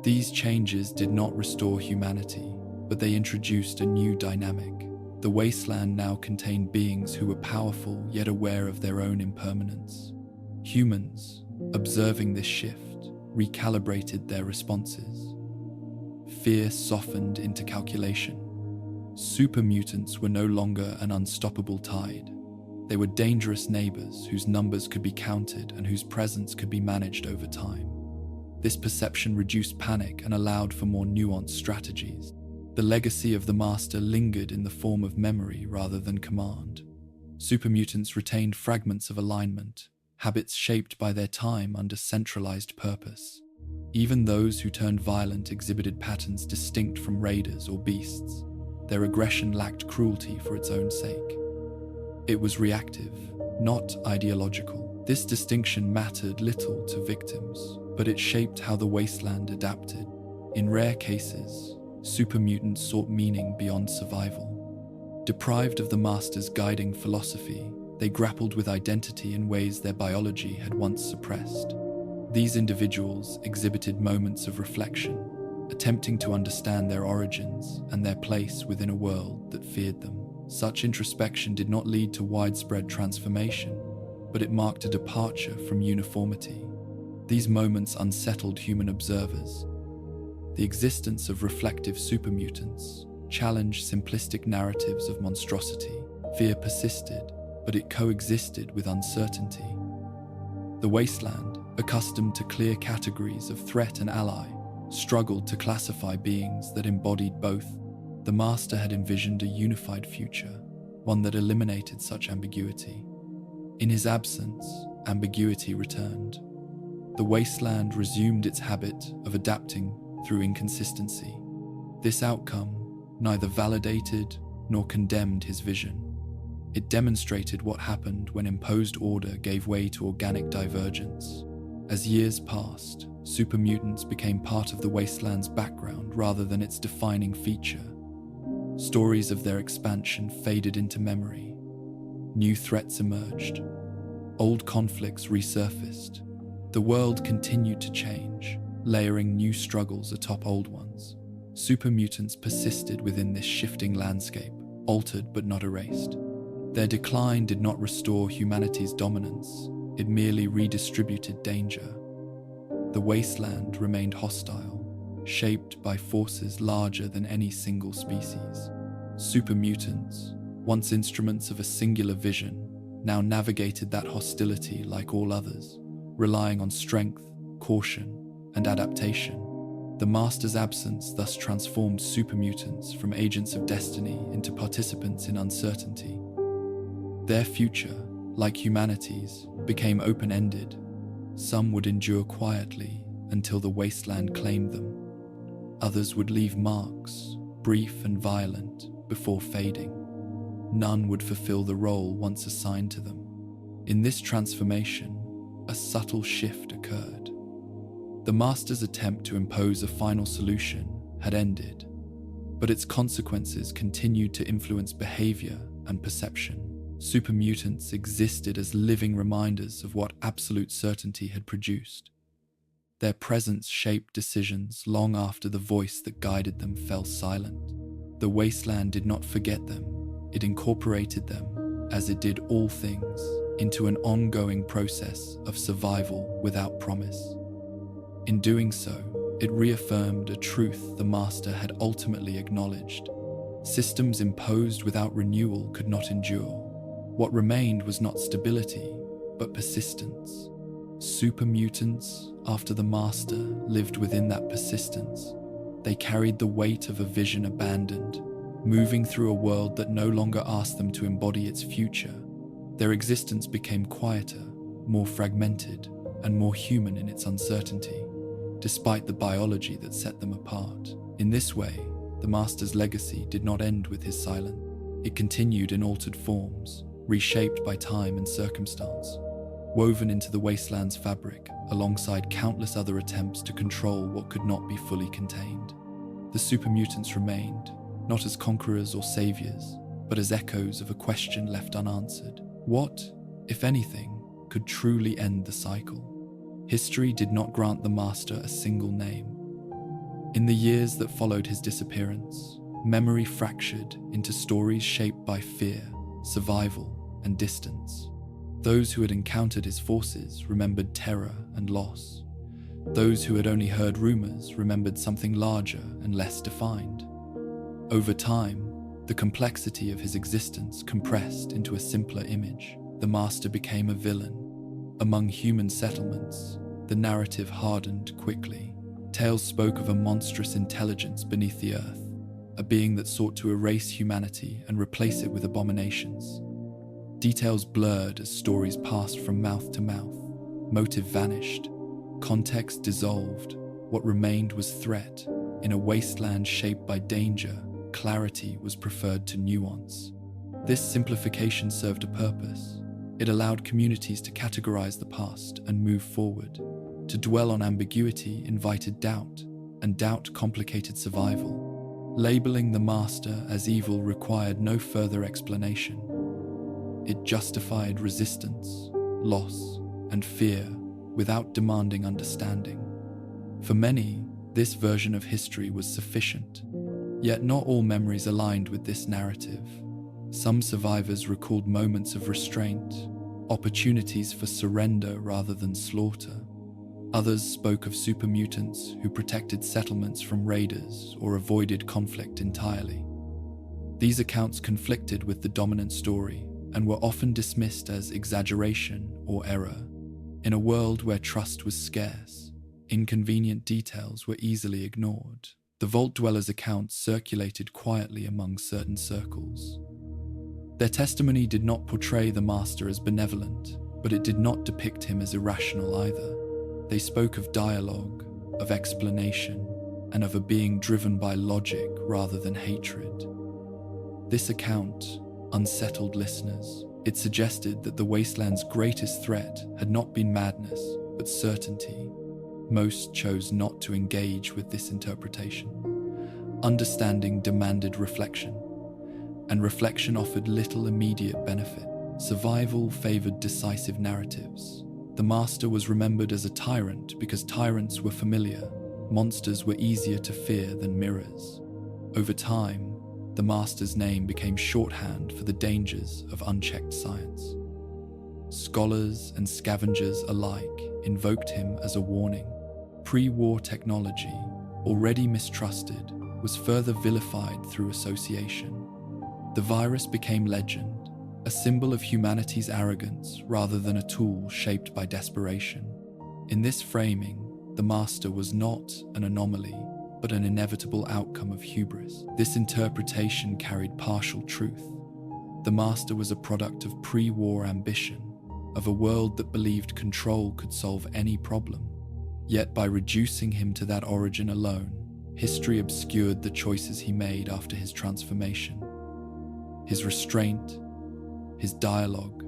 These changes did not restore humanity, but they introduced a new dynamic. The Wasteland now contained beings who were powerful yet aware of their own impermanence. Humans, observing this shift, recalibrated their responses. Fear softened into calculation. Supermutants were no longer an unstoppable tide. They were dangerous neighbors whose numbers could be counted and whose presence could be managed over time. This perception reduced panic and allowed for more nuanced strategies. The legacy of the Master lingered in the form of memory rather than command. Supermutants retained fragments of alignment, habits shaped by their time under centralized purpose. Even those who turned violent exhibited patterns distinct from raiders or beasts. Their aggression lacked cruelty for its own sake. It was reactive, not ideological. This distinction mattered little to victims, but it shaped how the Wasteland adapted. In rare cases, supermutants sought meaning beyond survival. Deprived of the Master's guiding philosophy, they grappled with identity in ways their biology had once suppressed. These individuals exhibited moments of reflection, attempting to understand their origins and their place within a world that feared them. Such introspection did not lead to widespread transformation, but it marked a departure from uniformity. These moments unsettled human observers. The existence of reflective supermutants challenged simplistic narratives of monstrosity. Fear persisted, but it coexisted with uncertainty. The Wasteland, accustomed to clear categories of threat and ally, struggled to classify beings that embodied both. The Master had envisioned a unified future, one that eliminated such ambiguity. In his absence, ambiguity returned. The Wasteland resumed its habit of adapting through inconsistency. This outcome neither validated nor condemned his vision. It demonstrated what happened when imposed order gave way to organic divergence. As years passed, supermutants became part of the Wasteland's background rather than its defining feature. Stories of their expansion faded into memory. New threats emerged. Old conflicts resurfaced. The world continued to change, layering new struggles atop old ones. Supermutants persisted within this shifting landscape, altered but not erased. Their decline did not restore humanity's dominance, it merely redistributed danger. The Wasteland remained hostile, shaped by forces larger than any single species. Supermutants, once instruments of a singular vision, now navigated that hostility like all others, relying on strength, caution, and adaptation. The Master's absence thus transformed supermutants from agents of destiny into participants in uncertainty. Their future, like humanity's, became open-ended. Some would endure quietly until the Wasteland claimed them. Others would leave marks, brief and violent, before fading. None would fulfill the role once assigned to them. In this transformation, a subtle shift occurred. The Master's attempt to impose a final solution had ended, but its consequences continued to influence behavior and perception. Supermutants existed as living reminders of what absolute certainty had produced. Their presence shaped decisions long after the voice that guided them fell silent. The Wasteland did not forget them, it incorporated them, as it did all things, into an ongoing process of survival without promise. In doing so, it reaffirmed a truth the Master had ultimately acknowledged. Systems imposed without renewal could not endure. What remained was not stability, but persistence. Supermutants, after the Master, lived within that persistence. They carried the weight of a vision abandoned, moving through a world that no longer asked them to embody its future. Their existence became quieter, more fragmented, and more human in its uncertainty, despite the biology that set them apart. In this way, the Master's legacy did not end with his silence. It continued in altered forms, reshaped by time and circumstance, woven into the Wasteland's fabric alongside countless other attempts to control what could not be fully contained. The supermutants remained, not as conquerors or saviors, but as echoes of a question left unanswered. What, if anything, could truly end the cycle? History did not grant the Master a single name. In the years that followed his disappearance, memory fractured into stories shaped by fear, survival, and distance. Those who had encountered his forces remembered terror and loss. Those who had only heard rumors remembered something larger and less defined. Over time, the complexity of his existence compressed into a simpler image. The Master became a villain. Among human settlements, the narrative hardened quickly. Tales spoke of a monstrous intelligence beneath the earth, a being that sought to erase humanity and replace it with abominations. Details blurred as stories passed from mouth to mouth. Motive vanished. Context dissolved. What remained was threat. In a wasteland shaped by danger, clarity was preferred to nuance. This simplification served a purpose. It allowed communities to categorize the past and move forward. To dwell on ambiguity invited doubt, and doubt complicated survival. Labeling the master as evil required no further explanation. It justified resistance, loss, and fear without demanding understanding. For many, this version of history was sufficient. Yet not all memories aligned with this narrative. Some survivors recalled moments of restraint, opportunities for surrender rather than slaughter. Others spoke of supermutants who protected settlements from raiders or avoided conflict entirely. These accounts conflicted with the dominant story and were often dismissed as exaggeration or error. In a world where trust was scarce, inconvenient details were easily ignored. The Vault Dwellers' accounts circulated quietly among certain circles. Their testimony did not portray the master as benevolent, but it did not depict him as irrational either. They spoke of dialogue, of explanation, and of a being driven by logic rather than hatred. This account unsettled listeners. It suggested that the Wasteland's greatest threat had not been madness, but certainty. Most chose not to engage with this interpretation. Understanding demanded reflection, and reflection offered little immediate benefit. Survival favored decisive narratives. The master was remembered as a tyrant because tyrants were familiar. Monsters were easier to fear than mirrors. Over time, the master's name became shorthand for the dangers of unchecked science. Scholars and scavengers alike invoked him as a warning. Pre-war technology, already mistrusted, was further vilified through association. The virus became legend, a symbol of humanity's arrogance rather than a tool shaped by desperation. In this framing, the master was not an anomaly, but an inevitable outcome of hubris. This interpretation carried partial truth. The master was a product of pre-war ambition, of a world that believed control could solve any problem. Yet by reducing him to that origin alone, history obscured the choices he made after his transformation. His restraint, his dialogue,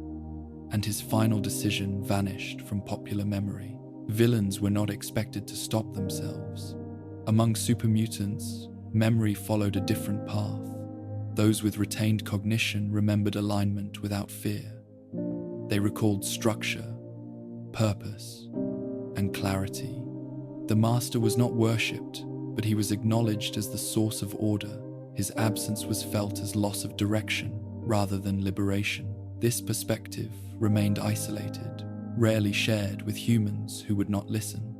and his final decision vanished from popular memory. Villains were not expected to stop themselves. Among supermutants, memory followed a different path. Those with retained cognition remembered alignment without fear. They recalled structure, purpose, and clarity. The master was not worshipped, but he was acknowledged as the source of order. His absence was felt as loss of direction rather than liberation. This perspective remained isolated, rarely shared with humans who would not listen.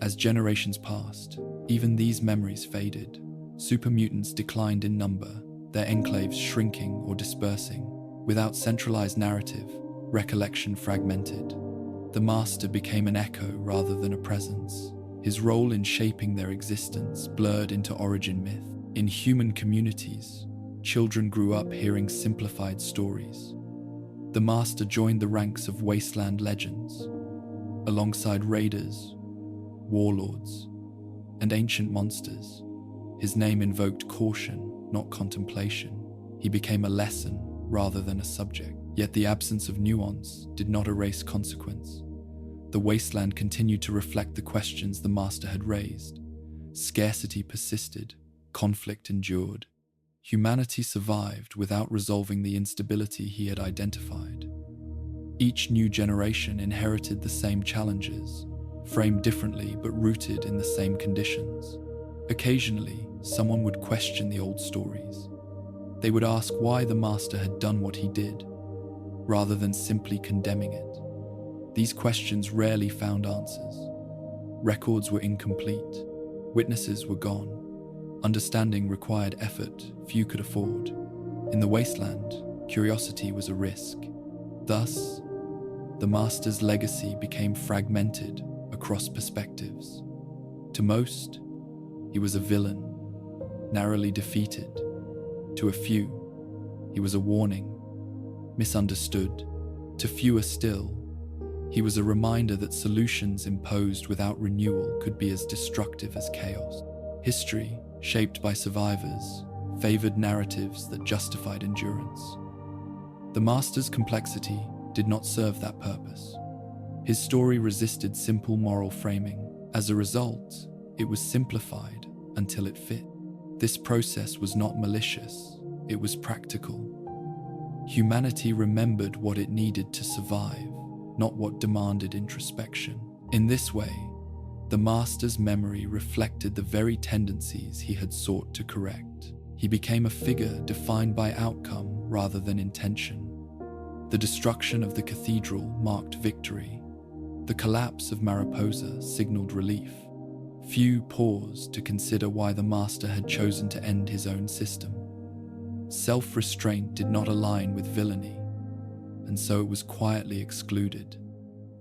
As generations passed, even these memories faded. Supermutants declined in number, their enclaves shrinking or dispersing. Without centralized narrative, recollection fragmented. The master became an echo rather than a presence. His role in shaping their existence blurred into origin myth. In human communities, children grew up hearing simplified stories. The master joined the ranks of wasteland legends, alongside raiders, warlords, and ancient monsters. His name invoked caution, not contemplation. He became a lesson rather than a subject. Yet the absence of nuance did not erase consequence. The wasteland continued to reflect the questions the master had raised. Scarcity persisted, conflict endured. Humanity survived without resolving the instability he had identified. Each new generation inherited the same challenges, framed differently but rooted in the same conditions. Occasionally, someone would question the old stories. They would ask why the master had done what he did, rather than simply condemning it. These questions rarely found answers. Records were incomplete. Witnesses were gone. Understanding required effort few could afford. In the wasteland, curiosity was a risk. Thus, the master's legacy became fragmented across perspectives. To most, he was a villain, narrowly defeated. To a few, he was a warning, misunderstood. To fewer still, he was a reminder that solutions imposed without renewal could be as destructive as chaos. History, shaped by survivors, favored narratives that justified endurance. The Master's complexity did not serve that purpose. His story resisted simple moral framing. As a result, it was simplified until it fit. This process was not malicious, it was practical. Humanity remembered what it needed to survive, not what demanded introspection. In this way, the Master's memory reflected the very tendencies he had sought to correct. He became a figure defined by outcome rather than intention. The destruction of the cathedral marked victory. The collapse of Mariposa signaled relief. Few paused to consider why the Master had chosen to end his own system. Self-restraint did not align with villainy, and so it was quietly excluded.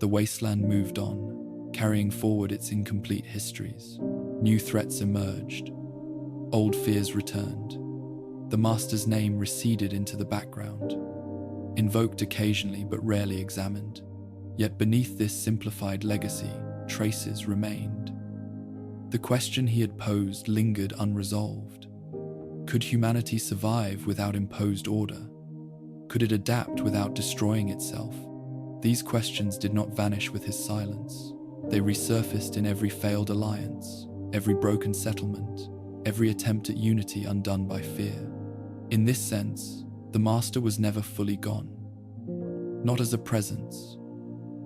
The Wasteland moved on, carrying forward its incomplete histories. New threats emerged. Old fears returned. The Master's name receded into the background, invoked occasionally but rarely examined. Yet beneath this simplified legacy, traces remained. The question he had posed lingered unresolved. Could humanity survive without imposed order? Could it adapt without destroying itself? These questions did not vanish with his silence. They resurfaced in every failed alliance, every broken settlement, every attempt at unity undone by fear. In this sense, the Master was never fully gone. Not as a presence,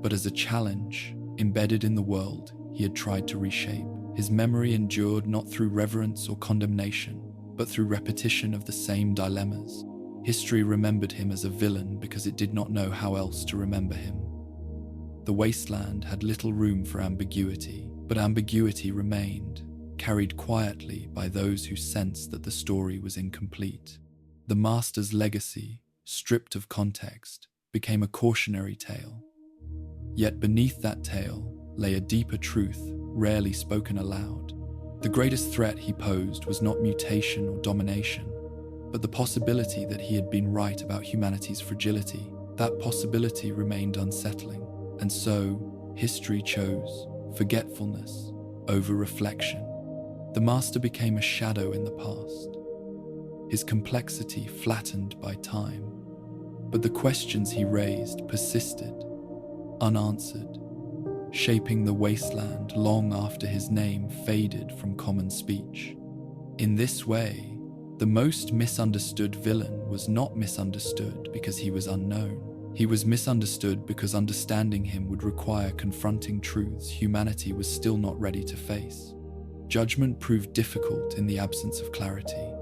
but as a challenge embedded in the world he had tried to reshape. His memory endured not through reverence or condemnation, but through repetition of the same dilemmas. History remembered him as a villain because it did not know how else to remember him. The Wasteland had little room for ambiguity, but ambiguity remained, carried quietly by those who sensed that the story was incomplete. The Master's legacy, stripped of context, became a cautionary tale. Yet beneath that tale lay a deeper truth, rarely spoken aloud. The greatest threat he posed was not mutation or domination, but the possibility that he had been right about humanity's fragility. That possibility remained unsettling, and so history chose forgetfulness over reflection. The Master became a shadow in the past, his complexity flattened by time, but the questions he raised persisted, unanswered, shaping the Wasteland long after his name faded from common speech. In this way, the most misunderstood villain was not misunderstood because he was unknown. He was misunderstood because understanding him would require confronting truths humanity was still not ready to face. Judgment proved difficult in the absence of clarity.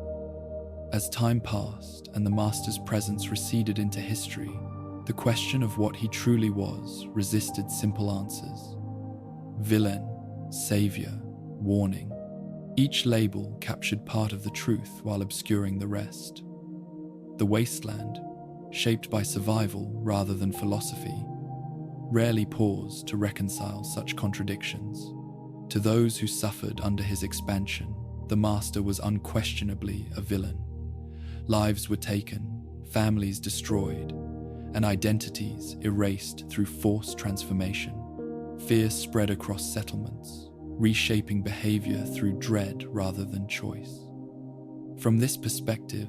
As time passed and the Master's presence receded into history, the question of what he truly was resisted simple answers. Villain, savior, warning. Each label captured part of the truth while obscuring the rest. The Wasteland, shaped by survival rather than philosophy, rarely paused to reconcile such contradictions. To those who suffered under his expansion, the Master was unquestionably a villain. Lives were taken, families destroyed, and identities erased through forced transformation. Fear spread across settlements, reshaping behavior through dread rather than choice. From this perspective,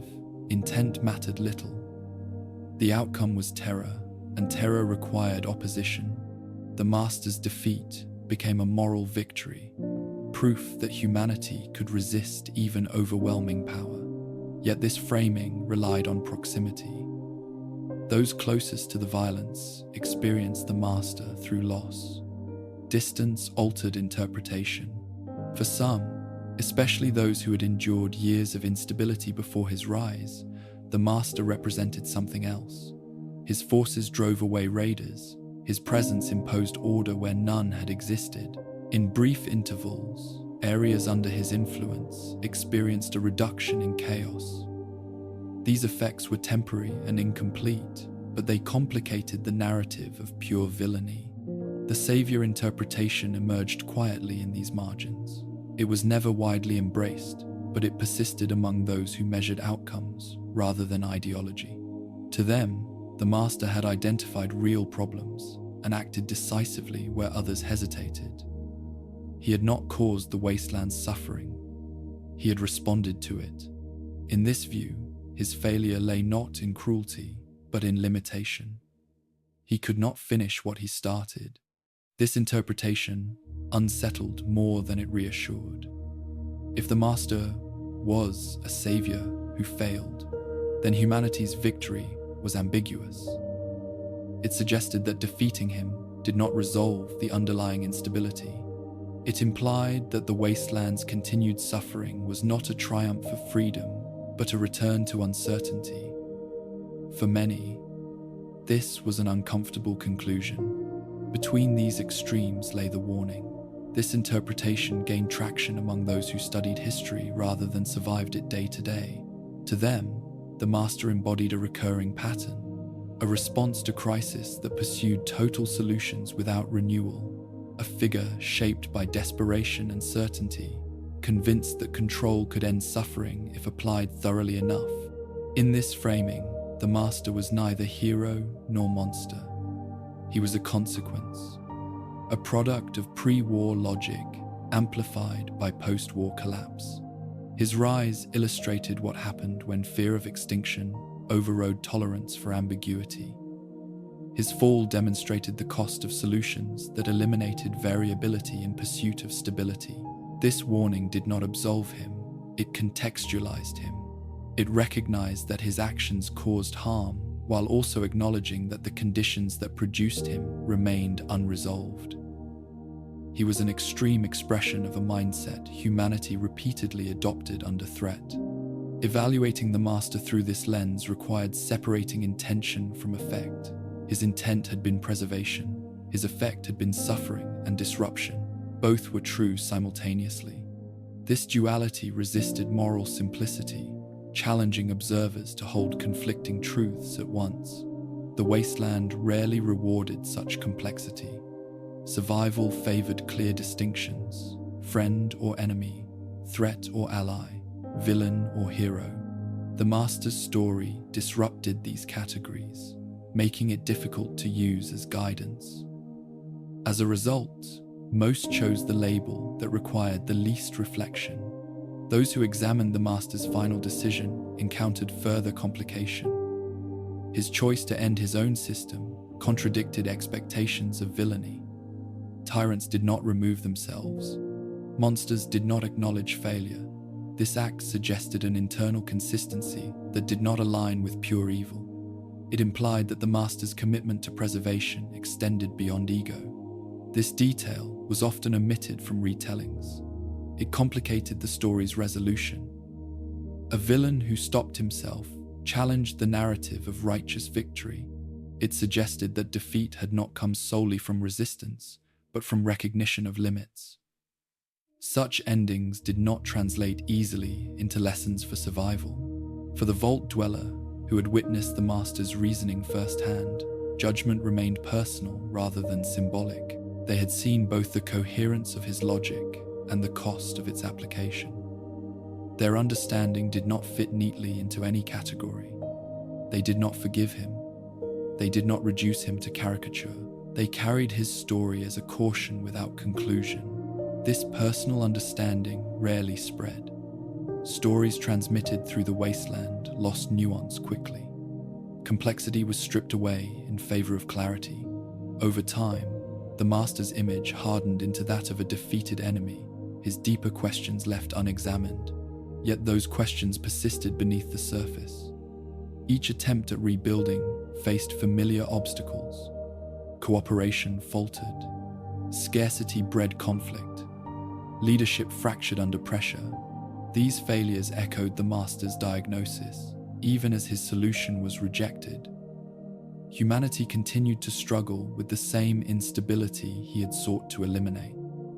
intent mattered little. The outcome was terror, and terror required opposition. The Master's defeat became a moral victory, proof that humanity could resist even overwhelming power. Yet this framing relied on proximity. Those closest to the violence experienced the Master through loss. Distance altered interpretation. For some, especially those who had endured years of instability before his rise, the Master represented something else. His forces drove away raiders. His presence imposed order where none had existed. In brief intervals, areas under his influence experienced a reduction in chaos. These effects were temporary and incomplete, but they complicated the narrative of pure villainy. The savior interpretation emerged quietly in these margins. It was never widely embraced, but it persisted among those who measured outcomes rather than ideology. To them, the master had identified real problems and acted decisively where others hesitated. He had not caused the wasteland's suffering. He had responded to it. In this view, his failure lay not in cruelty, but in limitation. He could not finish what he started. This interpretation unsettled more than it reassured. If the master was a savior who failed, then humanity's victory was ambiguous. It suggested that defeating him did not resolve the underlying instability. It implied that the wasteland's continued suffering was not a triumph of freedom, but a return to uncertainty. For many, this was an uncomfortable conclusion. Between these extremes lay the warning. This interpretation gained traction among those who studied history rather than survived it day to day. To them, the master embodied a recurring pattern, a response to crisis that pursued total solutions without renewal, a figure shaped by desperation and certainty, convinced that control could end suffering if applied thoroughly enough. In this framing, the master was neither hero nor monster. He was a consequence, a product of pre-war logic amplified by post-war collapse. His rise illustrated what happened when fear of extinction overrode tolerance for ambiguity. His fall demonstrated the cost of solutions that eliminated variability in pursuit of stability. This warning did not absolve him, it contextualized him. It recognized that his actions caused harm, while also acknowledging that the conditions that produced him remained unresolved. He was an extreme expression of a mindset humanity repeatedly adopted under threat. Evaluating the master through this lens required separating intention from effect. His intent had been preservation. His effect had been suffering and disruption. Both were true simultaneously. This duality resisted moral simplicity, challenging observers to hold conflicting truths at once. The wasteland rarely rewarded such complexity. Survival favored clear distinctions: friend or enemy, threat or ally, villain or hero. The master's story disrupted these categories, making it difficult to use as guidance. As a result, most chose the label that required the least reflection. Those who examined the master's final decision encountered further complication. His choice to end his own system contradicted expectations of villainy. Tyrants did not remove themselves. Monsters did not acknowledge failure. This act suggested an internal consistency that did not align with pure evil. It implied that the master's commitment to preservation extended beyond ego. This detail was often omitted from retellings. It complicated the story's resolution. A villain who stopped himself challenged the narrative of righteous victory. It suggested that defeat had not come solely from resistance, but from recognition of limits. Such endings did not translate easily into lessons for survival. For the vault dweller, who had witnessed the master's reasoning firsthand, judgment remained personal rather than symbolic. They had seen both the coherence of his logic and the cost of its application. Their understanding did not fit neatly into any category. They did not forgive him. They did not reduce him to caricature. They carried his story as a caution without conclusion. This personal understanding rarely spread. Stories transmitted through the wasteland lost nuance quickly. Complexity was stripped away in favor of clarity. Over time, the master's image hardened into that of a defeated enemy, his deeper questions left unexamined. Yet those questions persisted beneath the surface. Each attempt at rebuilding faced familiar obstacles. Cooperation faltered. Scarcity bred conflict. Leadership fractured under pressure. These failures echoed the master's diagnosis, even as his solution was rejected. Humanity continued to struggle with the same instability he had sought to eliminate.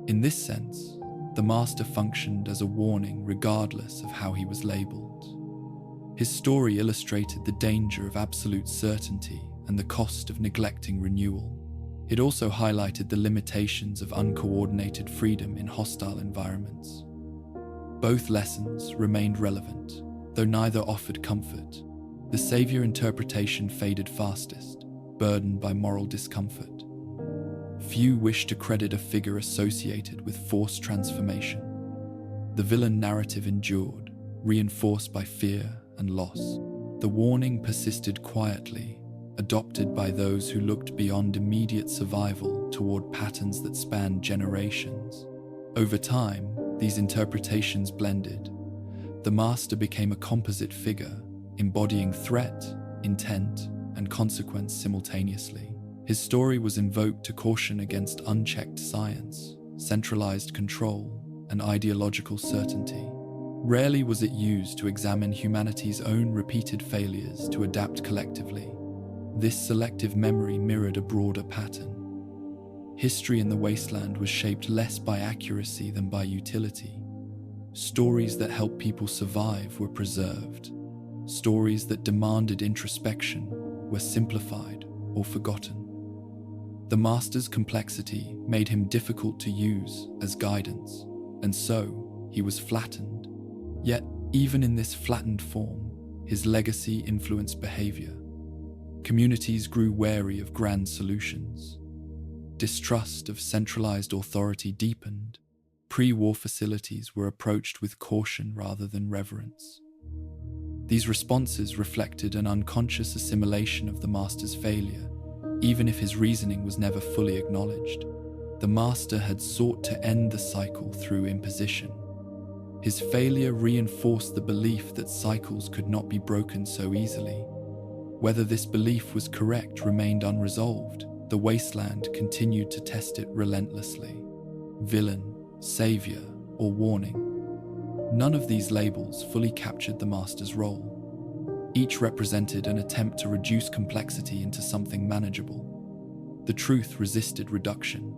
In this sense, the master functioned as a warning regardless of how he was labeled. His story illustrated the danger of absolute certainty and the cost of neglecting renewal. It also highlighted the limitations of uncoordinated freedom in hostile environments. Both lessons remained relevant, though neither offered comfort. The savior interpretation faded fastest, burdened by moral discomfort. Few wished to credit a figure associated with forced transformation. The villain narrative endured, reinforced by fear and loss. The warning persisted quietly, adopted by those who looked beyond immediate survival toward patterns that spanned generations. Over time, these interpretations blended. The master became a composite figure, embodying threat, intent, and consequence simultaneously. His story was invoked to caution against unchecked science, centralized control, and ideological certainty. Rarely was it used to examine humanity's own repeated failures to adapt collectively. This selective memory mirrored a broader pattern. History in the Wasteland was shaped less by accuracy than by utility. Stories that helped people survive were preserved. Stories that demanded introspection were simplified or forgotten. The master's complexity made him difficult to use as guidance, and so he was flattened. Yet, even in this flattened form, his legacy influenced behavior. Communities grew wary of grand solutions. Distrust of centralized authority deepened. Pre-war facilities were approached with caution rather than reverence. These responses reflected an unconscious assimilation of the master's failure, even if his reasoning was never fully acknowledged. The master had sought to end the cycle through imposition. His failure reinforced the belief that cycles could not be broken so easily. Whether this belief was correct remained unresolved. The Wasteland continued to test it relentlessly. Villain, savior, or warning. None of these labels fully captured the master's role. Each represented an attempt to reduce complexity into something manageable. The truth resisted reduction.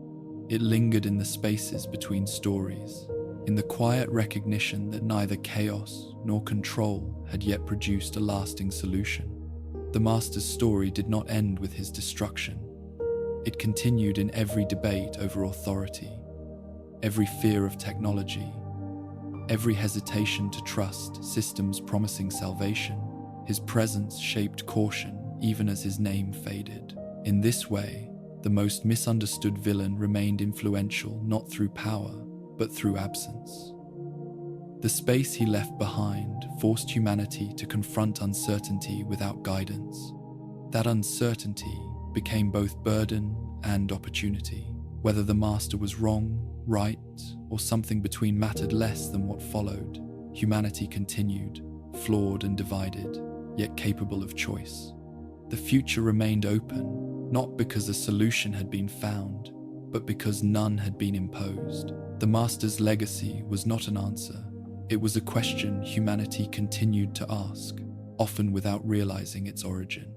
It lingered in the spaces between stories, in the quiet recognition that neither chaos nor control had yet produced a lasting solution. The master's story did not end with his destruction. It continued in every debate over authority, every fear of technology, every hesitation to trust systems promising salvation. His presence shaped caution even as his name faded. In this way, the most misunderstood villain remained influential not through power, but through absence. The space he left behind forced humanity to confront uncertainty without guidance. That uncertainty became both burden and opportunity. Whether the master was wrong, right, or something between mattered less than what followed. Humanity continued, flawed and divided, yet capable of choice. The future remained open, not because a solution had been found, but because none had been imposed. The master's legacy was not an answer. It was a question humanity continued to ask, often without realizing its origin.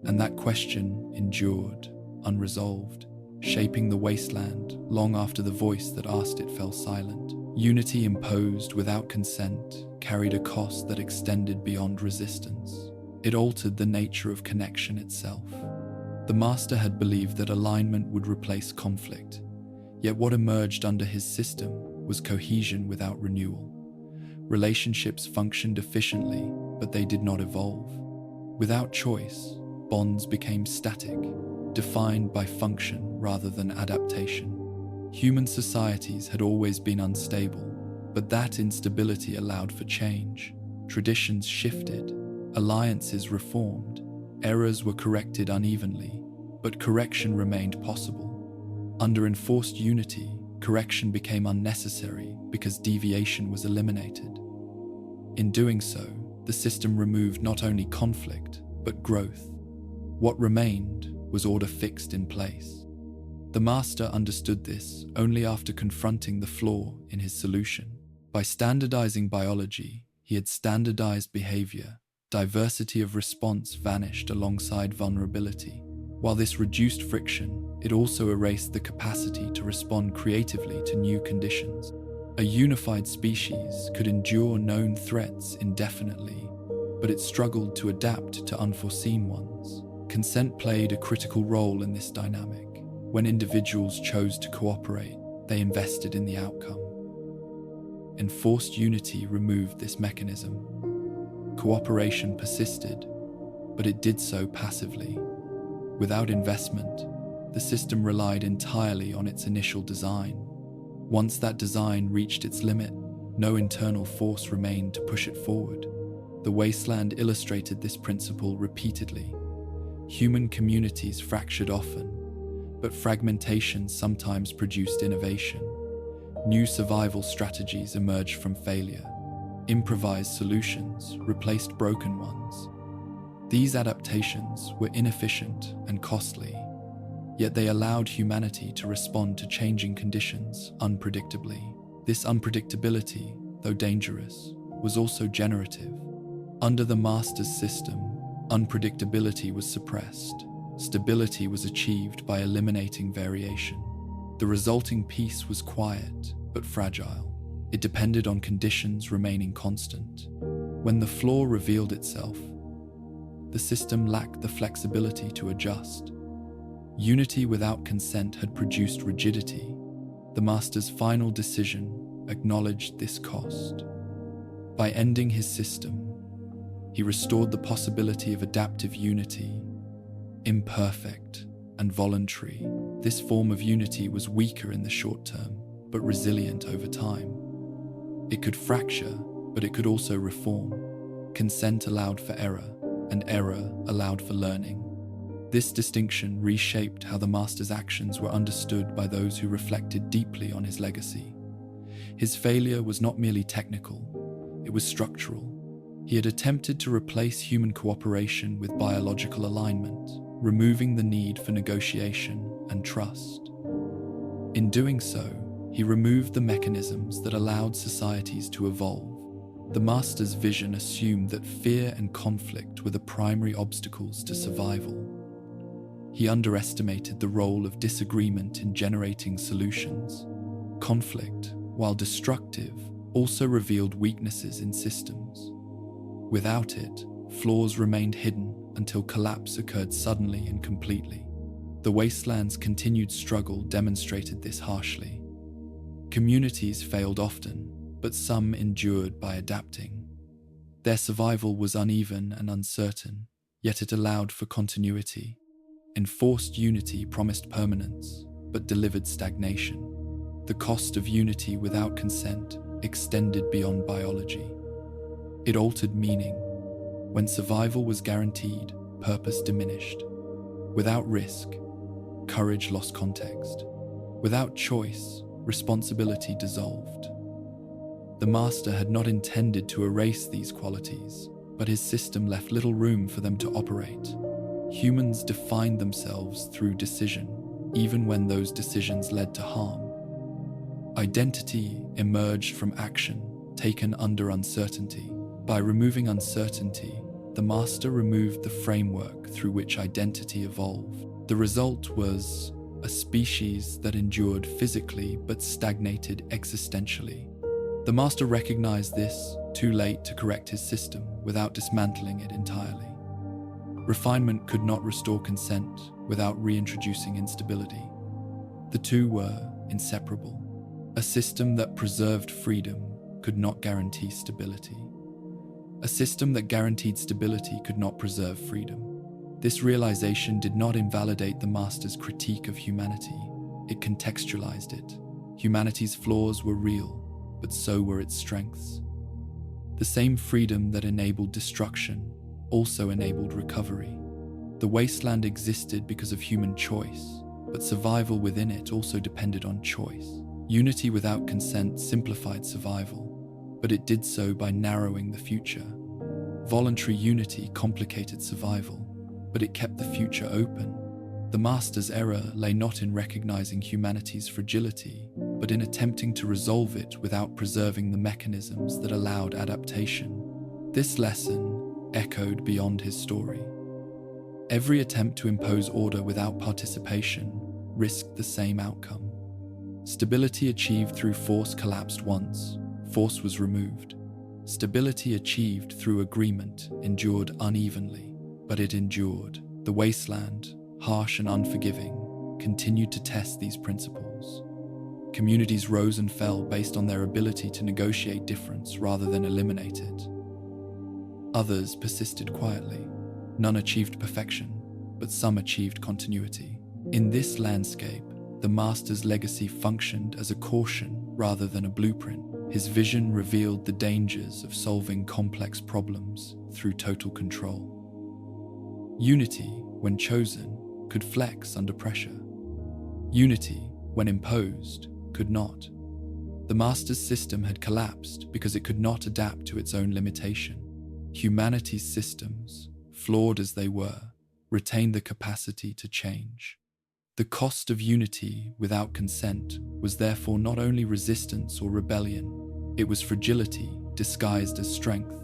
And that question endured, unresolved, shaping the Wasteland long after the voice that asked it fell silent. Unity imposed without consent carried a cost that extended beyond resistance. It altered the nature of connection itself. The master had believed that alignment would replace conflict, yet what emerged under his system was cohesion without renewal. Relationships functioned efficiently, but they did not evolve. Without choice, bonds became static, defined by function rather than adaptation. Human societies had always been unstable, but that instability allowed for change. Traditions shifted, alliances reformed, errors were corrected unevenly, but correction remained possible. Under enforced unity, correction became unnecessary because deviation was eliminated. In doing so, the system removed not only conflict, but growth. What remained was order fixed in place. The master understood this only after confronting the flaw in his solution. By standardizing biology, he had standardized behavior. Diversity of response vanished alongside vulnerability. While this reduced friction, it also erased the capacity to respond creatively to new conditions. A unified species could endure known threats indefinitely, but it struggled to adapt to unforeseen ones. Consent played a critical role in this dynamic. When individuals chose to cooperate, they invested in the outcome. Enforced unity removed this mechanism. Cooperation persisted, but it did so passively. Without investment, the system relied entirely on its initial design. Once that design reached its limit, no internal force remained to push it forward. The Wasteland illustrated this principle repeatedly. Human communities fractured often, but fragmentation sometimes produced innovation. New survival strategies emerged from failure. Improvised solutions replaced broken ones. These adaptations were inefficient and costly, yet they allowed humanity to respond to changing conditions unpredictably. This unpredictability, though dangerous, was also generative. Under the Master's system, unpredictability was suppressed. Stability was achieved by eliminating variation. The resulting peace was quiet but fragile. It depended on conditions remaining constant. When the flaw revealed itself, the system lacked the flexibility to adjust. Unity without consent had produced rigidity. The Master's final decision acknowledged this cost. By ending his system, he restored the possibility of adaptive unity, imperfect and voluntary. This form of unity was weaker in the short term, but resilient over time. It could fracture, but it could also reform. Consent allowed for error, and error allowed for learning. This distinction reshaped how the Master's actions were understood by those who reflected deeply on his legacy. His failure was not merely technical, it was structural. He had attempted to replace human cooperation with biological alignment, removing the need for negotiation and trust. In doing so, he removed the mechanisms that allowed societies to evolve. The Master's vision assumed that fear and conflict were the primary obstacles to survival. He underestimated the role of disagreement in generating solutions. Conflict, while destructive, also revealed weaknesses in systems. Without it, flaws remained hidden until collapse occurred suddenly and completely. The Wasteland's continued struggle demonstrated this harshly. Communities failed often, but some endured by adapting. Their survival was uneven and uncertain, yet it allowed for continuity. Enforced unity promised permanence, but delivered stagnation. The cost of unity without consent extended beyond biology. It altered meaning. When survival was guaranteed, purpose diminished. Without risk, courage lost context. Without choice, responsibility dissolved. The Master had not intended to erase these qualities, but his system left little room for them to operate. Humans defined themselves through decision, even when those decisions led to harm. Identity emerged from action, taken under uncertainty. By removing uncertainty, the Master removed the framework through which identity evolved. The result was a species that endured physically but stagnated existentially. The Master recognized this too late to correct his system without dismantling it entirely. Refinement could not restore consent without reintroducing instability. The two were inseparable. A system that preserved freedom could not guarantee stability. A system that guaranteed stability could not preserve freedom. This realization did not invalidate the Master's critique of humanity. It contextualized it. Humanity's flaws were real, but so were its strengths. The same freedom that enabled destruction also enabled recovery. The Wasteland existed because of human choice, but survival within it also depended on choice. Unity without consent simplified survival, but it did so by narrowing the future. Voluntary unity complicated survival, but it kept the future open. The Master's error lay not in recognizing humanity's fragility, but in attempting to resolve it without preserving the mechanisms that allowed adaptation. This lesson echoed beyond his story. Every attempt to impose order without participation risked the same outcome. Stability achieved through force collapsed once, force was removed. Stability achieved through agreement endured unevenly, but it endured. The Wasteland, harsh and unforgiving, continued to test these principles. Communities rose and fell based on their ability to negotiate difference rather than eliminate it. Others persisted quietly. None achieved perfection, but some achieved continuity. In this landscape, the Master's legacy functioned as a caution rather than a blueprint. His vision revealed the dangers of solving complex problems through total control. Unity, when chosen, could flex under pressure. Unity, when imposed, could not. The Master's system had collapsed because it could not adapt to its own limitation. Humanity's systems, flawed as they were, retained the capacity to change. The cost of unity without consent was therefore not only resistance or rebellion, it was fragility disguised as strength.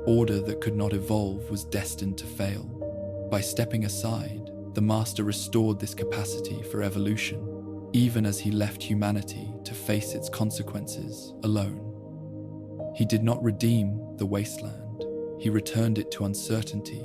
Order that could not evolve was destined to fail. By stepping aside, the Master restored this capacity for evolution, even as he left humanity to face its consequences alone. He did not redeem the wasteland, he returned it to uncertainty.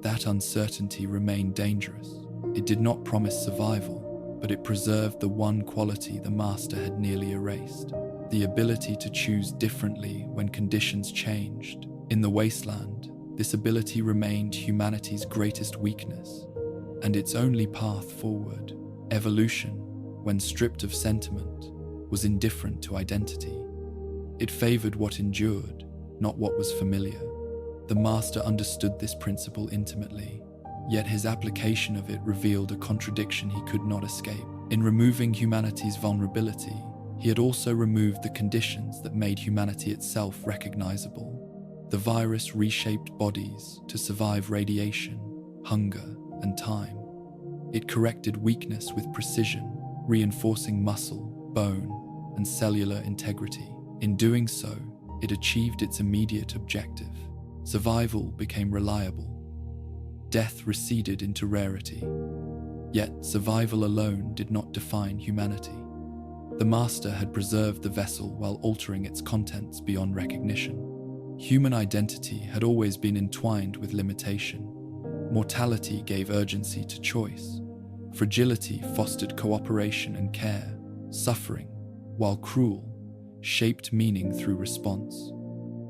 That uncertainty remained dangerous. It did not promise survival, but it preserved the one quality the Master had nearly erased: the ability to choose differently when conditions changed. In the wasteland, this ability remained humanity's greatest weakness, and its only path forward. Evolution, when stripped of sentiment, was indifferent to identity. It favored what endured, not what was familiar. The Master understood this principle intimately, yet his application of it revealed a contradiction he could not escape. In removing humanity's vulnerability, he had also removed the conditions that made humanity itself recognizable. The virus reshaped bodies to survive radiation, hunger, and time. It corrected weakness with precision, reinforcing muscle, bone, and cellular integrity. In doing so, it achieved its immediate objective. Survival became reliable. Death receded into rarity. Yet survival alone did not define humanity. The Master had preserved the vessel while altering its contents beyond recognition. Human identity had always been entwined with limitation. Mortality gave urgency to choice. Fragility fostered cooperation and care. Suffering, while cruel, shaped meaning through response.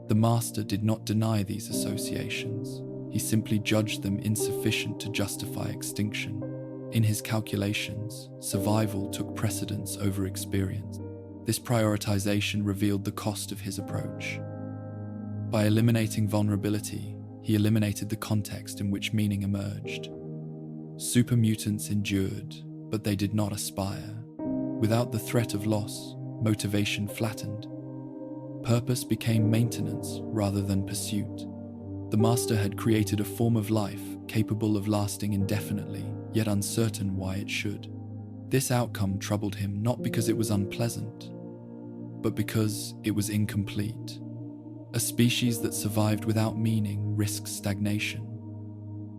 The Master did not deny these associations. He simply judged them insufficient to justify extinction. In his calculations, survival took precedence over experience. This prioritization revealed the cost of his approach. By eliminating vulnerability, he eliminated the context in which meaning emerged. Supermutants endured, but they did not aspire. Without the threat of loss, motivation flattened. Purpose became maintenance rather than pursuit. The Master had created a form of life capable of lasting indefinitely, yet uncertain why it should. This outcome troubled him not because it was unpleasant, but because it was incomplete. A species that survived without meaning risked stagnation.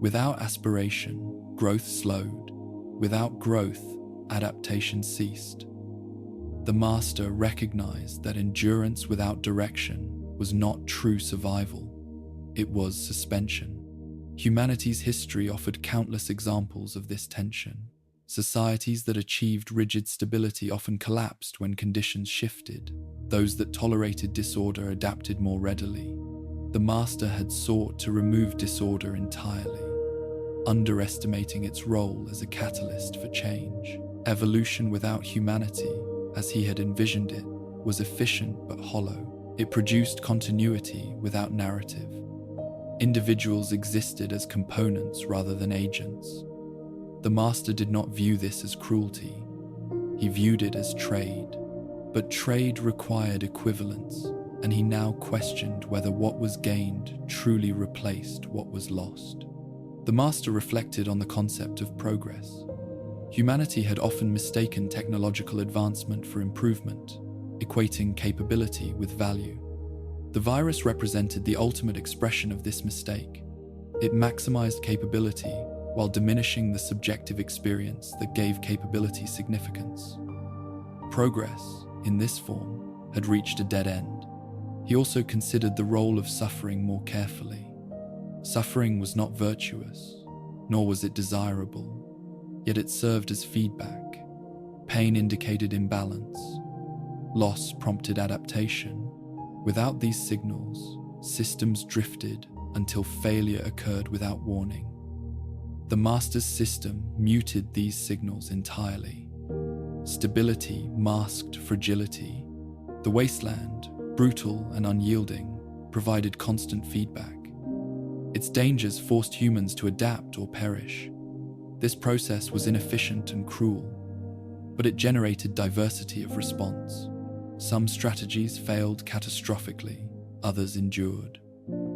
Without aspiration, growth slowed. Without growth, adaptation ceased. The Master recognized that endurance without direction was not true survival. It was suspension. Humanity's history offered countless examples of this tension. Societies that achieved rigid stability often collapsed when conditions shifted. Those that tolerated disorder adapted more readily. The Master had sought to remove disorder entirely, underestimating its role as a catalyst for change. Evolution without humanity, as he had envisioned it, was efficient but hollow. It produced continuity without narrative. Individuals existed as components rather than agents. The Master did not view this as cruelty. He viewed it as trade. But trade required equivalence, and he now questioned whether what was gained truly replaced what was lost. The Master reflected on the concept of progress. Humanity had often mistaken technological advancement for improvement, equating capability with value. The virus represented the ultimate expression of this mistake. It maximized capability while diminishing the subjective experience that gave capability significance. Progress, in this form, had reached a dead end. He also considered the role of suffering more carefully. Suffering was not virtuous, nor was it desirable. yet it served as feedback. Pain indicated imbalance. Loss prompted adaptation. Without these signals, systems drifted until failure occurred without warning. The Master's system muted these signals entirely. Stability masked fragility. The Wasteland, brutal and unyielding, provided constant feedback. Its dangers forced humans to adapt or perish. This process was inefficient and cruel, but it generated diversity of response. Some strategies failed catastrophically, others endured.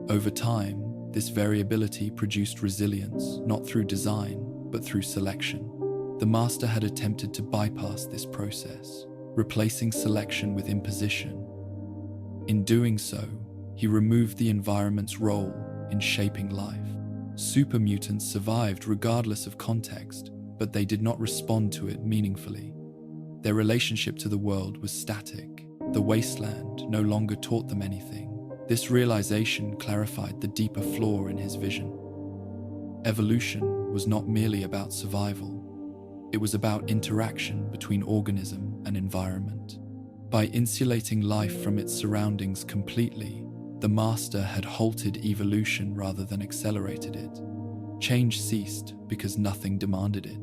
Over time, this variability produced resilience, not through design, but through selection. The Master had attempted to bypass this process, replacing selection with imposition. In doing so, he removed the environment's role in shaping life. Super mutants survived regardless of context, but they did not respond to it meaningfully. Their relationship to the world was static. The Wasteland no longer taught them anything. This realization clarified the deeper flaw in his vision. Evolution was not merely about survival. It was about interaction between organism and environment. By insulating life from its surroundings completely, the Master had halted evolution rather than accelerated it. Change ceased because nothing demanded it.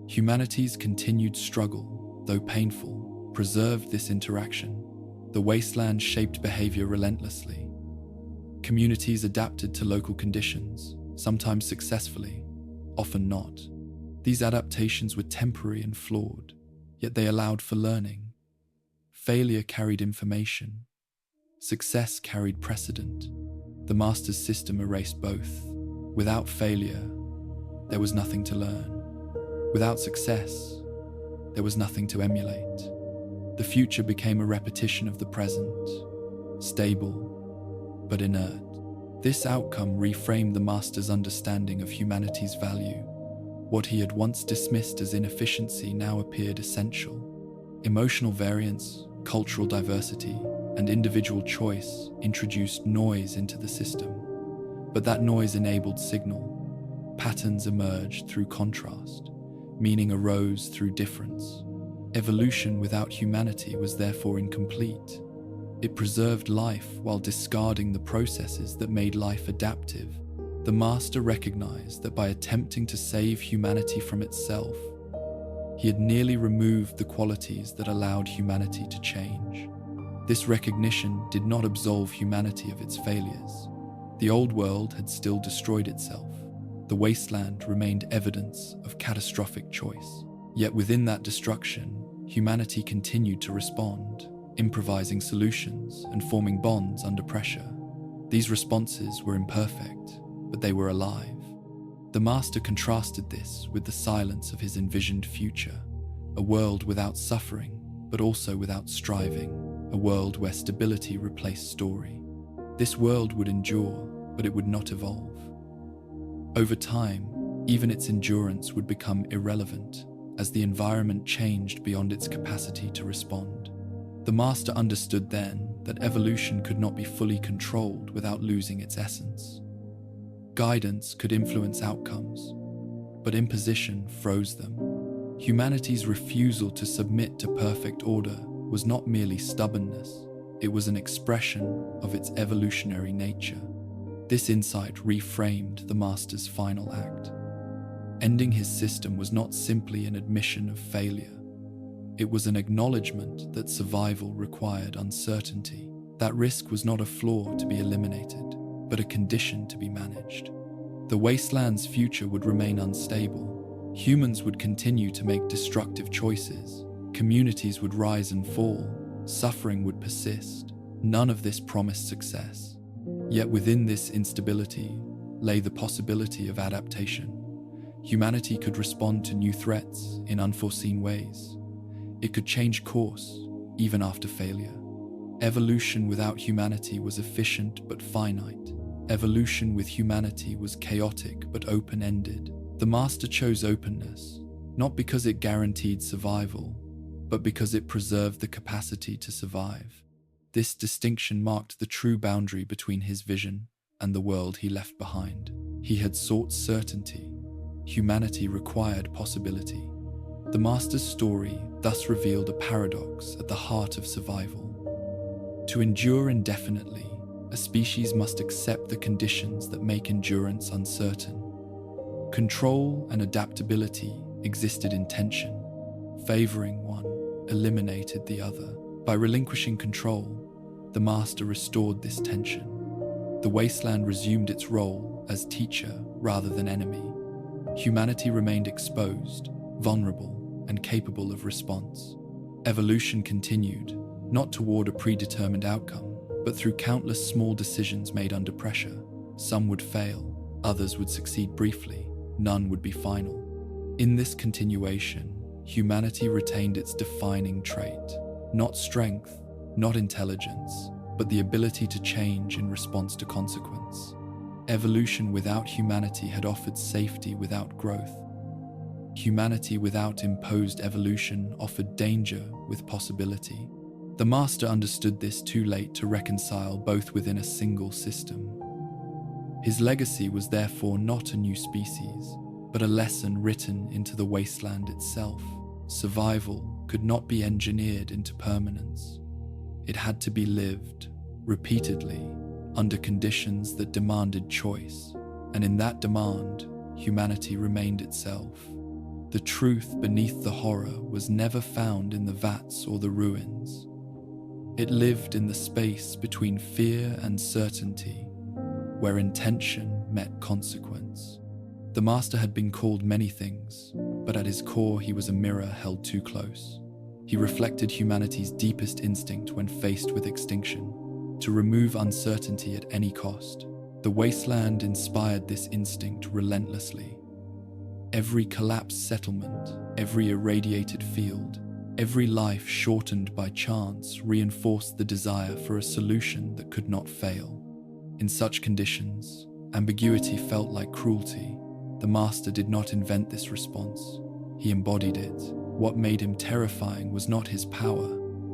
Humanity's continued struggle, though painful, preserved this interaction. The Wasteland shaped behavior relentlessly. Communities adapted to local conditions, sometimes successfully, often not. These adaptations were temporary and flawed, yet they allowed for learning. Failure carried information. Success carried precedent. The Master's system erased both. Without failure, there was nothing to learn. Without success, there was nothing to emulate. The future became a repetition of the present, stable, but inert. This outcome reframed the Master's understanding of humanity's value. What he had once dismissed as inefficiency now appeared essential. Emotional variance, cultural diversity, and individual choice introduced noise into the system. But that noise enabled signal. Patterns emerged through contrast. Meaning arose through difference. Evolution without humanity was therefore incomplete. It preserved life while discarding the processes that made life adaptive. The Master recognized that by attempting to save humanity from itself, he had nearly removed the qualities that allowed humanity to change. This recognition did not absolve humanity of its failures. The old world had still destroyed itself. The Wasteland remained evidence of catastrophic choice. Yet within that destruction, humanity continued to respond, improvising solutions and forming bonds under pressure. These responses were imperfect, but they were alive. The Master contrasted this with the silence of his envisioned future, a world without suffering, but also without striving, a world where stability replaced story. This world would endure, but it would not evolve. Over time, even its endurance would become irrelevant, as the environment changed beyond its capacity to respond. The Master understood then that evolution could not be fully controlled without losing its essence. Guidance could influence outcomes, but imposition froze them. Humanity's refusal to submit to perfect order was not merely stubbornness, it was an expression of its evolutionary nature. This insight reframed the Master's final act. Ending his system was not simply an admission of failure. It was an acknowledgement that survival required uncertainty. That risk was not a flaw to be eliminated, but a condition to be managed. The Wasteland's future would remain unstable. Humans would continue to make destructive choices. Communities would rise and fall. Suffering would persist. None of this promised success. Yet within this instability lay the possibility of adaptation. Humanity could respond to new threats in unforeseen ways. It could change course, even after failure. Evolution without humanity was efficient but finite. Evolution with humanity was chaotic but open-ended. The Master chose openness, not because it guaranteed survival, but because it preserved the capacity to survive. This distinction marked the true boundary between his vision and the world he left behind. He had sought certainty, humanity required possibility. The Master's story thus revealed a paradox at the heart of survival. To endure indefinitely, a species must accept the conditions that make endurance uncertain. Control and adaptability existed in tension. Favoring one eliminated the other. By relinquishing control, the Master restored this tension. The wasteland resumed its role as teacher rather than enemy. Humanity remained exposed, vulnerable, and capable of response. Evolution continued, not toward a predetermined outcome, but through countless small decisions made under pressure. Some would fail, others would succeed briefly, none would be final. In this continuation, humanity retained its defining trait: not strength, not intelligence, but the ability to change in response to consequence. Evolution without humanity had offered safety without growth. Humanity without imposed evolution offered danger with possibility. The Master understood this too late to reconcile both within a single system. His legacy was therefore not a new species, but a lesson written into the wasteland itself. Survival could not be engineered into permanence. It had to be lived, repeatedly, under conditions that demanded choice, and in that demand, humanity remained itself. The truth beneath the horror was never found in the vats or the ruins. It lived in the space between fear and certainty, where intention met consequence. The Master had been called many things, but at his core he was a mirror held too close. He reflected humanity's deepest instinct when faced with extinction, to remove uncertainty at any cost. The wasteland inspired this instinct relentlessly. Every collapsed settlement, every irradiated field, every life shortened by chance reinforced the desire for a solution that could not fail. In such conditions, ambiguity felt like cruelty. The Master did not invent this response. He embodied it. What made him terrifying was not his power,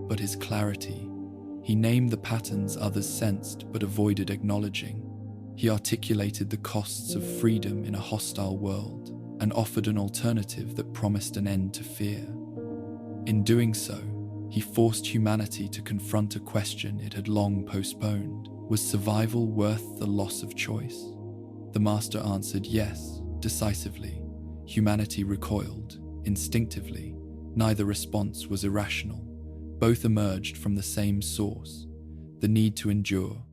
but his clarity. He named the patterns others sensed but avoided acknowledging. He articulated the costs of freedom in a hostile world and offered an alternative that promised an end to fear. In doing so, he forced humanity to confront a question it had long postponed. Was survival worth the loss of choice? The Master answered yes, decisively. Humanity recoiled, instinctively. Neither response was irrational. Both emerged from the same source, the need to endure.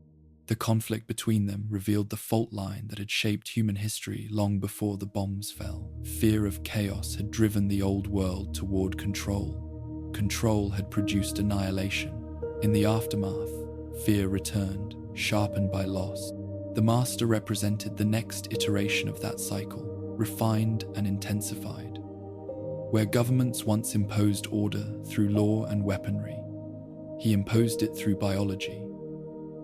The conflict between them revealed the fault line that had shaped human history long before the bombs fell. Fear of chaos had driven the old world toward control. Control had produced annihilation. In the aftermath, fear returned, sharpened by loss. The Master represented the next iteration of that cycle, refined and intensified. Where governments once imposed order through law and weaponry, he imposed it through biology.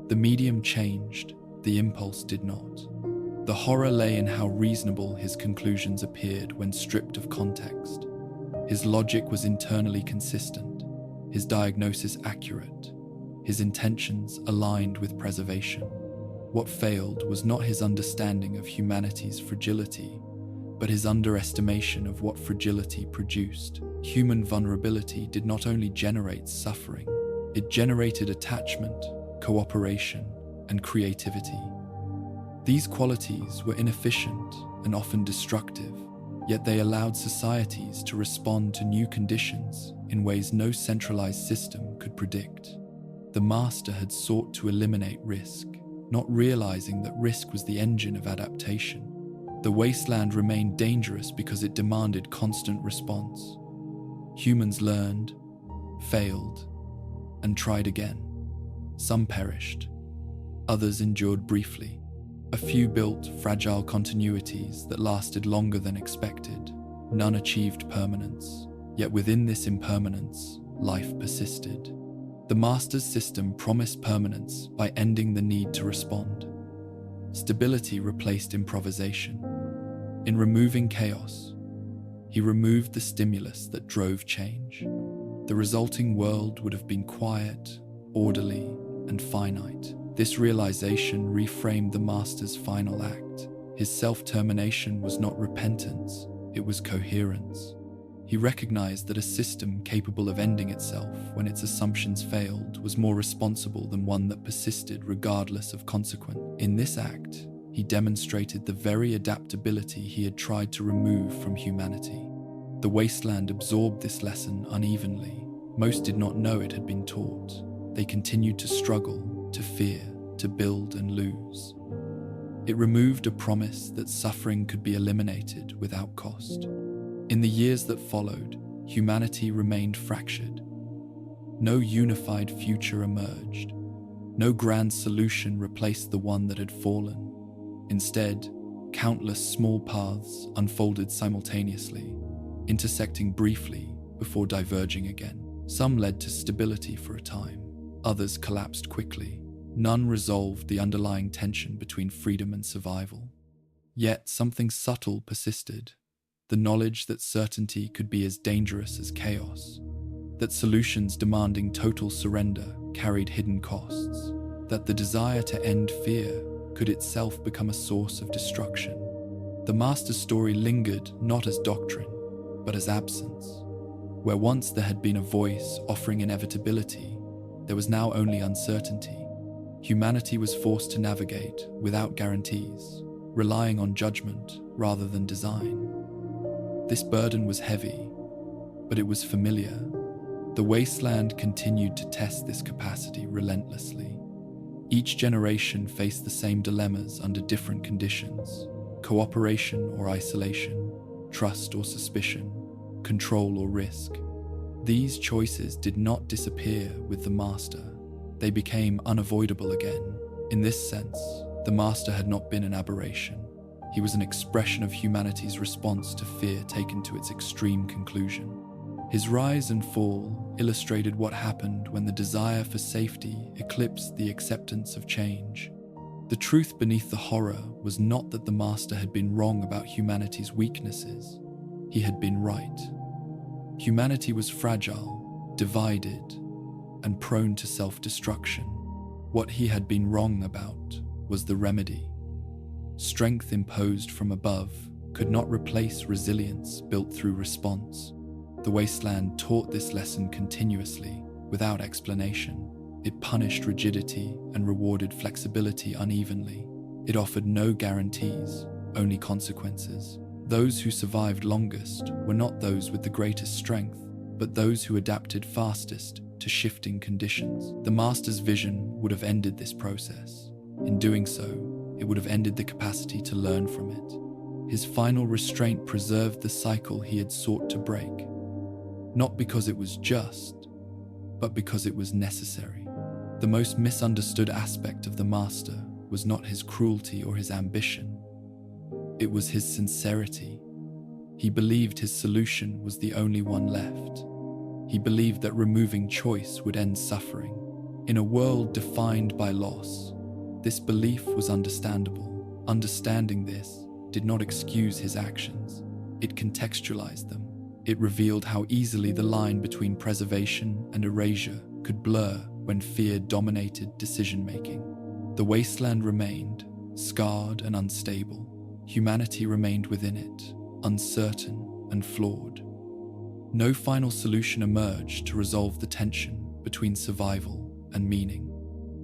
The medium changed, the impulse did not. The horror lay in how reasonable his conclusions appeared when stripped of context. His logic was internally consistent, his diagnosis accurate, his intentions aligned with preservation. What failed was not his understanding of humanity's fragility, but his underestimation of what fragility produced. Human vulnerability did not only generate suffering, it generated attachment, cooperation, and creativity. These qualities were inefficient and often destructive, yet they allowed societies to respond to new conditions in ways no centralized system could predict. The Master had sought to eliminate risk, not realizing that risk was the engine of adaptation. The wasteland remained dangerous because it demanded constant response. Humans learned, failed, and tried again. Some perished, others endured briefly. A few built fragile continuities that lasted longer than expected. None achieved permanence, yet within this impermanence, life persisted. The Master's system promised permanence by ending the need to respond. Stability replaced improvisation. In removing chaos, he removed the stimulus that drove change. The resulting world would have been quiet, orderly, and finite. This realization reframed the Master's final act. His self-termination was not repentance, it was coherence. He recognized that a system capable of ending itself when its assumptions failed was more responsible than one that persisted regardless of consequence. In this act, he demonstrated the very adaptability he had tried to remove from humanity. The Wasteland absorbed this lesson unevenly. Most did not know it had been taught. They continued to struggle, to fear, to build and lose. It removed a promise that suffering could be eliminated without cost. In the years that followed, humanity remained fractured. No unified future emerged. No grand solution replaced the one that had fallen. Instead, countless small paths unfolded simultaneously, intersecting briefly before diverging again. Some led to stability for a time, others collapsed quickly. None resolved the underlying tension between freedom and survival. Yet something subtle persisted, the knowledge that certainty could be as dangerous as chaos, that solutions demanding total surrender carried hidden costs, that the desire to end fear could itself become a source of destruction. The Master's story lingered not as doctrine, but as absence. Where once there had been a voice offering inevitability, there was now only uncertainty. Humanity was forced to navigate without guarantees, relying on judgment rather than design. This burden was heavy, but it was familiar. The Wasteland continued to test this capacity relentlessly. Each generation faced the same dilemmas under different conditions: cooperation or isolation, trust or suspicion, control or risk. These choices did not disappear with the Master. They became unavoidable again. In this sense, the Master had not been an aberration. He was an expression of humanity's response to fear taken to its extreme conclusion. His rise and fall illustrated what happened when the desire for safety eclipsed the acceptance of change. The truth beneath the horror was not that the Master had been wrong about humanity's weaknesses. He had been right. Humanity was fragile, divided, and prone to self-destruction. What he had been wrong about was the remedy. Strength imposed from above could not replace resilience built through response. The Wasteland taught this lesson continuously, without explanation. It punished rigidity and rewarded flexibility unevenly. It offered no guarantees, only consequences. Those who survived longest were not those with the greatest strength, but those who adapted fastest to shifting conditions. The Master's vision would have ended this process. In doing so, it would have ended the capacity to learn from it. His final restraint preserved the cycle he had sought to break, not because it was just, but because it was necessary. The most misunderstood aspect of the Master was not his cruelty or his ambition. It was his sincerity. He believed his solution was the only one left. He believed that removing choice would end suffering. In a world defined by loss, this belief was understandable. Understanding this did not excuse his actions. It contextualized them. It revealed how easily the line between preservation and erasure could blur when fear dominated decision-making. The Wasteland remained, scarred and unstable. Humanity remained within it, uncertain and flawed. No final solution emerged to resolve the tension between survival and meaning.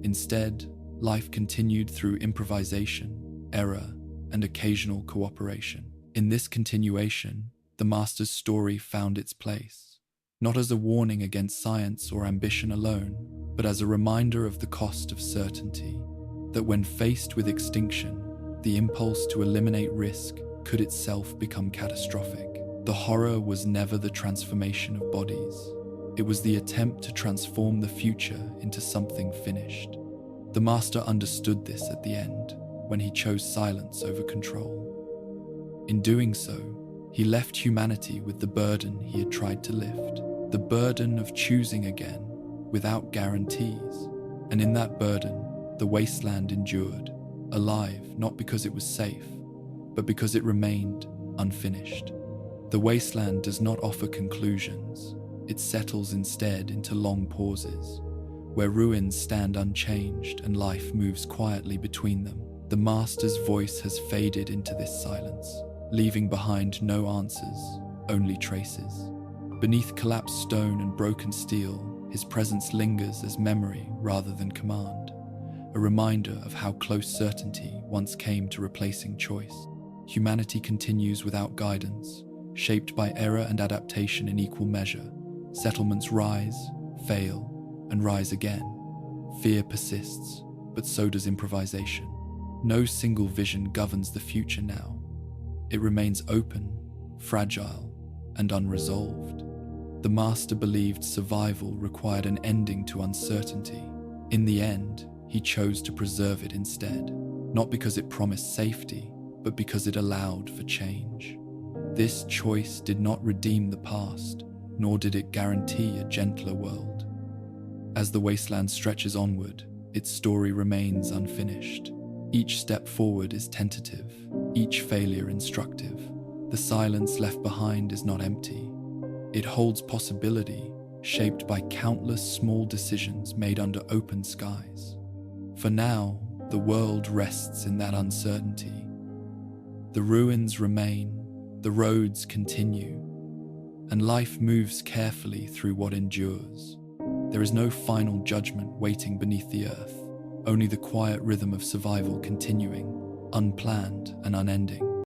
Instead, life continued through improvisation, error, and occasional cooperation. In this continuation, the Master's story found its place, not as a warning against science or ambition alone, but as a reminder of the cost of certainty, that when faced with extinction, the impulse to eliminate risk could itself become catastrophic. The horror was never the transformation of bodies. It was the attempt to transform the future into something finished. The Master understood this at the end, when he chose silence over control. In doing so, he left humanity with the burden he had tried to lift, the burden of choosing again, without guarantees. And in that burden, the Wasteland endured, alive not because it was safe, but because it remained unfinished. The Wasteland does not offer conclusions. It settles instead into long pauses, where ruins stand unchanged and life moves quietly between them. The master's voice has faded into this silence, leaving behind no answers, only traces. Beneath collapsed stone and broken steel, his presence lingers as memory rather than command, a reminder of how close certainty once came to replacing choice. Humanity continues without guidance, shaped by error and adaptation in equal measure. Settlements rise, fail, and rise again. Fear persists, but so does improvisation. No single vision governs the future now. It remains open, fragile, and unresolved. The master believed survival required an ending to uncertainty. In the end, he chose to preserve it instead, not because it promised safety, but because it allowed for change. This choice did not redeem the past, nor did it guarantee a gentler world. As the wasteland stretches onward, its story remains unfinished. Each step forward is tentative, each failure instructive. The silence left behind is not empty. It holds possibility, shaped by countless small decisions made under open skies. For now, the world rests in that uncertainty. The ruins remain, the roads continue, and life moves carefully through what endures. There is no final judgment waiting beneath the earth, only the quiet rhythm of survival continuing, unplanned and unending.